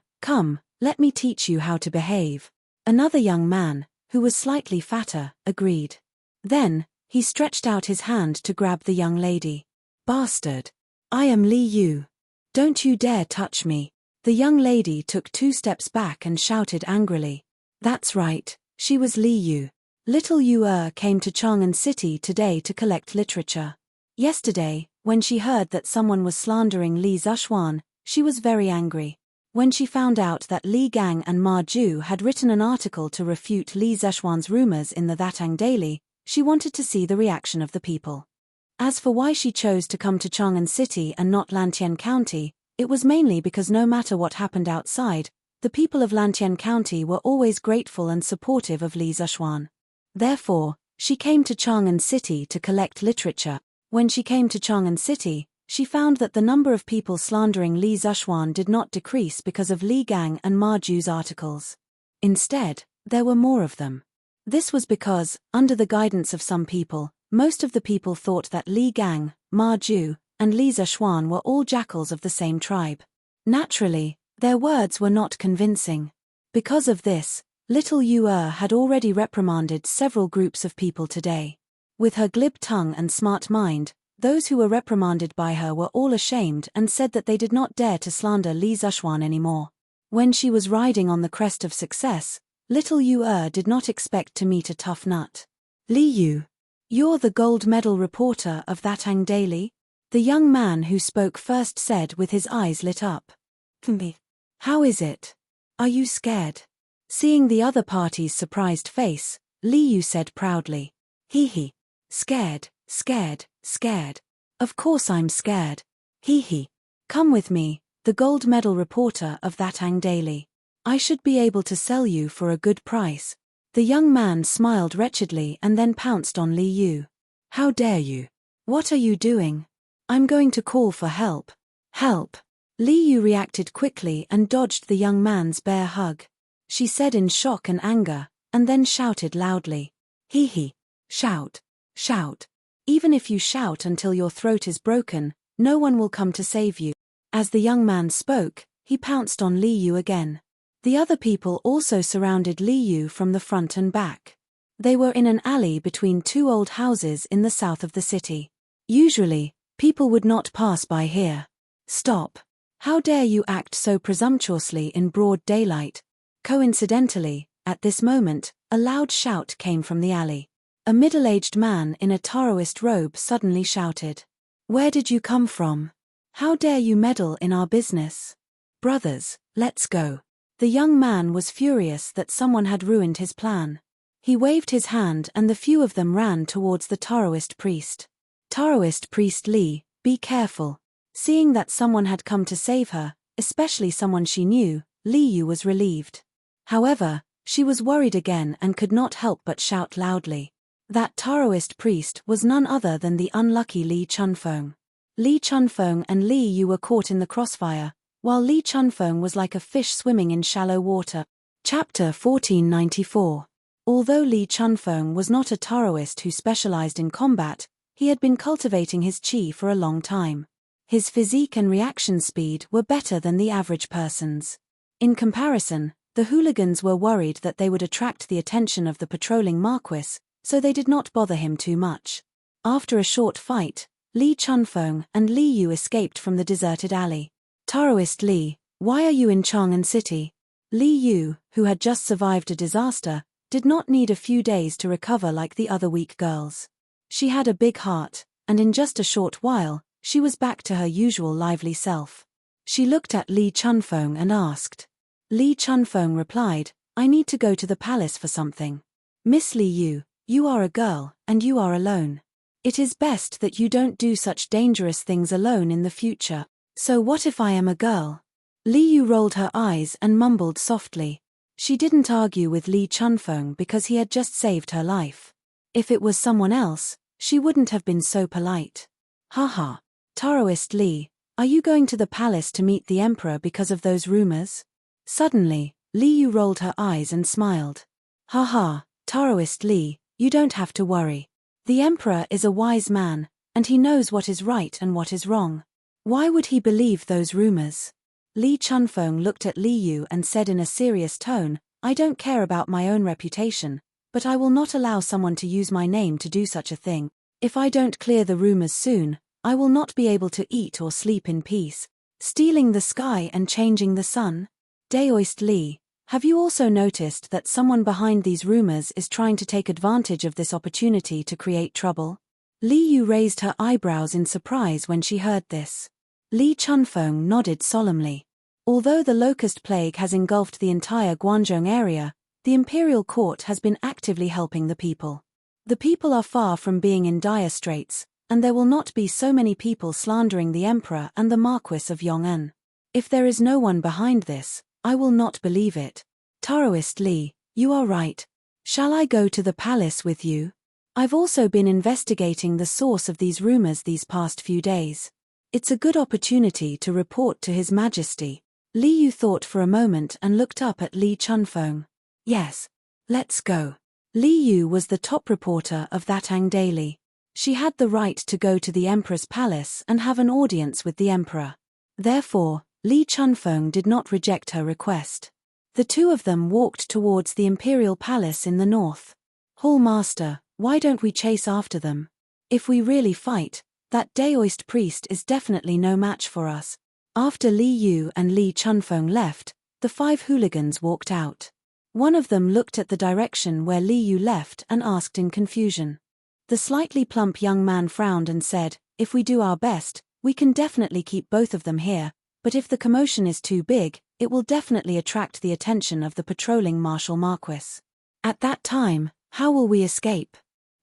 let me teach you how to behave." Another young man, who was slightly fatter, agreed. Then, he stretched out his hand to grab the young lady. "Bastard! I am Li Yu. Don't you dare touch me." The young lady took 2 steps back and shouted angrily. That's right, she was Li Yu. Little Yu came to Chang'an City today to collect literature. Yesterday, when she heard that someone was slandering Li Zhuan, she was very angry. When she found out that Li Gang and Ma Ju had written an article to refute Li Zhuan's rumors in the Thatang Daily, she wanted to see the reaction of the people. As for why she chose to come to Chang'an City and not Lantien County, it was mainly because no matter what happened outside, The people of Lantian County were always grateful and supportive of Li Zishuan. Therefore, she came to Chang'an City to collect literature. When she came to Chang'an City, she found that the number of people slandering Li Zishuan did not decrease because of Li Gang and Ma Ju's articles. Instead, there were more of them. This was because, under the guidance of some people, most of the people thought that Li Gang, Ma Ju, and Li Zishuan were all jackals of the same tribe. Naturally, their words were not convincing. Because of this, little Yu had already reprimanded several groups of people today. With her glib tongue and smart mind, those who were reprimanded by her were all ashamed and said that they did not dare to slander Li Zishuan anymore. When she was riding on the crest of success, little Yu did not expect to meet a tough nut. Li Yu, you're the gold medal reporter of that Ang Daily? The young man who spoke first said with his eyes lit up. How is it? Are you scared? Seeing the other party's surprised face, Li Yu said proudly. Hee. Scared, scared, scared. Of course I'm scared. Hee. Come with me, the gold medal reporter of that Ang Daily. I should be able to sell you for a good price. The young man smiled wretchedly and then pounced on Li Yu. How dare you? What are you doing? I'm going to call for help. Help! Li Yu reacted quickly and dodged the young man's bare hug. She said in shock and anger, and then shouted loudly. Hee. Shout. Shout. Even if you shout until your throat is broken, no one will come to save you. As the young man spoke, he pounced on Li Yu again. The other people also surrounded Li Yu from the front and back. They were in an alley between two old houses in the south of the city. Usually, people would not pass by here. Stop. How dare you act so presumptuously in broad daylight? Coincidentally, at this moment, a loud shout came from the alley. A middle-aged man in a Taoist robe suddenly shouted. Where did you come from? How dare you meddle in our business? Brothers, let's go. The young man was furious that someone had ruined his plan. He waved his hand and the few of them ran towards the Taoist priest. Taoist priest Li, be careful. Seeing that someone had come to save her, especially someone she knew, Li Yu was relieved. However, she was worried again and could not help but shout loudly. That Taoist priest was none other than the unlucky Li Chunfeng. Li Chunfeng and Li Yu were caught in the crossfire, while Li Chunfeng was like a fish swimming in shallow water. Chapter 1494. Although Li Chunfeng was not a Taoist who specialized in combat, he had been cultivating his qi for a long time. His physique and reaction speed were better than the average person's. In comparison, the hooligans were worried that they would attract the attention of the patrolling Marquis, so they did not bother him too much. After a short fight, Li Chunfeng and Li Yu escaped from the deserted alley. Taoist Li, why are you in Chang'an City? Li Yu, who had just survived a disaster, did not need a few days to recover like the other weak girls. She had a big heart, and in just a short while, she was back to her usual lively self. She looked at Li Chunfeng and asked. Li Chunfeng replied, I need to go to the palace for something. Miss Li Yu, you are a girl, and you are alone. It is best that you don't do such dangerous things alone in the future. So what if I am a girl? Li Yu rolled her eyes and mumbled softly. She didn't argue with Li Chunfeng because he had just saved her life. If it was someone else, she wouldn't have been so polite. Haha. Taoist Li, are you going to the palace to meet the emperor because of those rumors? Suddenly, Li Yu rolled her eyes and smiled. Haha, Taoist Li, you don't have to worry. The emperor is a wise man, and he knows what is right and what is wrong. Why would he believe those rumors? Li Chunfeng looked at Li Yu and said in a serious tone, I don't care about my own reputation, but I will not allow someone to use my name to do such a thing. If I don't clear the rumors soon, I will not be able to eat or sleep in peace. Stealing the sky and changing the sun? Taoist Li, have you also noticed that someone behind these rumors is trying to take advantage of this opportunity to create trouble? Li Yu raised her eyebrows in surprise when she heard this. Li Chunfeng nodded solemnly. Although the locust plague has engulfed the entire Guangzhou area, the imperial court has been actively helping the people. The people are far from being in dire straits, and there will not be so many people slandering the emperor and the Marquis of Yong'an. If there is no one behind this, I will not believe it. Taoist Li, you are right. Shall I go to the palace with you? I've also been investigating the source of these rumors these past few days. It's a good opportunity to report to His Majesty. Li Yu thought for a moment and looked up at Li Chunfeng. Yes. Let's go. Li Yu was the top reporter of that Ang daily. She had the right to go to the Empress palace and have an audience with the emperor. Therefore, Li Chunfeng did not reject her request. The two of them walked towards the imperial palace in the north. Hall Master, why don't we chase after them? If we really fight, that Daoist priest is definitely no match for us. After Li Yu and Li Chunfeng left, the 5 hooligans walked out. One of them looked at the direction where Li Yu left and asked in confusion. The slightly plump young man frowned and said, if we do our best, we can definitely keep both of them here, but if the commotion is too big, it will definitely attract the attention of the patrolling Marshal Marquis. At that time, how will we escape?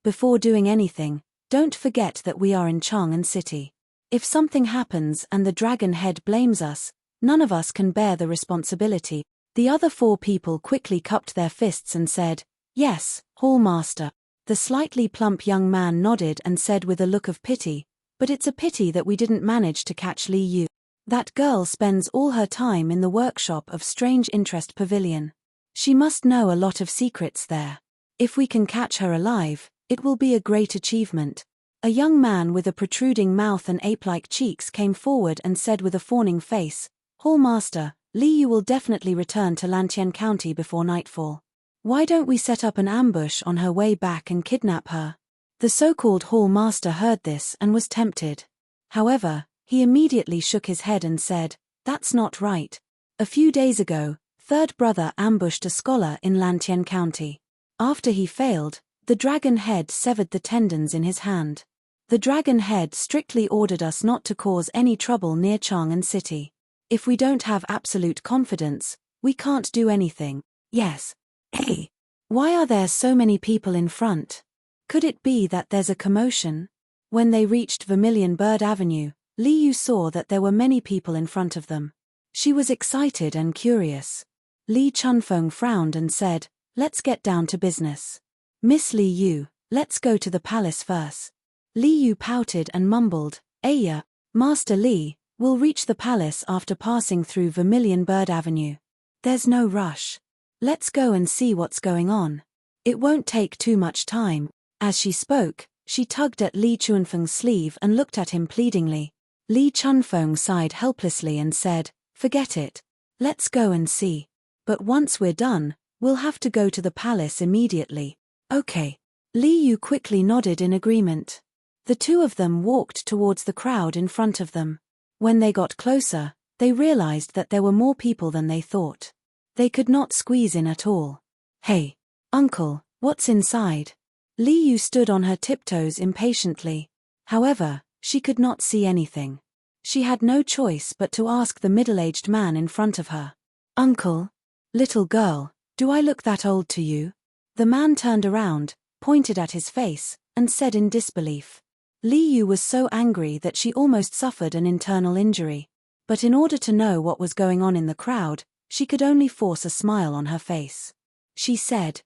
Before doing anything, don't forget that we are in Chang'an City. If something happens and the dragon head blames us, none of us can bear the responsibility. The other 4 people quickly cupped their fists and said, yes, Hall Master. The slightly plump young man nodded and said with a look of pity, but it's a pity that we didn't manage to catch Li Yu. That girl spends all her time in the workshop of Strange Interest Pavilion. She must know a lot of secrets there. If we can catch her alive, it will be a great achievement. A young man with a protruding mouth and ape-like cheeks came forward and said with a fawning face, Hall Master, Li Yu will definitely return to Lantien County before nightfall. Why don't we set up an ambush on her way back and kidnap her? The so-called Hall Master heard this and was tempted. However, he immediately shook his head and said, that's not right. A few days ago, Third Brother ambushed a scholar in Lantien County. After he failed, the dragon head severed the tendons in his hand. The dragon head strictly ordered us not to cause any trouble near Chang'an City. If we don't have absolute confidence, we can't do anything. Yes. Hey. Why are there so many people in front? Could it be that there's a commotion? When they reached Vermilion Bird Avenue, Li Yu saw that there were many people in front of them. She was excited and curious. Li Chunfeng frowned and said, let's get down to business. Miss Li Yu, let's go to the palace first. Li Yu pouted and mumbled, Aya, Master Li, we'll reach the palace after passing through Vermilion Bird Avenue. There's no rush. Let's go and see what's going on. It won't take too much time. As she spoke, she tugged at Li Chunfeng's sleeve and looked at him pleadingly. Li Chunfeng sighed helplessly and said, forget it. Let's go and see. But once we're done, we'll have to go to the palace immediately. Okay. Li Yu quickly nodded in agreement. The two of them walked towards the crowd in front of them. When they got closer, they realized that there were more people than they thought. They could not squeeze in at all. Hey, uncle, what's inside? Li Yu stood on her tiptoes impatiently. However, she could not see anything. She had no choice but to ask the middle-aged man in front of her. Uncle? Little girl, do I look that old to you? The man turned around, pointed at his face, and said in disbelief. Li Yu was so angry that she almost suffered an internal injury. But in order to know what was going on in the crowd, she could only force a smile on her face. She said,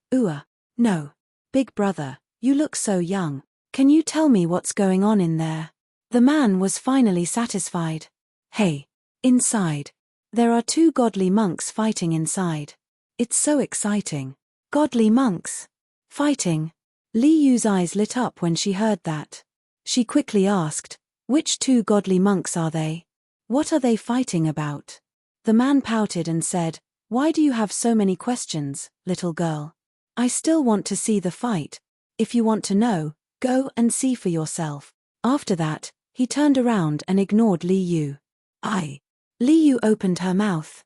no. Big brother, you look so young. Can you tell me what's going on in there? The man was finally satisfied. Hey. Inside. There are 2 godly monks fighting inside. It's so exciting. Godly monks? Fighting? Li Yu's eyes lit up when she heard that. She quickly asked, which 2 godly monks are they? What are they fighting about? The man pouted and said, why do you have so many questions, little girl? I still want to see the fight. If you want to know, go and see for yourself. After that, he turned around and ignored Li Yu. Li Yu opened her mouth.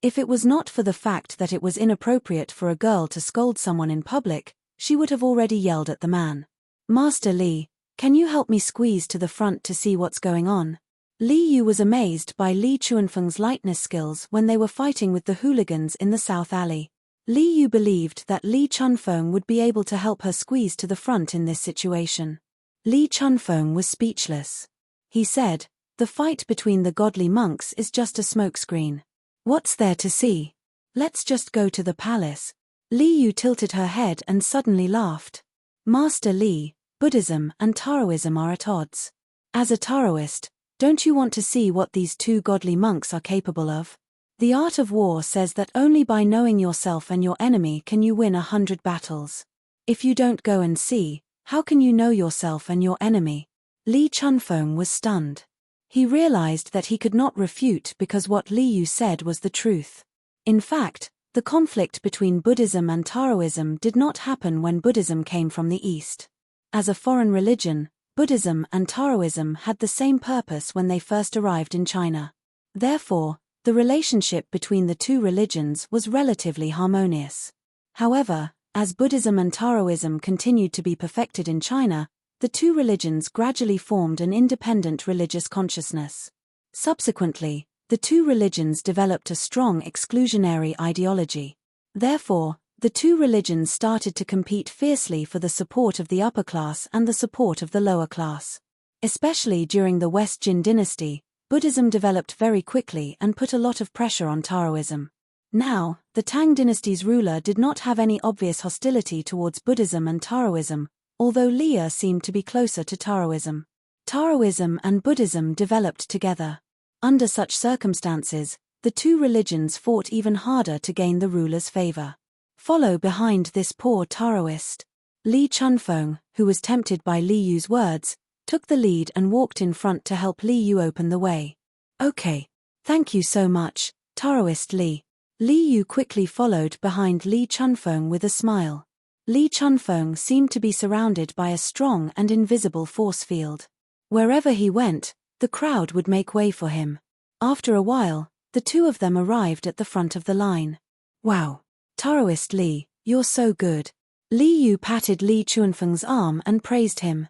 If it was not for the fact that it was inappropriate for a girl to scold someone in public, she would have already yelled at the man. Master Li, can you help me squeeze to the front to see what's going on? Li Yu was amazed by Li Chunfeng's lightness skills when they were fighting with the hooligans in the South Alley. Li Yu believed that Li Chunfeng would be able to help her squeeze to the front in this situation. Li Chunfeng was speechless. He said, The fight between the godly monks is just a smokescreen. What's there to see? Let's just go to the palace. Li Yu tilted her head and suddenly laughed. Master Li, Buddhism and Taoism are at odds. As a Taoist, don't you want to see what these two godly monks are capable of? The art of war says that only by knowing yourself and your enemy can you win 100 battles. If you don't go and see, how can you know yourself and your enemy? Li Chunfeng was stunned. He realized that he could not refute because what Li Yu said was the truth. In fact, the conflict between Buddhism and Taoism did not happen when Buddhism came from the East. As a foreign religion, Buddhism and Taoism had the same purpose when they first arrived in China. Therefore, the relationship between the two religions was relatively harmonious. However, as Buddhism and Taoism continued to be perfected in China, the two religions gradually formed an independent religious consciousness. Subsequently, the two religions developed a strong exclusionary ideology. Therefore, the two religions started to compete fiercely for the support of the upper class and the support of the lower class. Especially during the West Jin dynasty, Buddhism developed very quickly and put a lot of pressure on Taoism. Now, the Tang dynasty's ruler did not have any obvious hostility towards Buddhism and Taoism, although Liu seemed to be closer to Taoism. Taoism and Buddhism developed together. Under such circumstances, the two religions fought even harder to gain the ruler's favor. Follow behind this poor Taoist. Li Chunfeng, who was tempted by Li Yu's words, took the lead and walked in front to help Li Yu open the way. Okay. Thank you so much, Taoist Li. Li Yu quickly followed behind Li Chunfeng with a smile. Li Chunfeng seemed to be surrounded by a strong and invisible force field. Wherever he went, the crowd would make way for him. After a while, the two of them arrived at the front of the line. Wow. Taoist Li, you're so good. Li Yu patted Li Chunfeng's arm and praised him.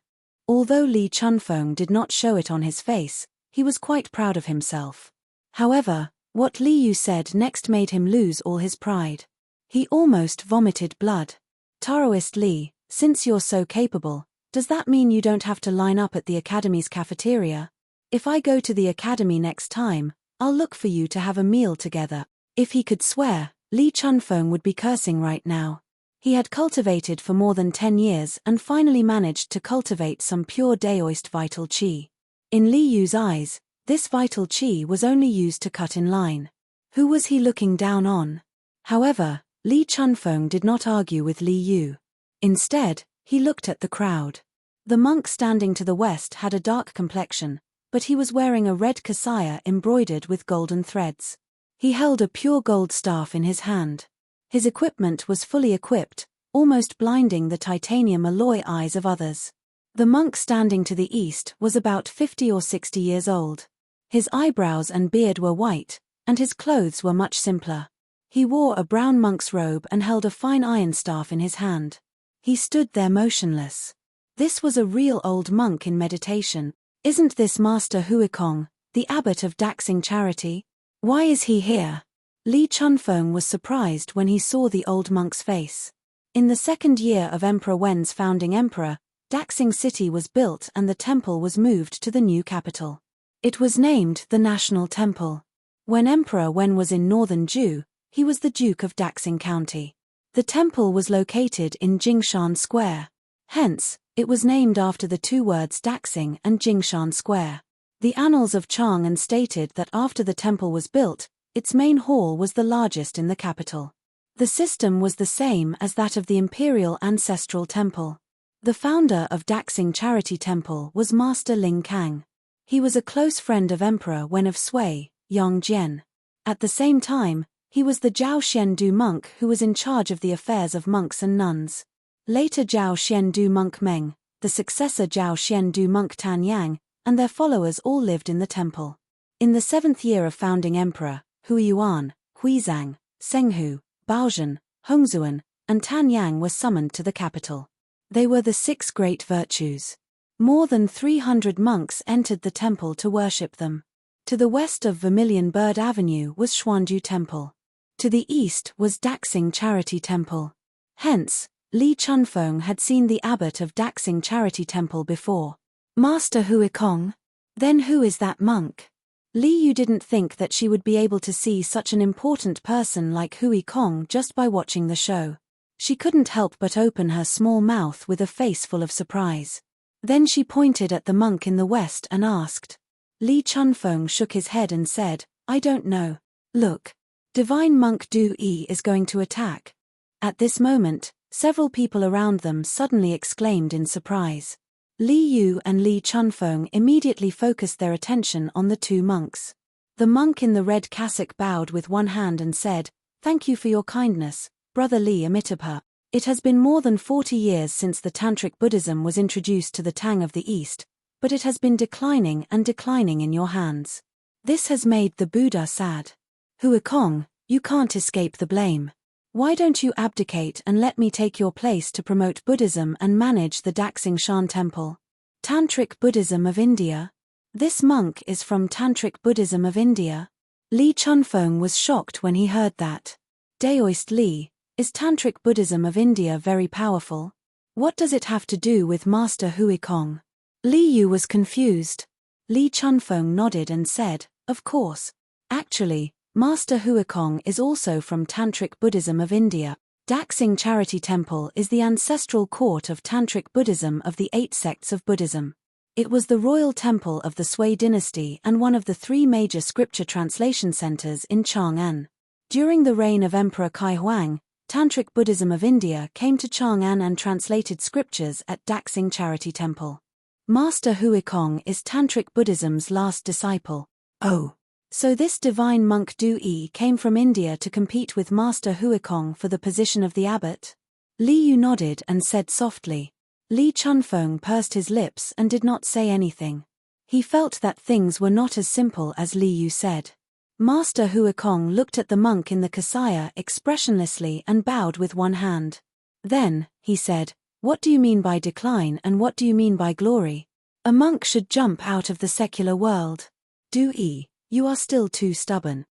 Although Li Chunfeng did not show it on his face, he was quite proud of himself. However, what Li Yu said next made him lose all his pride. He almost vomited blood. Taoist Li, since you're so capable, does that mean you don't have to line up at the academy's cafeteria? If I go to the academy next time, I'll look for you to have a meal together. If he could swear, Li Chunfeng would be cursing right now. He had cultivated for more than 10 years and finally managed to cultivate some pure Daoist vital qi. In Li Yu's eyes, this vital qi was only used to cut in line. Who was he looking down on? However, Li Chunfeng did not argue with Li Yu. Instead, he looked at the crowd. The monk standing to the west had a dark complexion, but he was wearing a red kasaya embroidered with golden threads. He held a pure gold staff in his hand. His equipment was fully equipped, almost blinding the titanium alloy eyes of others. The monk standing to the east was about 50 or 60 years old. His eyebrows and beard were white, and his clothes were much simpler. He wore a brown monk's robe and held a fine iron staff in his hand. He stood there motionless. This was a real old monk in meditation. Isn't this Master Huikong, the abbot of Daxing Charity? Why is he here? Li Chunfeng was surprised when he saw the old monk's face. In the second year of Emperor Wen's founding emperor, Daxing City was built and the temple was moved to the new capital. It was named the National Temple. When Emperor Wen was in northern Zhu, he was the Duke of Daxing County. The temple was located in Jingshan Square. Hence, it was named after the two words Daxing and Jingshan Square. The annals of Chang'an stated that after the temple was built, its main hall was the largest in the capital. The system was the same as that of the Imperial Ancestral Temple. The founder of Daxing Charity Temple was Master Ling Kang. He was a close friend of Emperor Wen of Sui, Yongjian. At the same time, he was the Zhao Xiandu monk who was in charge of the affairs of monks and nuns. Later Zhao Xiandu monk Meng, the successor Zhao Xiandu monk Tan Yang, and their followers all lived in the temple. In the 7th year of founding Emperor, Huiyuan, Huizang, Senghu, Baozhen, Hongzuan, and Tan Yang were summoned to the capital. They were the 6 great virtues. More than 300 monks entered the temple to worship them. To the west of Vermilion Bird Avenue was Xuanju Temple. To the east was Daxing Charity Temple. Hence, Li Chunfeng had seen the abbot of Daxing Charity Temple before. Master Huikong? Then who is that monk? Li Yu didn't think that she would be able to see such an important person like Hui Kong just by watching the show. She couldn't help but open her small mouth with a face full of surprise. Then she pointed at the monk in the west and asked. Li Chunfeng shook his head and said, I don't know. Look. Divine Monk Du Yi is going to attack. At this moment, several people around them suddenly exclaimed in surprise. Li Yu and Li Chunfeng immediately focused their attention on the two monks. The monk in the red cassock bowed with one hand and said, Thank you for your kindness, Brother Li Amitabha. It has been more than 40 years since the Tantric Buddhism was introduced to the Tang of the East, but it has been declining and declining in your hands. This has made the Buddha sad. Hui Kong, you can't escape the blame. Why don't you abdicate and let me take your place to promote Buddhism and manage the Daxing Shan Temple? Tantric Buddhism of India? This monk is from Tantric Buddhism of India? Li Chunfeng was shocked when he heard that. Daoist Li, is Tantric Buddhism of India very powerful? What does it have to do with Master Hui Kong? Li Yu was confused. Li Chunfeng nodded and said, Of course. Actually, Master Hui Kong is also from Tantric Buddhism of India. Daxing Charity Temple is the ancestral court of Tantric Buddhism of the 8 sects of Buddhism. It was the royal temple of the Sui dynasty and one of the 3 major scripture translation centers in Chang'an. During the reign of Emperor Kai Huang, Tantric Buddhism of India came to Chang'an and translated scriptures at Daxing Charity Temple. Master Hui Kong is Tantric Buddhism's last disciple. Oh. So this divine monk Du Yi came from India to compete with Master Hui Kong for the position of the abbot? Li Yu nodded and said softly. Li Chunfeng pursed his lips and did not say anything. He felt that things were not as simple as Li Yu said. Master Hui Kong looked at the monk in the kasaya expressionlessly and bowed with one hand. Then, he said, What do you mean by decline and what do you mean by glory? A monk should jump out of the secular world. Du Yi. You are still too stubborn.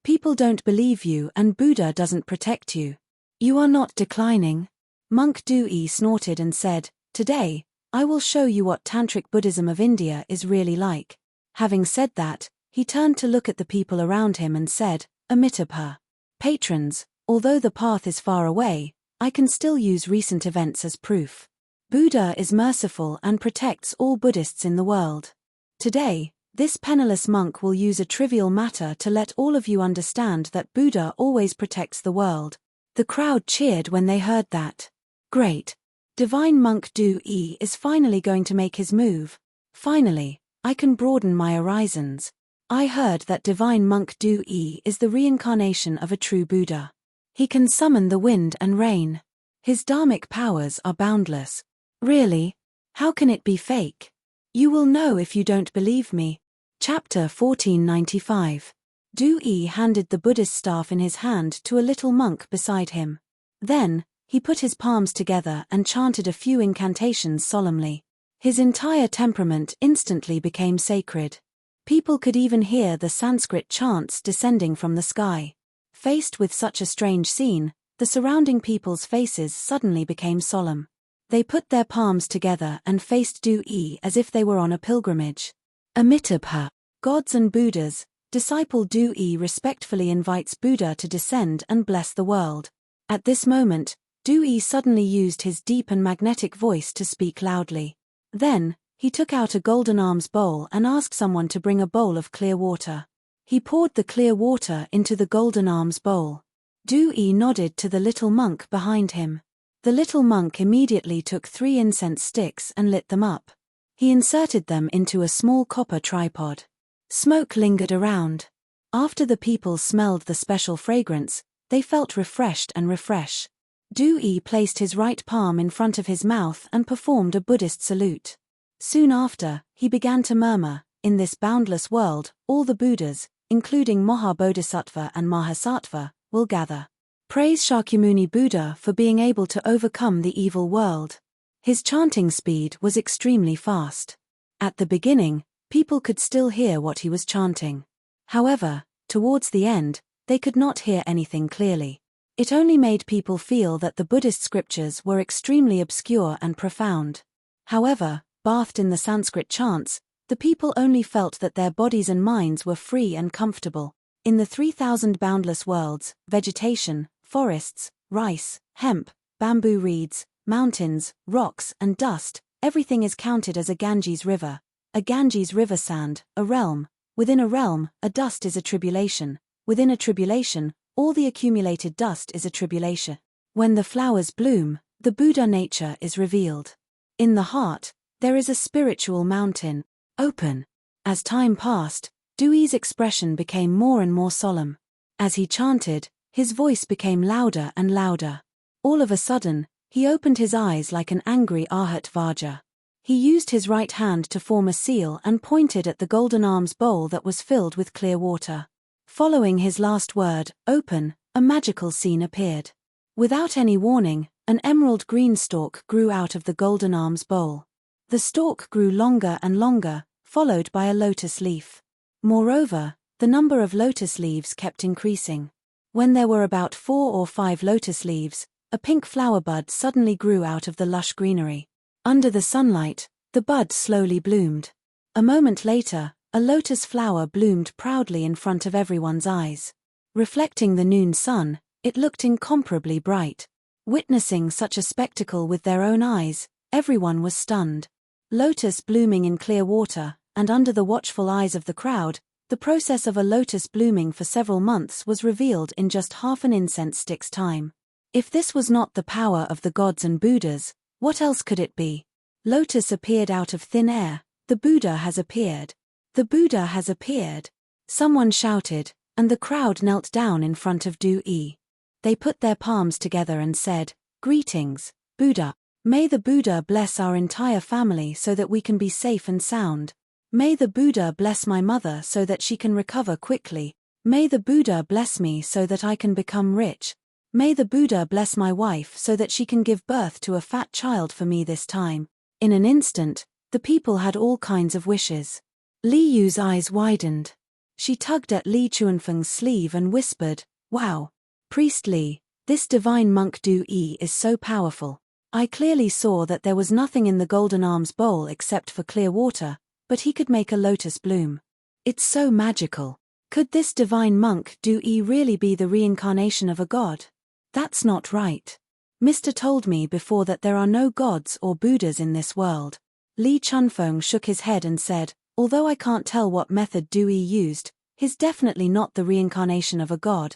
People don't believe you and Buddha doesn't protect you. You are not declining. Monk Du Yi snorted and said, Today, I will show you what Tantric Buddhism of India is really like. Having said that, he turned to look at the people around him and said, Amitabha. Patrons, although the path is far away, I can still use recent events as proof. Buddha is merciful and protects all Buddhists in the world. Today, this penniless monk will use a trivial matter to let all of you understand that Buddha always protects the world. The crowd cheered when they heard that. Great. Divine Monk Du Yi is finally going to make his move. Finally, I can broaden my horizons. I heard that Divine Monk Du Yi is the reincarnation of a true Buddha. He can summon the wind and rain. His dharmic powers are boundless. Really? How can it be fake? You will know if you don't believe me. Chapter 1495. Du Yi handed the Buddhist staff in his hand to a little monk beside him. Then, he put his palms together and chanted a few incantations solemnly. His entire temperament instantly became sacred. People could even hear the Sanskrit chants descending from the sky. Faced with such a strange scene, the surrounding people's faces suddenly became solemn. They put their palms together and faced Du Yi as if they were on a pilgrimage. Amitabha, gods and Buddhas, disciple Du Yi respectfully invites Buddha to descend and bless the world. At this moment, Du Yi suddenly used his deep and magnetic voice to speak loudly. Then, he took out a golden alms bowl and asked someone to bring a bowl of clear water. He poured the clear water into the golden alms bowl. Du Yi nodded to the little monk behind him. The little monk immediately took 3 incense sticks and lit them up. He inserted them into a small copper tripod. Smoke lingered around. After the people smelled the special fragrance, they felt refreshed and refresh. Du Yi placed his right palm in front of his mouth and performed a Buddhist salute. Soon after, he began to murmur, In this boundless world, all the Buddhas, including Mahabodhisattva and Mahasattva, will gather. Praise Shakyamuni Buddha for being able to overcome the evil world. His chanting speed was extremely fast. At the beginning, people could still hear what he was chanting. However, towards the end, they could not hear anything clearly. It only made people feel that the Buddhist scriptures were extremely obscure and profound. However, bathed in the Sanskrit chants, The people only felt that their bodies and minds were free and comfortable. In the 3,000 boundless worlds, vegetation, forests, rice, hemp, bamboo reeds, mountains, rocks, and dust, everything is counted as a Ganges river. A Ganges river sand, a realm. Within a realm, a dust is a tribulation. Within a tribulation, all the accumulated dust is a tribulation. When the flowers bloom, the Buddha nature is revealed. In the heart, there is a spiritual mountain, open. As time passed, Dewey's expression became more and more solemn. As he chanted, his voice became louder and louder. All of a sudden, he opened his eyes like an angry Arhat Vajra. He used his right hand to form a seal and pointed at the golden arms bowl that was filled with clear water. Following his last word, open, a magical scene appeared. Without any warning, an emerald green stalk grew out of the golden arms bowl. The stalk grew longer and longer, followed by a lotus leaf. Moreover, the number of lotus leaves kept increasing. When there were about 4 or 5 lotus leaves, a pink flower bud suddenly grew out of the lush greenery. Under the sunlight, the bud slowly bloomed. A moment later, a lotus flower bloomed proudly in front of everyone's eyes. Reflecting the noon sun, it looked incomparably bright. Witnessing such a spectacle with their own eyes, everyone was stunned. Lotus blooming in clear water, and under the watchful eyes of the crowd, the process of a lotus blooming for several months was revealed in just half an incense stick's time. If this was not the power of the gods and Buddhas, what else could it be? Lotus appeared out of thin air. The Buddha has appeared. The Buddha has appeared. Someone shouted, and the crowd knelt down in front of Dewey. They put their palms together and said, "Greetings, Buddha. May the Buddha bless our entire family so that we can be safe and sound. May the Buddha bless my mother so that she can recover quickly. May the Buddha bless me so that I can become rich. May the Buddha bless my wife so that she can give birth to a fat child for me this time." In an instant, the people had all kinds of wishes. Li Yu's eyes widened. She tugged at Li Chuanfeng's sleeve and whispered, "Wow. Priest Li, this divine monk Dewey is so powerful. I clearly saw that there was nothing in the golden arms bowl except for clear water, but he could make a lotus bloom. It's so magical. Could this divine monk Dewey really be the reincarnation of a god? That's not right. Mr. told me before that there are no gods or Buddhas in this world." Li Chunfeng shook his head and said, "Although I can't tell what method Dewey used, he's definitely not the reincarnation of a god."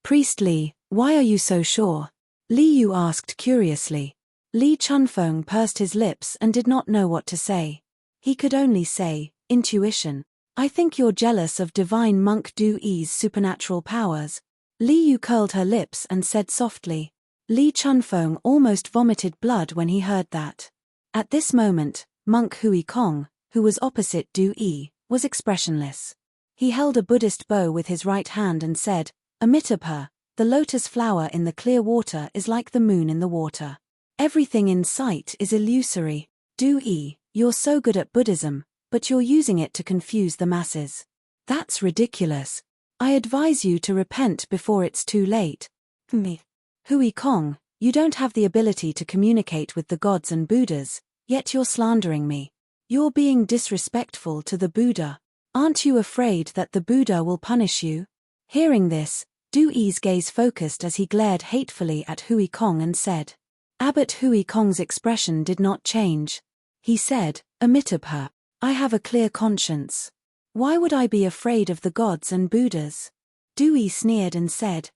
Priest Li, why are you so sure?" Li Yu asked curiously. Li Chunfeng pursed his lips and did not know what to say. He could only say, "Intuition. I think you're jealous of divine monk Dewey's supernatural powers." Li Yu curled her lips and said softly. Li Chunfeng almost vomited blood when he heard that. At this moment, monk Hui Kong, who was opposite Dewey, was expressionless. He held a Buddhist bow with his right hand and said, "Amitabha, the lotus flower in the clear water is like the moon in the water. Everything in sight is illusory. Dewey, you're so good at Buddhism, but you're using it to confuse the masses. That's ridiculous. I advise you to repent before it's too late." Hui Kong, you don't have the ability to communicate with the gods and Buddhas, yet you're slandering me. You're being disrespectful to the Buddha. Aren't you afraid that the Buddha will punish you? Hearing this, Dewey's gaze focused as he glared hatefully at Hui Kong and said. Abbot Hui Kong's expression did not change. He said, "Amitabha, I have a clear conscience. Why would I be afraid of the gods and Buddhas?" Dewey sneered and said,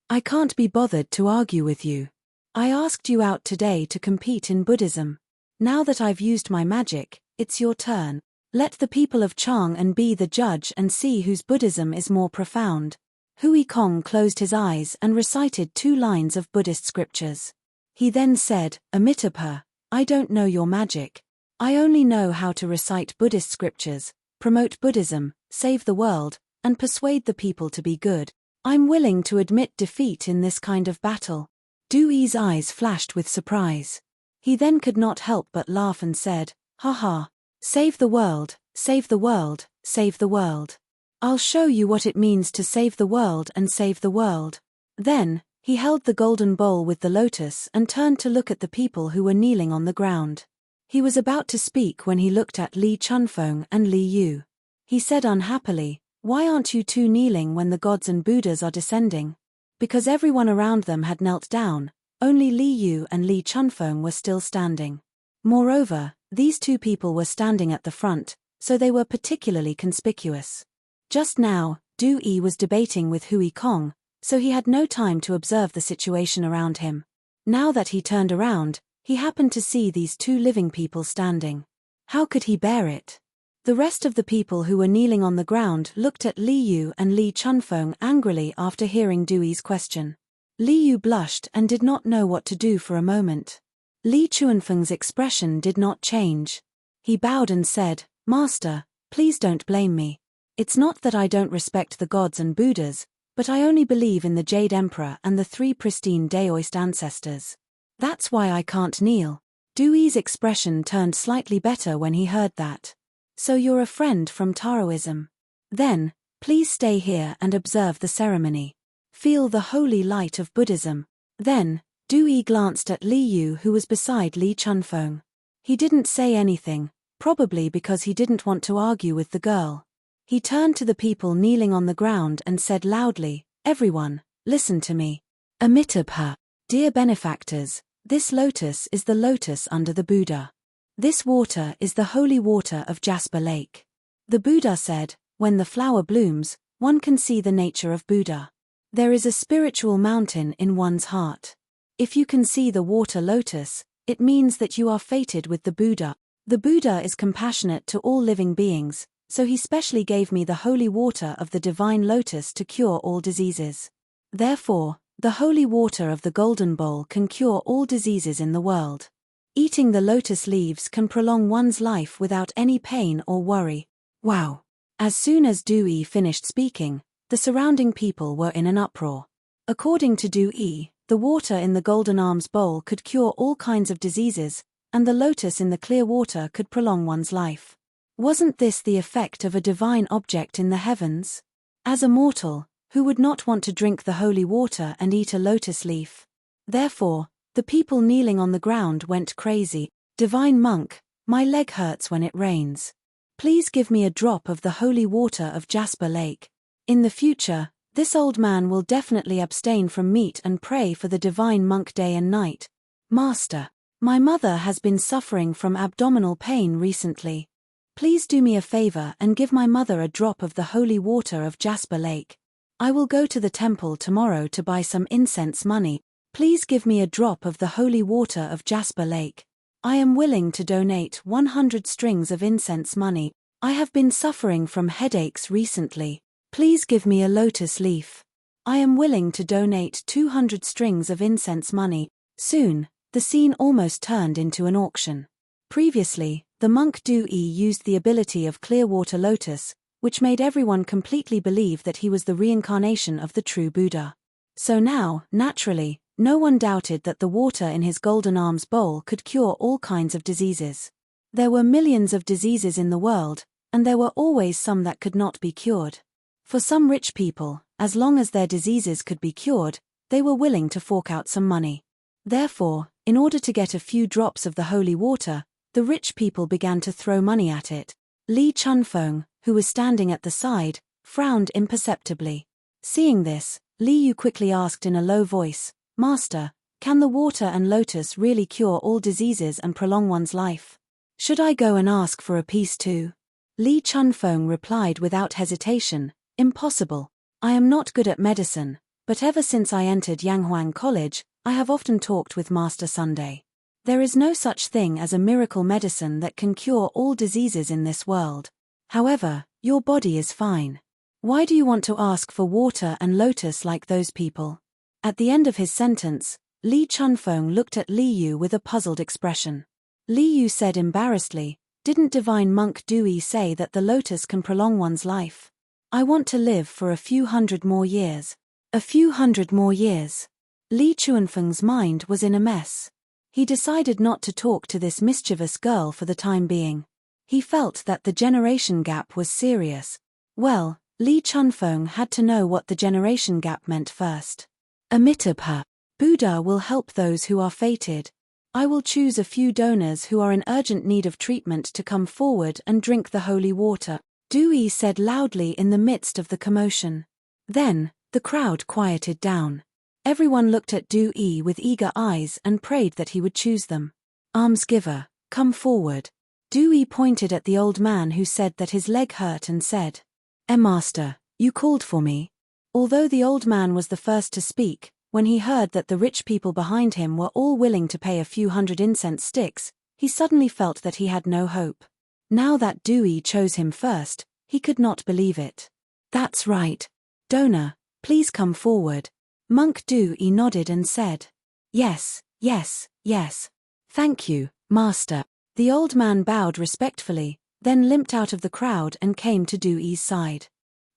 "I can't be bothered to argue with you. I asked you out today to compete in Buddhism. Now that I've used my magic, it's your turn. Let the people of Chang'an be the judge and see whose Buddhism is more profound." Hui Kong closed his eyes and recited 2 lines of Buddhist scriptures. He then said, "Amitabha, I don't know your magic. I only know how to recite Buddhist scriptures, promote Buddhism, save the world, and persuade the people to be good. I'm willing to admit defeat in this kind of battle." Dewey's eyes flashed with surprise. He then could not help but laugh and said, "Ha ha. Save the world, save the world, save the world. I'll show you what it means to save the world and save the world." Then, he held the golden bowl with the lotus and turned to look at the people who were kneeling on the ground. He was about to speak when he looked at Li Chunfeng and Li Yu. He said unhappily, "Why aren't you two kneeling when the gods and Buddhas are descending?" Because everyone around them had knelt down, only Li Yu and Li Chunfeng were still standing. Moreover, these two people were standing at the front, so they were particularly conspicuous. Just now, Du Yi was debating with Hui Kong, so he had no time to observe the situation around him. Now that he turned around, he happened to see these two living people standing. How could he bear it? The rest of the people who were kneeling on the ground looked at Li Yu and Li Chunfeng angrily after hearing Du Yi's question. Li Yu blushed and did not know what to do for a moment. Li Chunfeng's expression did not change. He bowed and said, "Master, please don't blame me. It's not that I don't respect the gods and Buddhas, but I only believe in the Jade Emperor and the three pristine Daoist ancestors. That's why I can't kneel." Du Yi's expression turned slightly better when he heard that. "So you're a friend from Taoism? Then, please stay here and observe the ceremony. Feel the holy light of Buddhism." Then, Du Yi glanced at Li Yu who was beside Li Chunfeng. He didn't say anything, probably because he didn't want to argue with the girl. He turned to the people kneeling on the ground and said loudly, "Everyone, listen to me. Amitabha. Dear benefactors, this lotus is the lotus under the Buddha. This water is the holy water of Jasper Lake. The Buddha said, when the flower blooms, one can see the nature of Buddha. There is a spiritual mountain in one's heart. If you can see the water lotus, it means that you are fated with the Buddha. The Buddha is compassionate to all living beings, so he specially gave me the holy water of the divine lotus to cure all diseases. Therefore, the holy water of the golden bowl can cure all diseases in the world. Eating the lotus leaves can prolong one's life without any pain or worry." Wow! As soon as Du Yi finished speaking, the surrounding people were in an uproar. According to Du Yi, the water in the golden arms bowl could cure all kinds of diseases, and the lotus in the clear water could prolong one's life. Wasn't this the effect of a divine object in the heavens? As a mortal, who would not want to drink the holy water and eat a lotus leaf? Therefore, the people kneeling on the ground went crazy. "Divine monk, my leg hurts when it rains. Please give me a drop of the holy water of Jasper Lake. In the future, this old man will definitely abstain from meat and pray for the divine monk day and night. Master, my mother has been suffering from abdominal pain recently. Please do me a favor and give my mother a drop of the holy water of Jasper Lake. I will go to the temple tomorrow to buy some incense money. Please give me a drop of the holy water of Jasper Lake. I am willing to donate 100 strings of incense money. I have been suffering from headaches recently. Please give me a lotus leaf. I am willing to donate 200 strings of incense money." Soon, the scene almost turned into an auction. Previously, the monk Du Yi used the ability of clear water lotus, which made everyone completely believe that he was the reincarnation of the true Buddha. So now, naturally, no one doubted that the water in his golden arms bowl could cure all kinds of diseases. There were millions of diseases in the world, and there were always some that could not be cured. For some rich people, as long as their diseases could be cured, they were willing to fork out some money. Therefore, in order to get a few drops of the holy water, the rich people began to throw money at it. Li Chunfeng, who was standing at the side, frowned imperceptibly. Seeing this, Li Yu quickly asked in a low voice, "Master, can the water and lotus really cure all diseases and prolong one's life? Should I go and ask for a piece too?" Li Chunfeng replied without hesitation, "Impossible. I am not good at medicine, but ever since I entered Yanghuang College, I have often talked with Master Sunday. There is no such thing as a miracle medicine that can cure all diseases in this world. However, your body is fine. Why do you want to ask for water and lotus like those people?" At the end of his sentence, Li Chunfeng looked at Li Yu with a puzzled expression. Li Yu said embarrassedly, "Didn't divine monk Du Yi say that the lotus can prolong one's life? I want to live for a few hundred more years." A few hundred more years. Li Chunfeng's mind was in a mess. He decided not to talk to this mischievous girl for the time being. He felt that the generation gap was serious. Well, Li Chunfeng had to know what the generation gap meant first. Amitabha. Buddha will help those who are fated. I will choose a few donors who are in urgent need of treatment to come forward and drink the holy water, Dewey said loudly in the midst of the commotion. Then, the crowd quieted down. Everyone looked at Dewey with eager eyes and prayed that he would choose them. Almsgiver, come forward. Dewey pointed at the old man who said that his leg hurt and said, Master, you called for me. Although the old man was the first to speak, when he heard that the rich people behind him were all willing to pay a few hundred incense sticks, he suddenly felt that he had no hope. Now that Dewey chose him first, he could not believe it. That's right. Donor, please come forward. Monk Dewey nodded and said, Yes, yes, yes. Thank you, Master. The old man bowed respectfully, then limped out of the crowd and came to Dewey's side.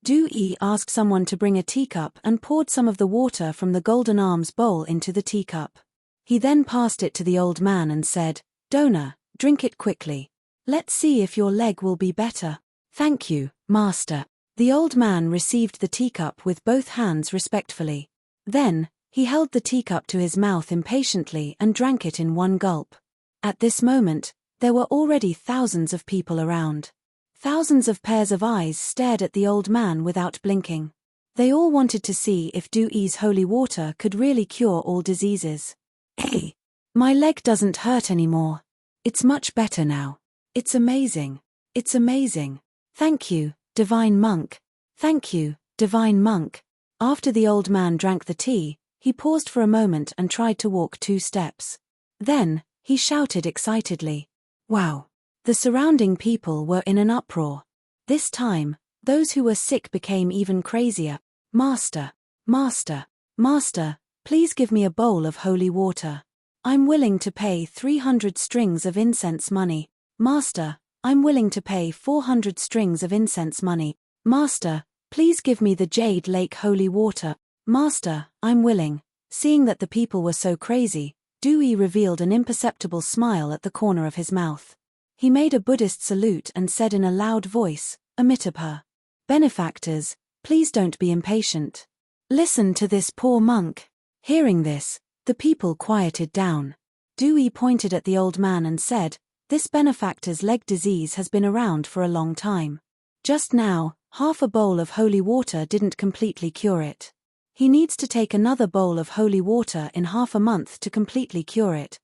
Dewey asked someone to bring a teacup and poured some of the water from the golden arms bowl into the teacup. He then passed it to the old man and said, Donor, drink it quickly. Let's see if your leg will be better. Thank you, Master. The old man received the teacup with both hands respectfully. Then, he held the teacup to his mouth impatiently and drank it in one gulp. At this moment, there were already thousands of people around. Thousands of pairs of eyes stared at the old man without blinking. They all wanted to see if Dewey's holy water could really cure all diseases. Hey, my leg doesn't hurt anymore. It's much better now. It's amazing. It's amazing. Thank you, divine monk. Thank you, divine monk. After the old man drank the tea, he paused for a moment and tried to walk 2 steps. Then, he shouted excitedly, Wow! The surrounding people were in an uproar. This time, those who were sick became even crazier. Master, Master, Master, please give me a bowl of holy water. I'm willing to pay 300 strings of incense money. Master, I'm willing to pay 400 strings of incense money. Master, please give me the Jade Lake holy water. Master, I'm willing. Seeing that the people were so crazy, Dewey revealed an imperceptible smile at the corner of his mouth. He made a Buddhist salute and said in a loud voice, Amitabha. Benefactors, please don't be impatient. Listen to this poor monk. Hearing this, the people quieted down. Dewey pointed at the old man and said, This benefactor's leg disease has been around for a long time. Just now, half a bowl of holy water didn't completely cure it. He needs to take another bowl of holy water in half a month to completely cure it.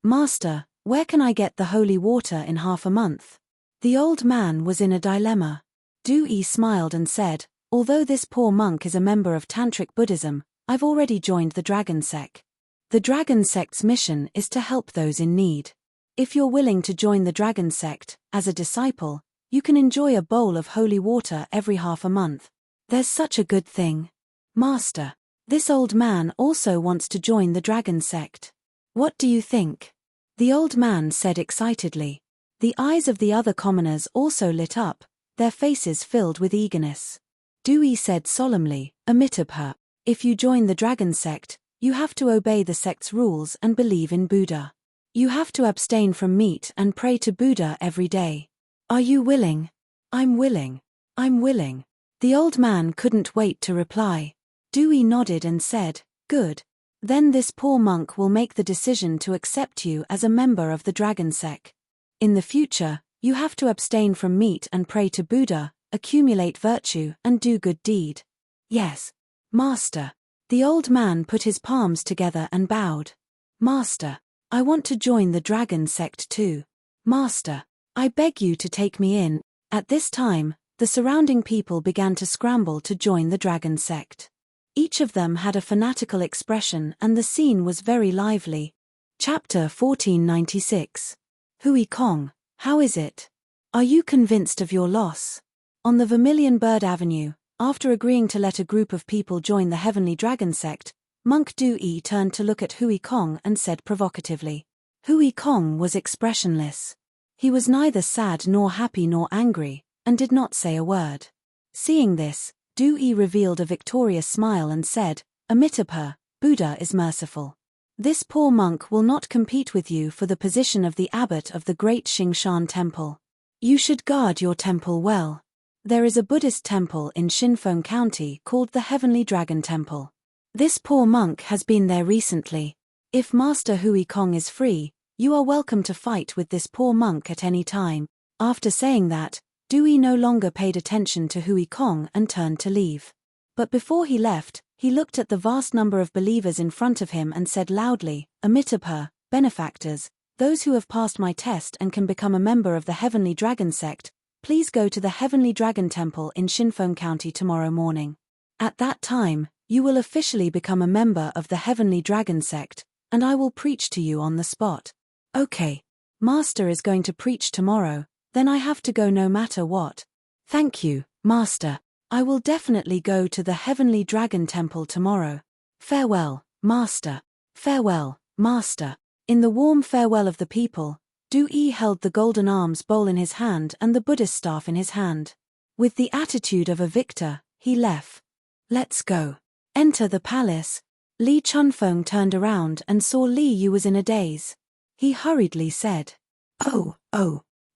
Master, where can I get the holy water in half a month? The old man was in a dilemma. Dewey smiled and said, Although this poor monk is a member of Tantric Buddhism, I've already joined the Dragon Sect. The Dragon Sect's mission is to help those in need. If you're willing to join the Dragon Sect, as a disciple, you can enjoy a bowl of holy water every half a month. There's such a good thing. Master, this old man also wants to join the Dragon Sect. What do you think? The old man said excitedly. The eyes of the other commoners also lit up, their faces filled with eagerness. Dewey said solemnly, Amitabha, if you join the Dragon Sect, you have to obey the sect's rules and believe in Buddha. You have to abstain from meat and pray to Buddha every day. Are you willing? I'm willing. I'm willing. The old man couldn't wait to reply. Dewey nodded and said, Good. Then this poor monk will make the decision to accept you as a member of the Dragon Sect. In the future, you have to abstain from meat and pray to Buddha, accumulate virtue and do good deed. Yes. Master. The old man put his palms together and bowed. Master, I want to join the Dragon Sect too. Master, I beg you to take me in. At this time, the surrounding people began to scramble to join the Dragon Sect. Each of them had a fanatical expression and the scene was very lively. Chapter 1496. Hui Kong, how is it? Are you convinced of your loss? On the Vermilion Bird Avenue, after agreeing to let a group of people join the Heavenly Dragon Sect, Monk Dewey turned to look at Hui Kong and said provocatively. Hui Kong was expressionless. He was neither sad nor happy nor angry, and did not say a word. Seeing this, Dewey revealed a victorious smile and said, Amitabha, Buddha is merciful. This poor monk will not compete with you for the position of the abbot of the great Xingshan Temple. You should guard your temple well. There is a Buddhist temple in Shinfeng County called the Heavenly Dragon Temple. This poor monk has been there recently. If Master Hui Kong is free, you are welcome to fight with this poor monk at any time. After saying that, Dewey no longer paid attention to Hui Kong and turned to leave. But before he left, he looked at the vast number of believers in front of him and said loudly, Amitabha, benefactors, those who have passed my test and can become a member of the Heavenly Dragon Sect, please go to the Heavenly Dragon Temple in Shinfeng County tomorrow morning. At that time, you will officially become a member of the Heavenly Dragon Sect, and I will preach to you on the spot. Okay. Master is going to preach tomorrow, then I have to go no matter what. Thank you, Master. I will definitely go to the Heavenly Dragon Temple tomorrow. Farewell, Master. Farewell, Master. In the warm farewell of the people, Du-yi held the golden alms bowl in his hand and the Buddhist staff in his hand. With the attitude of a victor, he left. Let's go. Enter the palace. Li Chunfeng turned around and saw Li Yu was in a daze. He hurriedly said, Oh.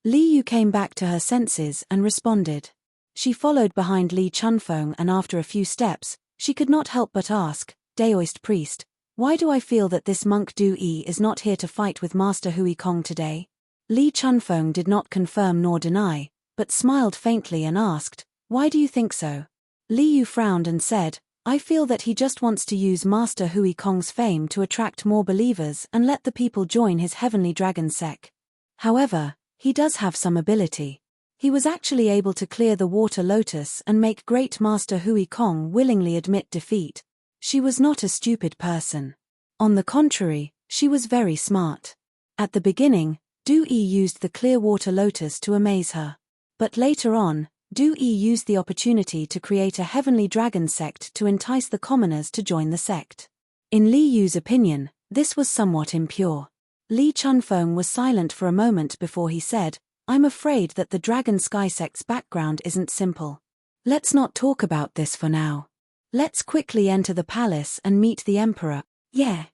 Li Yu came back to her senses and responded. She followed behind Li Chunfeng and after a few steps, she could not help but ask, Daoist priest, why do I feel that this monk Du-yi is not here to fight with Master Hui Kong today? Li Chunfeng did not confirm nor deny, but smiled faintly and asked, Why do you think so? Li Yu frowned and said, I feel that he just wants to use Master Hui Kong's fame to attract more believers and let the people join his Heavenly Dragon Sect. However, he does have some ability. He was actually able to clear the water lotus and make Great Master Hui Kong willingly admit defeat. She was not a stupid person. On the contrary, she was very smart. At the beginning, Du-yi used the clear water lotus to amaze her. But later on, Du-yi used the opportunity to create a Heavenly Dragon Sect to entice the commoners to join the sect. In Li Yu's opinion, this was somewhat impure. Li Chunfeng was silent for a moment before he said, I'm afraid that the Dragon Sky Sect's background isn't simple. Let's not talk about this for now. Let's quickly enter the palace and meet the Emperor. Yeah.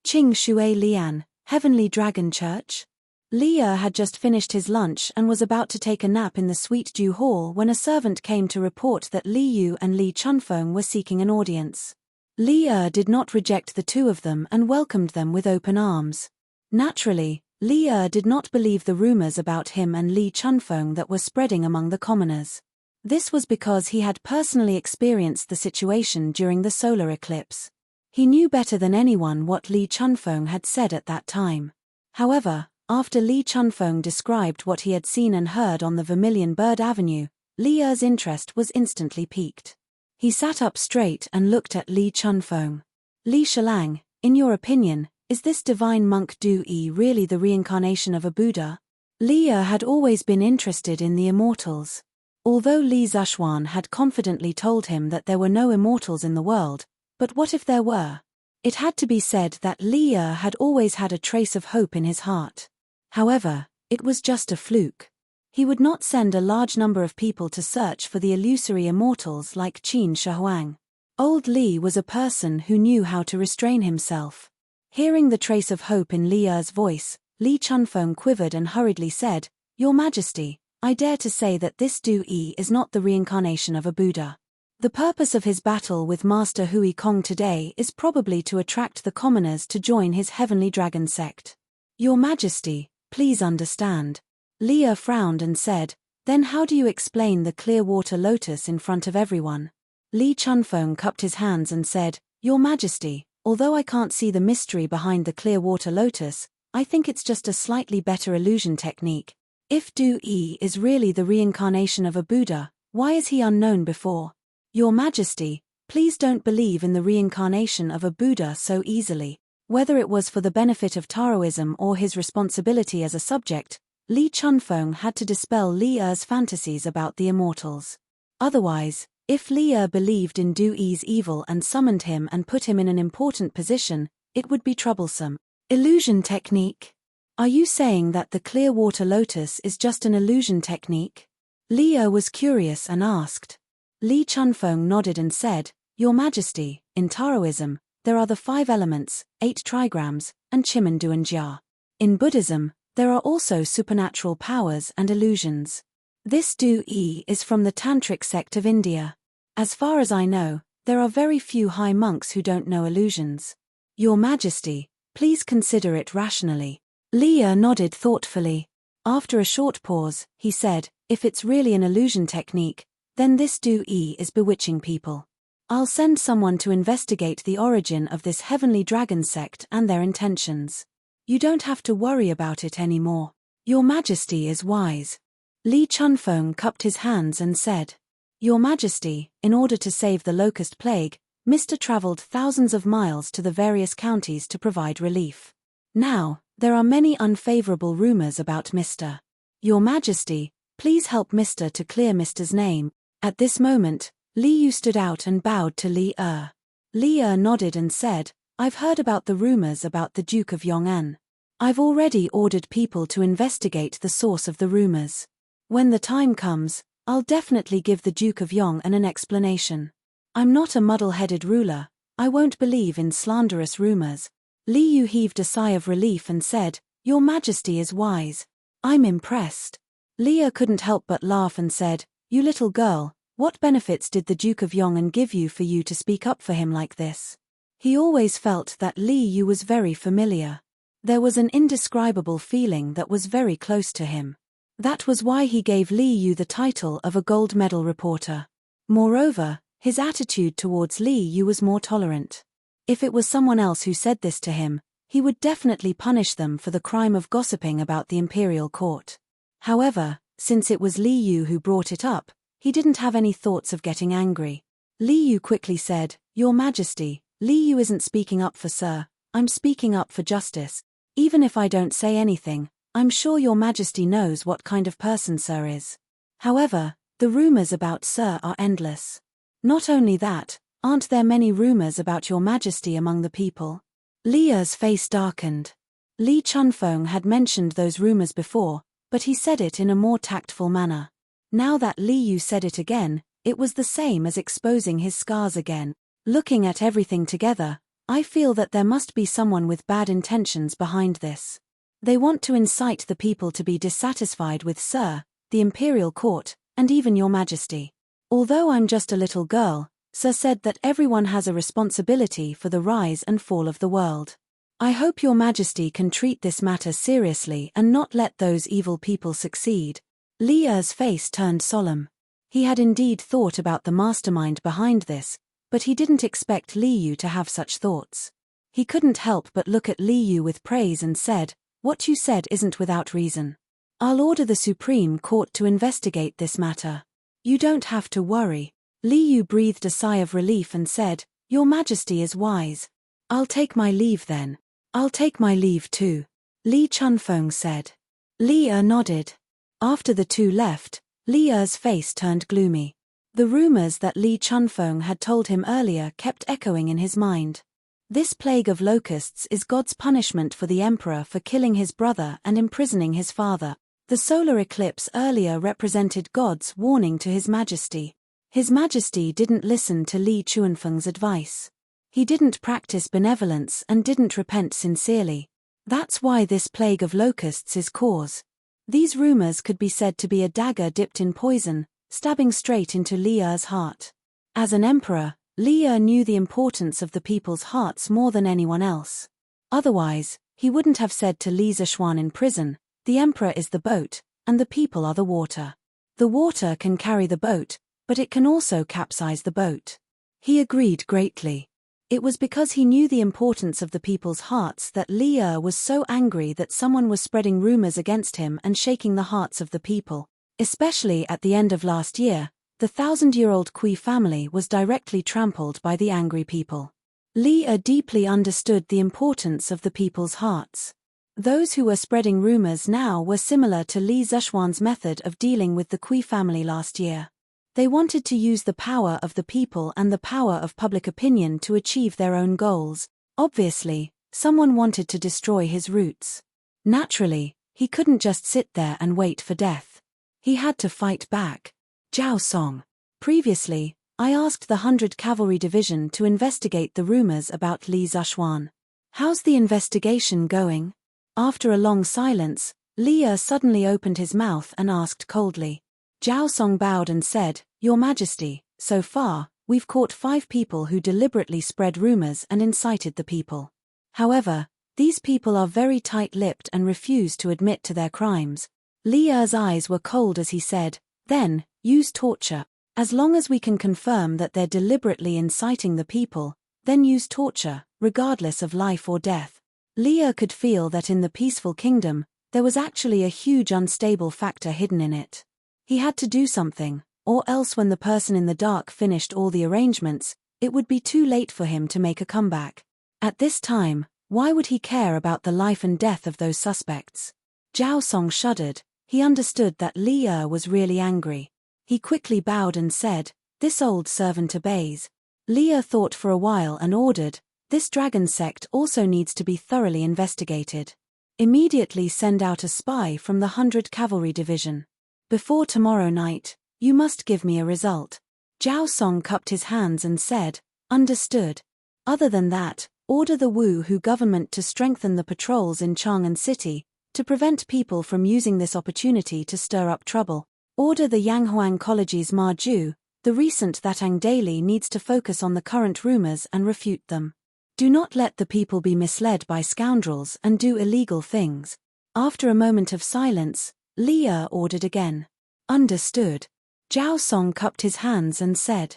Qing Shui Lian, Heavenly Dragon Church? Li Er had just finished his lunch and was about to take a nap in the Sweet Dew Hall when a servant came to report that Li Yu and Li Chunfeng were seeking an audience. Li Er did not reject the two of them and welcomed them with open arms. Naturally, Li Er did not believe the rumors about him and Li Chunfeng that were spreading among the commoners. This was because he had personally experienced the situation during the solar eclipse. He knew better than anyone what Li Chunfeng had said at that time. However, after Li Chunfeng described what he had seen and heard on the Vermilion Bird Avenue, Li Er's interest was instantly piqued. He sat up straight and looked at Li Chunfeng. Li Shilang, in your opinion, is this divine monk Du-yi really the reincarnation of a Buddha? Li Er had always been interested in the immortals. Although Li Zhuan had confidently told him that there were no immortals in the world, but what if there were? It had to be said that Li Er had always had a trace of hope in his heart. However, it was just a fluke. He would not send a large number of people to search for the illusory immortals like Qin Shi. Old Li was a person who knew how to restrain himself. Hearing the trace of hope in Li Er's voice, Li Chunfeng quivered and hurriedly said, Your Majesty, I dare to say that this Du-yi is not the reincarnation of a Buddha. The purpose of his battle with Master Hui Kong today is probably to attract the commoners to join his Heavenly Dragon Sect. Your Majesty, please understand. Li Er frowned and said, Then how do you explain the clear water lotus in front of everyone? Li Chunfeng cupped his hands and said, Your Majesty, although I can't see the mystery behind the clear water lotus, I think it's just a slightly better illusion technique. If Du-yi is really the reincarnation of a Buddha, why is he unknown before? Your Majesty, please don't believe in the reincarnation of a Buddha so easily. Whether it was for the benefit of Taoism or his responsibility as a subject, Li Chunfeng had to dispel Li Er's fantasies about the immortals. Otherwise, if Li Er believed in Du-yi's evil and summoned him and put him in an important position, it would be troublesome. Illusion technique? Are you saying that the clear water lotus is just an illusion technique? Li Er was curious and asked. Li Chunfeng nodded and said, Your Majesty, in Taoism, there are the 5 elements, 8 trigrams, and Chimen Du and Jia. In Buddhism, there are also supernatural powers and illusions. This Du-yi is from the Tantric sect of India. As far as I know, there are very few high monks who don't know illusions. Your Majesty, Please consider it rationally. Li Er nodded thoughtfully. After a short pause, he said, if it's really an illusion technique, then this is bewitching people. I'll send someone to investigate the origin of this heavenly dragon sect and their intentions. You don't have to worry about it anymore. Your Majesty is wise. Li Chunfeng cupped his hands and said, Your Majesty, in order to save the locust plague, Mr. traveled thousands of miles to the various counties to provide relief. Now, there are many unfavorable rumors about Mr. Your Majesty, please help Mr. to clear Mr.'s name. At this moment, Li Yu stood out and bowed to Li Er. Li Er nodded and said, I've heard about the rumors about the Duke of Yong'an. I've already ordered people to investigate the source of the rumors. When the time comes, I'll definitely give the Duke of Yong'an an explanation. I'm not a muddle-headed ruler. I won't believe in slanderous rumors. Li Yu heaved a sigh of relief and said, Your Majesty is wise. I'm impressed. Li Er couldn't help but laugh and said, You little girl, what benefits did the Duke of Yong'an give you for you to speak up for him like this? He always felt that Li Yu was very familiar. There was an indescribable feeling that was very close to him. That was why he gave Li Yu the title of a gold medal reporter. Moreover, his attitude towards Li Yu was more tolerant. If it was someone else who said this to him, he would definitely punish them for the crime of gossiping about the imperial court. However, since it was Li Yu who brought it up, he didn't have any thoughts of getting angry. Li Yu quickly said, Your Majesty, Li Yu isn't speaking up for Sir, I'm speaking up for justice. Even if I don't say anything, I'm sure Your Majesty knows what kind of person Sir is. However, the rumors about Sir are endless. Not only that, aren't there many rumors about Your Majesty among the people? Li Er's face darkened. Li Chunfeng had mentioned those rumors before, but he said it in a more tactful manner. Now that Li Yu said it again, it was the same as exposing his scars again. Looking at everything together, I feel that there must be someone with bad intentions behind this. They want to incite the people to be dissatisfied with Sir, the imperial court, and even Your Majesty. Although I'm just a little girl, Sir said that everyone has a responsibility for the rise and fall of the world. I hope Your Majesty can treat this matter seriously and not let those evil people succeed. Li Er's face turned solemn. He had indeed thought about the mastermind behind this, but he didn't expect Li Yu to have such thoughts. He couldn't help but look at Li Yu with praise and said, What you said isn't without reason. I'll order the Supreme Court to investigate this matter. You don't have to worry. Li Yu breathed a sigh of relief and said, Your Majesty is wise. I'll take my leave then. I'll take my leave too. Li Chunfeng said. Li Er nodded. After the two left, Li Er's face turned gloomy. The rumors that Li Chunfeng had told him earlier kept echoing in his mind. This plague of locusts is God's punishment for the Emperor for killing his brother and imprisoning his father. The solar eclipse earlier represented God's warning to His Majesty. His Majesty didn't listen to Li Chunfeng's advice. He didn't practice benevolence and didn't repent sincerely. That's why this plague of locusts is caused. These rumors could be said to be a dagger dipped in poison, stabbing straight into Li Er's heart. As an emperor, Li Er knew the importance of the people's hearts more than anyone else. Otherwise, he wouldn't have said to Li Zishuan in prison, The emperor is the boat, and the people are the water. The water can carry the boat, but it can also capsize the boat. He agreed greatly. It was because he knew the importance of the people's hearts that Li Er was so angry that someone was spreading rumors against him and shaking the hearts of the people. Especially at the end of last year, the 1,000-year-old Kui family was directly trampled by the angry people. Li Er deeply understood the importance of the people's hearts. Those who were spreading rumors now were similar to Li Zishuan's method of dealing with the Kui family last year. They wanted to use the power of the people and the power of public opinion to achieve their own goals. Obviously, someone wanted to destroy his roots. Naturally, he couldn't just sit there and wait for death. He had to fight back. Zhao Song. Previously, I asked the 100 Cavalry Division to investigate the rumors about Li Zishuan. How's the investigation going? After a long silence, Li Er suddenly opened his mouth and asked coldly. Zhao Song bowed and said, Your Majesty, so far, we've caught 5 people who deliberately spread rumors and incited the people. However, These people are very tight-lipped and refuse to admit to their crimes. Li Er's eyes were cold as he said, then, use torture. As long as we can confirm that they're deliberately inciting the people, then use torture, regardless of life or death. Li Er could feel that in the peaceful kingdom, there was actually a huge unstable factor hidden in it. He had to do something, or else when the person in the dark finished all the arrangements, it would be too late for him to make a comeback. At this time, why would he care about the life and death of those suspects? Zhao Song shuddered. He understood that Li Er was really angry. He quickly bowed and said, "This old servant obeys." Li Er thought for a while and ordered, "This dragon sect also needs to be thoroughly investigated. Immediately send out a spy from the 100 Cavalry Division. Before tomorrow night, you must give me a result." Zhao Song cupped his hands and said, "Understood. Other than that, order the Wu-Hu government to strengthen the patrols in Chang'an City, to prevent people from using this opportunity to stir up trouble. Order the Yanghuang College's Ma Ju, the recent Thatang Daily needs to focus on the current rumors and refute them. Do not let the people be misled by scoundrels and do illegal things." After a moment of silence, Li Er ordered again. "Understood." Zhao Song cupped his hands and said.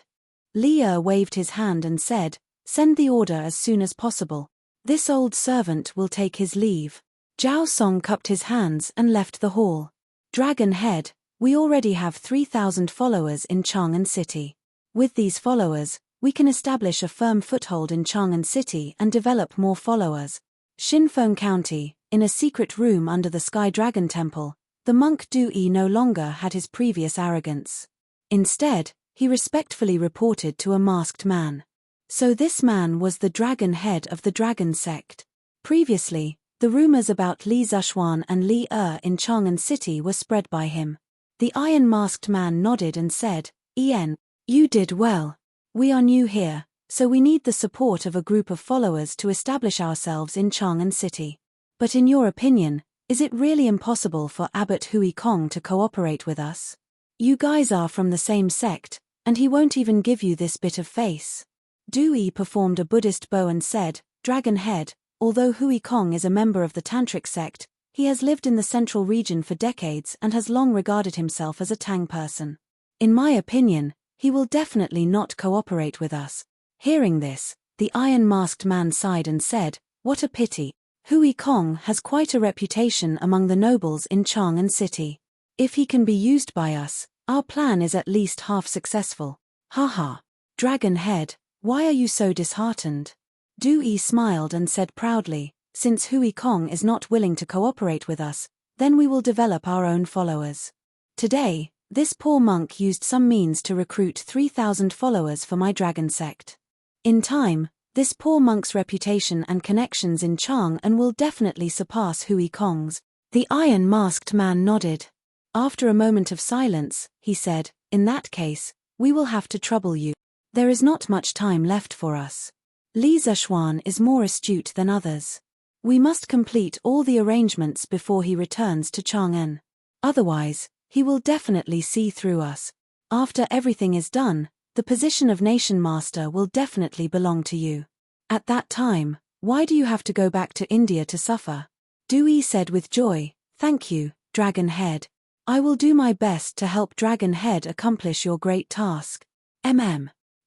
Li Er waved his hand and said, "Send the order as soon as possible. This old servant will take his leave." Zhao Song cupped his hands and left the hall. "Dragon Head, we already have 3,000 followers in Chang'an City. With these followers, we can establish a firm foothold in Chang'an City and develop more followers." Shinfeng County, in a secret room under the Sky Dragon Temple, the monk Du Yi no longer had his previous arrogance. Instead, he respectfully reported to a masked man. So this man was the dragon head of the dragon sect. Previously, the rumors about Li Zishuan and Li Er in Chang'an City were spread by him. The iron-masked man nodded and said, "Ian, you did well. We are new here, so we need the support of a group of followers to establish ourselves in Chang'an City. But in your opinion, is it really impossible for Abbot Hui Kong to cooperate with us? You guys are from the same sect, and he won't even give you this bit of face." Du Yi performed a Buddhist bow and said, "Dragon Head, although Hui Kong is a member of the Tantric sect, he has lived in the central region for decades and has long regarded himself as a Tang person. In my opinion, he will definitely not cooperate with us." Hearing this, the iron-masked man sighed and said, "What a pity. Hui Kong has quite a reputation among the nobles in Chang'an City. If he can be used by us, our plan is at least half successful." "Haha. Dragon Head, why are you so disheartened?" Du Yi smiled and said proudly, "Since Hui Kong is not willing to cooperate with us, then we will develop our own followers. Today, this poor monk used some means to recruit 3,000 followers for my dragon sect. In time, this poor monk's reputation and connections in Chang'an will definitely surpass Hui Kong's." The iron-masked man nodded. After a moment of silence, he said, "In that case, we will have to trouble you. There is not much time left for us. Li Zishuan is more astute than others. We must complete all the arrangements before he returns to Chang'an. Otherwise, he will definitely see through us. After everything is done, the position of Nation Master will definitely belong to you. At that time, why do you have to go back to India to suffer?" Du Yi said with joy, "Thank you, Dragon Head. I will do my best to help Dragon Head accomplish your great task."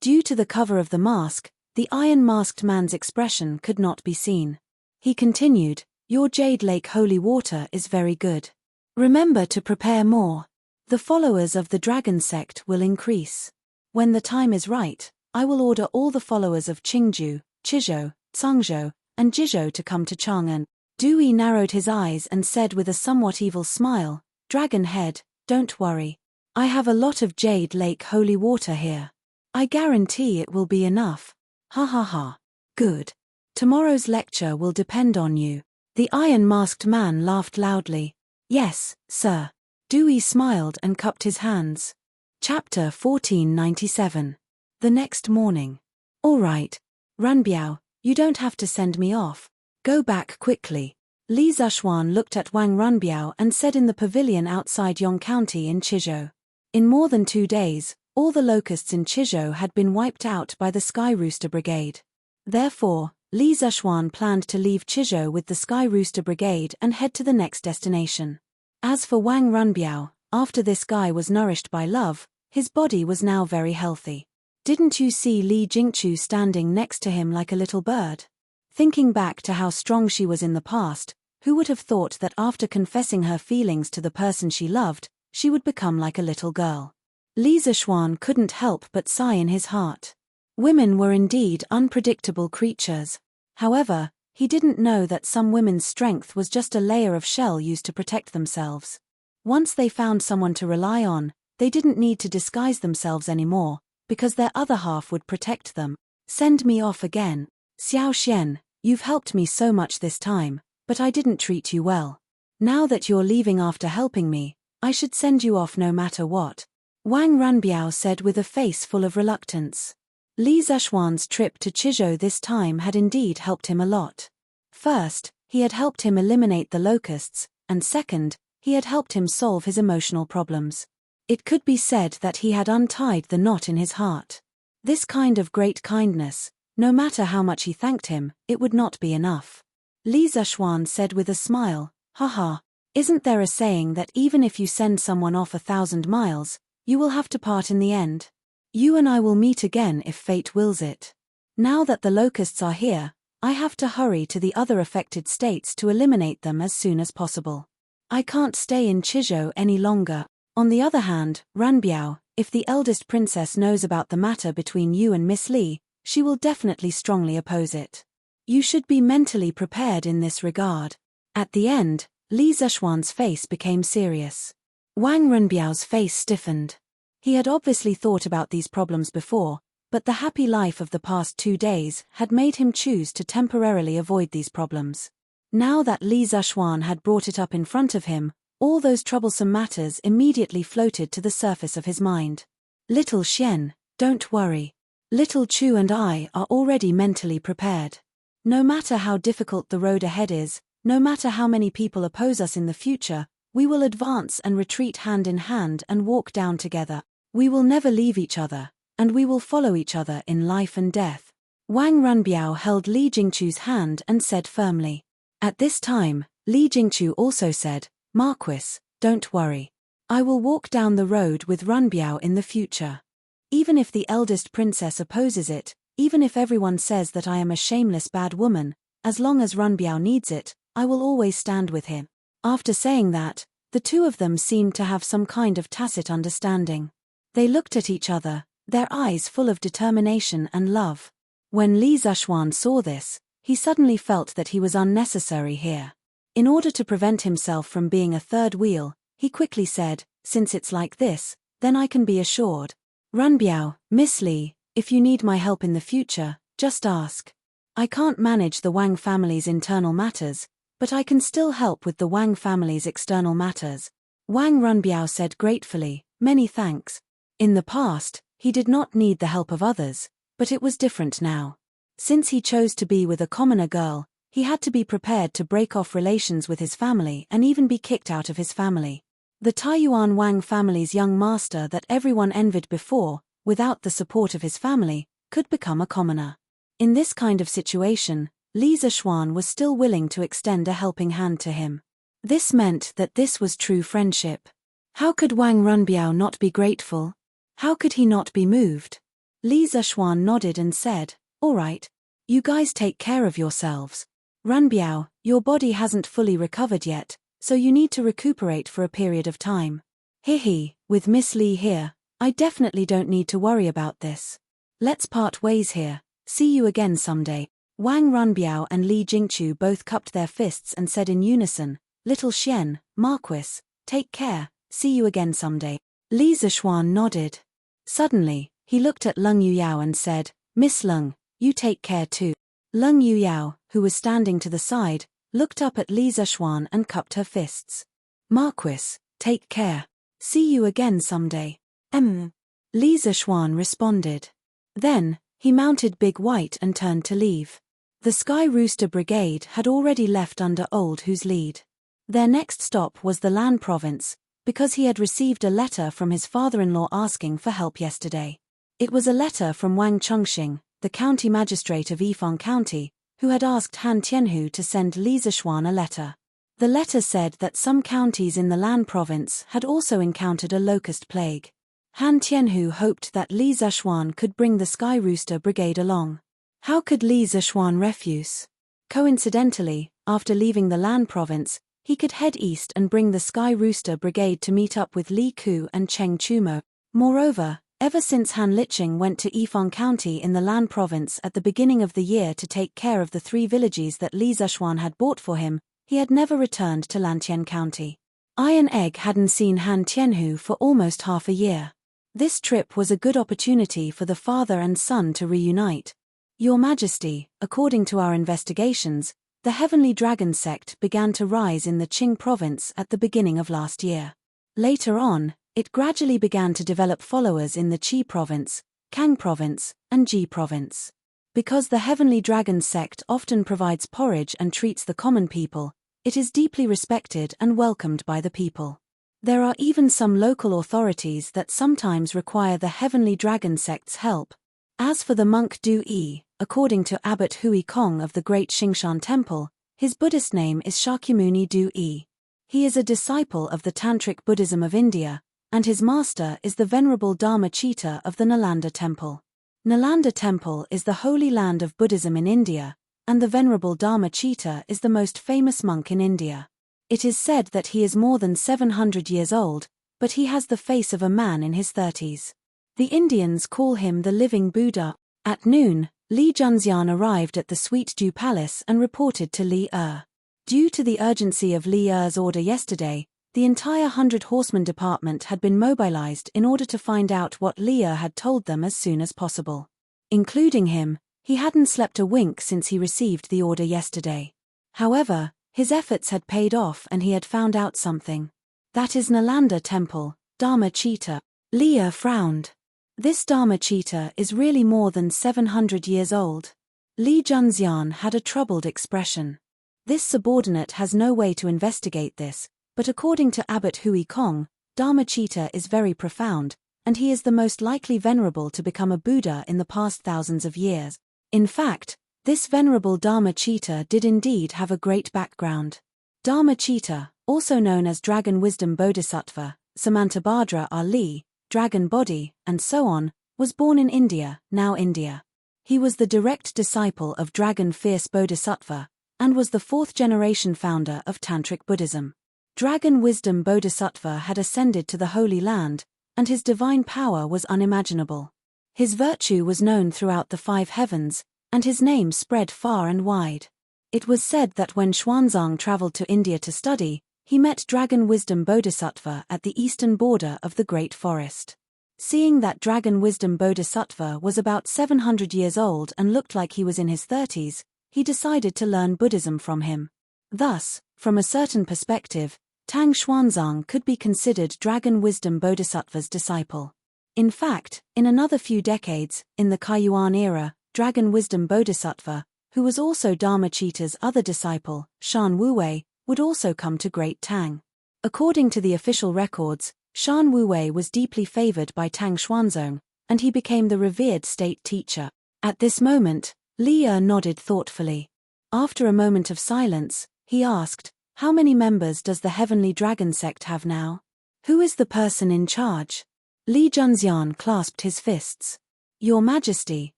Due to the cover of the mask, the iron-masked man's expression could not be seen. He continued, "Your Jade Lake holy water is very good. Remember to prepare more. The followers of the dragon sect will increase. When the time is right, I will order all the followers of Qingzhou, Chizhou, Cangzhou, and Jizhou to come to Chang'an." Du Yi narrowed his eyes and said with a somewhat evil smile, "Dragon Head, don't worry. I have a lot of Jade Lake holy water here. I guarantee it will be enough. Ha ha ha. Good. Tomorrow's lecture will depend on you." The iron-masked man laughed loudly. "Yes, sir." Du Yi smiled and cupped his hands. Chapter 1497. The next morning. "All right. Ranbiao, you don't have to send me off. Go back quickly." Li Zishuan looked at Wang Ranbiao and said in the pavilion outside Yong County in Chizhou. In more than 2 days, all the locusts in Chizhou had been wiped out by the Sky Rooster Brigade. Therefore, Li Zishuan planned to leave Chizhou with the Sky Rooster Brigade and head to the next destination. As for Wang Runbiao, after this guy was nourished by love, his body was now very healthy. Didn't you see Li Jingchu standing next to him like a little bird? Thinking back to how strong she was in the past, who would have thought that after confessing her feelings to the person she loved, she would become like a little girl? Li Zishuan couldn't help but sigh in his heart. Women were indeed unpredictable creatures. However, he didn't know that some women's strength was just a layer of shell used to protect themselves. Once they found someone to rely on, they didn't need to disguise themselves anymore, because their other half would protect them. Send me off again. Xiao Xian, you've helped me so much this time, but I didn't treat you well. Now that you're leaving after helping me, I should send you off no matter what. Wang Runbiao said with a face full of reluctance. Li Zishuan's trip to Chizhou this time had indeed helped him a lot. First, he had helped him eliminate the locusts, and second, he had helped him solve his emotional problems. It could be said that he had untied the knot in his heart. This kind of great kindness, no matter how much he thanked him, it would not be enough. Li Zishuan said with a smile, haha, isn't there a saying that even if you send someone off 1,000 miles, you will have to part in the end? You and I will meet again if fate wills it. Now that the locusts are here, I have to hurry to the other affected states to eliminate them as soon as possible. I can't stay in Chizhou any longer. On the other hand, Runbiao, if the eldest princess knows about the matter between you and Miss Li, she will definitely strongly oppose it. You should be mentally prepared in this regard. At the end, Li Zishuan's face became serious. Wang Runbiao's face stiffened. He had obviously thought about these problems before, but the happy life of the past 2 days had made him choose to temporarily avoid these problems. Now that Li Zishuan had brought it up in front of him, all those troublesome matters immediately floated to the surface of his mind. Little Xian, don't worry. Little Chu and I are already mentally prepared. No matter how difficult the road ahead is, no matter how many people oppose us in the future, we will advance and retreat hand in hand and walk down together. We will never leave each other, and we will follow each other in life and death. Wang Runbiao held Li Jingchu's hand and said firmly. At this time, Li Jingchu also said, Marquis, don't worry. I will walk down the road with Runbiao in the future. Even if the eldest princess opposes it, even if everyone says that I am a shameless bad woman, as long as Runbiao needs it, I will always stand with him. After saying that, the two of them seemed to have some kind of tacit understanding. They looked at each other, their eyes full of determination and love. When Li Zishuan saw this, he suddenly felt that he was unnecessary here. In order to prevent himself from being a third wheel, he quickly said, since it's like this, then I can be assured. Runbiao, Miss Li, if you need my help in the future, just ask. I can't manage the Wang family's internal matters, but I can still help with the Wang family's external matters. Wang Runbiao said gratefully, many thanks. In the past, he did not need the help of others, but it was different now. Since he chose to be with a commoner girl, he had to be prepared to break off relations with his family and even be kicked out of his family. The Taiyuan Wang family's young master that everyone envied before, without the support of his family, could become a commoner. In this kind of situation, Li Zishuan was still willing to extend a helping hand to him. This meant that this was true friendship. How could Wang Runbiao not be grateful? How could he not be moved? Li Zishuan nodded and said, all right. You guys take care of yourselves. Runbiao, your body hasn't fully recovered yet, so you need to recuperate for a period of time. Hihi, with Miss Li here, I definitely don't need to worry about this. Let's part ways here. See you again someday. Wang Runbiao and Li Jingchu both cupped their fists and said in unison, Little Xian, Marquis, take care, see you again someday. Li Zishuan nodded. Suddenly, he looked at Leng Yuyao and said, Miss Leng, you take care too. Leng Yuyao, who was standing to the side, looked up at Li Zishuan and cupped her fists. Marquis, take care. See you again someday. Li Zishuan responded. Then, he mounted Big White and turned to leave. The Sky Rooster Brigade had already left under Old Hu's lead. Their next stop was the Lan province, because he had received a letter from his father-in-law asking for help yesterday. It was a letter from Wang Chengxing, the county magistrate of Yifeng County, who had asked Han Tianhu to send Li Zishuan a letter. The letter said that some counties in the Lan province had also encountered a locust plague. Han Tianhu hoped that Li Zishuan could bring the Sky Rooster Brigade along. How could Li Zishuan refuse? Coincidentally, after leaving the Lan province, he could head east and bring the Sky Rooster Brigade to meet up with Li Ku and Cheng Chumo. Moreover, ever since Han Liqing went to Yifeng County in the Lan province at the beginning of the year to take care of the 3 villages that Li Zishuan had bought for him, he had never returned to Lantian County. Iron Egg hadn't seen Han Tianhu for almost half a year. This trip was a good opportunity for the father and son to reunite. Your Majesty, according to our investigations, the Heavenly Dragon sect began to rise in the Qing province at the beginning of last year. Later on, it gradually began to develop followers in the Qi province, Kang province, and Ji province. Because the Heavenly Dragon sect often provides porridge and treats the common people, it is deeply respected and welcomed by the people. There are even some local authorities that sometimes require the Heavenly Dragon sect's help. As for the monk Du Yi, according to Abbot Hui Kong of the Great Xingshan Temple, his Buddhist name is Shakyamuni Du Yi. He is a disciple of the Tantric Buddhism of India, and his master is the Venerable Dharma Chita of the Nalanda Temple. Nalanda Temple is the holy land of Buddhism in India, and the Venerable Dharma Chita is the most famous monk in India. It is said that he is more than 700 years old, but he has the face of a man in his 30s. The Indians call him the living Buddha. At noon, Li Junxian arrived at the Sweet Dew Palace and reported to Li Er. Due to the urgency of Li Er's order yesterday, the entire 100 Horsemen department had been mobilized in order to find out what Li Er had told them as soon as possible. Including him, he hadn't slept a wink since he received the order yesterday. However, his efforts had paid off and he had found out something. That is Nalanda Temple, Dharma Chita. Li Er frowned. This Dharma Chita is really more than 700 years old. Li Junxian had a troubled expression. This subordinate has no way to investigate this, but according to Abbot Hui Kong, Dharma Chita is very profound, and he is the most likely venerable to become a Buddha in the past thousands of years. In fact, this venerable Dharma Chita did indeed have a great background. Dharma Chita, also known as Dragon Wisdom Bodhisattva, Samantabhadra Ali, Dragon Body, and so on, was born in India, now India. He was the direct disciple of Dragon Fierce Bodhisattva, and was the 4th-generation founder of Tantric Buddhism. Dragon Wisdom Bodhisattva had ascended to the Holy Land, and his divine power was unimaginable. His virtue was known throughout the 5 heavens, and his name spread far and wide. It was said that when Xuanzang traveled to India to study, he met Dragon Wisdom Bodhisattva at the eastern border of the Great Forest. Seeing that Dragon Wisdom Bodhisattva was about 700 years old and looked like he was in his 30s, he decided to learn Buddhism from him. Thus, from a certain perspective, Tang Xuanzang could be considered Dragon Wisdom Bodhisattva's disciple. In fact, in another few decades, in the Kaiyuan era, Dragon Wisdom Bodhisattva, who was also Dharma Chita's other disciple, Shan Wuwei, would also come to Great Tang. According to the official records, Shan Wuwei was deeply favored by Tang Xuanzong, and he became the revered state teacher. At this moment, Li Er nodded thoughtfully. After a moment of silence, he asked, "How many members does the Heavenly Dragon sect have now? Who is the person in charge?" Li Junxian clasped his fists. "Your Majesty,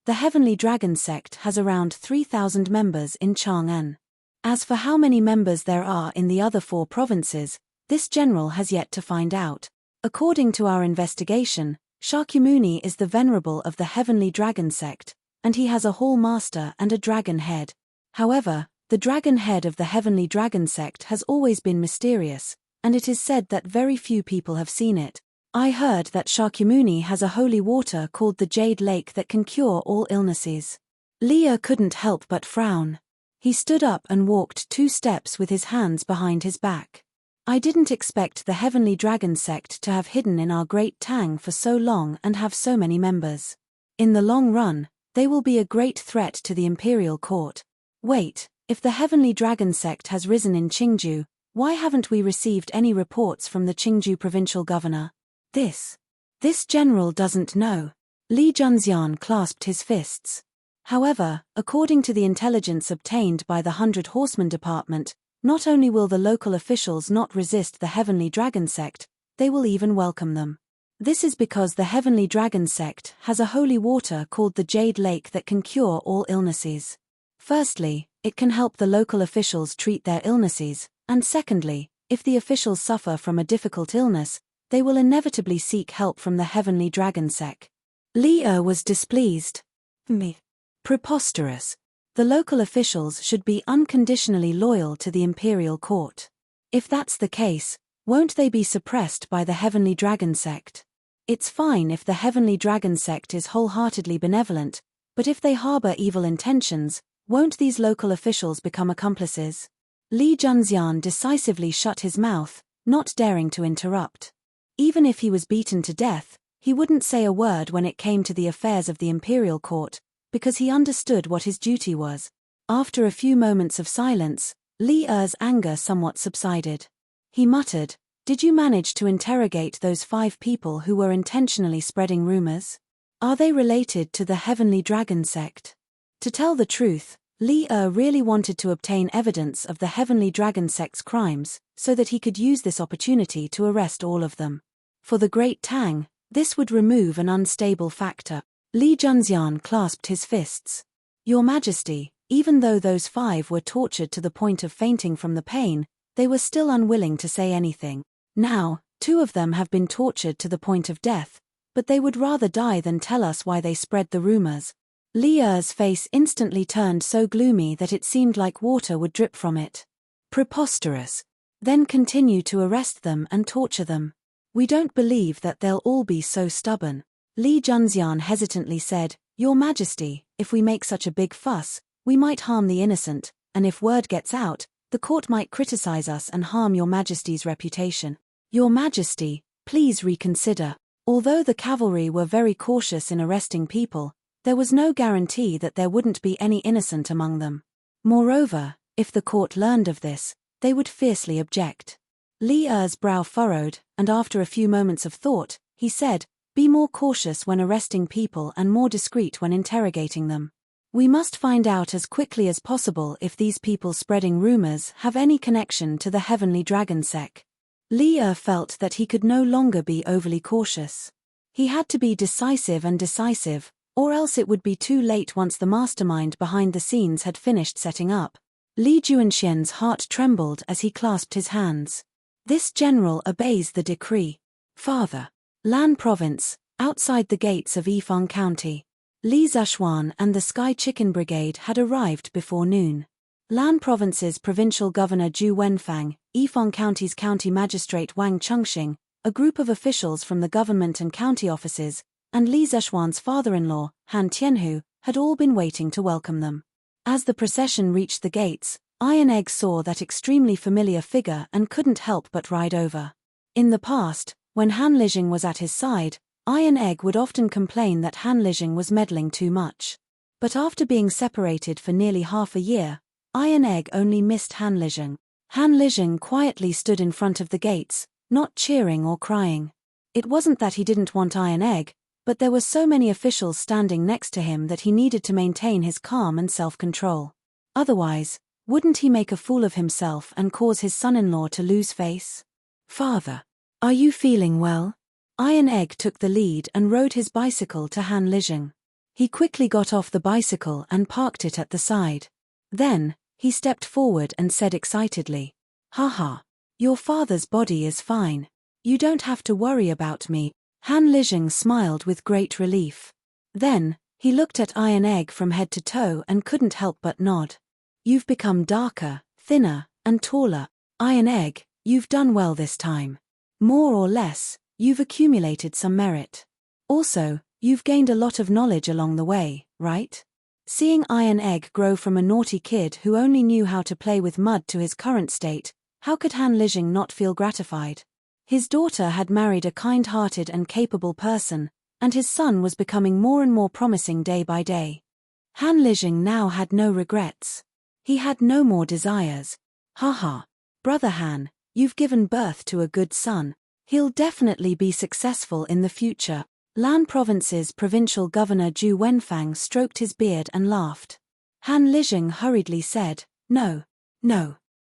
the Heavenly Dragon sect has around 3,000 members in Chang'an. As for how many members there are in the other 4 provinces, this general has yet to find out. According to our investigation, Shakyamuni is the venerable of the Heavenly Dragon sect, and he has a hall master and a dragon head. However, the dragon head of the Heavenly Dragon sect has always been mysterious, and it is said that very few people have seen it. I heard that Shakyamuni has a holy water called the Jade Lake that can cure all illnesses." Li Er couldn't help but frown. He stood up and walked 2 steps with his hands behind his back. "I didn't expect the Heavenly Dragon sect to have hidden in our Great Tang for so long and have so many members. In the long run, they will be a great threat to the imperial court. Wait, if the Heavenly Dragon sect has risen in Qingju, why haven't we received any reports from the Qingju provincial governor? This general doesn't know." Li Junxian clasped his fists. However, according to the intelligence obtained by the 100 Horsemen Department, not only will the local officials not resist the Heavenly Dragon sect, they will even welcome them. This is because the Heavenly Dragon sect has a holy water called the Jade Lake that can cure all illnesses. Firstly, it can help the local officials treat their illnesses, and secondly, if the officials suffer from a difficult illness, they will inevitably seek help from the Heavenly Dragon sect. Li was displeased. Me. Preposterous. The local officials should be unconditionally loyal to the imperial court. If that's the case, won't they be suppressed by the Heavenly Dragon sect? It's fine if the Heavenly Dragon sect is wholeheartedly benevolent, but if they harbor evil intentions, won't these local officials become accomplices? Li Junxian decisively shut his mouth, not daring to interrupt. Even if he was beaten to death, he wouldn't say a word when it came to the affairs of the imperial court, because he understood what his duty was. After a few moments of silence, Li's anger somewhat subsided. He muttered, "Did you manage to interrogate those 5 people who were intentionally spreading rumors? Are they related to the Heavenly Dragon sect?" To tell the truth, Li really wanted to obtain evidence of the Heavenly Dragon sect's crimes, so that he could use this opportunity to arrest all of them. For the Great Tang, this would remove an unstable factor. Li Junxian clasped his fists. "Your Majesty, even though those 5 were tortured to the point of fainting from the pain, they were still unwilling to say anything. Now, 2 of them have been tortured to the point of death, but they would rather die than tell us why they spread the rumors." Li's face instantly turned so gloomy that it seemed like water would drip from it. "Preposterous. Then continue to arrest them and torture them. We don't believe that they'll all be so stubborn." Li Junxian hesitantly said, "Your Majesty, if we make such a big fuss, we might harm the innocent, and if word gets out, the court might criticize us and harm Your Majesty's reputation. Your Majesty, please reconsider." Although the cavalry were very cautious in arresting people, there was no guarantee that there wouldn't be any innocent among them. Moreover, if the court learned of this, they would fiercely object. Li's brow furrowed, and after a few moments of thought, he said, "Be more cautious when arresting people and more discreet when interrogating them. We must find out as quickly as possible if these people spreading rumors have any connection to the Heavenly Dragon sect." Li felt that he could no longer be overly cautious. He had to be decisive, or else it would be too late once the mastermind behind the scenes had finished setting up. Li Junxian's heart trembled as he clasped his hands. "This general obeys the decree." Father. Lan Province, outside the gates of Yifeng County. Li Zhuan and the Sky Chicken Brigade had arrived before noon. Lan Province's provincial governor Zhu Wenfang, Yifeng County's county magistrate Wang Chengxing, a group of officials from the government and county offices, and Li Zhuan's father-in-law, Han Tianhu, had all been waiting to welcome them. As the procession reached the gates, Iron Egg saw that extremely familiar figure and couldn't help but ride over. In the past, when Han Lijing was at his side, Iron Egg would often complain that Han Lijing was meddling too much. But after being separated for nearly half a year, Iron Egg only missed Han Lijing. Han Lijing quietly stood in front of the gates, not cheering or crying. It wasn't that he didn't want Iron Egg, but there were so many officials standing next to him that he needed to maintain his calm and self-control. Otherwise, wouldn't he make a fool of himself and cause his son-in-law to lose face? "Father, are you feeling well?" Iron Egg took the lead and rode his bicycle to Han Lijing. He quickly got off the bicycle and parked it at the side. Then, he stepped forward and said excitedly, "Haha, your father's body is fine. You don't have to worry about me." Han Lijing smiled with great relief. Then, he looked at Iron Egg from head to toe and couldn't help but nod. "You've become darker, thinner, and taller. Iron Egg, you've done well this time. More or less, you've accumulated some merit. Also, you've gained a lot of knowledge along the way, right?" Seeing Iron Egg grow from a naughty kid who only knew how to play with mud to his current state, how could Han Lijing not feel gratified? His daughter had married a kind-hearted and capable person, and his son was becoming more and more promising day by day. Han Lijing now had no regrets. He had no more desires. "Haha, brother Han, you've given birth to a good son. He'll definitely be successful in the future." Lan Province's provincial governor Zhu Wenfang stroked his beard and laughed. Han Lijing hurriedly said, No.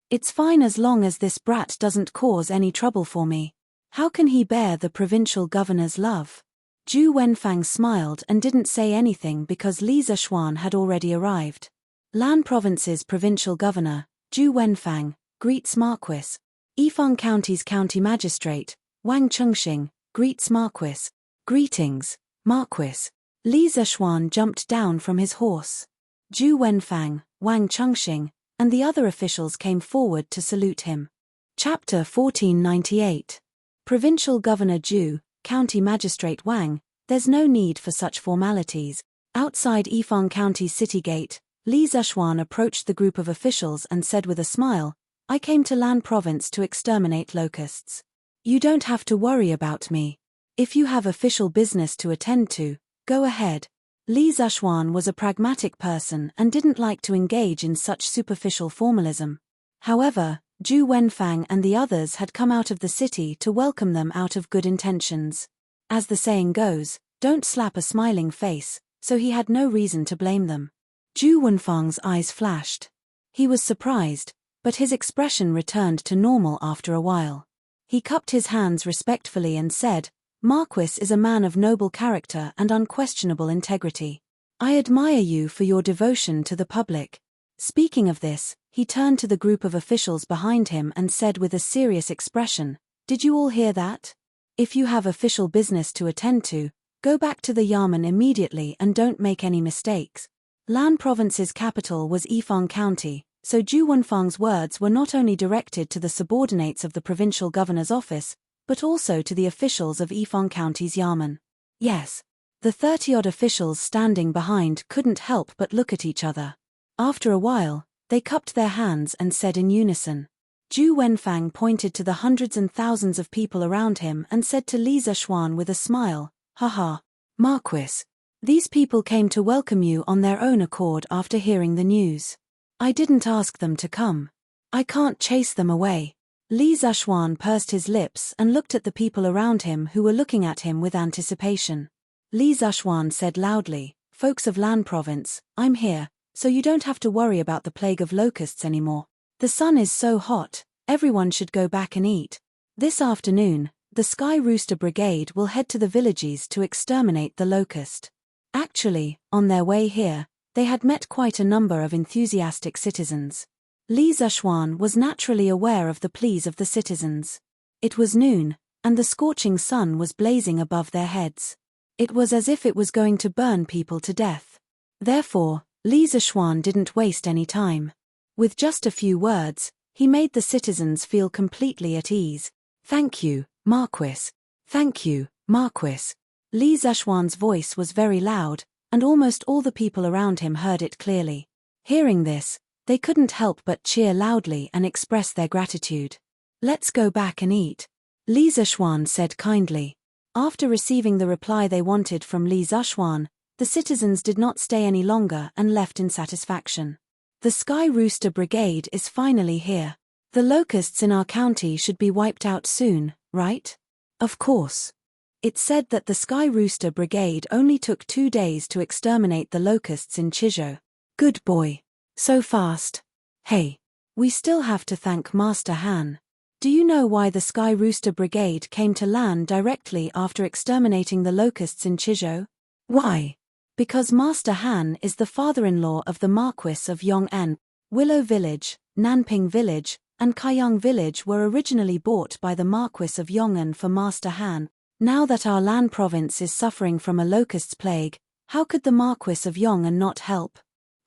It's fine as long as this brat doesn't cause any trouble for me. How can he bear the provincial governor's love? Zhu Wenfang smiled and didn't say anything because Li Zishuan had already arrived. Lan Province's provincial governor, Zhu Wenfang, greets Marquis. Yifang County's county magistrate, Wang Chengxing, greets Marquis. Greetings, Marquis. Li Zishuan jumped down from his horse. Zhu Wenfang, Wang Chengxing, and the other officials came forward to salute him. Chapter 1498. Provincial Governor Zhu, County Magistrate Wang, there's no need for such formalities. Outside Yifang County's city gate, Li Zishuan approached the group of officials and said with a smile, I came to Lan Province to exterminate locusts. You don't have to worry about me. If you have official business to attend to, go ahead. Li Zishuan was a pragmatic person and didn't like to engage in such superficial formalism. However, Zhu Wenfang and the others had come out of the city to welcome them out of good intentions. As the saying goes, don't slap a smiling face, so he had no reason to blame them. Zhu Wenfang's eyes flashed. He was surprised, but his expression returned to normal after a while. He cupped his hands respectfully and said, Marquis is a man of noble character and unquestionable integrity. I admire you for your devotion to the public. Speaking of this, he turned to the group of officials behind him and said with a serious expression, Did you all hear that? If you have official business to attend to, go back to the Yamen immediately and don't make any mistakes. Lan Province's capital was Yifang County, so Zhu Wenfang's words were not only directed to the subordinates of the provincial governor's office, but also to the officials of Yifang County's Yamen. Yes. The 30-odd officials standing behind couldn't help but look at each other. After a while, they cupped their hands and said in unison. Zhu Wenfang pointed to the hundreds and thousands of people around him and said to Li Zishuan with a smile, Haha, Marquis. These people came to welcome you on their own accord after hearing the news. I didn't ask them to come. I can't chase them away. Li Zishuan pursed his lips and looked at the people around him who were looking at him with anticipation. Li Zishuan said loudly, Folks of Lan Province, I'm here, so you don't have to worry about the plague of locusts anymore. The sun is so hot, everyone should go back and eat. This afternoon, the Sky Rooster Brigade will head to the villages to exterminate the locust. Actually, on their way here, they had met quite a number of enthusiastic citizens. Li Zishuan was naturally aware of the pleas of the citizens. It was noon, and the scorching sun was blazing above their heads. It was as if it was going to burn people to death. Therefore, Li Zishuan didn't waste any time. With just a few words, he made the citizens feel completely at ease. Thank you, Marquis. Thank you, Marquis. Li Zishuan's voice was very loud, and almost all the people around him heard it clearly. Hearing this, they couldn't help but cheer loudly and express their gratitude. Let's go back and eat, Li Zishuan said kindly. After receiving the reply they wanted from Li Zishuan, the citizens did not stay any longer and left in satisfaction. The Sky Rooster Brigade is finally here. The locusts in our county should be wiped out soon, right? Of course. It said that the Sky Rooster Brigade only took 2 days to exterminate the locusts in Chizhou. Good boy. So fast. Hey. We still have to thank Master Han. Do you know why the Sky Rooster Brigade came to Lan directly after exterminating the locusts in Chizhou? Why? Because Master Han is the father-in-law of the Marquis of Yong'an. Willow Village, Nanping Village, and Kaiyang Village were originally bought by the Marquis of Yong'an for Master Han. Now that our Lan province is suffering from a locust plague, how could the Marquis of Yong'an not help?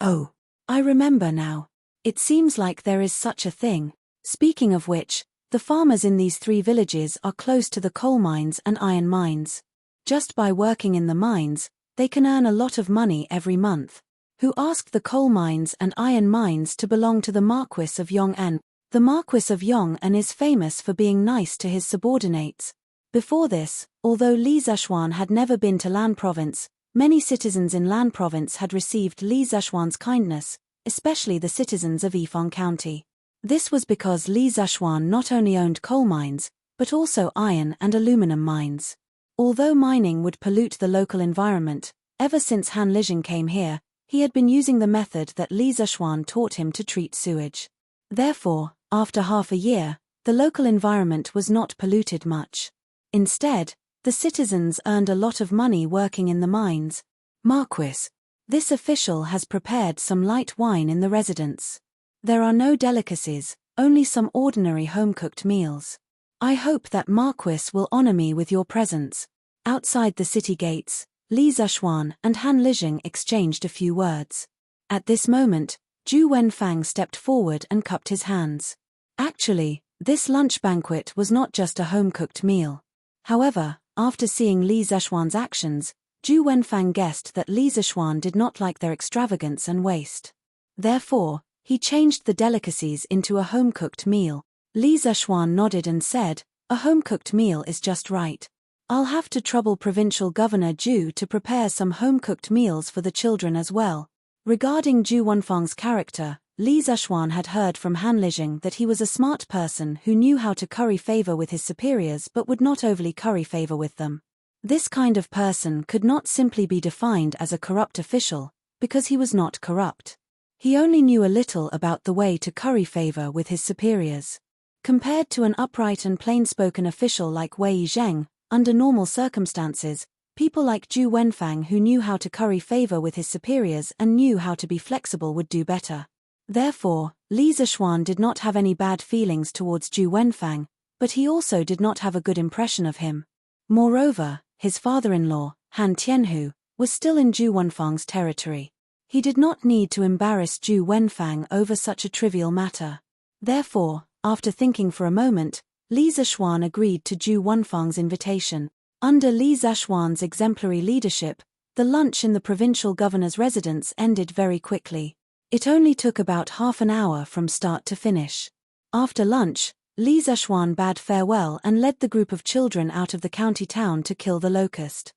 Oh. I remember now. It seems like there is such a thing. Speaking of which, the farmers in these 3 villages are close to the coal mines and iron mines. Just by working in the mines, they can earn a lot of money every month. Who asked the coal mines and iron mines to belong to the Marquis of Yong'an? The Marquis of Yong'an is famous for being nice to his subordinates. Before this, although Li Zishuan had never been to Lan province, many citizens in Lan province had received Li Zishuan's kindness, especially the citizens of Yifang County. This was because Li Zishuan not only owned coal mines, but also iron and aluminum mines. Although mining would pollute the local environment, ever since Han Lijing came here, he had been using the method that Li Zishuan taught him to treat sewage. Therefore, after half a year, the local environment was not polluted much. Instead, the citizens earned a lot of money working in the mines. Marquis, this official has prepared some light wine in the residence. There are no delicacies, only some ordinary home-cooked meals. I hope that Marquis will honor me with your presence. Outside the city gates, Li Zishuan and Han Lijing exchanged a few words. At this moment, Zhu Wenfang stepped forward and cupped his hands. Actually, this lunch banquet was not just a home-cooked meal. However, after seeing Li Zishuan's actions, Zhu Wenfang guessed that Li Zishuan did not like their extravagance and waste. Therefore, he changed the delicacies into a home-cooked meal. Li Zishuan nodded and said, "A home-cooked meal is just right. I'll have to trouble Provincial Governor Zhu to prepare some home-cooked meals for the children as well." Regarding Zhu Wenfang's character, Li Zishuan had heard from Han Lijing that he was a smart person who knew how to curry favor with his superiors but would not overly curry favor with them. This kind of person could not simply be defined as a corrupt official, because he was not corrupt. He only knew a little about the way to curry favor with his superiors. Compared to an upright and plain-spoken official like Wei Zheng, under normal circumstances, people like Zhu Wenfang who knew how to curry favor with his superiors and knew how to be flexible would do better. Therefore, Li Zishuan did not have any bad feelings towards Zhu Wenfang, but he also did not have a good impression of him. Moreover, his father-in-law, Han Tianhu, was still in Zhu Wenfang's territory. He did not need to embarrass Zhu Wenfang over such a trivial matter. Therefore, after thinking for a moment, Li Zishuan agreed to Zhu Wenfang's invitation. Under Li Zishuan's exemplary leadership, the lunch in the provincial governor's residence ended very quickly. It only took about half an hour from start to finish. After lunch, Li Zishuan bade farewell and led the group of children out of the county town to kill the locust.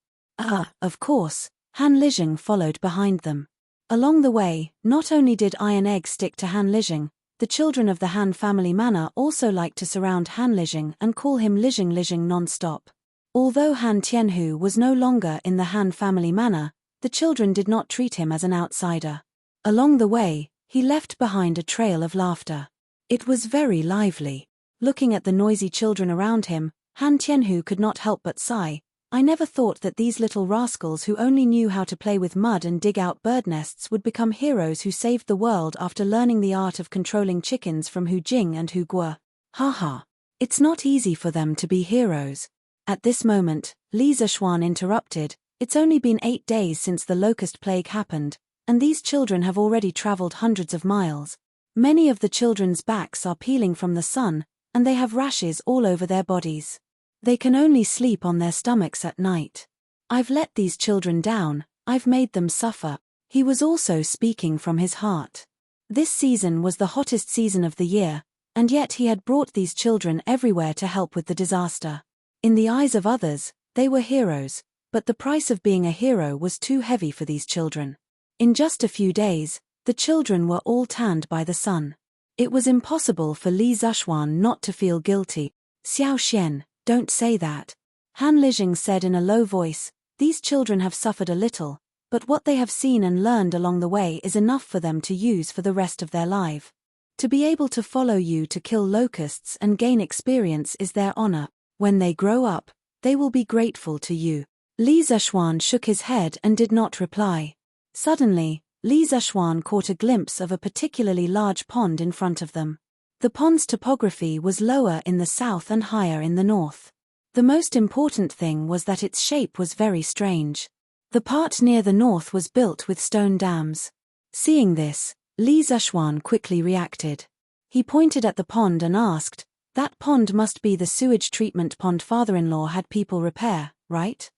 Of course, Han Lijing followed behind them. Along the way, not only did Iron Egg stick to Han Lijing, the children of the Han family manor also liked to surround Han Lijing and call him Lijing Lijing non-stop. Although Han Tianhu was no longer in the Han family manor, the children did not treat him as an outsider. Along the way, he left behind a trail of laughter. It was very lively. Looking at the noisy children around him, Han Tianhu could not help but sigh. "I never thought that these little rascals who only knew how to play with mud and dig out bird nests would become heroes who saved the world after learning the art of controlling chickens from Hu Jing and Hu Guo. Haha. It's not easy for them to be heroes." At this moment, Li Zishuan interrupted, "It's only been 8 days since the locust plague happened, and these children have already traveled hundreds of miles. Many of the children's backs are peeling from the sun, and they have rashes all over their bodies. They can only sleep on their stomachs at night. I've let these children down, I've made them suffer." He was also speaking from his heart. This season was the hottest season of the year, and yet he had brought these children everywhere to help with the disaster. In the eyes of others, they were heroes, but the price of being a hero was too heavy for these children. In just a few days, the children were all tanned by the sun. It was impossible for Li Zishuan not to feel guilty. "Xiao Xian, don't say that." Han Lijing said in a low voice, "These children have suffered a little, but what they have seen and learned along the way is enough for them to use for the rest of their life. To be able to follow you to kill locusts and gain experience is their honor. When they grow up, they will be grateful to you." Li Zishuan shook his head and did not reply. Suddenly, Li Zishuan caught a glimpse of a particularly large pond in front of them. The pond's topography was lower in the south and higher in the north. The most important thing was that its shape was very strange. The part near the north was built with stone dams. Seeing this, Li Zishuan quickly reacted. He pointed at the pond and asked, "That pond must be the sewage treatment pond father-in-law had people repair, right?"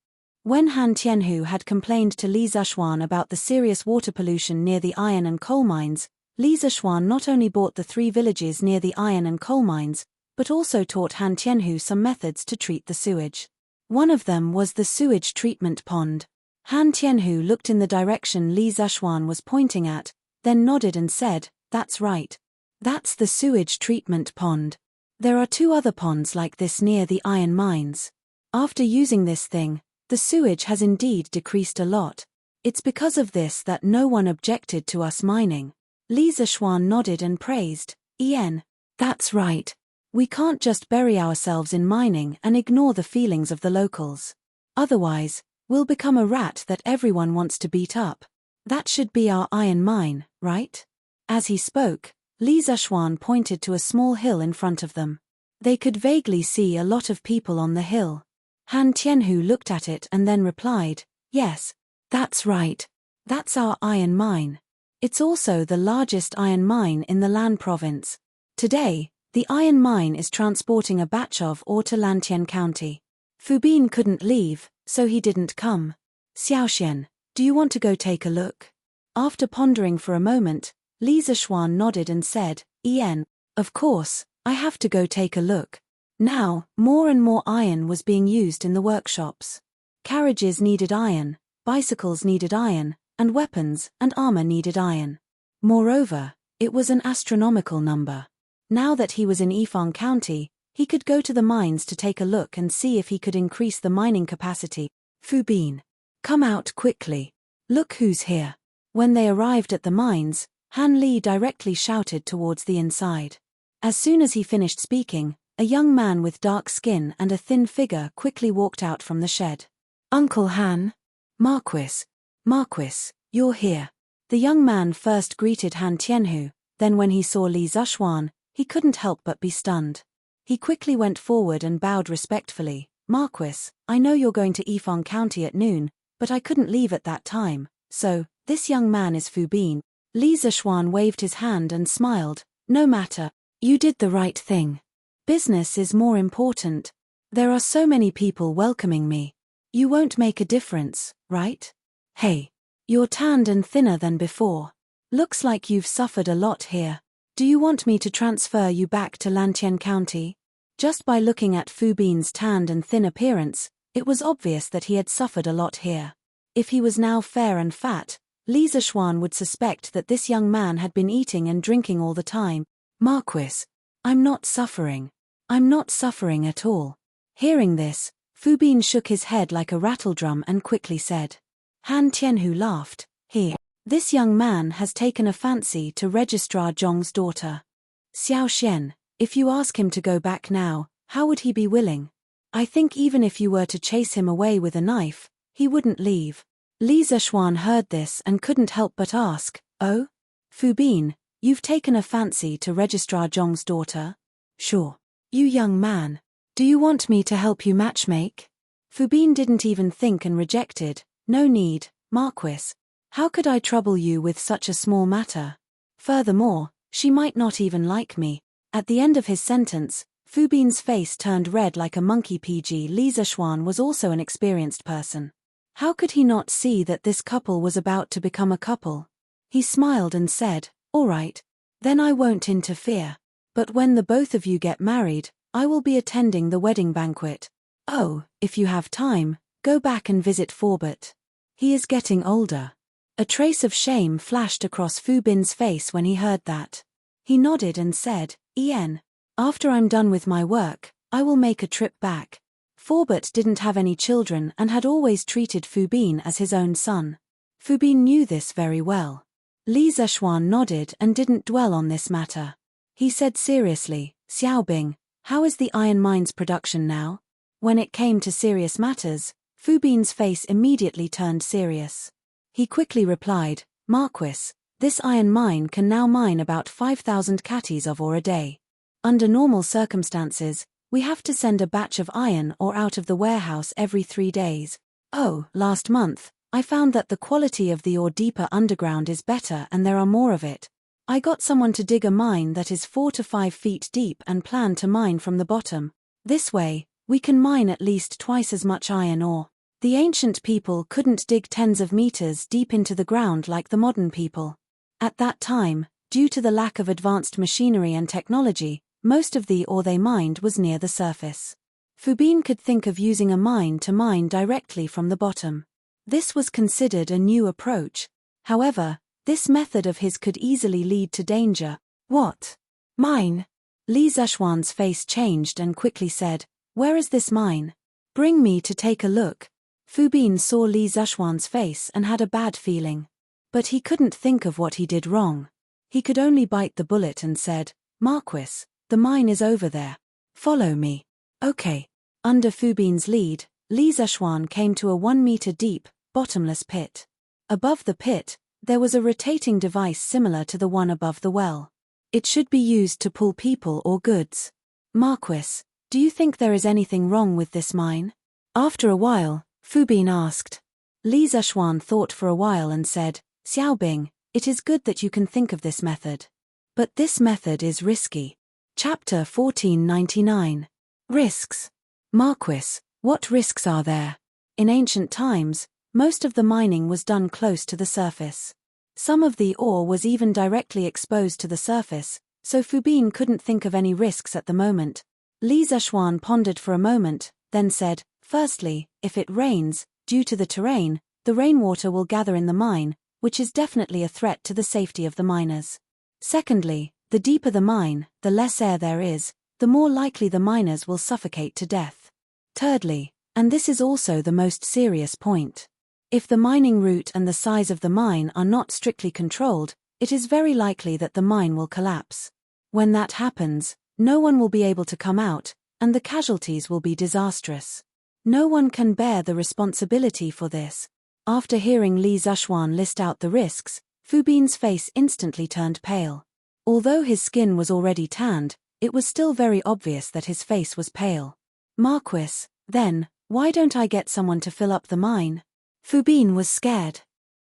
When Han Tianhu had complained to Li Zishuan about the serious water pollution near the iron and coal mines, Li Zishuan not only bought the 3 villages near the iron and coal mines, but also taught Han Tianhu some methods to treat the sewage. One of them was the sewage treatment pond. Han Tianhu looked in the direction Li Zishuan was pointing at, then nodded and said, "That's right. That's the sewage treatment pond. There are 2 other ponds like this near the iron mines. After using this thing, the sewage has indeed decreased a lot. It's because of this that no one objected to us mining. Li Zishuan nodded and praised, That's right. We can't just bury ourselves in mining and ignore the feelings of the locals. Otherwise, we'll become a rat that everyone wants to beat up. That should be our iron mine, right? As he spoke, Li Zishuan pointed to a small hill in front of them. They could vaguely see a lot of people on the hill. Han Tianhu looked at it and then replied, Yes, that's right. That's our iron mine. It's also the largest iron mine in the Lan province. Today, the iron mine is transporting a batch of ore to Lantian County. Fubin couldn't leave, so he didn't come. Xiaoxian, do you want to go take a look? After pondering for a moment, Li Zishuan nodded and said, Of course, I have to go take a look. Now, more and more iron was being used in the workshops. Carriages needed iron, bicycles needed iron, and weapons and armor needed iron. Moreover, it was an astronomical number. Now that he was in Yifang County, he could go to the mines to take a look and see if he could increase the mining capacity. Fubin, come out quickly. Look who's here. When they arrived at the mines, Han Li directly shouted towards the inside. As soon as he finished speaking, a young man with dark skin and a thin figure quickly walked out from the shed. Uncle Han? Marquis, you're here. The young man first greeted Han Tianhu, then when he saw Li Zishuan, he couldn't help but be stunned. He quickly went forward and bowed respectfully. Marquis, I know you're going to Yifang County at noon, but I couldn't leave at that time, so, this young man is Fubin. Li Zishuan waved his hand and smiled. No matter, you did the right thing. Business is more important. There are so many people welcoming me. You won't make a difference, right? Hey, you're tanned and thinner than before. Looks like you've suffered a lot here. Do you want me to transfer you back to Lantian County? Just by looking at Fubin's tanned and thin appearance, it was obvious that he had suffered a lot here. If he was now fair and fat, Li Zishuan would suspect that this young man had been eating and drinking all the time. Marquis, I'm not suffering. I'm not suffering at all. Hearing this, Fubin shook his head like a rattledrum and quickly said. Han Tianhu laughed. Here. This young man has taken a fancy to Registrar Zhong's daughter. Xiaoxian, if you ask him to go back now, how would he be willing? I think even if you were to chase him away with a knife, he wouldn't leave. Li Zishuan heard this and couldn't help but ask, Oh? Fubin, you've taken a fancy to Registrar Zhong's daughter? Sure. You young man. Do you want me to help you matchmake? Fubin didn't even think and rejected. No need, Marquis. How could I trouble you with such a small matter? Furthermore, she might not even like me. At the end of his sentence, Fubin's face turned red like a monkey. PG. Li Zishuan was also an experienced person. How could he not see that this couple was about to become a couple? He smiled and said, All right. Then I won't interfere. But when the both of you get married, I will be attending the wedding banquet. Oh, if you have time, go back and visit Forbert. He is getting older. A trace of shame flashed across Fubin's face when he heard that. He nodded and said, After I'm done with my work, I will make a trip back. Forbert didn't have any children and had always treated Fubin as his own son. Fubin knew this very well. Li Zishuan nodded and didn't dwell on this matter. He said seriously, Xiaobing, how is the iron mine's production now? When it came to serious matters, Fubin's face immediately turned serious. He quickly replied, Marquis, this iron mine can now mine about 5,000 catties of ore a day. Under normal circumstances, we have to send a batch of iron ore out of the warehouse every 3 days. Oh, last month, I found that the quality of the ore deeper underground is better and there are more of it. I got someone to dig a mine that is 4 to 5 feet deep and plan to mine from the bottom. This way, we can mine at least twice as much iron ore. The ancient people couldn't dig tens of meters deep into the ground like the modern people. At that time, due to the lack of advanced machinery and technology, most of the ore they mined was near the surface. Fubin could think of using a mine to mine directly from the bottom. This was considered a new approach. However, this method of his could easily lead to danger. What? Mine? Li Zishuan's face changed and quickly said, Where is this mine? Bring me to take a look. Fu Bin saw Li Zhuan's face and had a bad feeling. But he couldn't think of what he did wrong. He could only bite the bullet and said, Marquis, the mine is over there. Follow me. Okay. Under Fu Bin's lead, Li Zhuan came to a 1-meter deep, bottomless pit. Above the pit, there was a rotating device similar to the one above the well. It should be used to pull people or goods. Marquis, do you think there is anything wrong with this mine? After a while, Fu Bin asked. Li Zhuan thought for a while and said, Xiaobing, it is good that you can think of this method. But this method is risky. Chapter 1499. Risks. Marquis, what risks are there? In ancient times, most of the mining was done close to the surface. Some of the ore was even directly exposed to the surface, so Fu Bin couldn't think of any risks at the moment. Li Zhuan pondered for a moment, then said, Firstly, if it rains, due to the terrain, the rainwater will gather in the mine, which is definitely a threat to the safety of the miners. Secondly, the deeper the mine, the less air there is, the more likely the miners will suffocate to death. Thirdly, and this is also the most serious point, if the mining route and the size of the mine are not strictly controlled, it is very likely that the mine will collapse. When that happens, no one will be able to come out, and the casualties will be disastrous. No one can bear the responsibility for this. After hearing Li Zhuan list out the risks, Fu Bin's face instantly turned pale. Although his skin was already tanned, it was still very obvious that his face was pale. Marquis, then, why don't I get someone to fill up the mine? Fu Bin was scared.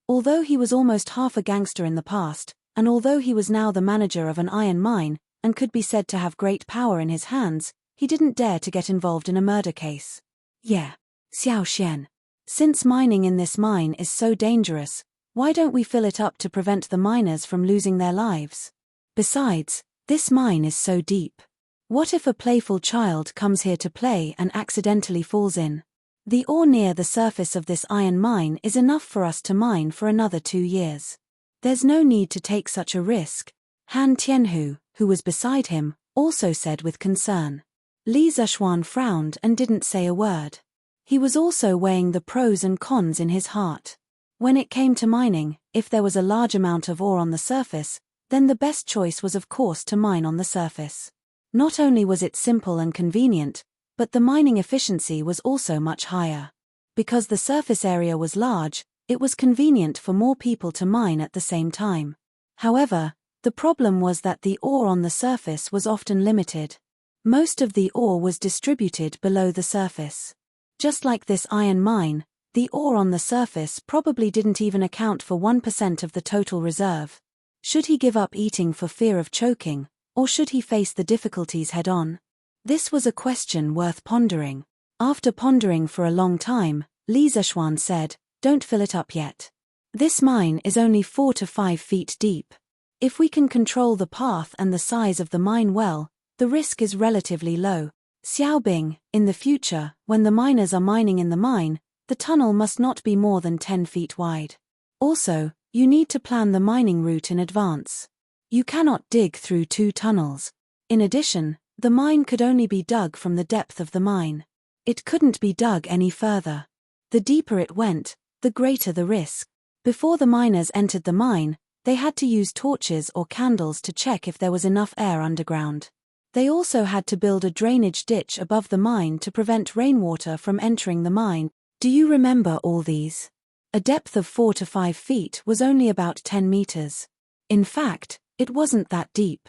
Although he was almost half a gangster in the past, and although he was now the manager of an iron mine, and could be said to have great power in his hands, he didn't dare to get involved in a murder case. Yeah. Xiao Xian. Since mining in this mine is so dangerous, why don't we fill it up to prevent the miners from losing their lives? Besides, this mine is so deep. What if a playful child comes here to play and accidentally falls in? The ore near the surface of this iron mine is enough for us to mine for another 2 years. There's no need to take such a risk. Han Tianhu, who was beside him, also said with concern. Li Zhuan frowned and didn't say a word. He was also weighing the pros and cons in his heart. When it came to mining, if there was a large amount of ore on the surface, then the best choice was of course to mine on the surface. Not only was it simple and convenient, but the mining efficiency was also much higher. Because the surface area was large, it was convenient for more people to mine at the same time. However, the problem was that the ore on the surface was often limited. Most of the ore was distributed below the surface. Just like this iron mine, the ore on the surface probably didn't even account for 1% of the total reserve. Should he give up eating for fear of choking, or should he face the difficulties head-on? This was a question worth pondering. After pondering for a long time, Li Zhuan said, Don't fill it up yet. This mine is only 4 to 5 feet deep. If we can control the path and the size of the mine well, the risk is relatively low. Xiaobing, in the future, when the miners are mining in the mine, the tunnel must not be more than 10 feet wide. Also, you need to plan the mining route in advance. You cannot dig through 2 tunnels. In addition, the mine could only be dug from the depth of the mine. It couldn't be dug any further. The deeper it went, the greater the risk. Before the miners entered the mine, they had to use torches or candles to check if there was enough air underground. They also had to build a drainage ditch above the mine to prevent rainwater from entering the mine. Do you remember all these? A depth of 4 to 5 feet was only about 10 meters. In fact, it wasn't that deep.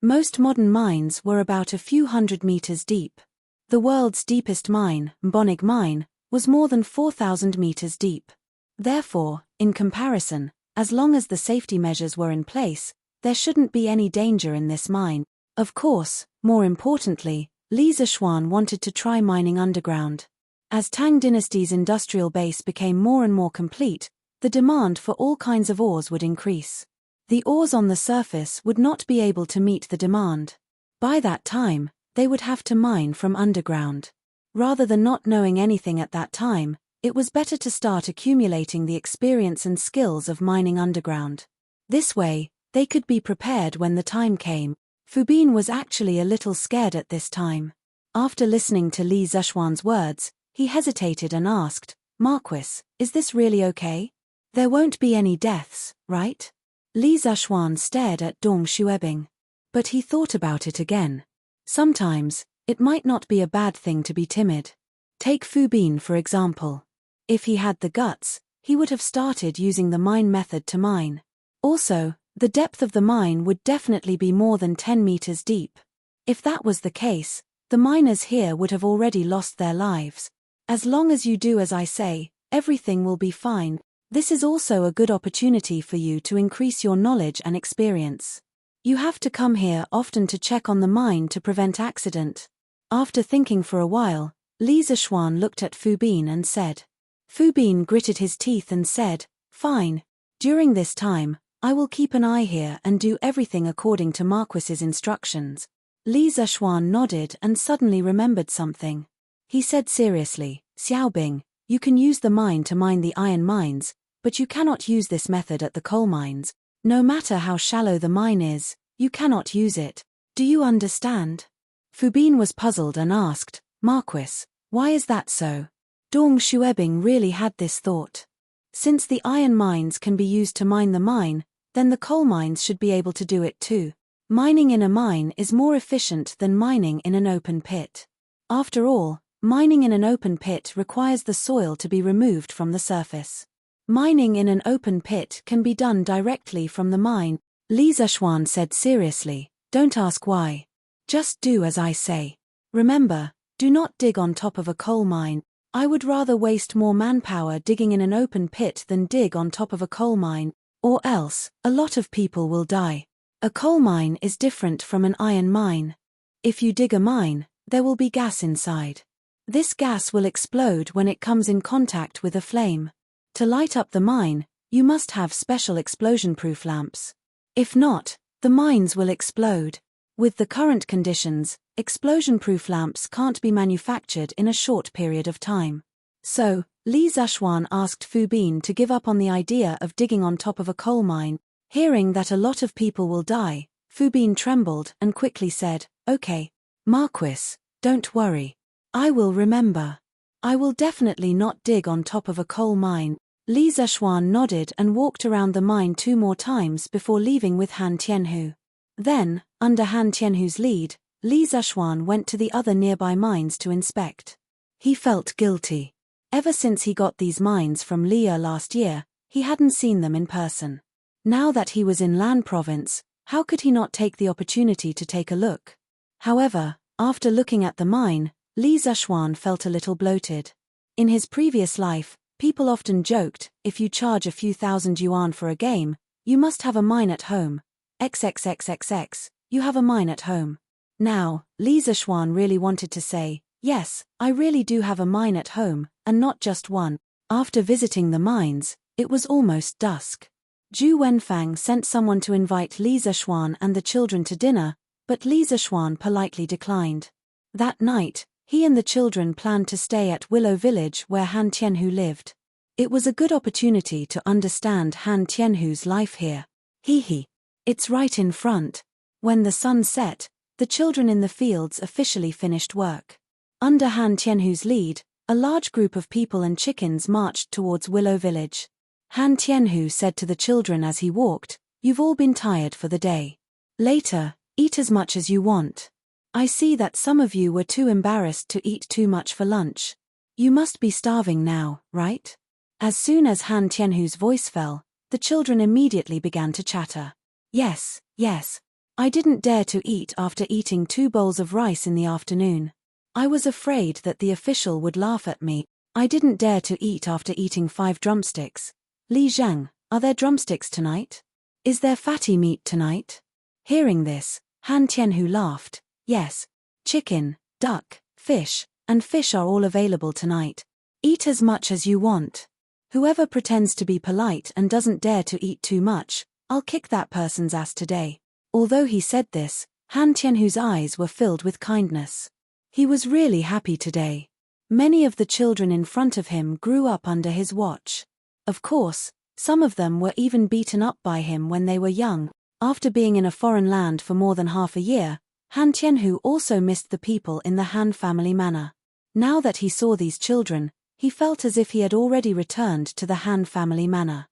Most modern mines were about a few hundred meters deep. The world's deepest mine, Mbonig Mine, was more than 4,000 meters deep. Therefore, in comparison, as long as the safety measures were in place, there shouldn't be any danger in this mine. Of course, more importantly, Li Zhuan wanted to try mining underground. As Tang Dynasty's industrial base became more and more complete, the demand for all kinds of ores would increase. The ores on the surface would not be able to meet the demand. By that time, they would have to mine from underground. Rather than not knowing anything at that time, it was better to start accumulating the experience and skills of mining underground. This way, they could be prepared when the time came. Fu Bin was actually a little scared at this time. After listening to Li Zhuan's words, He hesitated and asked, Marquis, is this really okay? There won't be any deaths, right? Li Zishuan stared at Dong Xuebing. But he thought about it again. Sometimes, it might not be a bad thing to be timid. Take Fu Bin for example. If he had the guts, he would have started using the mine method to mine. Also, the depth of the mine would definitely be more than 10 meters deep. If that was the case, the miners here would have already lost their lives. As long as you do as I say, everything will be fine. This is also a good opportunity for you to increase your knowledge and experience. You have to come here often to check on the mine to prevent accident. After thinking for a while, Li Zishuan looked at Fu Bin and said. Fu Bin gritted his teeth and said, Fine. During this time, I will keep an eye here and do everything according to Marquis's instructions. Li Zishuan nodded and suddenly remembered something. He said seriously, Xiaobing, you can use the mine to mine the iron mines, but you cannot use this method at the coal mines. No matter how shallow the mine is, you cannot use it. Do you understand? Fu Bin was puzzled and asked, Marquis, why is that so? Dong Xuebing really had this thought. Since the iron mines can be used to mine the mine, then the coal mines should be able to do it too. Mining in a mine is more efficient than mining in an open pit. After all, mining in an open pit requires the soil to be removed from the surface. Mining in an open pit can be done directly from the mine. Li Zishuan said seriously, don't ask why. Just do as I say. Remember, do not dig on top of a coal mine. I would rather waste more manpower digging in an open pit than dig on top of a coal mine, or else, a lot of people will die. A coal mine is different from an iron mine. If you dig a mine, there will be gas inside. This gas will explode when it comes in contact with a flame. To light up the mine, you must have special explosion-proof lamps. If not, the mines will explode. With the current conditions, explosion-proof lamps can't be manufactured in a short period of time. So, Li Zishuan asked Fu Bin to give up on the idea of digging on top of a coal mine. Hearing that a lot of people will die, Fu Bin trembled and quickly said, Okay, Marquis, don't worry. I will remember. I will definitely not dig on top of a coal mine. Li Zishuan nodded and walked around the mine 2 more times before leaving with Han Tianhu. Then, under Han Tianhu's lead, Li Zishuan went to the other nearby mines to inspect. He felt guilty. Ever since he got these mines from Liya last year, he hadn't seen them in person. Now that he was in Lan province, how could he not take the opportunity to take a look? However, after looking at the mine, Li Zishuan felt a little bloated. In his previous life, people often joked, if you charge a few thousand yuan for a game, you must have a mine at home. XXXXX, you have a mine at home. Now, Li Zishuan really wanted to say, yes, I really do have a mine at home, and not just one. After visiting the mines, it was almost dusk. Zhu Wenfang sent someone to invite Li Zishuan and the children to dinner, but Li Zishuan politely declined. That night, he and the children planned to stay at Willow Village where Han Tianhu lived. It was a good opportunity to understand Han Tianhu's life here. Hee. It's right in front. When the sun set, the children in the fields officially finished work. Under Han Tianhu's lead, a large group of people and chickens marched towards Willow Village. Han Tianhu said to the children as he walked, You've all been tired for the day. Later, eat as much as you want. I see that some of you were too embarrassed to eat too much for lunch. You must be starving now, right? As soon as Han Tianhu's voice fell, the children immediately began to chatter. Yes. I didn't dare to eat after eating 2 bowls of rice in the afternoon. I was afraid that the official would laugh at me. I didn't dare to eat after eating 5 drumsticks. Li Zhang, are there drumsticks tonight? Is there fatty meat tonight? Hearing this, Han Tianhu laughed. Yes. Chicken, duck, fish, and fish are all available tonight. Eat as much as you want. Whoever pretends to be polite and doesn't dare to eat too much, I'll kick that person's ass today. Although he said this, Han Tianhu's eyes were filled with kindness. He was really happy today. Many of the children in front of him grew up under his watch. Of course, some of them were even beaten up by him when they were young. After being in a foreign land for more than half a year, Han Tianhu also missed the people in the Han family manor. Now that he saw these children, he felt as if he had already returned to the Han family manor.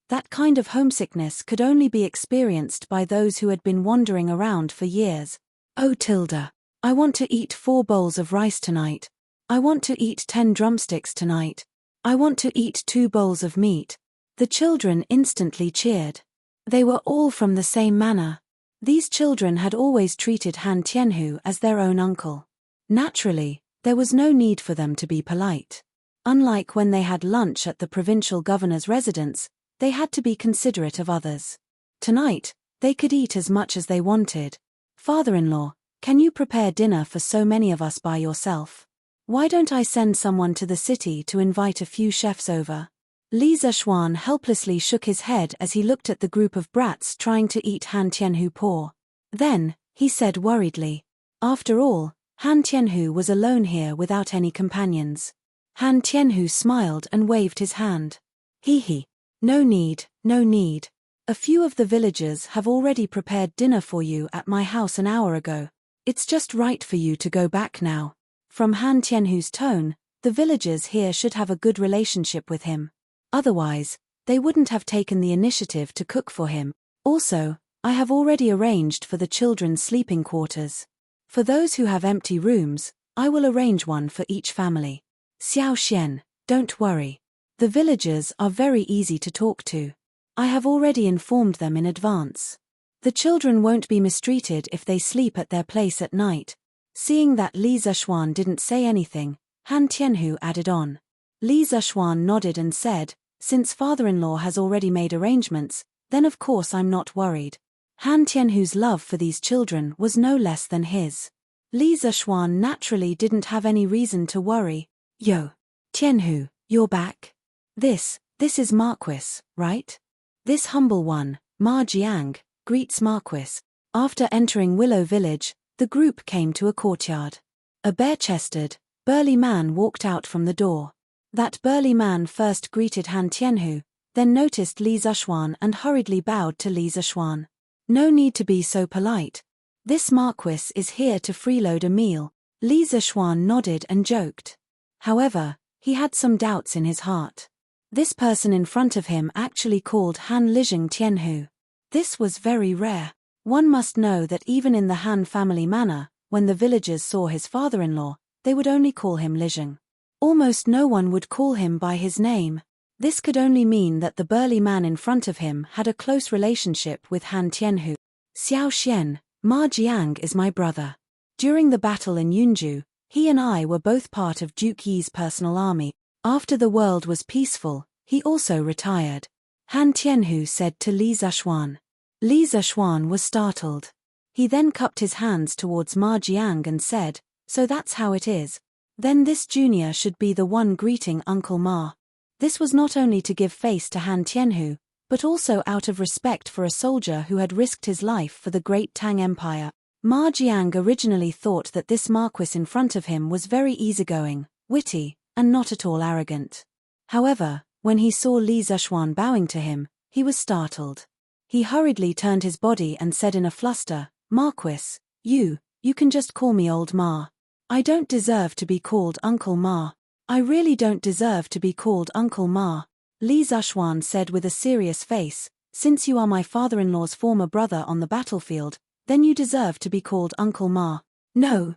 That kind of homesickness could only be experienced by those who had been wandering around for years. Oh Tilda, I want to eat 4 bowls of rice tonight. I want to eat 10 drumsticks tonight. I want to eat 2 bowls of meat. The children instantly cheered. They were all from the same manor. These children had always treated Han Tianhu as their own uncle. Naturally, there was no need for them to be polite. Unlike when they had lunch at the provincial governor's residence, they had to be considerate of others. Tonight, they could eat as much as they wanted. Father-in-law, can you prepare dinner for so many of us by yourself? Why don't I send someone to the city to invite a few chefs over? Li Zishuan helplessly shook his head as he looked at the group of brats trying to eat Han Tianhu paw. Then, he said worriedly, after all, Han Tianhu was alone here without any companions. Han Tianhu smiled and waved his hand. Hee. No need, no need. A few of the villagers have already prepared dinner for you at my house an hour ago. It's just right for you to go back now. From Han Tianhu's tone, the villagers here should have a good relationship with him. Otherwise, they wouldn't have taken the initiative to cook for him. Also, I have already arranged for the children's sleeping quarters. For those who have empty rooms, I will arrange one for each family. Xiao Xian, don't worry. The villagers are very easy to talk to. I have already informed them in advance. The children won't be mistreated if they sleep at their place at night. Seeing that Li Zishuan didn't say anything, Han Tianhu added on. Li Zishuan nodded and said, since father-in-law has already made arrangements, then of course I'm not worried. Han Tianhu's love for these children was no less than his. Li Zishuan naturally didn't have any reason to worry. Yo, Tianhu, you're back? This is Marquis, right? This humble one, Ma Jiang, greets Marquis. After entering Willow Village, the group came to a courtyard. A bare-chested, burly man walked out from the door. That burly man first greeted Han Tianhu, then noticed Li Zishuan and hurriedly bowed to Li Zishuan. No need to be so polite. This Marquis is here to freeload a meal. Li Zishuan nodded and joked. However, he had some doubts in his heart. This person in front of him actually called Han Lijing Tianhu. This was very rare. One must know that even in the Han family manor, when the villagers saw his father-in-law, they would only call him Lijing. Almost no one would call him by his name. This could only mean that the burly man in front of him had a close relationship with Han Tianhu. Xiao Xian, Ma Jiang is my brother. During the battle in Yunju, he and I were both part of Duke Yi's personal army. After the world was peaceful, he also retired. Han Tianhu said to Li Zishuan. Li Zishuan was startled. He then cupped his hands towards Ma Jiang and said, so that's how it is. Then this junior should be the one greeting Uncle Ma. This was not only to give face to Han Tianhu, but also out of respect for a soldier who had risked his life for the great Tang Empire. Ma Jiang originally thought that this Marquis in front of him was very easygoing, witty, and not at all arrogant. However, when he saw Li Zishuan bowing to him, he was startled. He hurriedly turned his body and said in a fluster, Marquis, you can just call me Old Ma. I don't deserve to be called Uncle Ma. I really don't deserve to be called Uncle Ma. Li Zishuan said with a serious face, since you are my father-in-law's former brother on the battlefield, then you deserve to be called Uncle Ma. No,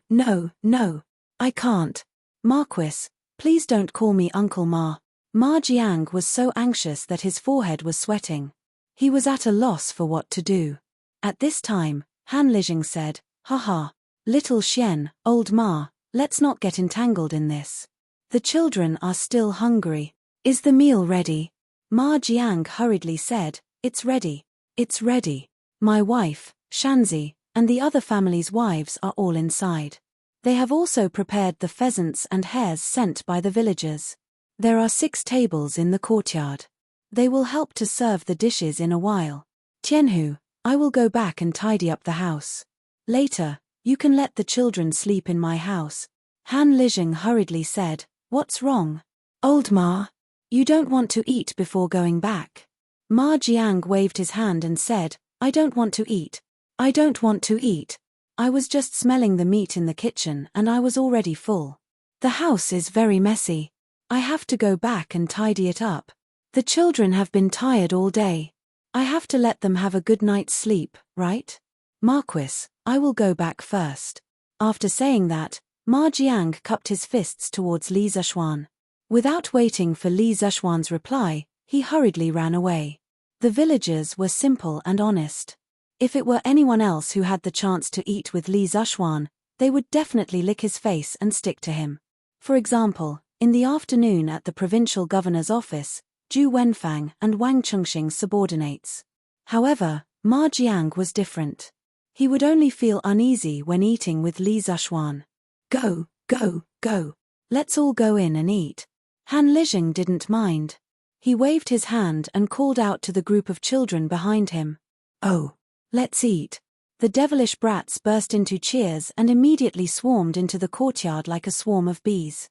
I can't. Marquis, please don't call me Uncle Ma. Ma Jiang was so anxious that his forehead was sweating. He was at a loss for what to do. At this time, Han Lijing said, haha, little Xian, Old Ma, let's not get entangled in this. The children are still hungry. Is the meal ready? Ma Jiang hurriedly said, it's ready. It's ready. My wife, Shanzi, and the other family's wives are all inside. They have also prepared the pheasants and hares sent by the villagers. There are 6 tables in the courtyard. They will help to serve the dishes in a while. Tianhu, I will go back and tidy up the house. Later, you can let the children sleep in my house. Han Lijing hurriedly said, what's wrong? Old Ma, you don't want to eat before going back. Ma Jiang waved his hand and said, I don't want to eat. I don't want to eat. I was just smelling the meat in the kitchen and I was already full. The house is very messy. I have to go back and tidy it up. The children have been tired all day. I have to let them have a good night's sleep, right? Marquis, I will go back first. After saying that, Ma Jiang cupped his fists towards Li Zishuan. Without waiting for Li Zishuan's reply, he hurriedly ran away. The villagers were simple and honest. If it were anyone else who had the chance to eat with Li Zishuan, they would definitely lick his face and stick to him. For example, in the afternoon at the provincial governor's office, Zhu Wenfang and Wang Chengxing's subordinates. However, Ma Jiang was different. He would only feel uneasy when eating with Li Zishuan. Go, go, go. Let's all go in and eat. Han Lizheng didn't mind. He waved his hand and called out to the group of children behind him. Oh, let's eat. The devilish brats burst into cheers and immediately swarmed into the courtyard like a swarm of bees.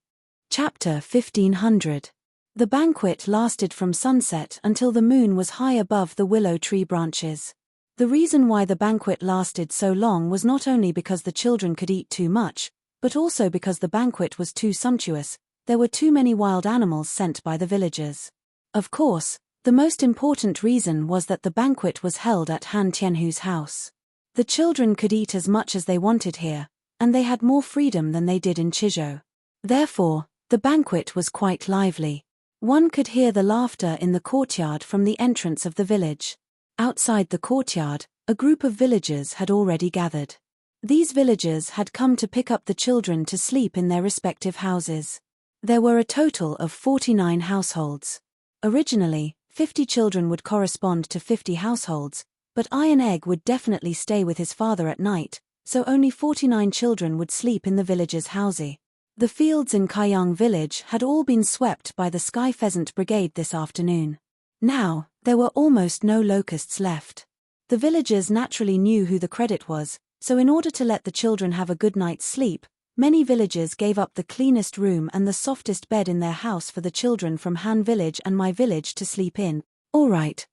Chapter 1500. The banquet lasted from sunset until the moon was high above the willow tree branches. The reason why the banquet lasted so long was not only because the children could eat too much, but also because the banquet was too sumptuous. There were too many wild animals sent by the villagers. Of course, the most important reason was that the banquet was held at Han Tianhu's house. The children could eat as much as they wanted here, and they had more freedom than they did in Chizhou. Therefore, the banquet was quite lively. One could hear the laughter in the courtyard from the entrance of the village. Outside the courtyard, a group of villagers had already gathered. These villagers had come to pick up the children to sleep in their respective houses. There were a total of 49 households. Originally, 50 children would correspond to 50 households, but Iron Egg would definitely stay with his father at night, so only 49 children would sleep in the villagers' housey. The fields in Kaiyang village had all been swept by the Sky Pheasant Brigade this afternoon. Now, there were almost no locusts left. The villagers naturally knew who the credit was, so in order to let the children have a good night's sleep, many villagers gave up the cleanest room and the softest bed in their house for the children from Han village and my village to sleep in. All right.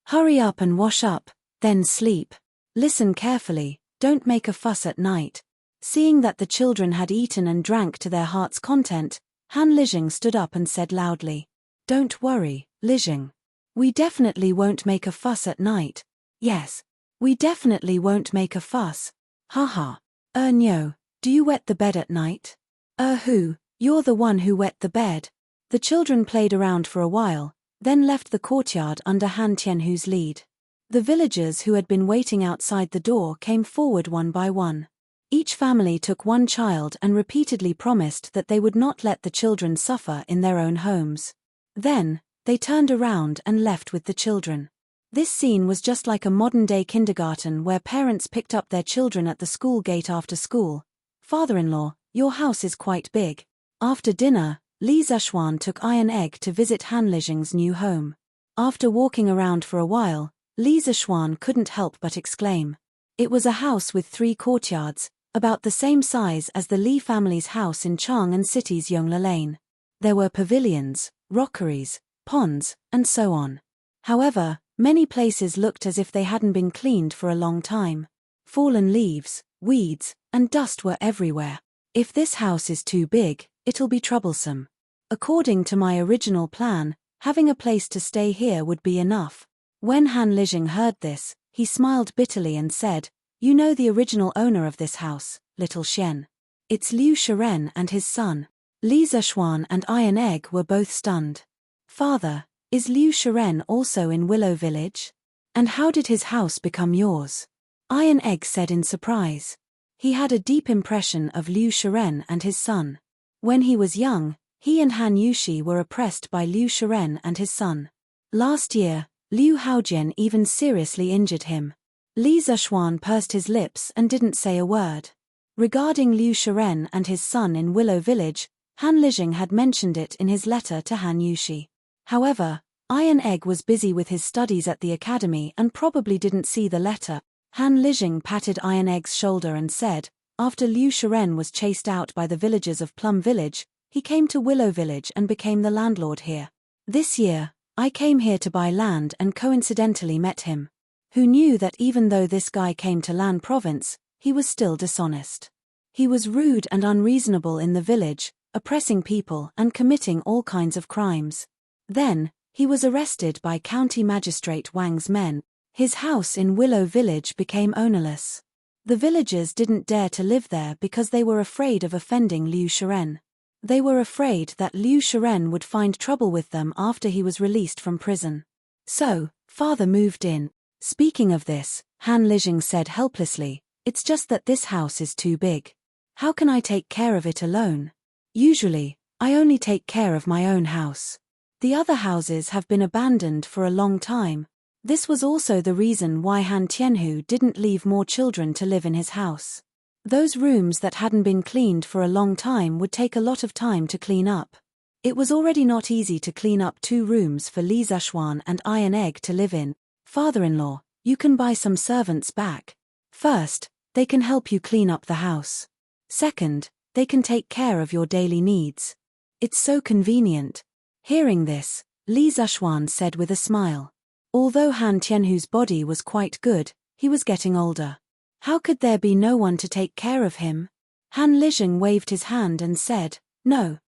Hurry up and wash up, then sleep. Listen carefully, don't make a fuss at night. Seeing that the children had eaten and drank to their heart's content, Han Lizheng stood up and said loudly, "Don't worry, Lizheng. We definitely won't make a fuss at night. Yes, we definitely won't make a fuss. Haha. No, do you wet the bed at night? Who? You're the one who wet the bed." The children played around for a while, then left the courtyard under Han Tianhu's lead. The villagers who had been waiting outside the door came forward one by one. Each family took one child and repeatedly promised that they would not let the children suffer in their own homes. Then, they turned around and left with the children. This scene was just like a modern-day kindergarten where parents picked up their children at the school gate after school. "Father-in-law, your house is quite big." After dinner, Li Zishuan took Iron Egg to visit Han Lizheng's new home. After walking around for a while, Li Zishuan couldn't help but exclaim. It was a house with 3 courtyards, about the same size as the Li family's house in Chang'an City's Yongla Lane. There were pavilions, rockeries, ponds, and so on. However, many places looked as if they hadn't been cleaned for a long time. Fallen leaves, weeds, and dust were everywhere. If this house is too big, it'll be troublesome. According to my original plan, having a place to stay here would be enough. When Han Lizheng heard this, he smiled bitterly and said, "You know the original owner of this house, little Xian. It's Liu Shiren and his son." Li Zishuan and Iron Egg were both stunned. "Father, is Liu Shiren also in Willow Village? And how did his house become yours?" Iron Egg said in surprise. He had a deep impression of Liu Shiren and his son. When he was young, he and Han Yushi were oppressed by Liu Shiren and his son. Last year, Liu Haojian even seriously injured him. Li Zishuan pursed his lips and didn't say a word. Regarding Liu Shiren and his son in Willow Village, Han Lizheng had mentioned it in his letter to Han Yushi. However, Iron Egg was busy with his studies at the academy and probably didn't see the letter. Han Lizheng patted Iron Egg's shoulder and said, "After Liu Shiren was chased out by the villagers of Plum Village, he came to Willow Village and became the landlord here. This year, I came here to buy land and coincidentally met him. Who knew that even though this guy came to Lan Province, he was still dishonest. He was rude and unreasonable in the village, oppressing people and committing all kinds of crimes. Then, he was arrested by County Magistrate Wang's men. His house in Willow Village became ownerless. The villagers didn't dare to live there because they were afraid of offending Liu Shiren. They were afraid that Liu Shiren would find trouble with them after he was released from prison. So, father moved in. Speaking of this, Han Lijing said helplessly, "It's just that this house is too big. How can I take care of it alone? Usually, I only take care of my own house. The other houses have been abandoned for a long time." This was also the reason why Han Tianhu didn't leave more children to live in his house. Those rooms that hadn't been cleaned for a long time would take a lot of time to clean up. It was already not easy to clean up 2 rooms for Li Zishuan and Iron Egg to live in. "Father-in-law, you can buy some servants back. First, they can help you clean up the house. Second, they can take care of your daily needs. It's so convenient." Hearing this, Li Zishuan said with a smile. Although Han Tianhu's body was quite good, he was getting older. How could there be no one to take care of him? Han Lijing waved his hand and said, No.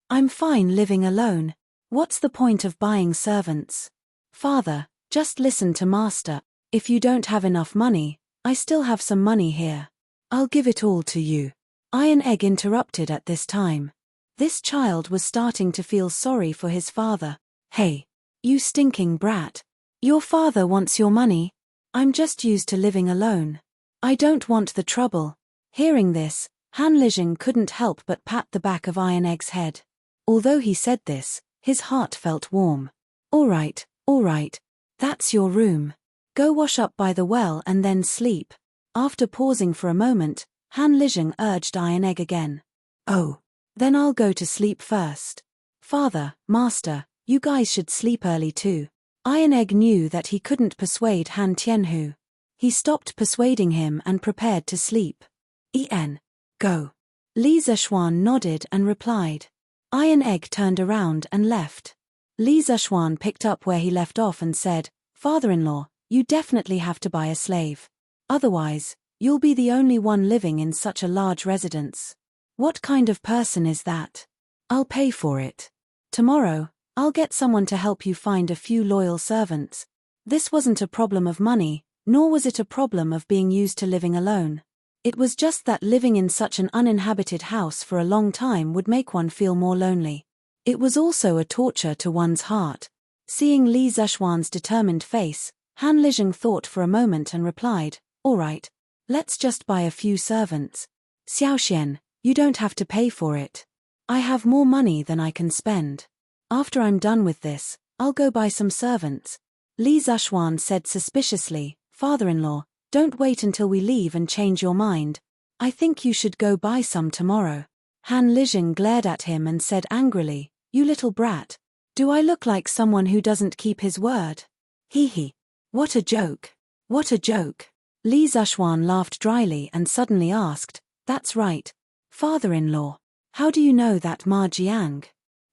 I'm fine living alone. What's the point of buying servants? Father, just listen to master. If you don't have enough money, I still have some money here. I'll give it all to you." Iron Egg interrupted at this time. This child was starting to feel sorry for his father. "Hey, you stinking brat. Your father wants your money. I'm just used to living alone. I don't want the trouble." Hearing this, Han Lijing couldn't help but pat the back of Iron Egg's head. Although he said this, his heart felt warm. All right, that's your room. Go wash up by the well and then sleep." After pausing for a moment, Han Lijing urged Iron Egg again. "Oh, then I'll go to sleep first. Father, master, you guys should sleep early too." Iron Egg knew that he couldn't persuade Han Tianhu. He stopped persuading him and prepared to sleep. Go." Li Zishuan nodded and replied. Iron Egg turned around and left. Li Zishuan picked up where he left off and said, "Father-in-law, you definitely have to buy a slave. Otherwise, you'll be the only one living in such a large residence." "What kind of person is that?" "I'll pay for it. Tomorrow, I'll get someone to help you find a few loyal servants." This wasn't a problem of money, nor was it a problem of being used to living alone. It was just that living in such an uninhabited house for a long time would make one feel more lonely. It was also a torture to one's heart. Seeing Li Zishuan's determined face, Han Lijing thought for a moment and replied, "All right, let's just buy a few servants. Xiaoxian, you don't have to pay for it. I have more money than I can spend. After I'm done with this, I'll go buy some servants." Li Zishuan said suspiciously, "Father-in-law, don't wait until we leave and change your mind. I think you should go buy some tomorrow." Han Lijing glared at him and said angrily, "You little brat. Do I look like someone who doesn't keep his word? Hee. What a joke. What a joke." Li Zishuan laughed dryly and suddenly asked, "That's right. Father-in-law, how do you know that Ma Jiang?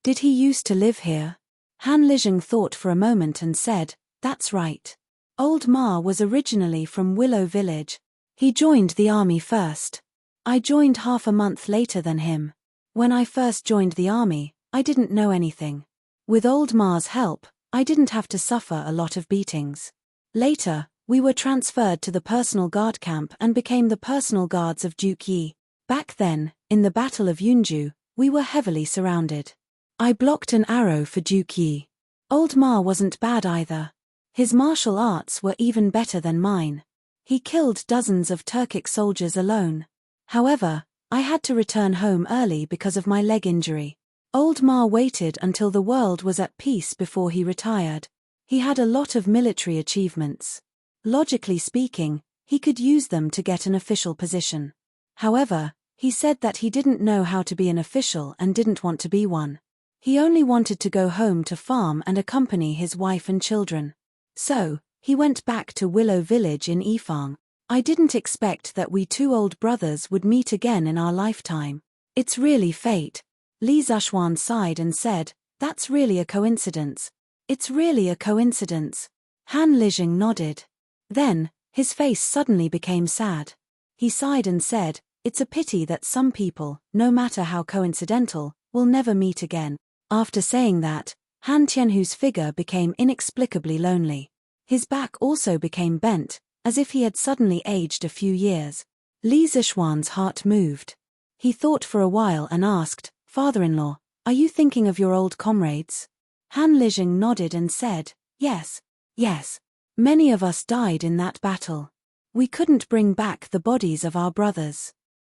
Did he used to live here?" Han Lijing thought for a moment and said, "That's right. Old Ma was originally from Willow Village. He joined the army first. I joined half a month later than him. When I first joined the army, I didn't know anything. With Old Ma's help, I didn't have to suffer a lot of beatings. Later, we were transferred to the personal guard camp and became the personal guards of Duke Yi. Back then, in the Battle of Yunju, we were heavily surrounded. I blocked an arrow for Duke Yi. Old Ma wasn't bad either. His martial arts were even better than mine. He killed dozens of Turkic soldiers alone. However, I had to return home early because of my leg injury. Old Ma waited until the world was at peace before he retired. He had a lot of military achievements. Logically speaking, he could use them to get an official position. However, he said that he didn't know how to be an official and didn't want to be one. He only wanted to go home to farm and accompany his wife and children. So, he went back to Willow Village in Yifang. I didn't expect that we 2 old brothers would meet again in our lifetime. It's really fate." Li Zishuan sighed and said, "That's really a coincidence. It's really a coincidence." Han Lijing nodded. Then, his face suddenly became sad. He sighed and said, It's a pity that some people, no matter how coincidental, will never meet again. After saying that, Han Tianhu's figure became inexplicably lonely. His back also became bent, as if he had suddenly aged a few years. Li Zishuan's heart moved. He thought for a while and asked, "Father-in-law, are you thinking of your old comrades?" Han Lijing nodded and said, "Yes, yes. Many of us died in that battle. We couldn't bring back the bodies of our brothers.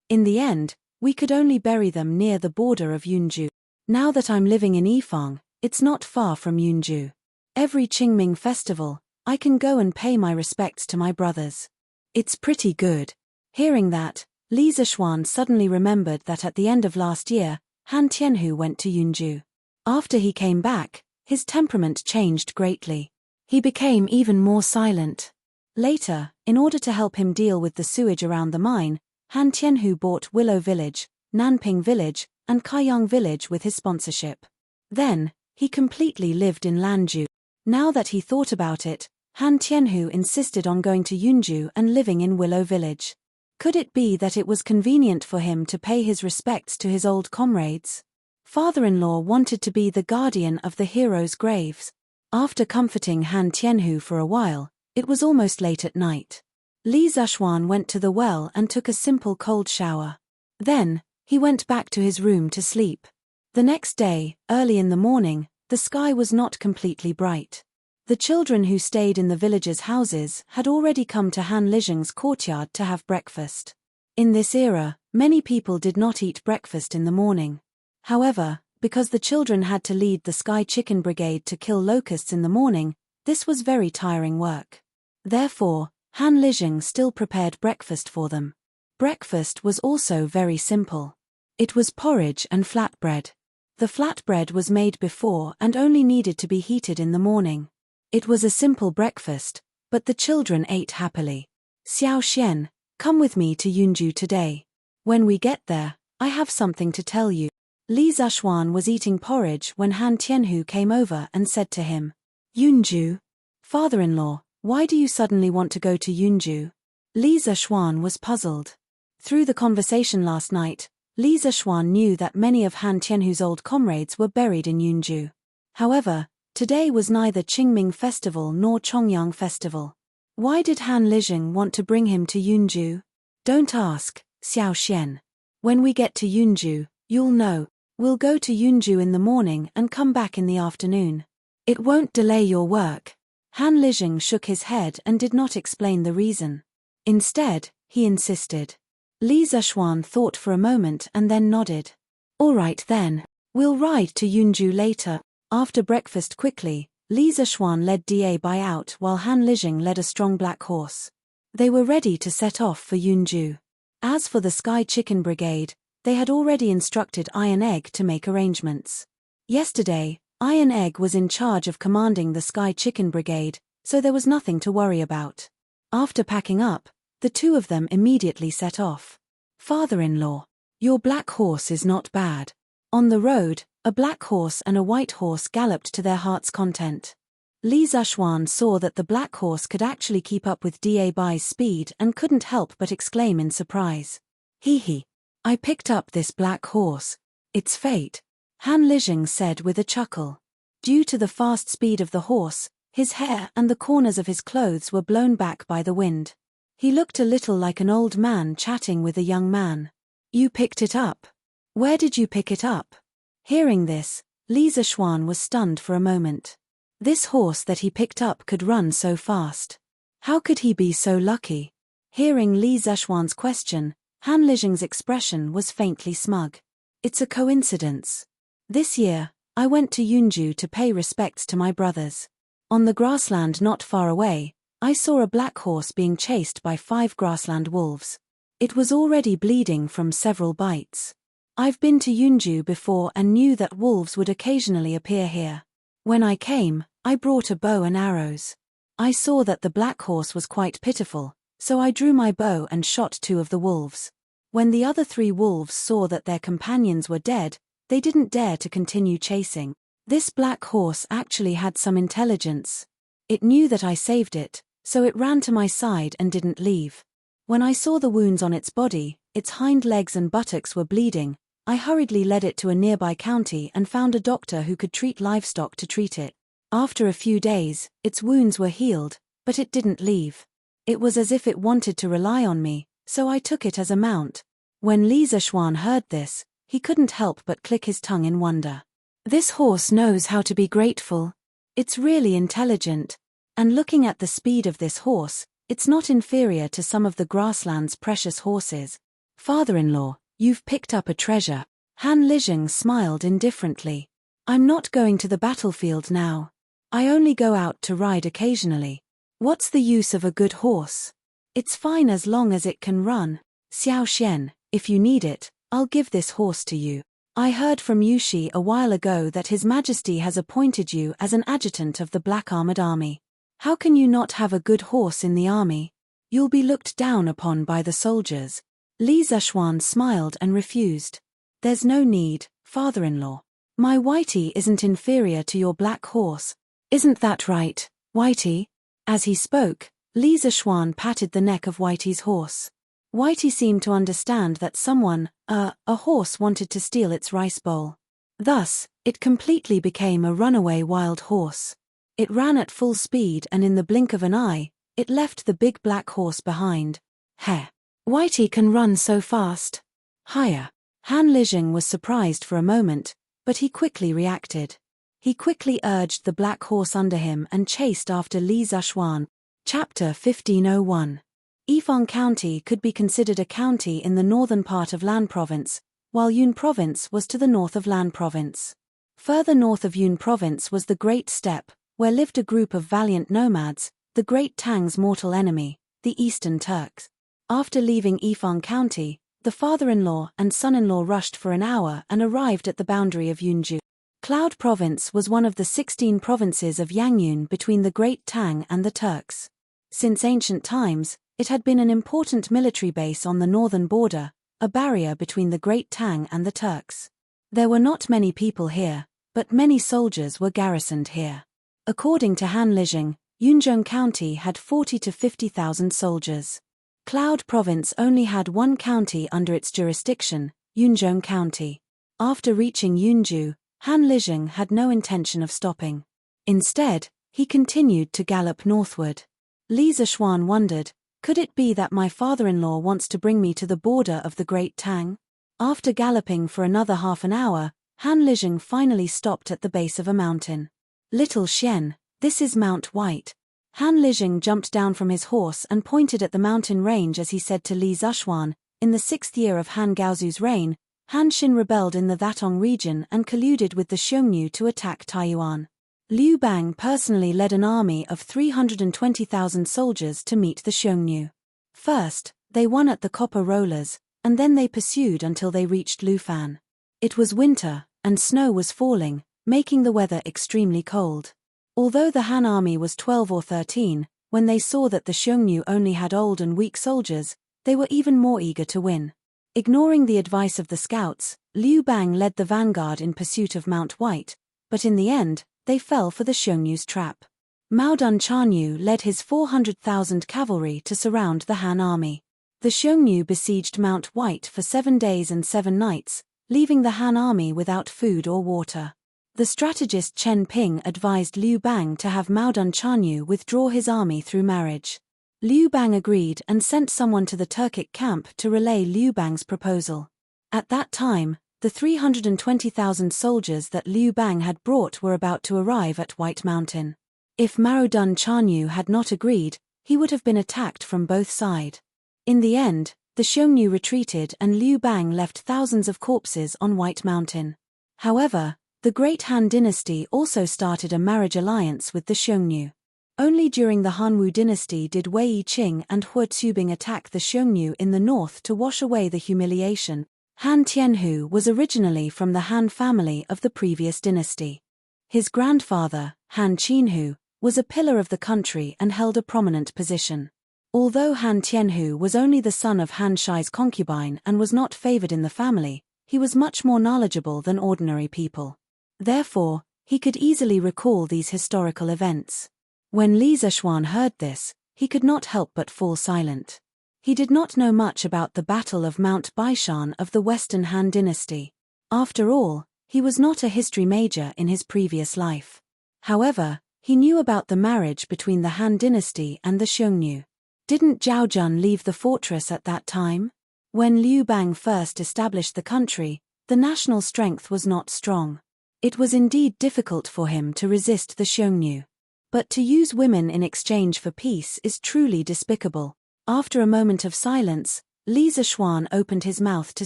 In the end, we could only bury them near the border of Yunju. Now that I'm living in Yifang, it's not far from Yunju. Every Qingming festival, I can go and pay my respects to my brothers. It's pretty good." Hearing that, Li Zishuan suddenly remembered that at the end of last year, Han Tianhu went to Yunju. After he came back, his temperament changed greatly. He became even more silent. Later, in order to help him deal with the sewage around the mine, Han Tianhu bought Willow Village, Nanping Village, and Kaiyang Village with his sponsorship. Then, he completely lived in Lanju. Now that he thought about it, Han Tianhu insisted on going to Yunju and living in Willow Village. Could it be that it was convenient for him to pay his respects to his old comrades? Father-in-law wanted to be the guardian of the heroes' graves. After comforting Han Tianhu for a while, it was almost late at night. Li Zishuan went to the well and took a simple cold shower. Then, he went back to his room to sleep. The next day, early in the morning, the sky was not completely bright. The children who stayed in the villagers' houses had already come to Han Lijing's courtyard to have breakfast. In this era, many people did not eat breakfast in the morning. However, because the children had to lead the Sky Chicken Brigade to kill locusts in the morning, this was very tiring work. Therefore, Han Lijing still prepared breakfast for them. Breakfast was also very simple. It was porridge and flatbread. The flatbread was made before and only needed to be heated in the morning. It was a simple breakfast, but the children ate happily. "Xiao Xian, come with me to Yunju today. When we get there, I have something to tell you." Li Zishuan was eating porridge when Han Tianhu came over and said to him, "Yunju? Father-in-law, why do you suddenly want to go to Yunju?" Li Zishuan was puzzled. Through the conversation last night, Li Zishuan knew that many of Han Tianhu's old comrades were buried in Yunju. However, today was neither Qingming Festival nor Chongyang Festival. Why did Han Lijing want to bring him to Yunju? "Don't ask, Xiao Xian. When we get to Yunju, you'll know. We'll go to Yunju in the morning and come back in the afternoon. It won't delay your work." Han Lijing shook his head and did not explain the reason. Instead, he insisted. Li Zishuan thought for a moment and then nodded. "All right then. We'll ride to Yunju later." After breakfast quickly, Li Zishuan led Da Bai out while Han Lijing led a strong black horse. They were ready to set off for Yunju. As for the Sky Chicken Brigade, they had already instructed Iron Egg to make arrangements. Yesterday, Iron Egg was in charge of commanding the Sky Chicken Brigade, so there was nothing to worry about. After packing up, the two of them immediately set off. "Father-in-law, your black horse is not bad." On the road, a black horse and a white horse galloped to their heart's content. Li Zishuan saw that the black horse could actually keep up with Da Bai's speed and couldn't help but exclaim in surprise. "Hee, I picked up this black horse. It's fate," Han Lijing said with a chuckle. Due to the fast speed of the horse, his hair and the corners of his clothes were blown back by the wind. He looked a little like an old man chatting with a young man. "You picked it up? Where did you pick it up?" Hearing this, Li Zishuan was stunned for a moment. This horse that he picked up could run so fast. How could he be so lucky? Hearing Li Zishuan's question, Han Lijing's expression was faintly smug. "It's a coincidence. This year, I went to Yunju to pay respects to my brothers. On the grassland not far away, I saw a black horse being chased by 5 grassland wolves. It was already bleeding from several bites. I've been to Yunju before and knew that wolves would occasionally appear here. When I came, I brought a bow and arrows. I saw that the black horse was quite pitiful, so I drew my bow and shot 2 of the wolves. When the other 3 wolves saw that their companions were dead, they didn't dare to continue chasing. This black horse actually had some intelligence. It knew that I saved it, so it ran to my side and didn't leave. When I saw the wounds on its body, its hind legs and buttocks were bleeding, I hurriedly led it to a nearby county and found a doctor who could treat livestock to treat it. After a few days, its wounds were healed, but it didn't leave. It was as if it wanted to rely on me, so I took it as a mount. When Li Zishuan heard this, he couldn't help but click his tongue in wonder. This horse knows how to be grateful. It's really intelligent. And looking at the speed of this horse, it's not inferior to some of the grassland's precious horses. Father-in-law, you've picked up a treasure. Han Lijing smiled indifferently. I'm not going to the battlefield now. I only go out to ride occasionally. What's the use of a good horse? It's fine as long as it can run. Xiao Xian, if you need it, I'll give this horse to you. I heard from Yushi a while ago that His Majesty has appointed you as an adjutant of the Black Armored Army. How can you not have a good horse in the army? You'll be looked down upon by the soldiers. Li Zishuan smiled and refused. There's no need, father-in-law. My Whitey isn't inferior to your black horse. Isn't that right, Whitey? As he spoke, Li Zishuan patted the neck of Whitey's horse. Whitey seemed to understand that someone, a horse wanted to steal its rice bowl. Thus, it completely became a runaway wild horse. It ran at full speed and in the blink of an eye, it left the big black horse behind. Heh! Whitey can run so fast. Higher. Han Lijing was surprised for a moment, but he quickly reacted. He quickly urged the black horse under him and chased after Li Zishuan. Chapter 1501. Yifeng County could be considered a county in the northern part of Lan Province, while Yun Province was to the north of Lan Province. Further north of Yun Province was the Great Steppe, where lived a group of valiant nomads, the Great Tang's mortal enemy, the Eastern Turks. After leaving Yifeng County, the father-in-law and son-in-law rushed for an hour and arrived at the boundary of Yunju. Cloud Province was one of the 16 provinces of Yangyun between the Great Tang and the Turks. Since ancient times, it had been an important military base on the northern border, a barrier between the Great Tang and the Turks. There were not many people here, but many soldiers were garrisoned here. According to Han Lijing, Yunzhong County had 40 to 50,000 soldiers. Cloud Province only had one county under its jurisdiction, Yunzhong County. After reaching Yunju, Han Lijing had no intention of stopping. Instead, he continued to gallop northward. Li Zishuan wondered, could it be that my father-in-law wants to bring me to the border of the Great Tang? After galloping for another half an hour, Han Lijing finally stopped at the base of a mountain. Little Xian, this is Mount White. Han Lijing jumped down from his horse and pointed at the mountain range as he said to Li Zishuan, in the 6th year of Han Gaozu's reign, Han Xin rebelled in the Thatong region and colluded with the Xiongnu to attack Taiyuan. Liu Bang personally led an army of 320,000 soldiers to meet the Xiongnu. First, they won at the Copper Rollers, and then they pursued until they reached Lufan. It was winter, and snow was falling, making the weather extremely cold. Although the Han army was 12 or 13, when they saw that the Xiongnu only had old and weak soldiers, they were even more eager to win. Ignoring the advice of the scouts, Liu Bang led the vanguard in pursuit of Mount White, but in the end, they fell for the Xiongnu's trap. Mao Dun Chanyu led his 400,000 cavalry to surround the Han army. The Xiongnu besieged Mount White for 7 days and 7 nights, leaving the Han army without food or water. The strategist Chen Ping advised Liu Bang to have Mao Dun Chanyu withdraw his army through marriage. Liu Bang agreed and sent someone to the Turkic camp to relay Liu Bang's proposal. At that time, the 320,000 soldiers that Liu Bang had brought were about to arrive at White Mountain. If Mao Dun Chanyu had not agreed, he would have been attacked from both sides. In the end, the Xiongnu retreated and Liu Bang left thousands of corpses on White Mountain. However, the Great Han Dynasty also started a marriage alliance with the Xiongnu. Only during the Hanwu Dynasty did Wei Yiqing and Hua Tsubing attack the Xiongnu in the north to wash away the humiliation. Han Tianhu was originally from the Han family of the previous dynasty. His grandfather, Han Qinhu, was a pillar of the country and held a prominent position. Although Han Tianhu was only the son of Han Shai's concubine and was not favored in the family, he was much more knowledgeable than ordinary people. Therefore, he could easily recall these historical events. When Li Zishuan heard this, he could not help but fall silent. He did not know much about the Battle of Mount Baishan of the Western Han Dynasty. After all, he was not a history major in his previous life. However, he knew about the marriage between the Han Dynasty and the Xiongnu. Didn't Zhao Jun leave the fortress at that time? When Liu Bang first established the country, the national strength was not strong. It was indeed difficult for him to resist the Xiongnu. But to use women in exchange for peace is truly despicable. After a moment of silence, Li Zishuan opened his mouth to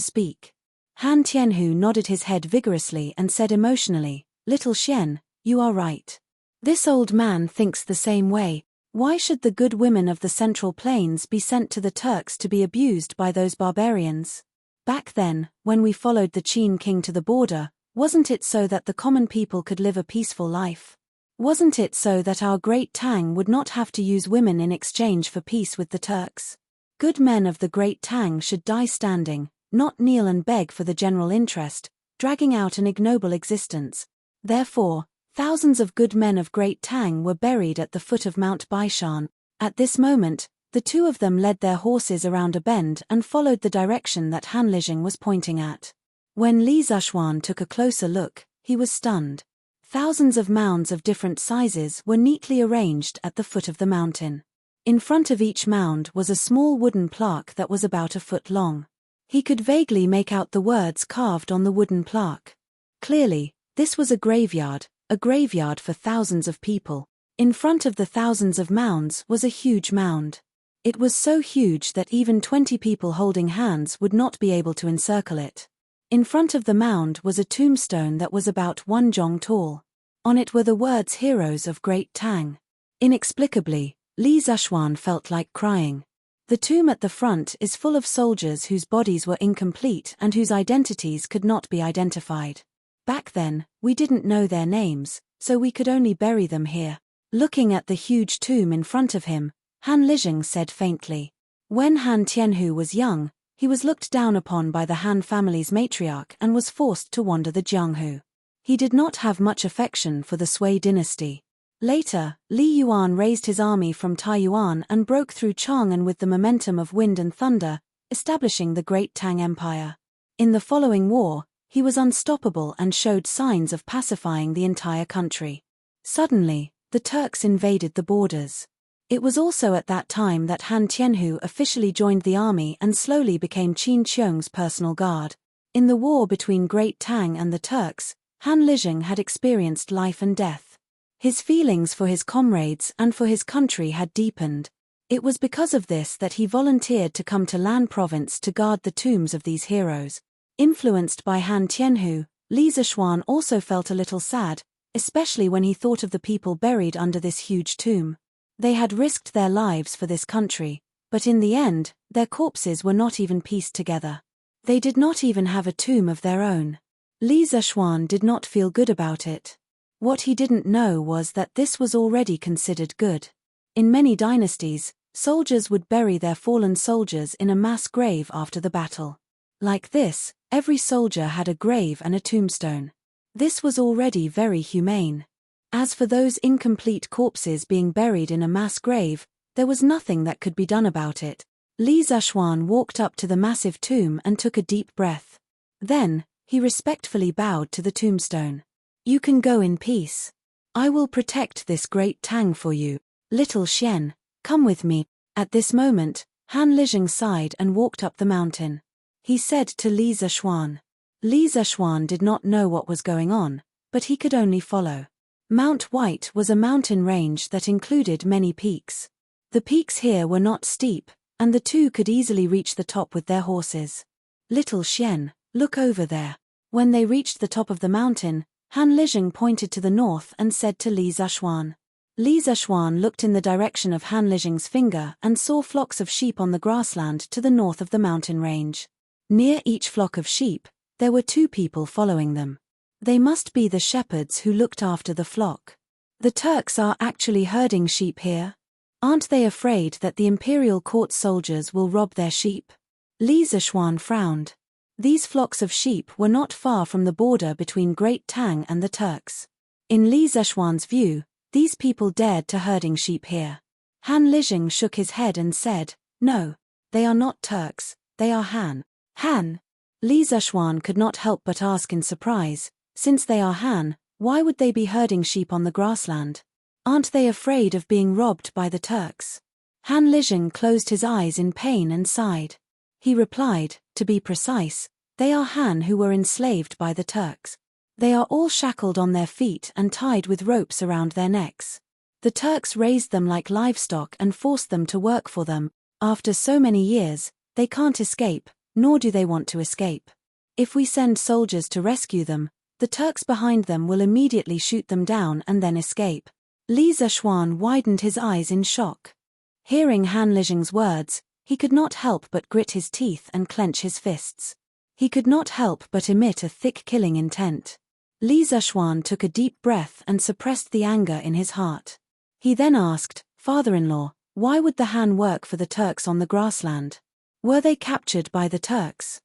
speak. Han Tianhu nodded his head vigorously and said emotionally, "Little Xian, you are right. This old man thinks the same way. Why should the good women of the Central Plains be sent to the Turks to be abused by those barbarians? Back then, when we followed the Qin king to the border, wasn't it so that the common people could live a peaceful life? Wasn't it so that our great Tang would not have to use women in exchange for peace with the Turks? Good men of the great Tang should die standing, not kneel and beg for the general interest, dragging out an ignoble existence. Therefore, thousands of good men of great Tang were buried at the foot of Mount Baishan. At this moment, the two of them led their horses around a bend and followed the direction that Han Lijing was pointing at. When Li Zishuan took a closer look, he was stunned. Thousands of mounds of different sizes were neatly arranged at the foot of the mountain. In front of each mound was a small wooden plaque that was about a foot long. He could vaguely make out the words carved on the wooden plaque. Clearly, this was a graveyard for thousands of people. In front of the thousands of mounds was a huge mound. It was so huge that even 20 people holding hands would not be able to encircle it. In front of the mound was a tombstone that was about 1 zhong tall. On it were the words Heroes of Great Tang. Inexplicably, Li Zishuan felt like crying. The tomb at the front is full of soldiers whose bodies were incomplete and whose identities could not be identified. Back then, we didn't know their names, so we could only bury them here. Looking at the huge tomb in front of him, Han Lijing said faintly. When Han Tianhu was young, he was looked down upon by the Han family's matriarch and was forced to wander the Jianghu. He did not have much affection for the Sui dynasty. Later, Li Yuan raised his army from Taiyuan and broke through Chang'an with the momentum of wind and thunder, establishing the Great Tang Empire. In the following war, he was unstoppable and showed signs of pacifying the entire country. Suddenly, the Turks invaded the borders. It was also at that time that Han Tianhu officially joined the army and slowly became Qin Qiong's personal guard. In the war between Great Tang and the Turks, Han Lijing had experienced life and death. His feelings for his comrades and for his country had deepened. It was because of this that he volunteered to come to Lan province to guard the tombs of these heroes. Influenced by Han Tianhu, Li Zishuan also felt a little sad, especially when he thought of the people buried under this huge tomb. They had risked their lives for this country, but in the end, their corpses were not even pieced together. They did not even have a tomb of their own. Li Zishuan did not feel good about it. What he didn't know was that this was already considered good. In many dynasties, soldiers would bury their fallen soldiers in a mass grave after the battle. Like this, every soldier had a grave and a tombstone. This was already very humane. As for those incomplete corpses being buried in a mass grave, there was nothing that could be done about it. Li Zishuan walked up to the massive tomb and took a deep breath. Then, he respectfully bowed to the tombstone. "You can go in peace. I will protect this great Tang for you. Little Xian, come with me." At this moment, Han Lijing sighed and walked up the mountain. He said to Li Zishuan. Li Zishuan did not know what was going on, but he could only follow. Mount White was a mountain range that included many peaks. The peaks here were not steep, and the two could easily reach the top with their horses. "Little Xian, look over there." When they reached the top of the mountain, Han Lijing pointed to the north and said to Li Zishuan. Li Zishuan looked in the direction of Han Lijing's finger and saw flocks of sheep on the grassland to the north of the mountain range. Near each flock of sheep, there were 2 people following them. They must be the shepherds who looked after the flock. The Turks are actually herding sheep here? Aren't they afraid that the imperial court soldiers will rob their sheep? Li Zishuan frowned. These flocks of sheep were not far from the border between Great Tang and the Turks. In Li Zishuan's view, these people dared to herding sheep here. Han Lijing shook his head and said, "No. They are not Turks, they are Han. Han? Li Zishuan could not help but ask in surprise, since they are Han, why would they be herding sheep on the grassland? Aren't they afraid of being robbed by the Turks? Han Lijing closed his eyes in pain and sighed. He replied, to be precise, they are Han who were enslaved by the Turks. They are all shackled on their feet and tied with ropes around their necks. The Turks raised them like livestock and forced them to work for them. After so many years, they can't escape, nor do they want to escape. If we send soldiers to rescue them, the Turks behind them will immediately shoot them down and then escape. Li Zishuan widened his eyes in shock. Hearing Han Lijing's words, he could not help but grit his teeth and clench his fists. He could not help but emit a thick killing intent. Li Zishuan took a deep breath and suppressed the anger in his heart. He then asked, "Father-in-law, why would the Han work for the Turks on the grassland? Were they captured by the Turks?"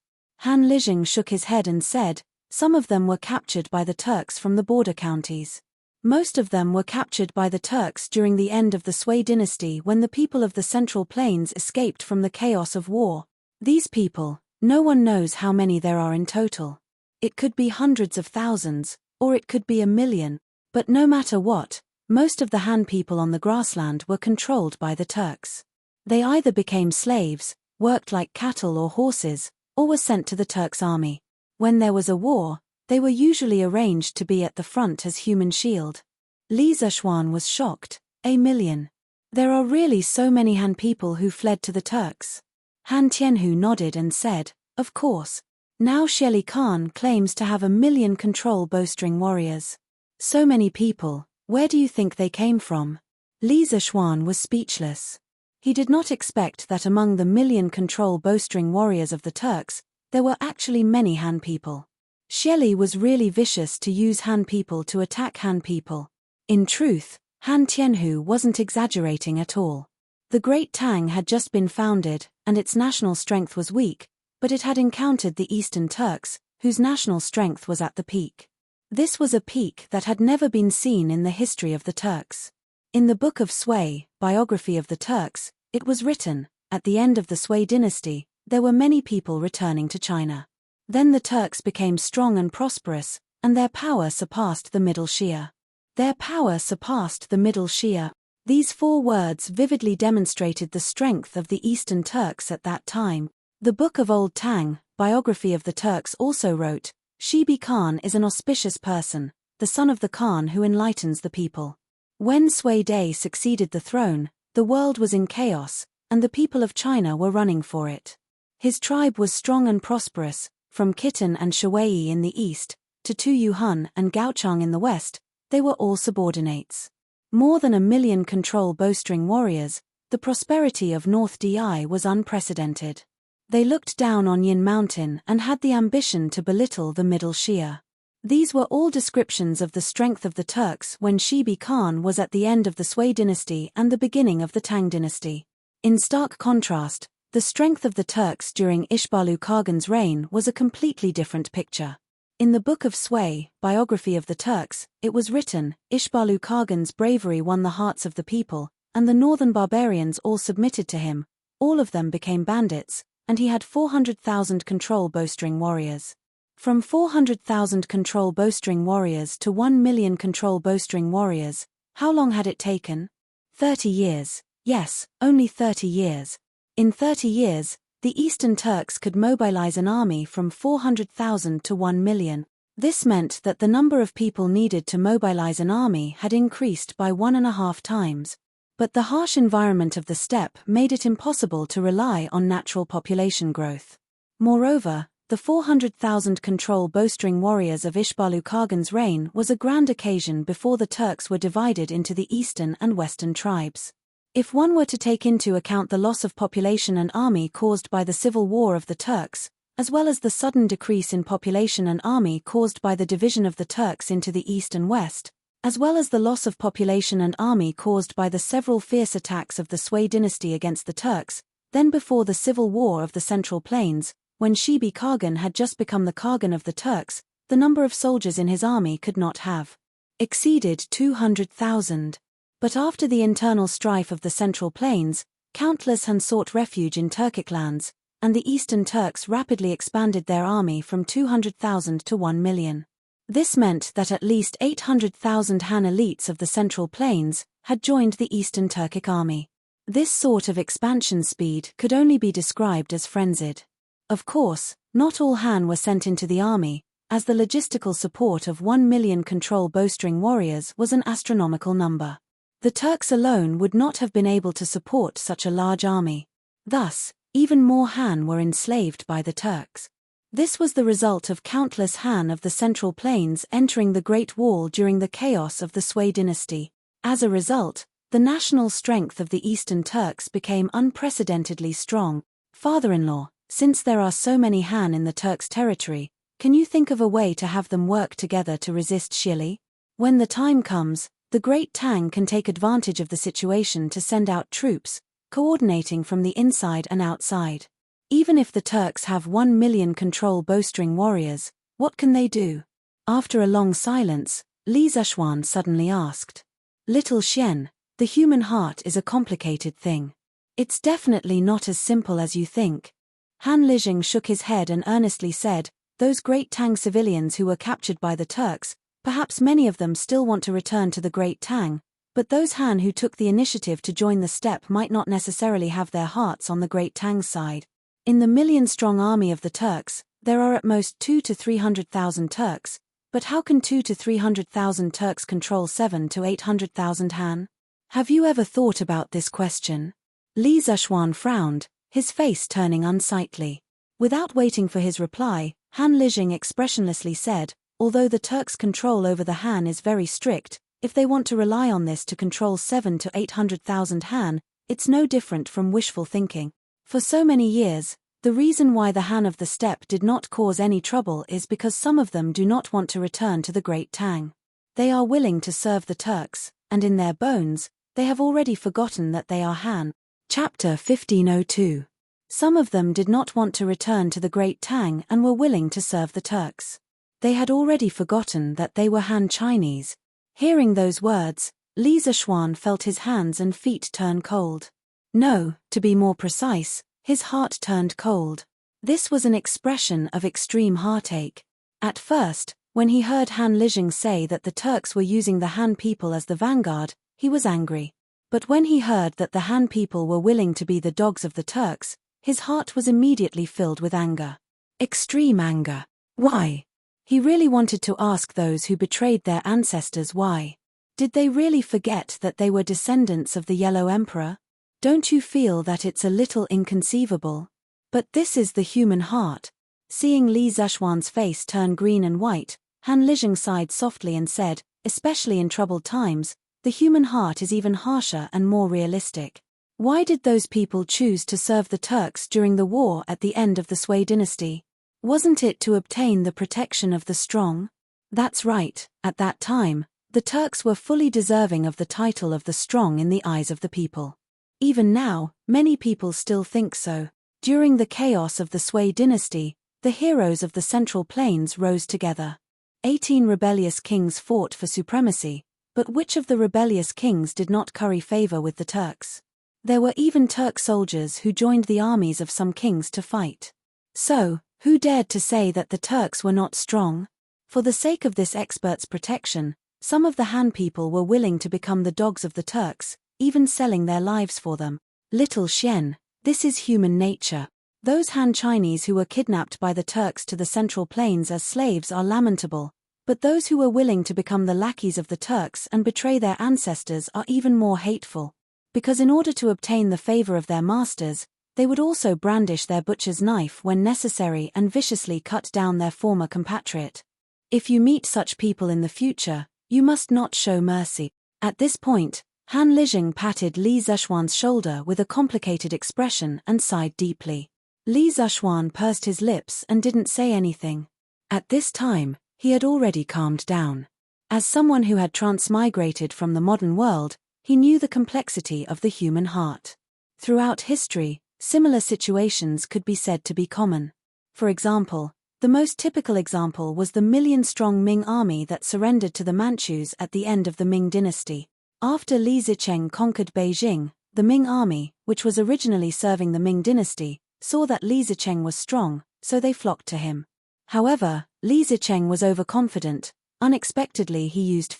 Han Lijing shook his head and said, "Some of them were captured by the Turks from the border counties. Most of them were captured by the Turks during the end of the Sui dynasty when the people of the Central Plains escaped from the chaos of war. These people, no one knows how many there are in total. It could be hundreds of thousands, or it could be 1,000,000, but no matter what, most of the Han people on the grassland were controlled by the Turks. They either became slaves, worked like cattle or horses, or were sent to the Turks' army. When there was a war, they were usually arranged to be at the front as human shield." Li Zishuan was shocked. 1,000,000. There are really so many Han people who fled to the Turks? Han Tianhu nodded and said, "Of course. Now Sheli Khan claims to have 1,000,000 control bowstring warriors. So many people, where do you think they came from?" Li Zishuan was speechless. He did not expect that among the 1,000,000 control bowstring warriors of the Turks, there were actually many Han people. Shelley was really vicious to use Han people to attack Han people. In truth, Han Tianhu wasn't exaggerating at all. The Great Tang had just been founded, and its national strength was weak, but it had encountered the Eastern Turks, whose national strength was at the peak. This was a peak that had never been seen in the history of the Turks. In the Book of Sui, Biography of the Turks, it was written, at the end of the Sui dynasty, there were many people returning to China. Then the Turks became strong and prosperous, and their power surpassed the Middle Shia. Their power surpassed the Middle Shia. These 4 words vividly demonstrated the strength of the Eastern Turks at that time. The Book of Old Tang, Biography of the Turks also wrote, "Shibi Khan is an auspicious person, the son of the Khan who enlightens the people." When Sui Dai succeeded the throne, the world was in chaos, and the people of China were running for it. His tribe was strong and prosperous. From Khitan and Shuai in the east, to Tuyuhun and Gaochang in the west, they were all subordinates. More than 1,000,000 control bowstring warriors, the prosperity of North Di was unprecedented. They looked down on Yin Mountain and had the ambition to belittle the Middle Shia. These were all descriptions of the strength of the Turks when Shibi Khan was at the end of the Sui dynasty and the beginning of the Tang dynasty. In stark contrast, the strength of the Turks during Ishbalu Khagan's reign was a completely different picture. In the Book of Sui, Biography of the Turks, it was written, "Ishbalu Khagan's bravery won the hearts of the people, and the northern barbarians all submitted to him. All of them became bandits, and he had 400,000 control bowstring warriors." From 400,000 control bowstring warriors to 1,000,000 control bowstring warriors, how long had it taken? 30 years. Yes, only 30 years. In 30 years, the Eastern Turks could mobilize an army from 400,000 to 1,000,000. This meant that the number of people needed to mobilize an army had increased by 1.5 times. But the harsh environment of the steppe made it impossible to rely on natural population growth. Moreover, the 400,000 control bowstring warriors of Ishbalu Khagan's reign was a grand occasion before the Turks were divided into the eastern and western tribes. If one were to take into account the loss of population and army caused by the civil war of the Turks, as well as the sudden decrease in population and army caused by the division of the Turks into the east and west, as well as the loss of population and army caused by the several fierce attacks of the Sui dynasty against the Turks, then before the civil war of the Central Plains, when Shibi Khagan had just become the Khagan of the Turks, the number of soldiers in his army could not have exceeded 200,000. But after the internal strife of the Central Plains, Countless Han sought refuge in Turkic lands, and the Eastern Turks rapidly expanded their army from 200,000 to 1 million. This meant that at least 800,000 Han elites of the Central Plains had joined the Eastern Turkic army. This sort of expansion speed could only be described as frenzied. Of course, not all Han were sent into the army, as the logistical support of 1 million control bowstring warriors was an astronomical number. The Turks alone would not have been able to support such a large army. Thus, even more Han were enslaved by the Turks. This was the result of countless Han of the Central Plains entering the Great Wall during the chaos of the Sui dynasty. As a result, the national strength of the Eastern Turks became unprecedentedly strong. Father-in-law, since there are so many Han in the Turks' territory, can you think of a way to have them work together to resist Shili? When the time comes, the Great Tang can take advantage of the situation to send out troops, coordinating from the inside and outside. Even if the Turks have 1 million control bowstring warriors, what can they do? After a long silence, Li Zishuan suddenly asked. Little Xian, the human heart is a complicated thing. It's definitely not as simple as you think. Han Lijing shook his head and earnestly said, those Great Tang civilians who were captured by the Turks, perhaps many of them still want to return to the Great Tang, but those Han who took the initiative to join the steppe might not necessarily have their hearts on the Great Tang's side. In the million-strong army of the Turks, there are at most 200,000 to 300,000 Turks, but how can 200,000 to 300,000 Turks control 700,000 to 800,000 Han? Have you ever thought about this question? Li Zishuan frowned, his face turning unsightly. Without waiting for his reply, Han Lijing expressionlessly said, although the Turks' control over the Han is very strict, if they want to rely on this to control 700,000 to 800,000 Han, it's no different from wishful thinking. For so many years, the reason why the Han of the steppe did not cause any trouble is because some of them do not want to return to the Great Tang. They are willing to serve the Turks, and in their bones, they have already forgotten that they are Han. Chapter 1502. Some of them did not want to return to the Great Tang and were willing to serve the Turks. They had already forgotten that they were Han Chinese. Hearing those words, Li Zishuan felt his hands and feet turn cold. No, to be more precise, his heart turned cold. This was an expression of extreme heartache. At first, when he heard Han Lijing say that the Turks were using the Han people as the vanguard, he was angry. But when he heard that the Han people were willing to be the dogs of the Turks, his heart was immediately filled with anger. Extreme anger. Why? He really wanted to ask those who betrayed their ancestors why. Did they really forget that they were descendants of the Yellow Emperor? Don't you feel that it's a little inconceivable? But this is the human heart. Seeing Li Zishuan's face turn green and white, Han Lijing sighed softly and said, especially in troubled times, the human heart is even harsher and more realistic. Why did those people choose to serve the Turks during the war at the end of the Sui dynasty? Wasn't it to obtain the protection of the strong? That's right, at that time, the Turks were fully deserving of the title of the strong in the eyes of the people. Even now, many people still think so. During the chaos of the Sui dynasty, the heroes of the Central Plains rose together. 18 rebellious kings fought for supremacy, but which of the rebellious kings did not curry favor with the Turks? There were even Turk soldiers who joined the armies of some kings to fight. So, who dared to say that the Turks were not strong? For the sake of this expert's protection, some of the Han people were willing to become the dogs of the Turks, even selling their lives for them. Little Xian, this is human nature. Those Han Chinese who were kidnapped by the Turks to the Central Plains as slaves are lamentable, but those who were willing to become the lackeys of the Turks and betray their ancestors are even more hateful. Because in order to obtain the favor of their masters, they would also brandish their butcher's knife when necessary and viciously cut down their former compatriot. If you meet such people in the future, you must not show mercy. At this point, Han Lijing patted Li Zishuan's shoulder with a complicated expression and sighed deeply. Li Zishuan pursed his lips and didn't say anything. At this time, he had already calmed down. As someone who had transmigrated from the modern world, he knew the complexity of the human heart. Throughout history, similar situations could be said to be common. For example, the most typical example was the million-strong Ming army that surrendered to the Manchus at the end of the Ming dynasty. After Li Zicheng conquered Beijing, the Ming army, which was originally serving the Ming dynasty, saw that Li Zicheng was strong, so they flocked to him. However, Li Zicheng was overconfident. Unexpectedly he used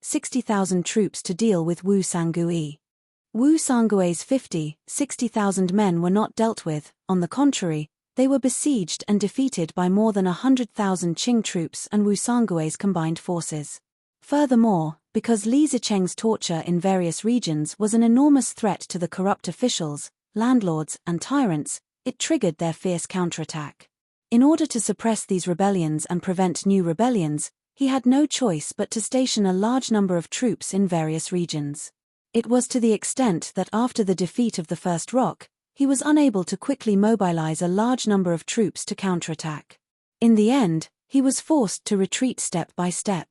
60,000 troops to deal with Wu Sangui. Wu Sangui's 60,000 men were not dealt with, on the contrary, they were besieged and defeated by more than 100,000 Qing troops and Wu Sangui's combined forces. Furthermore, because Li Zicheng's torture in various regions was an enormous threat to the corrupt officials, landlords, and tyrants, it triggered their fierce counterattack. In order to suppress these rebellions and prevent new rebellions, he had no choice but to station a large number of troops in various regions. It was to the extent that after the defeat of the First Rock, he was unable to quickly mobilize a large number of troops to counterattack. In the end, he was forced to retreat step by step.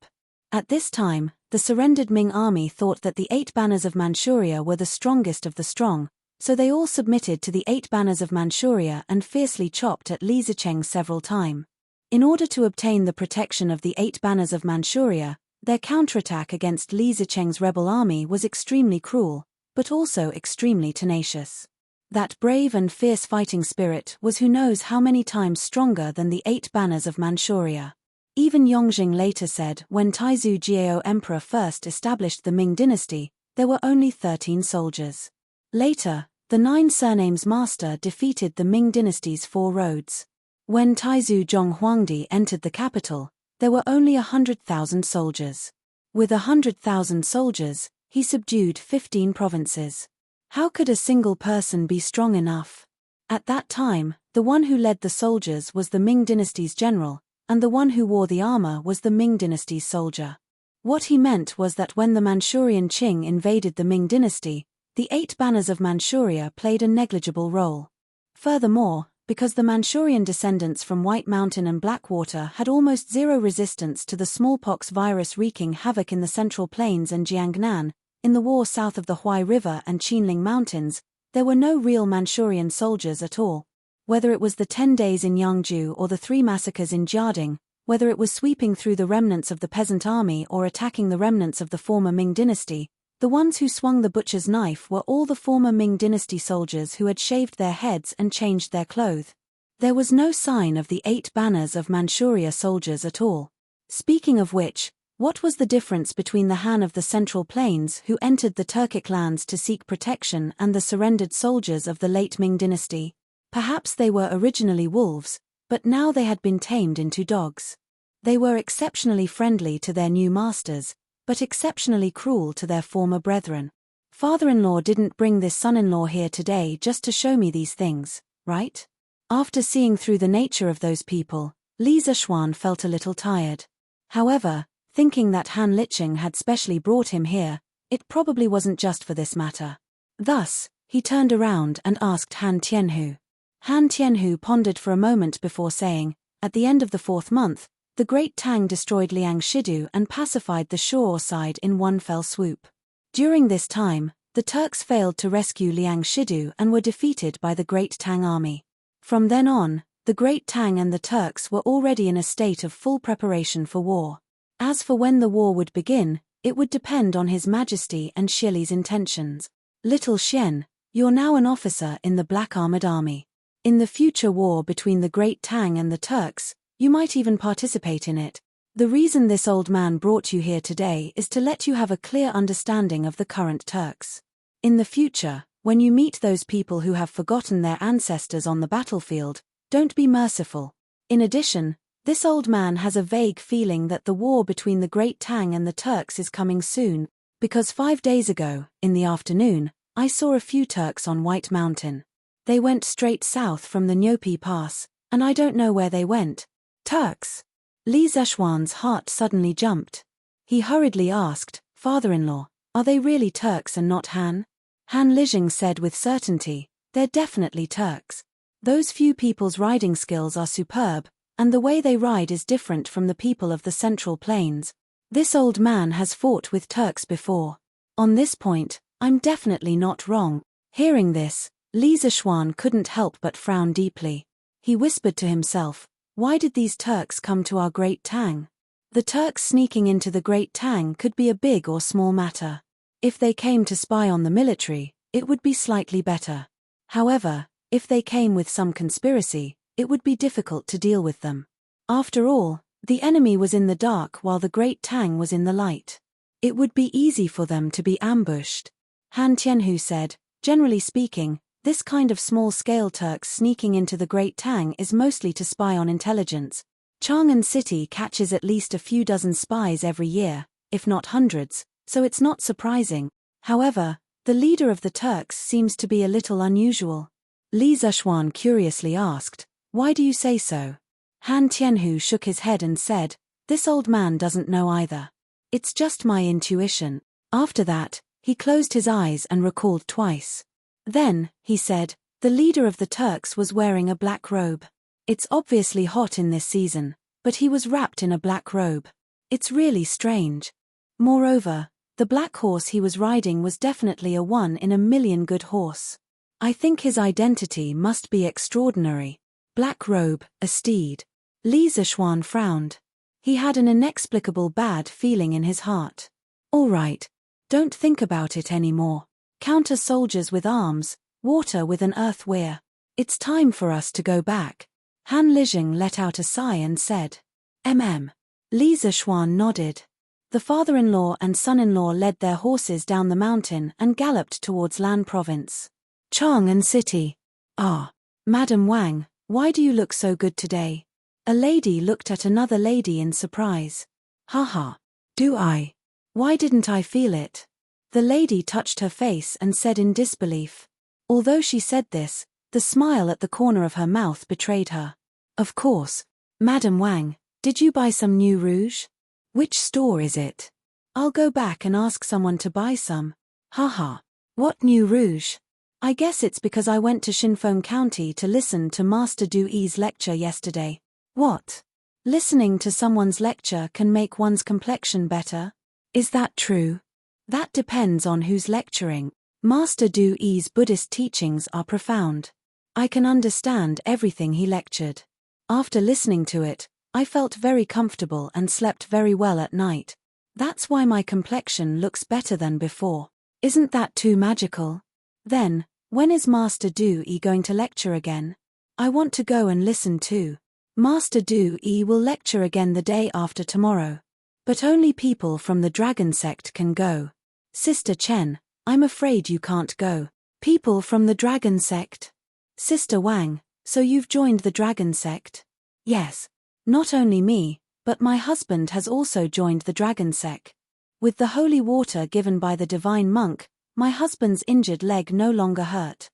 At this time, the surrendered Ming army thought that the 8 banners of Manchuria were the strongest of the strong, so they all submitted to the 8 banners of Manchuria and fiercely chopped at Li Zicheng several times. In order to obtain the protection of the 8 banners of Manchuria, their counterattack against Li Zicheng's rebel army was extremely cruel, but also extremely tenacious. That brave and fierce fighting spirit was who knows how many times stronger than the 8 banners of Manchuria. Even Yongjing later said when Taizu Jiao Emperor first established the Ming dynasty, there were only 13 soldiers. Later, the 9 surnames master defeated the Ming dynasty's 4 roads. When Taizu Zhonghuangdi entered the capital, there were only 100,000 soldiers. With 100,000 soldiers, he subdued 15 provinces. How could a single person be strong enough? At that time, the one who led the soldiers was the Ming dynasty's general, and the one who wore the armor was the Ming dynasty's soldier. What he meant was that when the Manchurian Qing invaded the Ming dynasty, the 8 banners of Manchuria played a negligible role. Furthermore, because the Manchurian descendants from White Mountain and Blackwater had almost zero resistance to the smallpox virus wreaking havoc in the Central Plains and Jiangnan, in the war south of the Huai River and Qinling Mountains, there were no real Manchurian soldiers at all. Whether it was the 10 days in Yangzhou or the 3 massacres in Jiading, whether it was sweeping through the remnants of the peasant army or attacking the remnants of the former Ming dynasty, the ones who swung the butcher's knife were all the former Ming dynasty soldiers who had shaved their heads and changed their clothes. There was no sign of the 8 banners of Manchuria soldiers at all. Speaking of which, what was the difference between the Han of the Central Plains who entered the Turkic lands to seek protection and the surrendered soldiers of the late Ming dynasty? Perhaps they were originally wolves, but now they had been tamed into dogs. They were exceptionally friendly to their new masters, but exceptionally cruel to their former brethren. Father-in-law didn't bring this son-in-law here today just to show me these things, right? After seeing through the nature of those people, Li Zishuan felt a little tired. However, thinking that Han Liqing had specially brought him here, it probably wasn't just for this matter. Thus, he turned around and asked Han Tianhu. Han Tianhu pondered for a moment before saying, at the end of the 4th month, the Great Tang destroyed Liang Shidu and pacified the Shuo side in one fell swoop. During this time, the Turks failed to rescue Liang Shidu and were defeated by the Great Tang army. From then on, the Great Tang and the Turks were already in a state of full preparation for war. As for when the war would begin, it would depend on His Majesty and Shili's intentions. Little Xian, you're now an officer in the Black Armored Army. In the future war between the Great Tang and the Turks, you might even participate in it. The reason this old man brought you here today is to let you have a clear understanding of the current Turks. In the future, when you meet those people who have forgotten their ancestors on the battlefield, don't be merciful. In addition, this old man has a vague feeling that the war between the Great Tang and the Turks is coming soon, because 5 days ago, in the afternoon, I saw a few Turks on White Mountain. They went straight south from the Nyopi Pass, and I don't know where they went. Turks? Li Zishuan's heart suddenly jumped. He hurriedly asked, Father-in-law, are they really Turks and not Han? Han Liqing said with certainty, they're definitely Turks. Those few people's riding skills are superb, and the way they ride is different from the people of the Central Plains. This old man has fought with Turks before. On this point, I'm definitely not wrong. Hearing this, Li Zishuan couldn't help but frown deeply. He whispered to himself, why did these Turks come to our Great Tang? The Turks sneaking into the Great Tang could be a big or small matter. If they came to spy on the military, it would be slightly better. However, if they came with some conspiracy, it would be difficult to deal with them. After all, the enemy was in the dark while the Great Tang was in the light. It would be easy for them to be ambushed. Han Tianhu said, generally speaking, this kind of small-scale Turks sneaking into the Great Tang is mostly to spy on intelligence. Chang'an City catches at least a few dozen spies every year, if not hundreds, so it's not surprising. However, the leader of the Turks seems to be a little unusual. Li Zishuan curiously asked, "Why do you say so?" Han Tianhu shook his head and said, "This old man doesn't know either. It's just my intuition." After that, he closed his eyes and recalled twice. Then, he said, the leader of the Turks was wearing a black robe. It's obviously hot in this season, but he was wrapped in a black robe. It's really strange. Moreover, the black horse he was riding was definitely a 1-in-a-million good horse. I think his identity must be extraordinary. Black robe, a steed. Li Zishuan frowned. He had an inexplicable bad feeling in his heart. All right. Don't think about it anymore. Counter soldiers with arms, water with an earth weir. It's time for us to go back. Han Lijing let out a sigh and said, Li Zishuan nodded. The father-in-law and son-in-law led their horses down the mountain and galloped towards Lan Province. Chang'an City. Ah, Madam Wang, why do you look so good today? A lady looked at another lady in surprise. Haha, do I? Why didn't I feel it? The lady touched her face and said in disbelief. Although she said this, the smile at the corner of her mouth betrayed her. Of course. Madam Wang, did you buy some new rouge? Which store is it? I'll go back and ask someone to buy some. Haha. What new rouge? I guess it's because I went to Shinfeng County to listen to Master Du Yi's lecture yesterday. What? Listening to someone's lecture can make one's complexion better? Is that true? That depends on who's lecturing. Master Du Yi's Buddhist teachings are profound. I can understand everything he lectured. After listening to it, I felt very comfortable and slept very well at night. That's why my complexion looks better than before. Isn't that too magical? Then, when is Master Du Yi going to lecture again? I want to go and listen too. Master Du Yi will lecture again the day after tomorrow. But only people from the Dragon Sect can go. Sister Chen, I'm afraid you can't go. People from the Dragon Sect? Sister Wang, so you've joined the Dragon Sect? Yes. Not only me, but my husband has also joined the Dragon Sect. With the holy water given by the divine monk, my husband's injured leg no longer hurt.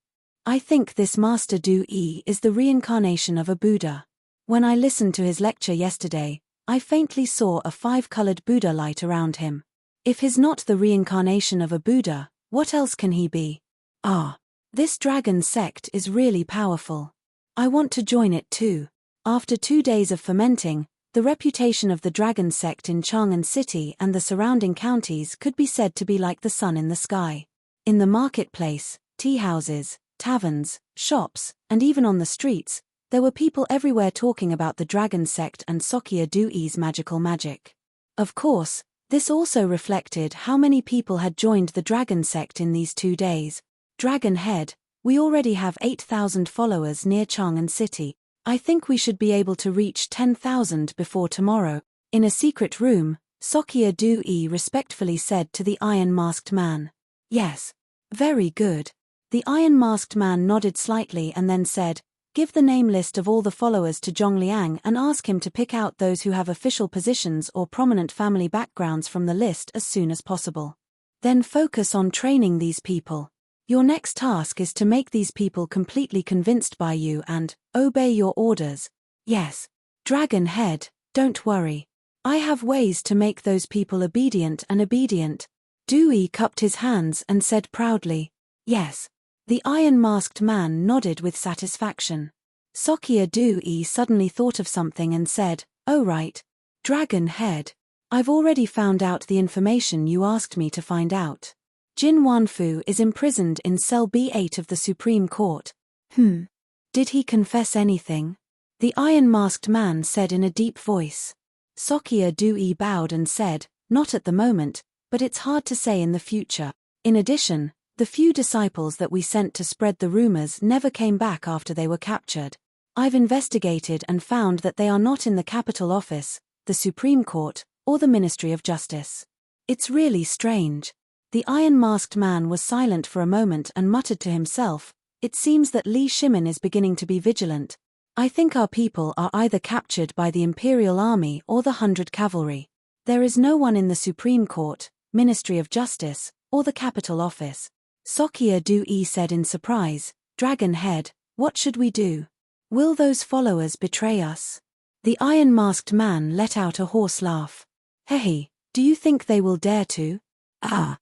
I think this Master Du Yi is the reincarnation of a Buddha. When I listened to his lecture yesterday, I faintly saw a 5-colored Buddha light around him. If he's not the reincarnation of a Buddha, what else can he be? Ah, this Dragon Sect is really powerful. I want to join it too. After 2 days of fermenting, the reputation of the Dragon Sect in Chang'an City and the surrounding counties could be said to be like the sun in the sky. In the marketplace, tea houses, taverns, shops, and even on the streets, there were people everywhere talking about the Dragon Sect and Sokia Du Yi's magical magic. Of course, this also reflected how many people had joined the Dragon Sect in these 2 days. Dragon Head, we already have 8,000 followers near Chang'an City. I think we should be able to reach 10,000 before tomorrow. In a secret room, Sokia Du Yi respectfully said to the iron-masked man. Yes. Very good. The iron-masked man nodded slightly and then said, give the name list of all the followers to Zhongliang and ask him to pick out those who have official positions or prominent family backgrounds from the list as soon as possible. Then focus on training these people. Your next task is to make these people completely convinced by you and obey your orders. Yes. Dragon Head, don't worry. I have ways to make those people obedient and obedient. Du Yi cupped his hands and said proudly, yes. The iron-masked man nodded with satisfaction. Sokia Du Yi suddenly thought of something and said, oh right. Dragon Head. I've already found out the information you asked me to find out. Jin Wanfu is imprisoned in cell B8 of the Supreme Court. Did he confess anything? The iron-masked man said in a deep voice. Sokia Du Yi bowed and said, not at the moment, but it's hard to say in the future. In addition, The few disciples that we sent to spread the rumors never came back after they were captured. I've investigated and found that they are not in the capital office, the Supreme Court, or the Ministry of Justice. It's really strange. The iron-masked man was silent for a moment and muttered to himself, "It seems that Li Shimin is beginning to be vigilant. I think our people are either captured by the Imperial Army or the 100 Cavalry. There is no one in the Supreme Court, Ministry of Justice, or the capital office." Sokia Du-E said in surprise, "Dragon Head, what should we do? Will those followers betray us?" The iron-masked man let out a hoarse laugh. "Hey, do you think they will dare to?" I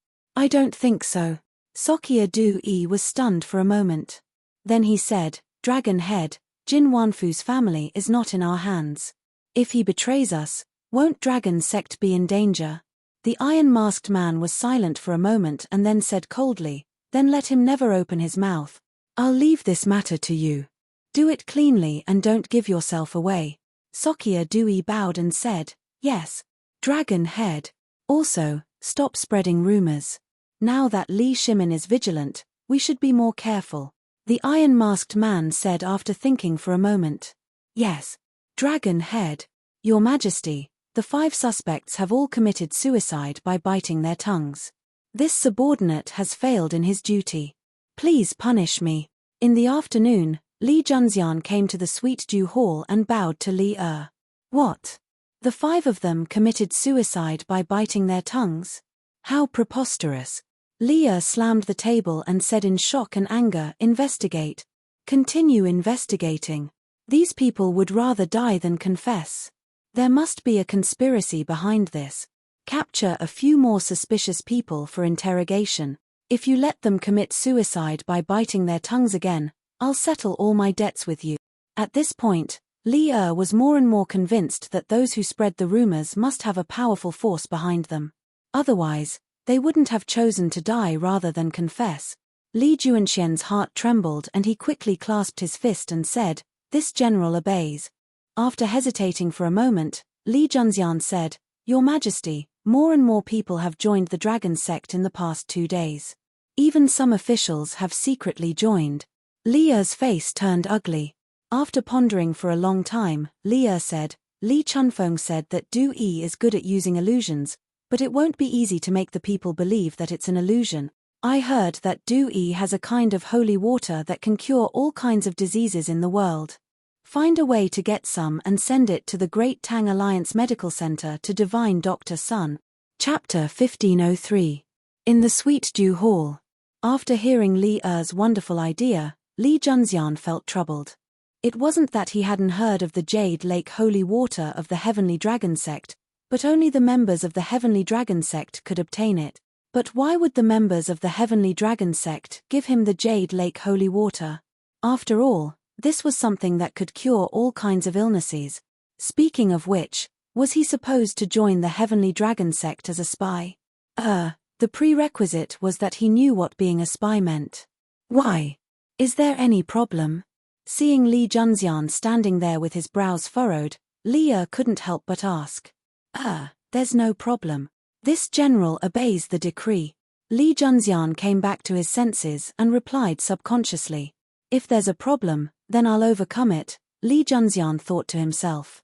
don't think so." Sokia Du-E was stunned for a moment. Then he said, "Dragon Head, Jin Wanfu's family is not in our hands. If he betrays us, won't Dragon Sect be in danger?" The iron-masked man was silent for a moment and then said coldly, "Then let him never open his mouth. I'll leave this matter to you. Do it cleanly and don't give yourself away." Sokia Du-E bowed and said, "Yes, Dragon Head. Also, stop spreading rumors. Now that Li Shimin is vigilant, we should be more careful." The iron-masked man said after thinking for a moment. "Yes, Dragon Head. Your Majesty, the 5 suspects have all committed suicide by biting their tongues. This subordinate has failed in his duty. Please punish me." In the afternoon, Li Junxian came to the Sweet Dew Hall and bowed to Li Er. "What? The 5 of them committed suicide by biting their tongues? How preposterous." Li Er slammed the table and said in shock and anger, "Investigate. Continue investigating. These people would rather die than confess. There must be a conspiracy behind this. Capture a few more suspicious people for interrogation. If you let them commit suicide by biting their tongues again, I'll settle all my debts with you." At this point, Li Er was more and more convinced that those who spread the rumors must have a powerful force behind them. Otherwise, they wouldn't have chosen to die rather than confess. Li Juanxian's heart trembled and he quickly clasped his fist and said, "This general obeys." After hesitating for a moment, Li Junxian said, "Your Majesty, more and more people have joined the Dragon Sect in the past 2 days. Even some officials have secretly joined." Li Er's face turned ugly. After pondering for a long time, Li Er said, "Li Chunfeng said that Du-E is good at using illusions, but it won't be easy to make the people believe that it's an illusion. I heard that Du-E has a kind of holy water that can cure all kinds of diseases in the world. Find a way to get some and send it to the Great Tang Alliance Medical Center to Divine Dr. Sun." Chapter 1503. In the Sweet Dew Hall. After hearing Li Er's wonderful idea, Li Junxian felt troubled. It wasn't that he hadn't heard of the Jade Lake holy water of the Heavenly Dragon Sect, but only the members of the Heavenly Dragon Sect could obtain it. But why would the members of the Heavenly Dragon Sect give him the Jade Lake holy water? After all, this was something that could cure all kinds of illnesses. Speaking of which, was he supposed to join the Heavenly Dragon Sect as a spy? The prerequisite was that he knew what being a spy meant. Why? Is there any problem? Seeing Li Junxian standing there with his brows furrowed, Li Er couldn't help but ask. There's no problem. This general obeys the decree." Li Junxian came back to his senses and replied subconsciously. "If there's a problem, then I'll overcome it," Li Junxian thought to himself.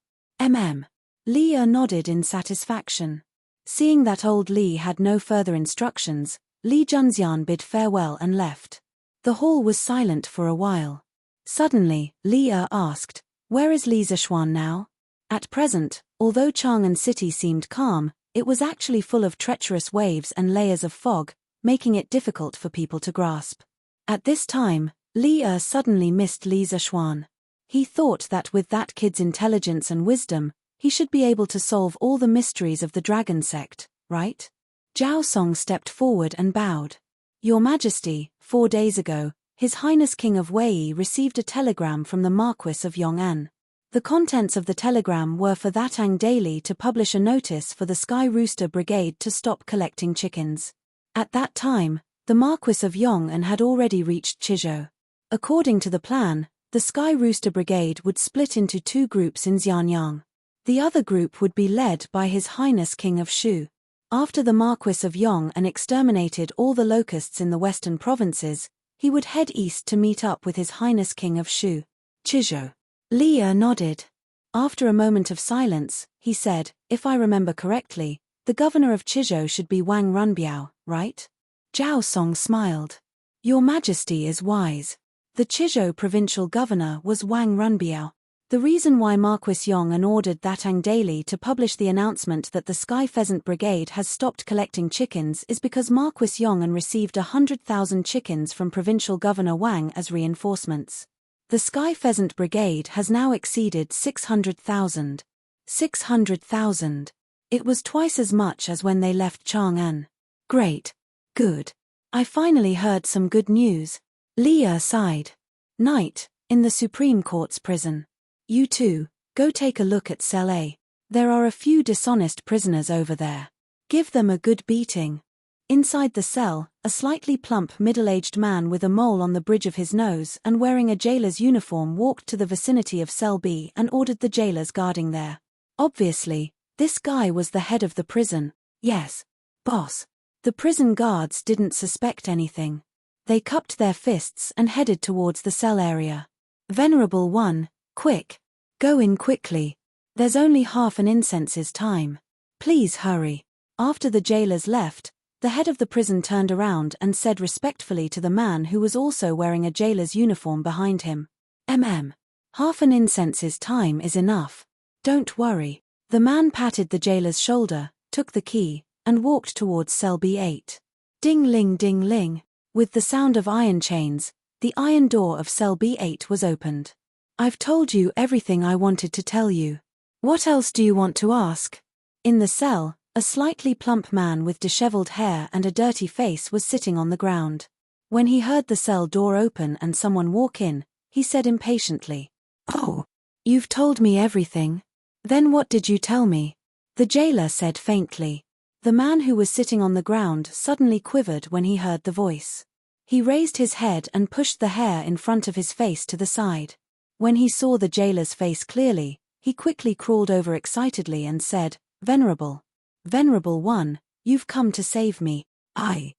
Li Er nodded in satisfaction. Seeing that old Li had no further instructions, Li Junxian bid farewell and left. The hall was silent for a while. Suddenly, Li Er asked, "Where is Li Zishuan now?" At present, although Chang'an City seemed calm, it was actually full of treacherous waves and layers of fog, making it difficult for people to grasp. At this time, Li Er suddenly missed Li Zishuan. He thought that with that kid's intelligence and wisdom, he should be able to solve all the mysteries of the Dragon Sect, right? Zhao Song stepped forward and bowed. "Your Majesty, 4 days ago, His Highness King of Wei received a telegram from the Marquis of Yong'an. The contents of the telegram were for that Ang Daily to publish a notice for the Sky Rooster Brigade to stop collecting chickens. At that time, the Marquis of Yong'an had already reached Chizhou. According to the plan, the Sky Rooster Brigade would split into 2 groups in Xianyang. The other group would be led by His Highness King of Shu. After the Marquis of Yong and exterminated all the locusts in the western provinces, he would head east to meet up with His Highness King of Shu. Chizhou. Li nodded. After a moment of silence, he said, "If I remember correctly, the governor of Chizhou should be Wang Runbiao, right?" Zhao Song smiled. "Your Majesty is wise. The Chizhou provincial governor was Wang Runbiao. The reason why Marquis Yong ordered Thatang Daily to publish the announcement that the Sky Pheasant Brigade has stopped collecting chickens is because Marquis Yong received 100,000 chickens from Provincial Governor Wang as reinforcements. The Sky Pheasant Brigade has now exceeded 600,000. 600,000. It was twice as much as when they left Chang'an. Great. Good. I finally heard some good news." Li sighed. "Night, in the Supreme Court's prison. You two, go take a look at Cell A. There are a few dishonest prisoners over there. Give them a good beating." Inside the cell, a slightly plump middle-aged man with a mole on the bridge of his nose and wearing a jailer's uniform walked to the vicinity of Cell B and ordered the jailers guarding there. Obviously, this guy was the head of the prison. "Yes, boss." The prison guards didn't suspect anything. They cupped their fists and headed towards the cell area. "Venerable One, quick. Go in quickly. There's only half an incense's time. Please hurry." After the jailers left, the head of the prison turned around and said respectfully to the man who was also wearing a jailer's uniform behind him, Half an incense's time is enough. Don't worry." The man patted the jailer's shoulder, took the key, and walked towards cell B8. Ding-ling ding-ling. With the sound of iron chains, the iron door of cell B8 was opened. "I've told you everything I wanted to tell you. What else do you want to ask?" In the cell, a slightly plump man with disheveled hair and a dirty face was sitting on the ground. When he heard the cell door open and someone walk in, he said impatiently, "Oh, you've told me everything. Then what did you tell me?" The jailer said faintly. The man who was sitting on the ground suddenly quivered when he heard the voice. He raised his head and pushed the hair in front of his face to the side. When he saw the jailer's face clearly, he quickly crawled over excitedly and said, Venerable One, you've come to save me." I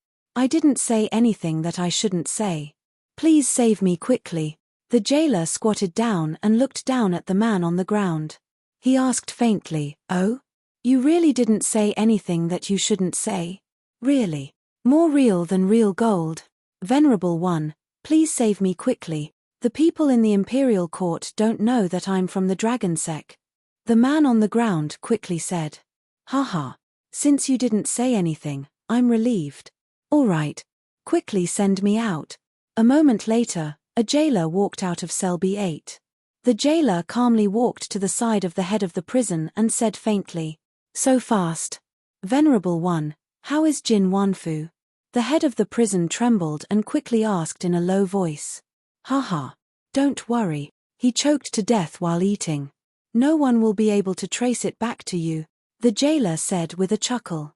didn't say anything that I shouldn't say. Please save me quickly." The jailer squatted down and looked down at the man on the ground. He asked faintly, "Oh? You really didn't say anything that you shouldn't say? Really? More real than real gold? Venerable One, please save me quickly. The people in the Imperial Court don't know that I'm from the Dragon Sect." The man on the ground quickly said, "Haha. Since you didn't say anything, I'm relieved. All right. Quickly send me out." A moment later, a jailer walked out of cell B8. The jailer calmly walked to the side of the head of the prison and said faintly, "So fast. Venerable One, how is Jin Wanfu?" The head of the prison trembled and quickly asked in a low voice, "Haha. Don't worry. He choked to death while eating. No one will be able to trace it back to you." The jailer said with a chuckle,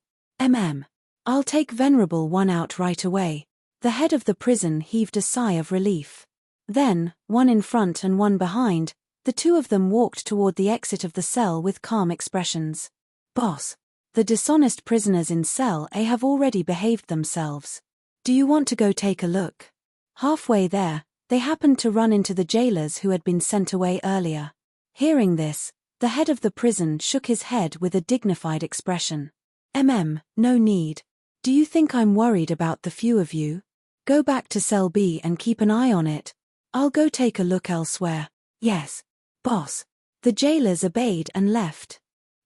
I'll take Venerable One out right away." The head of the prison heaved a sigh of relief. Then, one in front and one behind, the two of them walked toward the exit of the cell with calm expressions. "Boss, the dishonest prisoners in cell A have already behaved themselves. Do you want to go take a look?" Halfway there, they happened to run into the jailers who had been sent away earlier. Hearing this, the head of the prison shook his head with a dignified expression. No need. Do you think I'm worried about the few of you? Go back to cell B and keep an eye on it. I'll go take a look elsewhere." "Yes, boss." The jailers obeyed and left.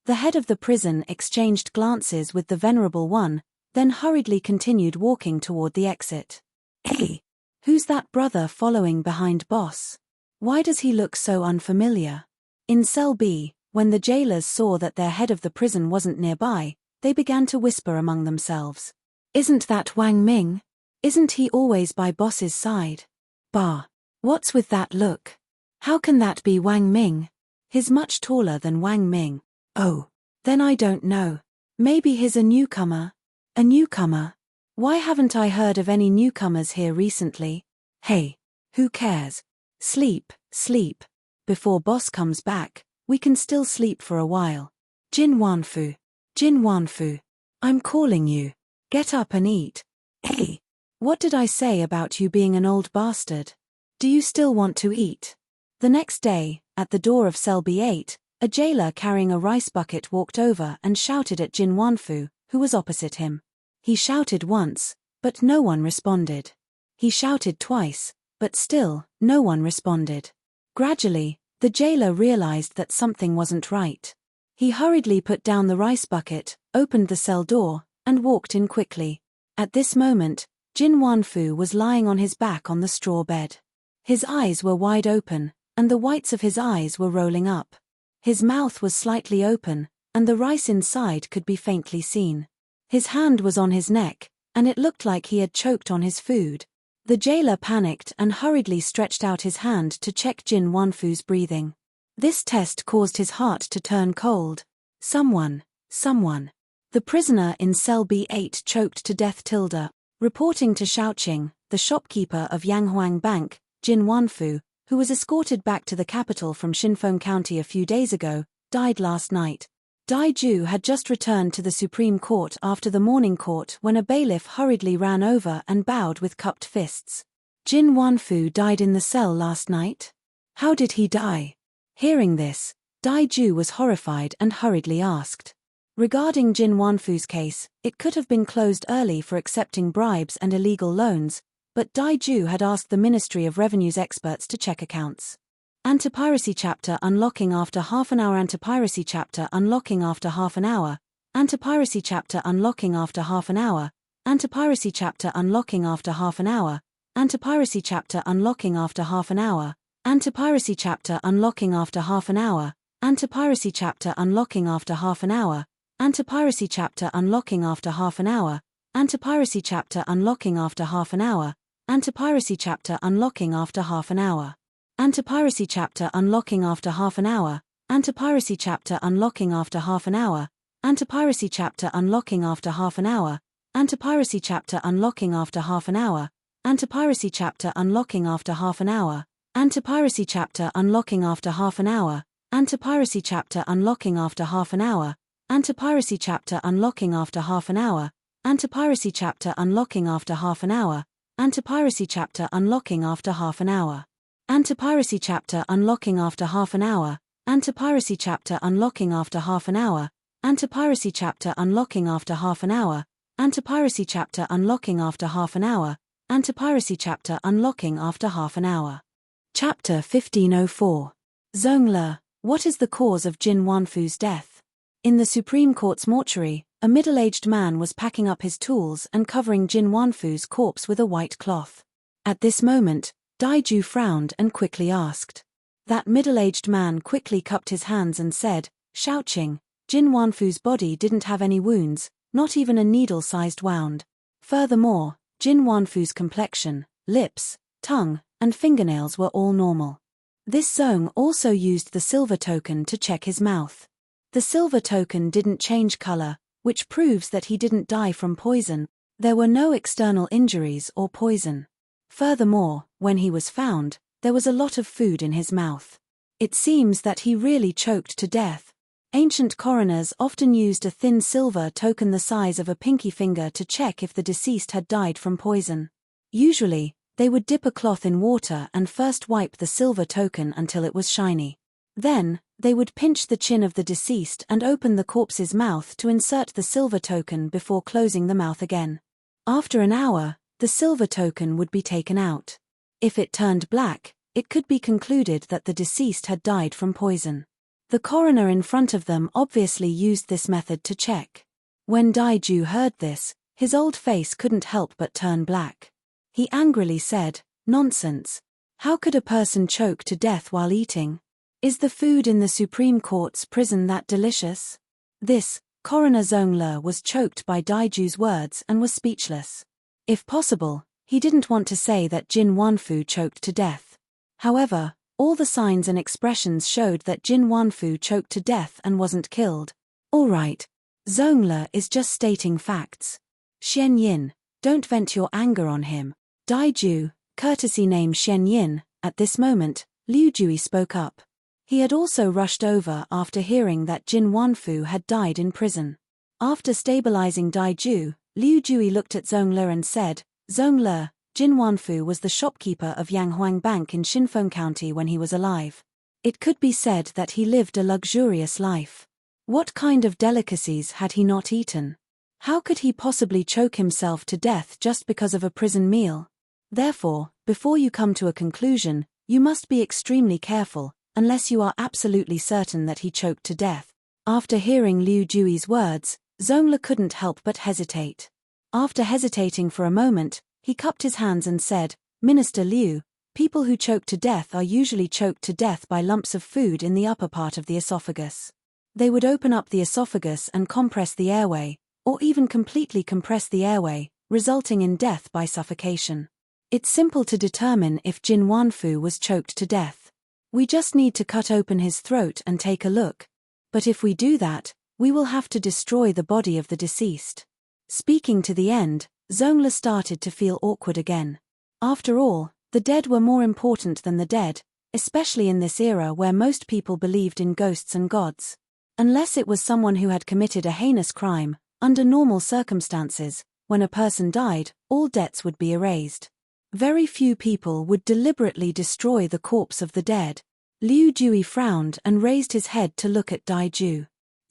The head of the prison exchanged glances with the Venerable One, then hurriedly continued walking toward the exit. "Hey, who's that brother following behind boss? Why does he look so unfamiliar?" In cell B, when the jailers saw that their head of the prison wasn't nearby, they began to whisper among themselves. "Isn't that Wang Ming? Isn't he always by boss's side? Bah, what's with that look? How can that be Wang Ming? He's much taller than Wang Ming. Oh, then I don't know. Maybe he's a newcomer." "A newcomer? Why haven't I heard of any newcomers here recently?" "Hey, who cares? Sleep. Before boss comes back, we can still sleep for a while. Jin Wanfu. I'm calling you. Get up and eat. Hey, what did I say about you being an old bastard? Do you still want to eat? The next day, at the door of cell B8, a jailer carrying a rice bucket walked over and shouted at Jin Wanfu, who was opposite him. He shouted once, but no one responded. He shouted twice, but still, no one responded. Gradually, the jailer realized that something wasn't right. He hurriedly put down the rice bucket, opened the cell door, and walked in quickly. At this moment, Jin Wanfu was lying on his back on the straw bed. His eyes were wide open, and the whites of his eyes were rolling up. His mouth was slightly open, and the rice inside could be faintly seen. His hand was on his neck, and it looked like he had choked on his food. The jailer panicked and hurriedly stretched out his hand to check Jin Wanfu's breathing. This test caused his heart to turn cold. Someone. The prisoner in cell B8 choked to death. Reporting to Shaoqing, the shopkeeper of Yanghuang Bank, Jin Wanfu, who was escorted back to the capital from Xinfeng County a few days ago, died last night. Dai Ju had just returned to the Supreme Court after the morning court when a bailiff hurriedly ran over and bowed with cupped fists. Jin Wanfu died in the cell last night? How did he die? Hearing this, Dai Ju was horrified and hurriedly asked. Regarding Jin Wanfu's case, it could have been closed early for accepting bribes and illegal loans, but Dai Ju had asked the Ministry of Revenue's experts to check accounts. Anti-piracy chapter unlocking after half an hour. Anti-piracy chapter unlocking after half an hour. Anti-piracy chapter unlocking after half an hour. Anti-piracy chapter unlocking after half an hour. Anti-piracy chapter unlocking after half an hour. Anti-piracy chapter unlocking after half an hour. Anti-piracy chapter unlocking after half an hour. Anti-piracy chapter unlocking after half an hour. Anti-piracy chapter unlocking after half an hour. Anti-piracy chapter unlocking after half an hour. Anti-piracy chapter unlocking after half an hour. Anti-piracy chapter unlocking after half an hour. Anti-piracy chapter unlocking after half an hour. Anti-piracy chapter unlocking after half an hour. Anti-piracy chapter unlocking after half an hour. Anti-piracy chapter unlocking after half an hour. Anti-piracy chapter unlocking after half an hour. Anti-piracy chapter unlocking after half an hour. Anti-piracy chapter unlocking after half an hour. Anti-piracy chapter unlocking after half an hour. Anti-piracy chapter unlocking after half an hour. Anti-piracy chapter unlocking after half an hour. Anti-piracy chapter unlocking after half an hour. Anti-piracy chapter unlocking after half an hour. Anti-piracy chapter unlocking after half an hour. Chapter 1504. Zhongli, what is the cause of Jin Wanfu's death? In the Supreme Court's mortuary, a middle-aged man was packing up his tools and covering Jin Wanfu's corpse with a white cloth. At this moment, Dai Ju frowned and quickly asked. That middle-aged man quickly cupped his hands and said, Shaoqing, Jin Wanfu's body didn't have any wounds, not even a needle-sized wound. Furthermore, Jin Wanfu's complexion, lips, tongue, and fingernails were all normal. This Zhong also used the silver token to check his mouth. The silver token didn't change color, which proves that he didn't die from poison. There were no external injuries or poison. Furthermore, when he was found, there was a lot of food in his mouth. It seems that he really choked to death. Ancient coroners often used a thin silver token the size of a pinky finger to check if the deceased had died from poison. Usually, they would dip a cloth in water and first wipe the silver token until it was shiny. Then, they would pinch the chin of the deceased and open the corpse's mouth to insert the silver token before closing the mouth again. After an hour, the silver token would be taken out. If it turned black, it could be concluded that the deceased had died from poison. The coroner in front of them obviously used this method to check. When Dai Ju heard this, his old face couldn't help but turn black. He angrily said, Nonsense. How could a person choke to death while eating? Is the food in the Supreme Court's prison that delicious? This, Coroner Zhongli was choked by Dai Ju's words and was speechless. If possible, he didn't want to say that Jin Wanfu choked to death. However, all the signs and expressions showed that Jin Wanfu choked to death and wasn't killed. All right. Zhongli is just stating facts. Xian Yin, don't vent your anger on him. Dai Ju, courtesy name Xian Yin. At this moment, Liu Jui spoke up. He had also rushed over after hearing that Jin Wanfu had died in prison. After stabilizing Daiju, Liu Jui looked at Zhongli and said, Zhongli, Jin Wanfu was the shopkeeper of Yanghuang Bank in Xinfeng County when he was alive. It could be said that he lived a luxurious life. What kind of delicacies had he not eaten? How could he possibly choke himself to death just because of a prison meal? Therefore, before you come to a conclusion, you must be extremely careful, unless you are absolutely certain that he choked to death. After hearing Liu Jui's words, Zhongli couldn't help but hesitate. After hesitating for a moment, he cupped his hands and said, Minister Liu, people who choke to death are usually choked to death by lumps of food in the upper part of the esophagus. They would open up the esophagus and compress the airway, or even completely compress the airway, resulting in death by suffocation. It's simple to determine if Jin Wanfu was choked to death. We just need to cut open his throat and take a look. But if we do that, we will have to destroy the body of the deceased. Speaking to the end, Zhongli started to feel awkward again. After all, the dead were more important than the dead, especially in this era where most people believed in ghosts and gods. Unless it was someone who had committed a heinous crime, under normal circumstances, when a person died, all debts would be erased. Very few people would deliberately destroy the corpse of the dead. Liu Jui frowned and raised his head to look at Daiju.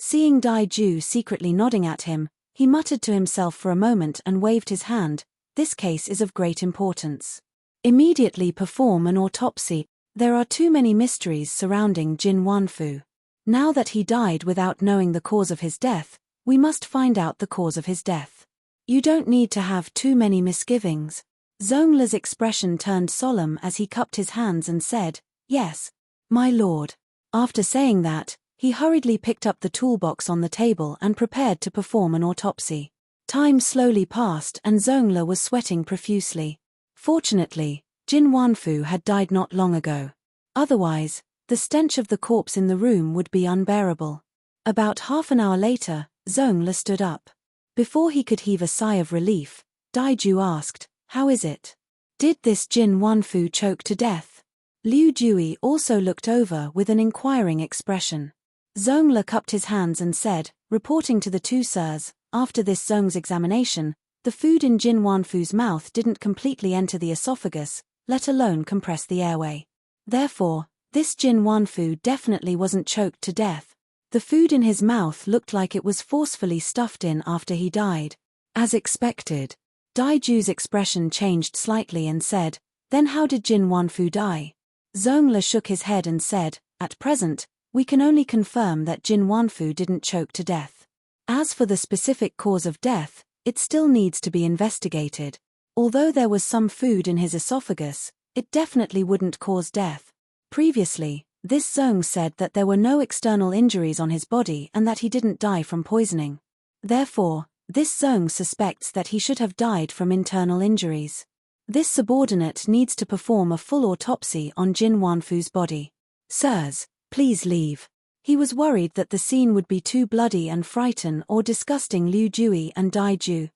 Seeing Daiju secretly nodding at him, he muttered to himself for a moment and waved his hand. This case is of great importance. Immediately perform an autopsy. There are too many mysteries surrounding Jin Wanfu. Now that he died without knowing the cause of his death, we must find out the cause of his death. You don't need to have too many misgivings. Zhongli's expression turned solemn as he cupped his hands and said, Yes, my lord. After saying that, he hurriedly picked up the toolbox on the table and prepared to perform an autopsy. Time slowly passed and Zhongli was sweating profusely. Fortunately, Jin Wanfu had died not long ago. Otherwise, the stench of the corpse in the room would be unbearable. About half an hour later, Zhongli stood up. Before he could heave a sigh of relief, Daiju asked, How is it? Did this Jin Wanfu choke to death? Liu Jui also looked over with an inquiring expression. Zhongli cupped his hands and said, reporting to the two sirs, after this Zhong's examination, the food in Jin Wanfu's mouth didn't completely enter the esophagus, let alone compress the airway. Therefore, this Jin Wanfu definitely wasn't choked to death. The food in his mouth looked like it was forcefully stuffed in after he died. As expected. Daiju's expression changed slightly and said, Then how did Jin Wanfu die? Zhongli shook his head and said, At present, we can only confirm that Jin Wanfu didn't choke to death. As for the specific cause of death, it still needs to be investigated. Although there was some food in his esophagus, it definitely wouldn't cause death. Previously, this Zhong said that there were no external injuries on his body and that he didn't die from poisoning. Therefore, this Zhong suspects that he should have died from internal injuries. This subordinate needs to perform a full autopsy on Jin Wanfu's body. Sirs, please leave. He was worried that the scene would be too bloody and frighten or disgusting Liu Jui and Daiju.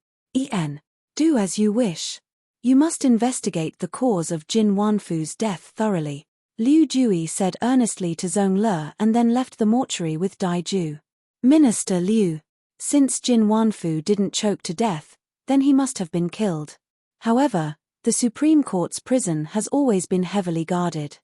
Do as you wish. You must investigate the cause of Jin Wanfu's death thoroughly. Liu Jui said earnestly to Zhongli and then left the mortuary with Daiju. Minister Liu. Since Jin Wanfu didn't choke to death, then he must have been killed. However, the Supreme Court's prison has always been heavily guarded.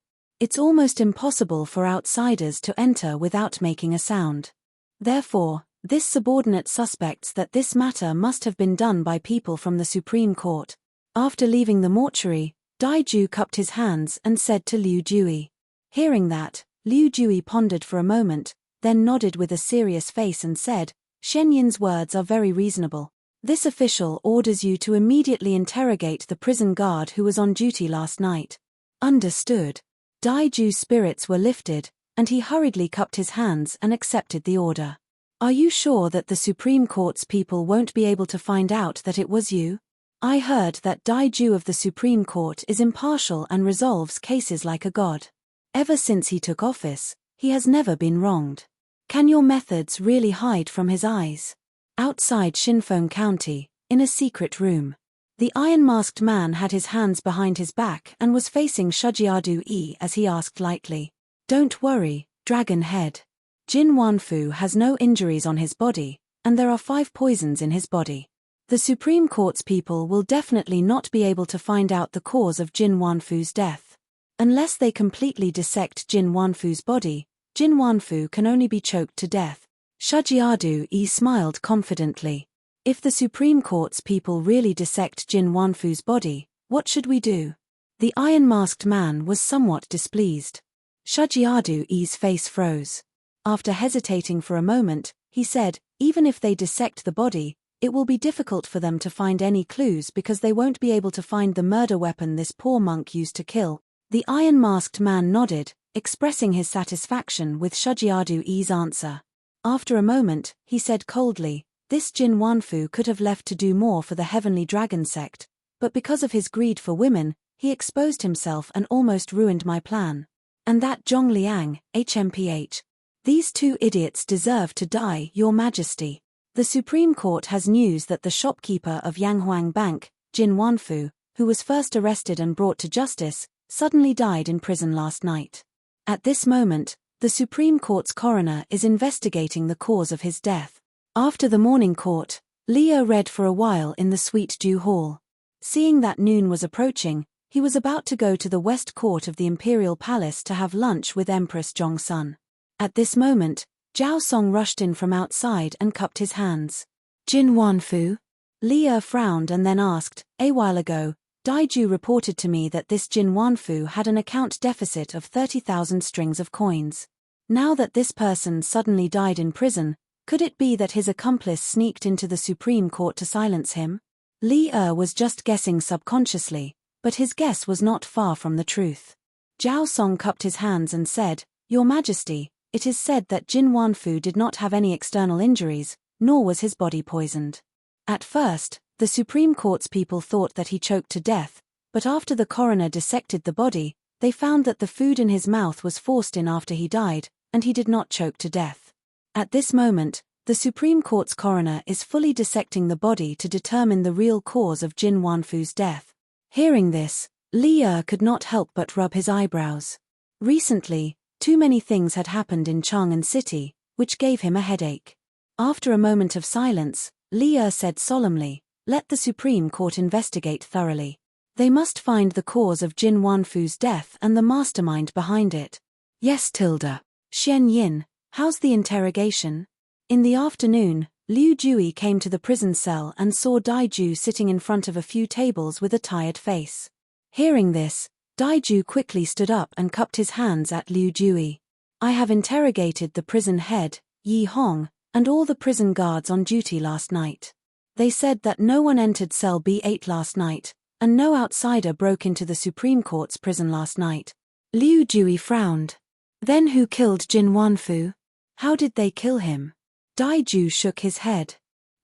It's almost impossible for outsiders to enter without making a sound. Therefore, this subordinate suspects that this matter must have been done by people from the Supreme Court. After leaving the mortuary, Daiju cupped his hands and said to Liu Jui. Hearing that, Liu Jui pondered for a moment, then nodded with a serious face and said, Shenyin's words are very reasonable. This official orders you to immediately interrogate the prison guard who was on duty last night. Understood. Daiju's spirits were lifted, and he hurriedly cupped his hands and accepted the order. Are you sure that the Supreme Court's people won't be able to find out that it was you? I heard that Daiju of the Supreme Court is impartial and resolves cases like a god. Ever since he took office, he has never been wronged. Can your methods really hide from his eyes? Outside Xinfeng County, in a secret room. The iron-masked man had his hands behind his back and was facing Shujiadu-e as he asked lightly. Don't worry, Dragon Head. Jin Wanfu has no injuries on his body, and there are 5 poisons in his body. The Supreme Court's people will definitely not be able to find out the cause of Jin Wanfu's death. Unless they completely dissect Jin Wanfu's body, Jin Wanfu can only be choked to death. Shujiadu smiled confidently. If the Supreme Court's people really dissect Jin Wanfu's body, what should we do? The iron-masked man was somewhat displeased. Shujiadu's face froze. After hesitating for a moment, he said, even if they dissect the body, it will be difficult for them to find any clues because they won't be able to find the murder weapon this poor monk used to kill. The iron-masked man nodded, expressing his satisfaction with Shujiadu's answer. After a moment, he said coldly, this Jin Wanfu could have left to do more for the Heavenly Dragon sect, but because of his greed for women, he exposed himself and almost ruined my plan. And that Zhong Liang, HMPH. These 2 idiots deserve to die, Your Majesty. The Supreme Court has news that the shopkeeper of Yanghuang Bank, Jin Wanfu, who was first arrested and brought to justice, suddenly died in prison last night. At this moment, the Supreme Court's coroner is investigating the cause of his death. After the morning court, Leo read for a while in the Sweet Dew Hall. Seeing that noon was approaching, he was about to go to the West Court of the Imperial Palace to have lunch with Empress Zhongsun. At this moment, Zhao Song rushed in from outside and cupped his hands. Jin Wanfu? Leo frowned and then asked, a while ago, Daiju reported to me that this Jin Wanfu had an account deficit of 30,000 strings of coins. Now that this person suddenly died in prison, could it be that his accomplice sneaked into the Supreme Court to silence him? Leo was just guessing subconsciously, but his guess was not far from the truth. Zhao Song cupped his hands and said, Your Majesty, it is said that Jin Wanfu did not have any external injuries, nor was his body poisoned. At first, the Supreme Court's people thought that he choked to death, but after the coroner dissected the body, they found that the food in his mouth was forced in after he died, and he did not choke to death. At this moment, the Supreme Court's coroner is fully dissecting the body to determine the real cause of Jin Wanfu's death. Hearing this, Leo could not help but rub his eyebrows. Recently, too many things had happened in Chang'an City, which gave him a headache. After a moment of silence, Leo said solemnly, let the Supreme Court investigate thoroughly. They must find the cause of Jin Wanfu's death and the mastermind behind it. Yes, Tilda. Xian Yin, how's the interrogation? In the afternoon, Liu Jui came to the prison cell and saw Daiju sitting in front of a few tables with a tired face. Hearing this, Daiju quickly stood up and cupped his hands at Liu Jui. I have interrogated the prison head, Yi Hong, and all the prison guards on duty last night. They said that no one entered cell B8 last night, and no outsider broke into the Supreme Court's prison last night. Liu Jui frowned. Then who killed Jin Wanfu? How did they kill him? Daiju shook his head.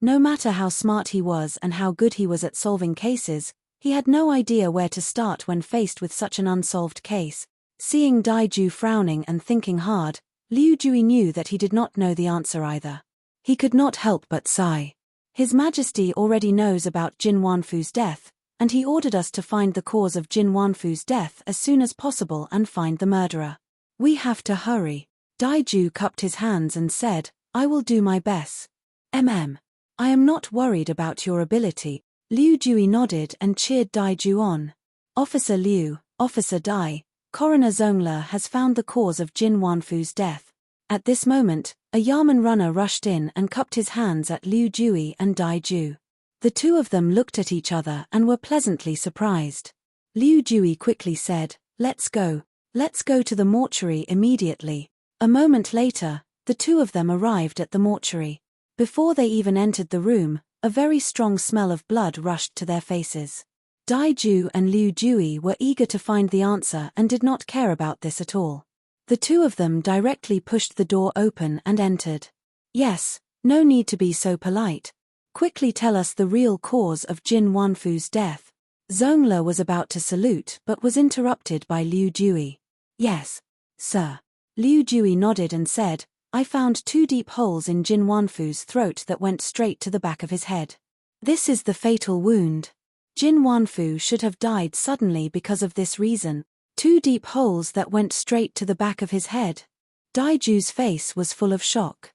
No matter how smart he was and how good he was at solving cases, he had no idea where to start when faced with such an unsolved case. Seeing Daiju frowning and thinking hard, Liu Jui knew that he did not know the answer either. He could not help but sigh. His Majesty already knows about Jin Wanfu's death, and he ordered us to find the cause of Jin Wanfu's death as soon as possible and find the murderer. We have to hurry. Daiju cupped his hands and said, I will do my best. I am not worried about your ability. Liu Jui nodded and cheered Daiju on. Officer Liu, Officer Dai, Coroner Zhongla has found the cause of Jin Wanfu's death. At this moment, a Yamen runner rushed in and cupped his hands at Liu Jui and Daiju. The two of them looked at each other and were pleasantly surprised. Liu Jui quickly said, Let's go to the mortuary immediately. A moment later, the two of them arrived at the mortuary. Before they even entered the room, a very strong smell of blood rushed to their faces. Daiju and Liu Jui were eager to find the answer and did not care about this at all. The two of them directly pushed the door open and entered. Yes, no need to be so polite. Quickly tell us the real cause of Jin Wanfu's death. Zhongla was about to salute but was interrupted by Liu Jui. Yes, sir. Liu Jui nodded and said, I found 2 deep holes in Jin Wanfu's throat that went straight to the back of his head. This is the fatal wound. Jin Wanfu should have died suddenly because of this reason. 2 deep holes that went straight to the back of his head. Daiju's face was full of shock.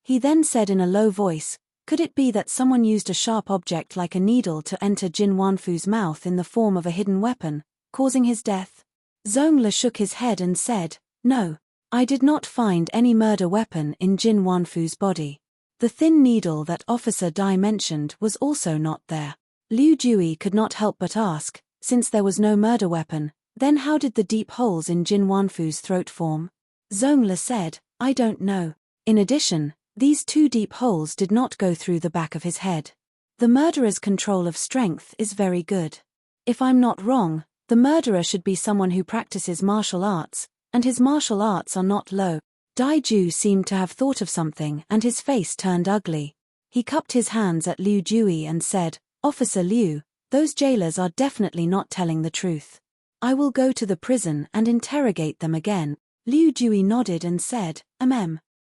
He then said in a low voice, Could it be that someone used a sharp object like a needle to enter Jin Wanfu's mouth in the form of a hidden weapon, causing his death? Zhongli shook his head and said, "No, I did not find any murder weapon in Jin Wanfu's body. The thin needle that Officer Dai mentioned was also not there." Liu Jui could not help but ask, since there was no murder weapon, then how did the deep holes in Jin Wanfu's throat form? Zhongli said, "I don't know. In addition, these two deep holes did not go through the back of his head. The murderer's control of strength is very good. If I'm not wrong, the murderer should be someone who practices martial arts, and his martial arts are not low." Daiju seemed to have thought of something and his face turned ugly. He cupped his hands at Liu Jui and said, "Officer Liu, those jailers are definitely not telling the truth. I will go to the prison and interrogate them again." Liu Jui nodded and said,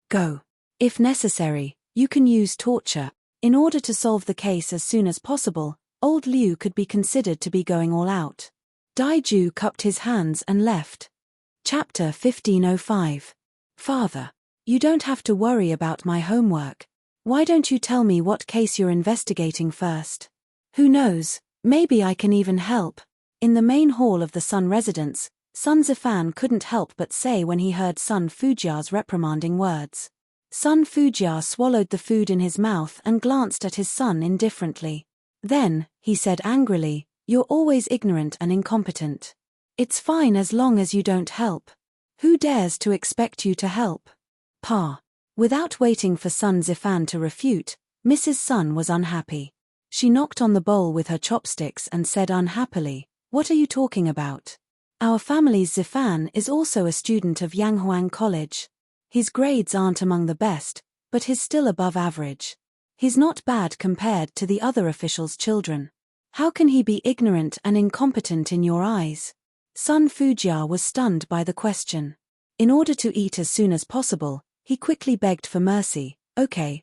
Go. If necessary, you can use torture. In order to solve the case as soon as possible, old Liu could be considered to be going all out. Daiju cupped his hands and left. Chapter 1505. Father, you don't have to worry about my homework. Why don't you tell me what case you're investigating first? Who knows, maybe I can even help. In the main hall of the Sun residence, Sun Zifan couldn't help but say when he heard Sun Fujia's reprimanding words. Sun Fujia swallowed the food in his mouth and glanced at his son indifferently. Then, he said angrily, "You're always ignorant and incompetent. It's fine as long as you don't help. Who dares to expect you to help?" Pa. Without waiting for Sun Zifan to refute, Mrs. Sun was unhappy. She knocked on the bowl with her chopsticks and said unhappily, "What are you talking about? Our family's Zifan is also a student of Yanghuang College. His grades aren't among the best, but he's still above average. He's not bad compared to the other officials' children. How can he be ignorant and incompetent in your eyes?" Sun Fujia was stunned by the question. In order to eat as soon as possible, he quickly begged for mercy. Okay.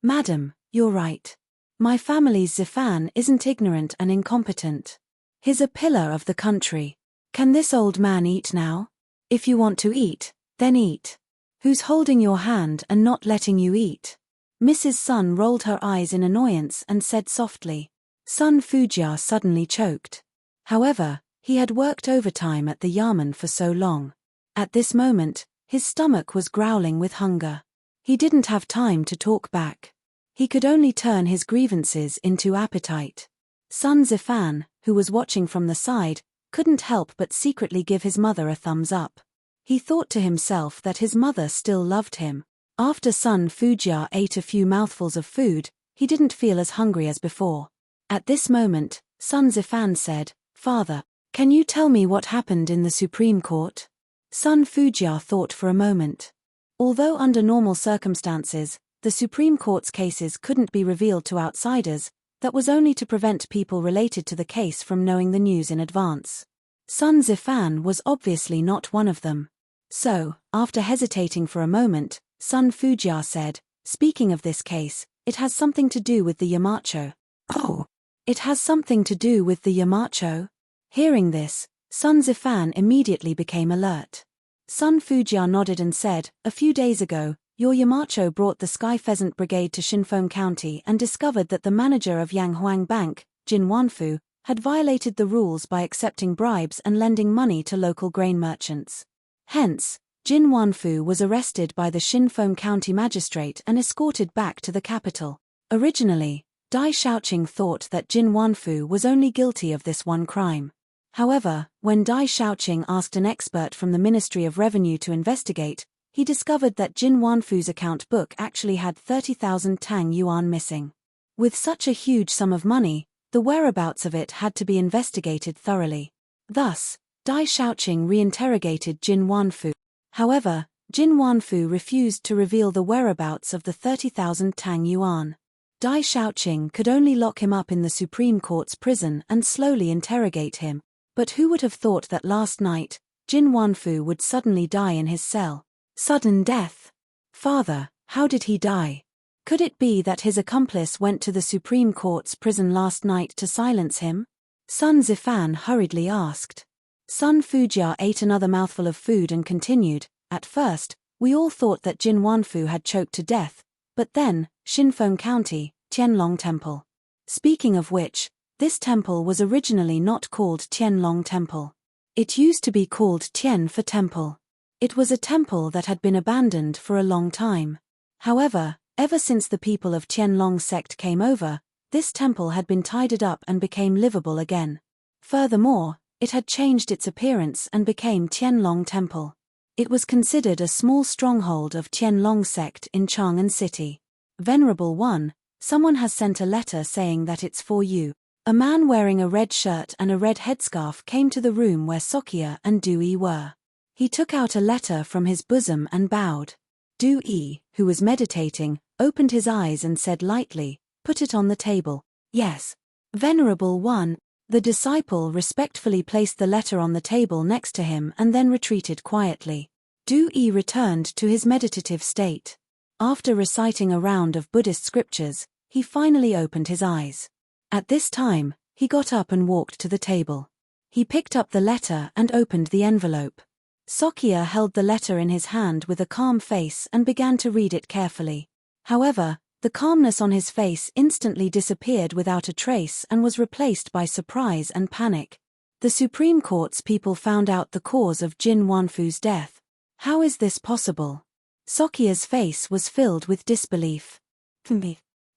Madam, you're right. My family's Zifan isn't ignorant and incompetent. He's a pillar of the country. Can this old man eat now? If you want to eat, then eat. Who's holding your hand and not letting you eat? Mrs. Sun rolled her eyes in annoyance and said softly. Sun Fujia suddenly choked. However, he had worked overtime at the yamen for so long. At this moment, his stomach was growling with hunger. He didn't have time to talk back. He could only turn his grievances into appetite. Sun Zifan, who was watching from the side, couldn't help but secretly give his mother a thumbs up. He thought to himself that his mother still loved him. After Sun Fujia ate a few mouthfuls of food, he didn't feel as hungry as before. At this moment, Sun Zifan said, "Father, can you tell me what happened in the Supreme Court?" Sun Fujia thought for a moment. Although under normal circumstances, the Supreme Court's cases couldn't be revealed to outsiders, that was only to prevent people related to the case from knowing the news in advance. Sun Zifan was obviously not one of them. So, after hesitating for a moment, Sun Fujia said, "Speaking of this case, it has something to do with the Yamacho." "Oh, it has something to do with the Yamacho?" Hearing this, Sun Zifan immediately became alert. Sun Fujia nodded and said, "A few days ago, your Yamacho brought the Sky Pheasant Brigade to Shinfeng County and discovered that the manager of Yanghuang Bank, Jin Wanfu, had violated the rules by accepting bribes and lending money to local grain merchants. Hence, Jin Wanfu was arrested by the Shinfeng County magistrate and escorted back to the capital. Originally, Dai Shaoqing thought that Jin Wanfu was only guilty of this one crime. However, when Dai Shaoqing asked an expert from the Ministry of Revenue to investigate, he discovered that Jin Wanfu's account book actually had 30,000 Tang Yuan missing. With such a huge sum of money, the whereabouts of it had to be investigated thoroughly. Thus, Dai Shaoqing reinterrogated Jin Wanfu. However, Jin Wanfu refused to reveal the whereabouts of the 30,000 Tang Yuan. Dai Shaoqing could only lock him up in the Supreme Court's prison and slowly interrogate him. But who would have thought that last night, Jin Wanfu would suddenly die in his cell? Sudden death. Father, how did he die? Could it be that his accomplice went to the Supreme Court's prison last night to silence him? Sun Zifan hurriedly asked. Sun Fujia ate another mouthful of food and continued, "At first, we all thought that Jin Wanfu had choked to death, But then, Shinfeng County, Tianlong Temple. Speaking of which, this temple was originally not called Tianlong Temple. It used to be called Tian for temple. It was a temple that had been abandoned for a long time. However, ever since the people of Tianlong sect came over, this temple had been tidied up and became livable again. Furthermore, it had changed its appearance and became Tianlong Temple. It was considered a small stronghold of Tianlong sect in Chang'an City. Venerable One, someone has sent a letter saying that it's for you. A man wearing a red shirt and a red headscarf came to the room where Sokia and Du-yi were. He took out a letter from his bosom and bowed. Du-yi, who was meditating, opened his eyes and said lightly, "Put it on the table." "Yes." Venerable One, the disciple respectfully placed the letter on the table next to him and then retreated quietly. Du-yi returned to his meditative state. After reciting a round of Buddhist scriptures, he finally opened his eyes. At this time, he got up and walked to the table. He picked up the letter and opened the envelope. Sokia held the letter in his hand with a calm face and began to read it carefully. However, the calmness on his face instantly disappeared without a trace and was replaced by surprise and panic. The Supreme Court's people found out the cause of Jin Wanfu's death. How is this possible? Sokia's face was filled with disbelief.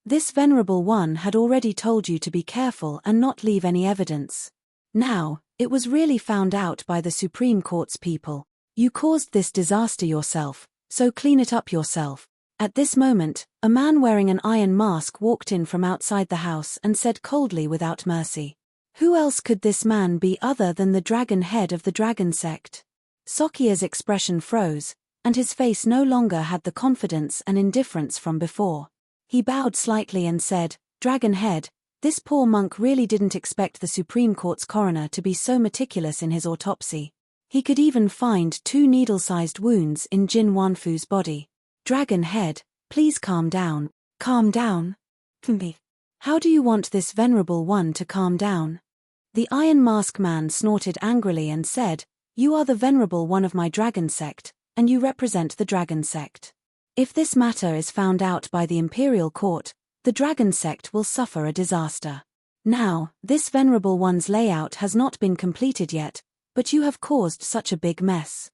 This Venerable One had already told you to be careful and not leave any evidence. Now, it was really found out by the Supreme Court's people. You caused this disaster yourself, so clean it up yourself. At this moment, a man wearing an iron mask walked in from outside the house and said coldly without mercy. Who else could this man be other than the dragon head of the dragon sect? Sokia's expression froze, and his face no longer had the confidence and indifference from before. He bowed slightly and said, "Dragon head, this poor monk really didn't expect the Supreme Court's coroner to be so meticulous in his autopsy. He could even find 2 needle-sized wounds in Jin Wanfu's body. Dragon head, please calm down." "Calm down? How do you want this Venerable One to calm down?" The Iron Mask Man snorted angrily and said, "You are the Venerable One of my dragon sect, and you represent the dragon sect. If this matter is found out by the Imperial Court, the dragon sect will suffer a disaster. Now, this Venerable One's layout has not been completed yet, but you have caused such a big mess.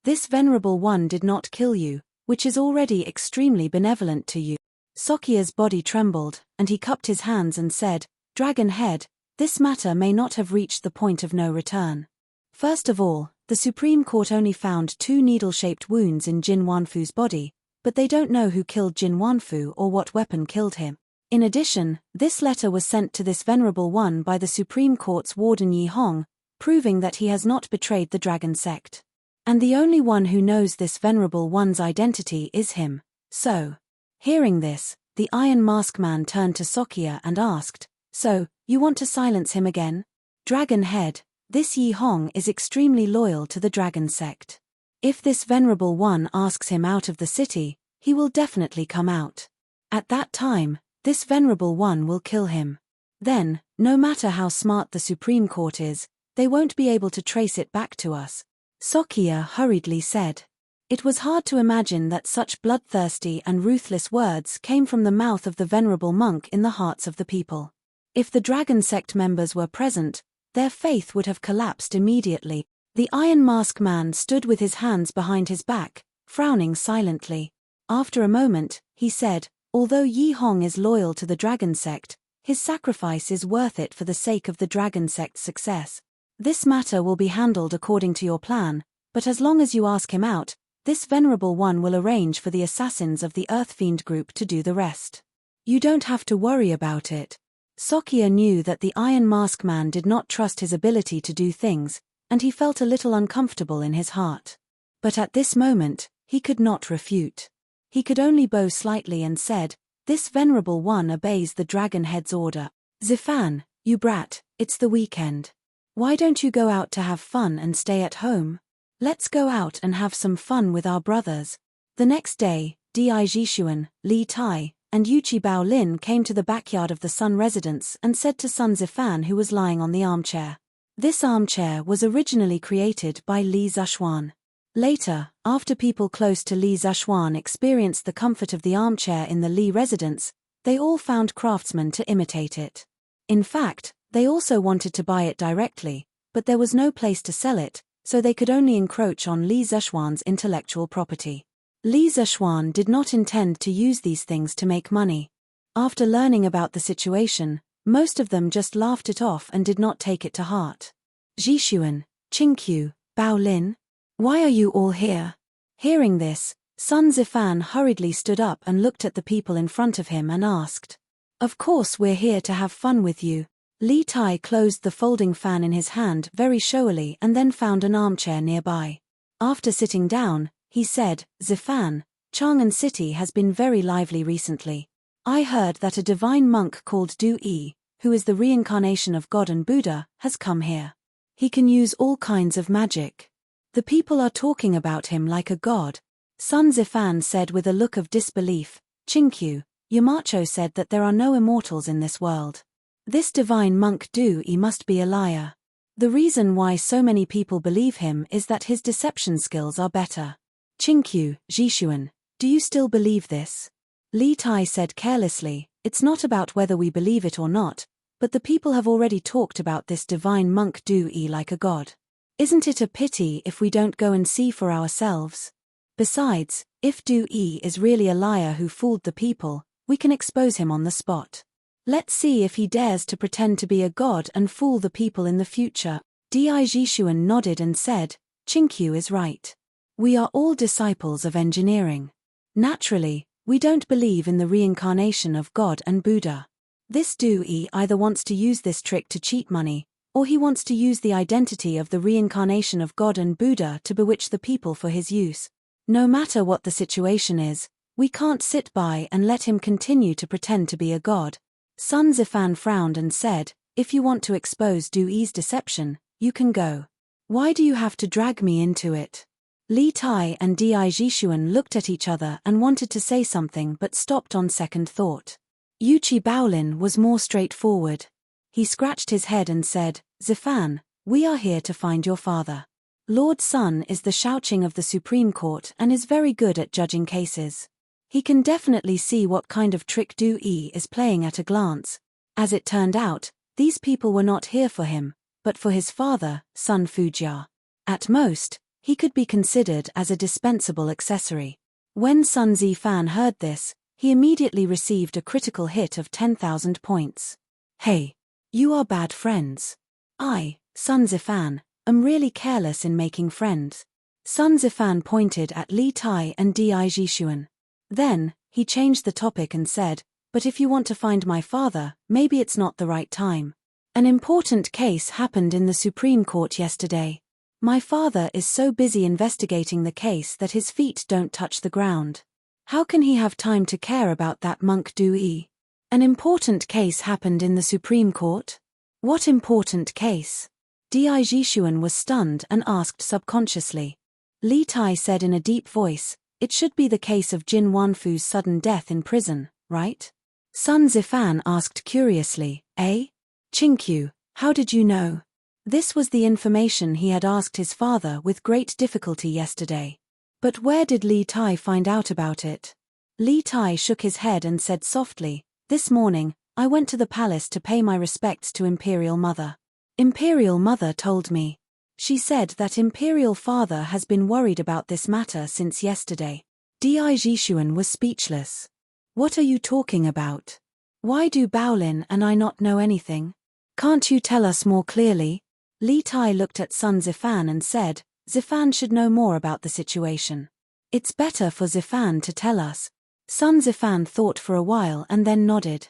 This Venerable One did not kill you, which is already extremely benevolent to you." Sokia's body trembled, and he cupped his hands and said, "Dragon head, this matter may not have reached the point of no return. First of all, the Supreme Court only found 2 needle-shaped wounds in Jin Wanfu's body, but they don't know who killed Jin Wanfu or what weapon killed him. In addition, this letter was sent to this Venerable One by the Supreme Court's Warden Yi Hong, proving that he has not betrayed the dragon sect. And the only one who knows this Venerable One's identity is him, so..." Hearing this, the Iron Mask Man turned to Sokia and asked, "So, you want to silence him again?" "Dragon head, this Yi Hong is extremely loyal to the dragon sect. If this Venerable One asks him out of the city, he will definitely come out. At that time, this Venerable One will kill him. Then, no matter how smart the Supreme Court is, they won't be able to trace it back to us," Sokia hurriedly said. It was hard to imagine that such bloodthirsty and ruthless words came from the mouth of the venerable monk in the hearts of the people. If the dragon sect members were present, their faith would have collapsed immediately. The Iron Mask Man stood with his hands behind his back, frowning silently. After a moment, he said, "Although Yi Hong is loyal to the dragon sect, his sacrifice is worth it for the sake of the dragon sect's success. This matter will be handled according to your plan, but as long as you ask him out, this Venerable One will arrange for the assassins of the Earth Fiend group to do the rest. You don't have to worry about it." Sokia knew that the Iron Mask Man did not trust his ability to do things, and he felt a little uncomfortable in his heart. But at this moment, he could not refute. He could only bow slightly and said, "This Venerable One obeys the Dragon Head's order. Zifan, you brat, it's the weekend. Why don't you go out to have fun and stay at home? Let's go out and have some fun with our brothers." The next day, Di Jishuan, Li Tai, and Yuchi Baolin came to the backyard of the Sun residence and said to Sun Zifan, who was lying on the armchair. This armchair was originally created by Li Zishuan. Later, after people close to Li Zhuan experienced the comfort of the armchair in the Li residence, they all found craftsmen to imitate it. In fact, they also wanted to buy it directly, but there was no place to sell it, so they could only encroach on Li Zhuan's intellectual property. Li Zhuan did not intend to use these things to make money. After learning about the situation, most of them just laughed it off and did not take it to heart. Zhishuan, Qingqiu, Bao Lin, why are you all here? Hearing this, Sun Zifan hurriedly stood up and looked at the people in front of him and asked. Of course we're here to have fun with you. Li Tai closed the folding fan in his hand very showily and then found an armchair nearby. After sitting down, he said, Zifan, Chang'an City has been very lively recently. I heard that a divine monk called Du Yi, who is the reincarnation of God and Buddha, has come here. He can use all kinds of magic. The people are talking about him like a god. Sun Zifan said with a look of disbelief, Qingqiu, Yamacho said that there are no immortals in this world. This divine monk Du Yi must be a liar. The reason why so many people believe him is that his deception skills are better. Qingqiu, Zhishuan, do you still believe this? Li Tai said carelessly, it's not about whether we believe it or not, but the people have already talked about this divine monk Du Yi like a god. Isn't it a pity if we don't go and see for ourselves? Besides, if Du Yi is really a liar who fooled the people, we can expose him on the spot. Let's see if he dares to pretend to be a god and fool the people in the future. Di Zhishuan nodded and said, Qingqiu is right. We are all disciples of engineering. Naturally, we don't believe in the reincarnation of God and Buddha. This Du Yi either wants to use this trick to cheat money, or he wants to use the identity of the reincarnation of God and Buddha to bewitch the people for his use. No matter what the situation is, we can't sit by and let him continue to pretend to be a god. Sun Zifan frowned and said, if you want to expose Du Yi's deception, you can go. Why do you have to drag me into it? Li Tai and Di Zhishuan looked at each other and wanted to say something but stopped on second thought. Yuqi Baolin was more straightforward. He scratched his head and said, Zifan, we are here to find your father. Lord Sun is the Shaoqing of the Supreme Court and is very good at judging cases. He can definitely see what kind of trick Du Yi is playing at a glance. As it turned out, these people were not here for him, but for his father, Sun Fujia. At most, he could be considered as a dispensable accessory. When Sun Zifan heard this, he immediately received a critical hit of 10,000 points. Hey, you are bad friends. I, Sun Zifan, am really careless in making friends. Sun Zifan pointed at Li Tai and Di Zhishuan. Then, he changed the topic and said, but if you want to find my father, maybe it's not the right time. An important case happened in the Supreme Court yesterday. My father is so busy investigating the case that his feet don't touch the ground. How can he have time to care about that monk Du Yi? An important case happened in the Supreme Court? What important case? Di Zhishuan was stunned and asked subconsciously. Li Tai said in a deep voice, it should be the case of Jin Wanfu's sudden death in prison, right? Sun Zifan asked curiously, eh? Qingqiu, how did you know? This was the information he had asked his father with great difficulty yesterday. But where did Li Tai find out about it? Li Tai shook his head and said softly, this morning, I went to the palace to pay my respects to Imperial Mother. Imperial Mother told me. She said that Imperial Father has been worried about this matter since yesterday. Di Zhishuan was speechless. What are you talking about? Why do Baolin and I not know anything? Can't you tell us more clearly? Li Tai looked at Sun Zifan and said, Zifan should know more about the situation. It's better for Zifan to tell us. Sun Zifan thought for a while and then nodded.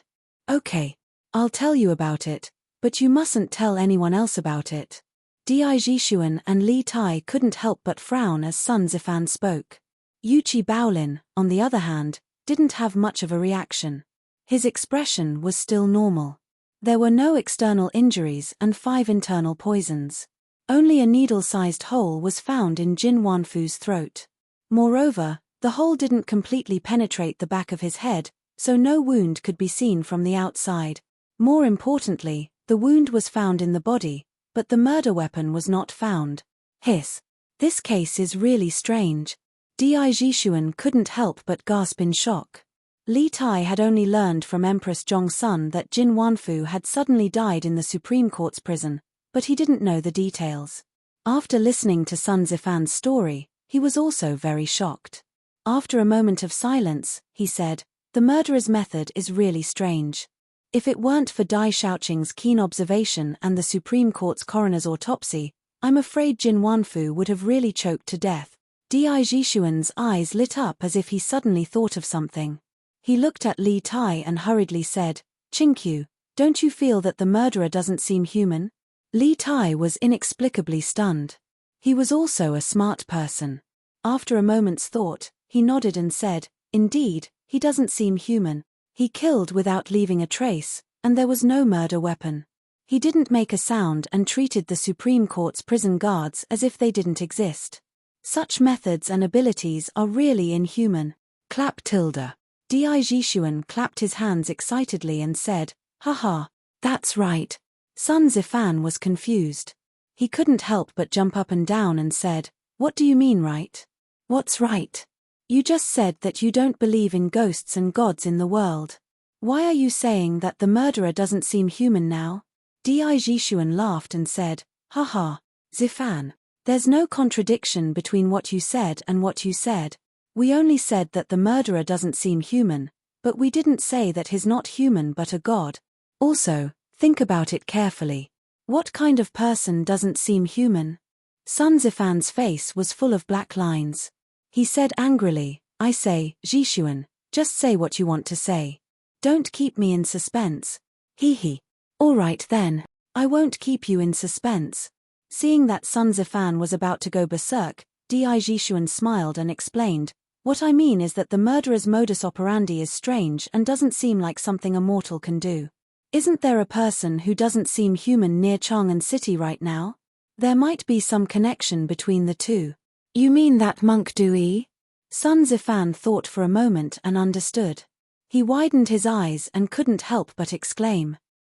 Okay, I'll tell you about it, but you mustn't tell anyone else about it. Di Zhishuan and Li Tai couldn't help but frown as Sun Zifan spoke. Yuqi Baolin, on the other hand, didn't have much of a reaction. His expression was still normal. There were no external injuries and 5 internal poisons. Only a needle-sized hole was found in Jin Wanfu's throat. Moreover, the hole didn't completely penetrate the back of his head, so no wound could be seen from the outside. More importantly, the wound was found in the body, but the murder weapon was not found. Hiss. This case is really strange. Di Jishuan couldn't help but gasp in shock. Li Tai had only learned from Empress Zhong's son that Jin Wanfu had suddenly died in the Supreme Court's prison, but he didn't know the details. After listening to Sun Zifan's story, he was also very shocked. After a moment of silence, he said, "The murderer's method is really strange. If it weren't for Dai Shaoqing's keen observation and the Supreme Court's coroner's autopsy, I'm afraid Jin Wanfu would have really choked to death." Di Jishuan's eyes lit up as if he suddenly thought of something. He looked at Li Tai and hurriedly said, "Qingqiu, don't you feel that the murderer doesn't seem human?" Li Tai was inexplicably stunned. He was also a smart person. After a moment's thought, he nodded and said, "Indeed, he doesn't seem human. He killed without leaving a trace, and there was no murder weapon. He didn't make a sound and treated the Supreme Court's prison guards as if they didn't exist. Such methods and abilities are really inhuman." Clap tilde. Di Jishuan clapped his hands excitedly and said, "Haha, that's right." Sun Zifan was confused. He couldn't help but jump up and down and said, "What do you mean right? What's right? You just said that you don't believe in ghosts and gods in the world. Why are you saying that the murderer doesn't seem human now?" Di Jishuan laughed and said, "Haha, Zifan. There's no contradiction between what you said and what you said. We only said that the murderer doesn't seem human, but we didn't say that he's not human but a god. Also, think about it carefully. What kind of person doesn't seem human?" Sun Zifan's face was full of black lines. He said angrily, "I say, Jishuan, just say what you want to say. Don't keep me in suspense." Hee. "All right then, I won't keep you in suspense." Seeing that Sun Zifan was about to go berserk, Di Jishuan smiled and explained, "What I mean is that the murderer's modus operandi is strange and doesn't seem like something a mortal can do. Isn't there a person who doesn't seem human near Chang'an City right now? There might be some connection between the two." "You mean that monk Dui?" Sun Zifan thought for a moment and understood. He widened his eyes and couldn't help but exclaim,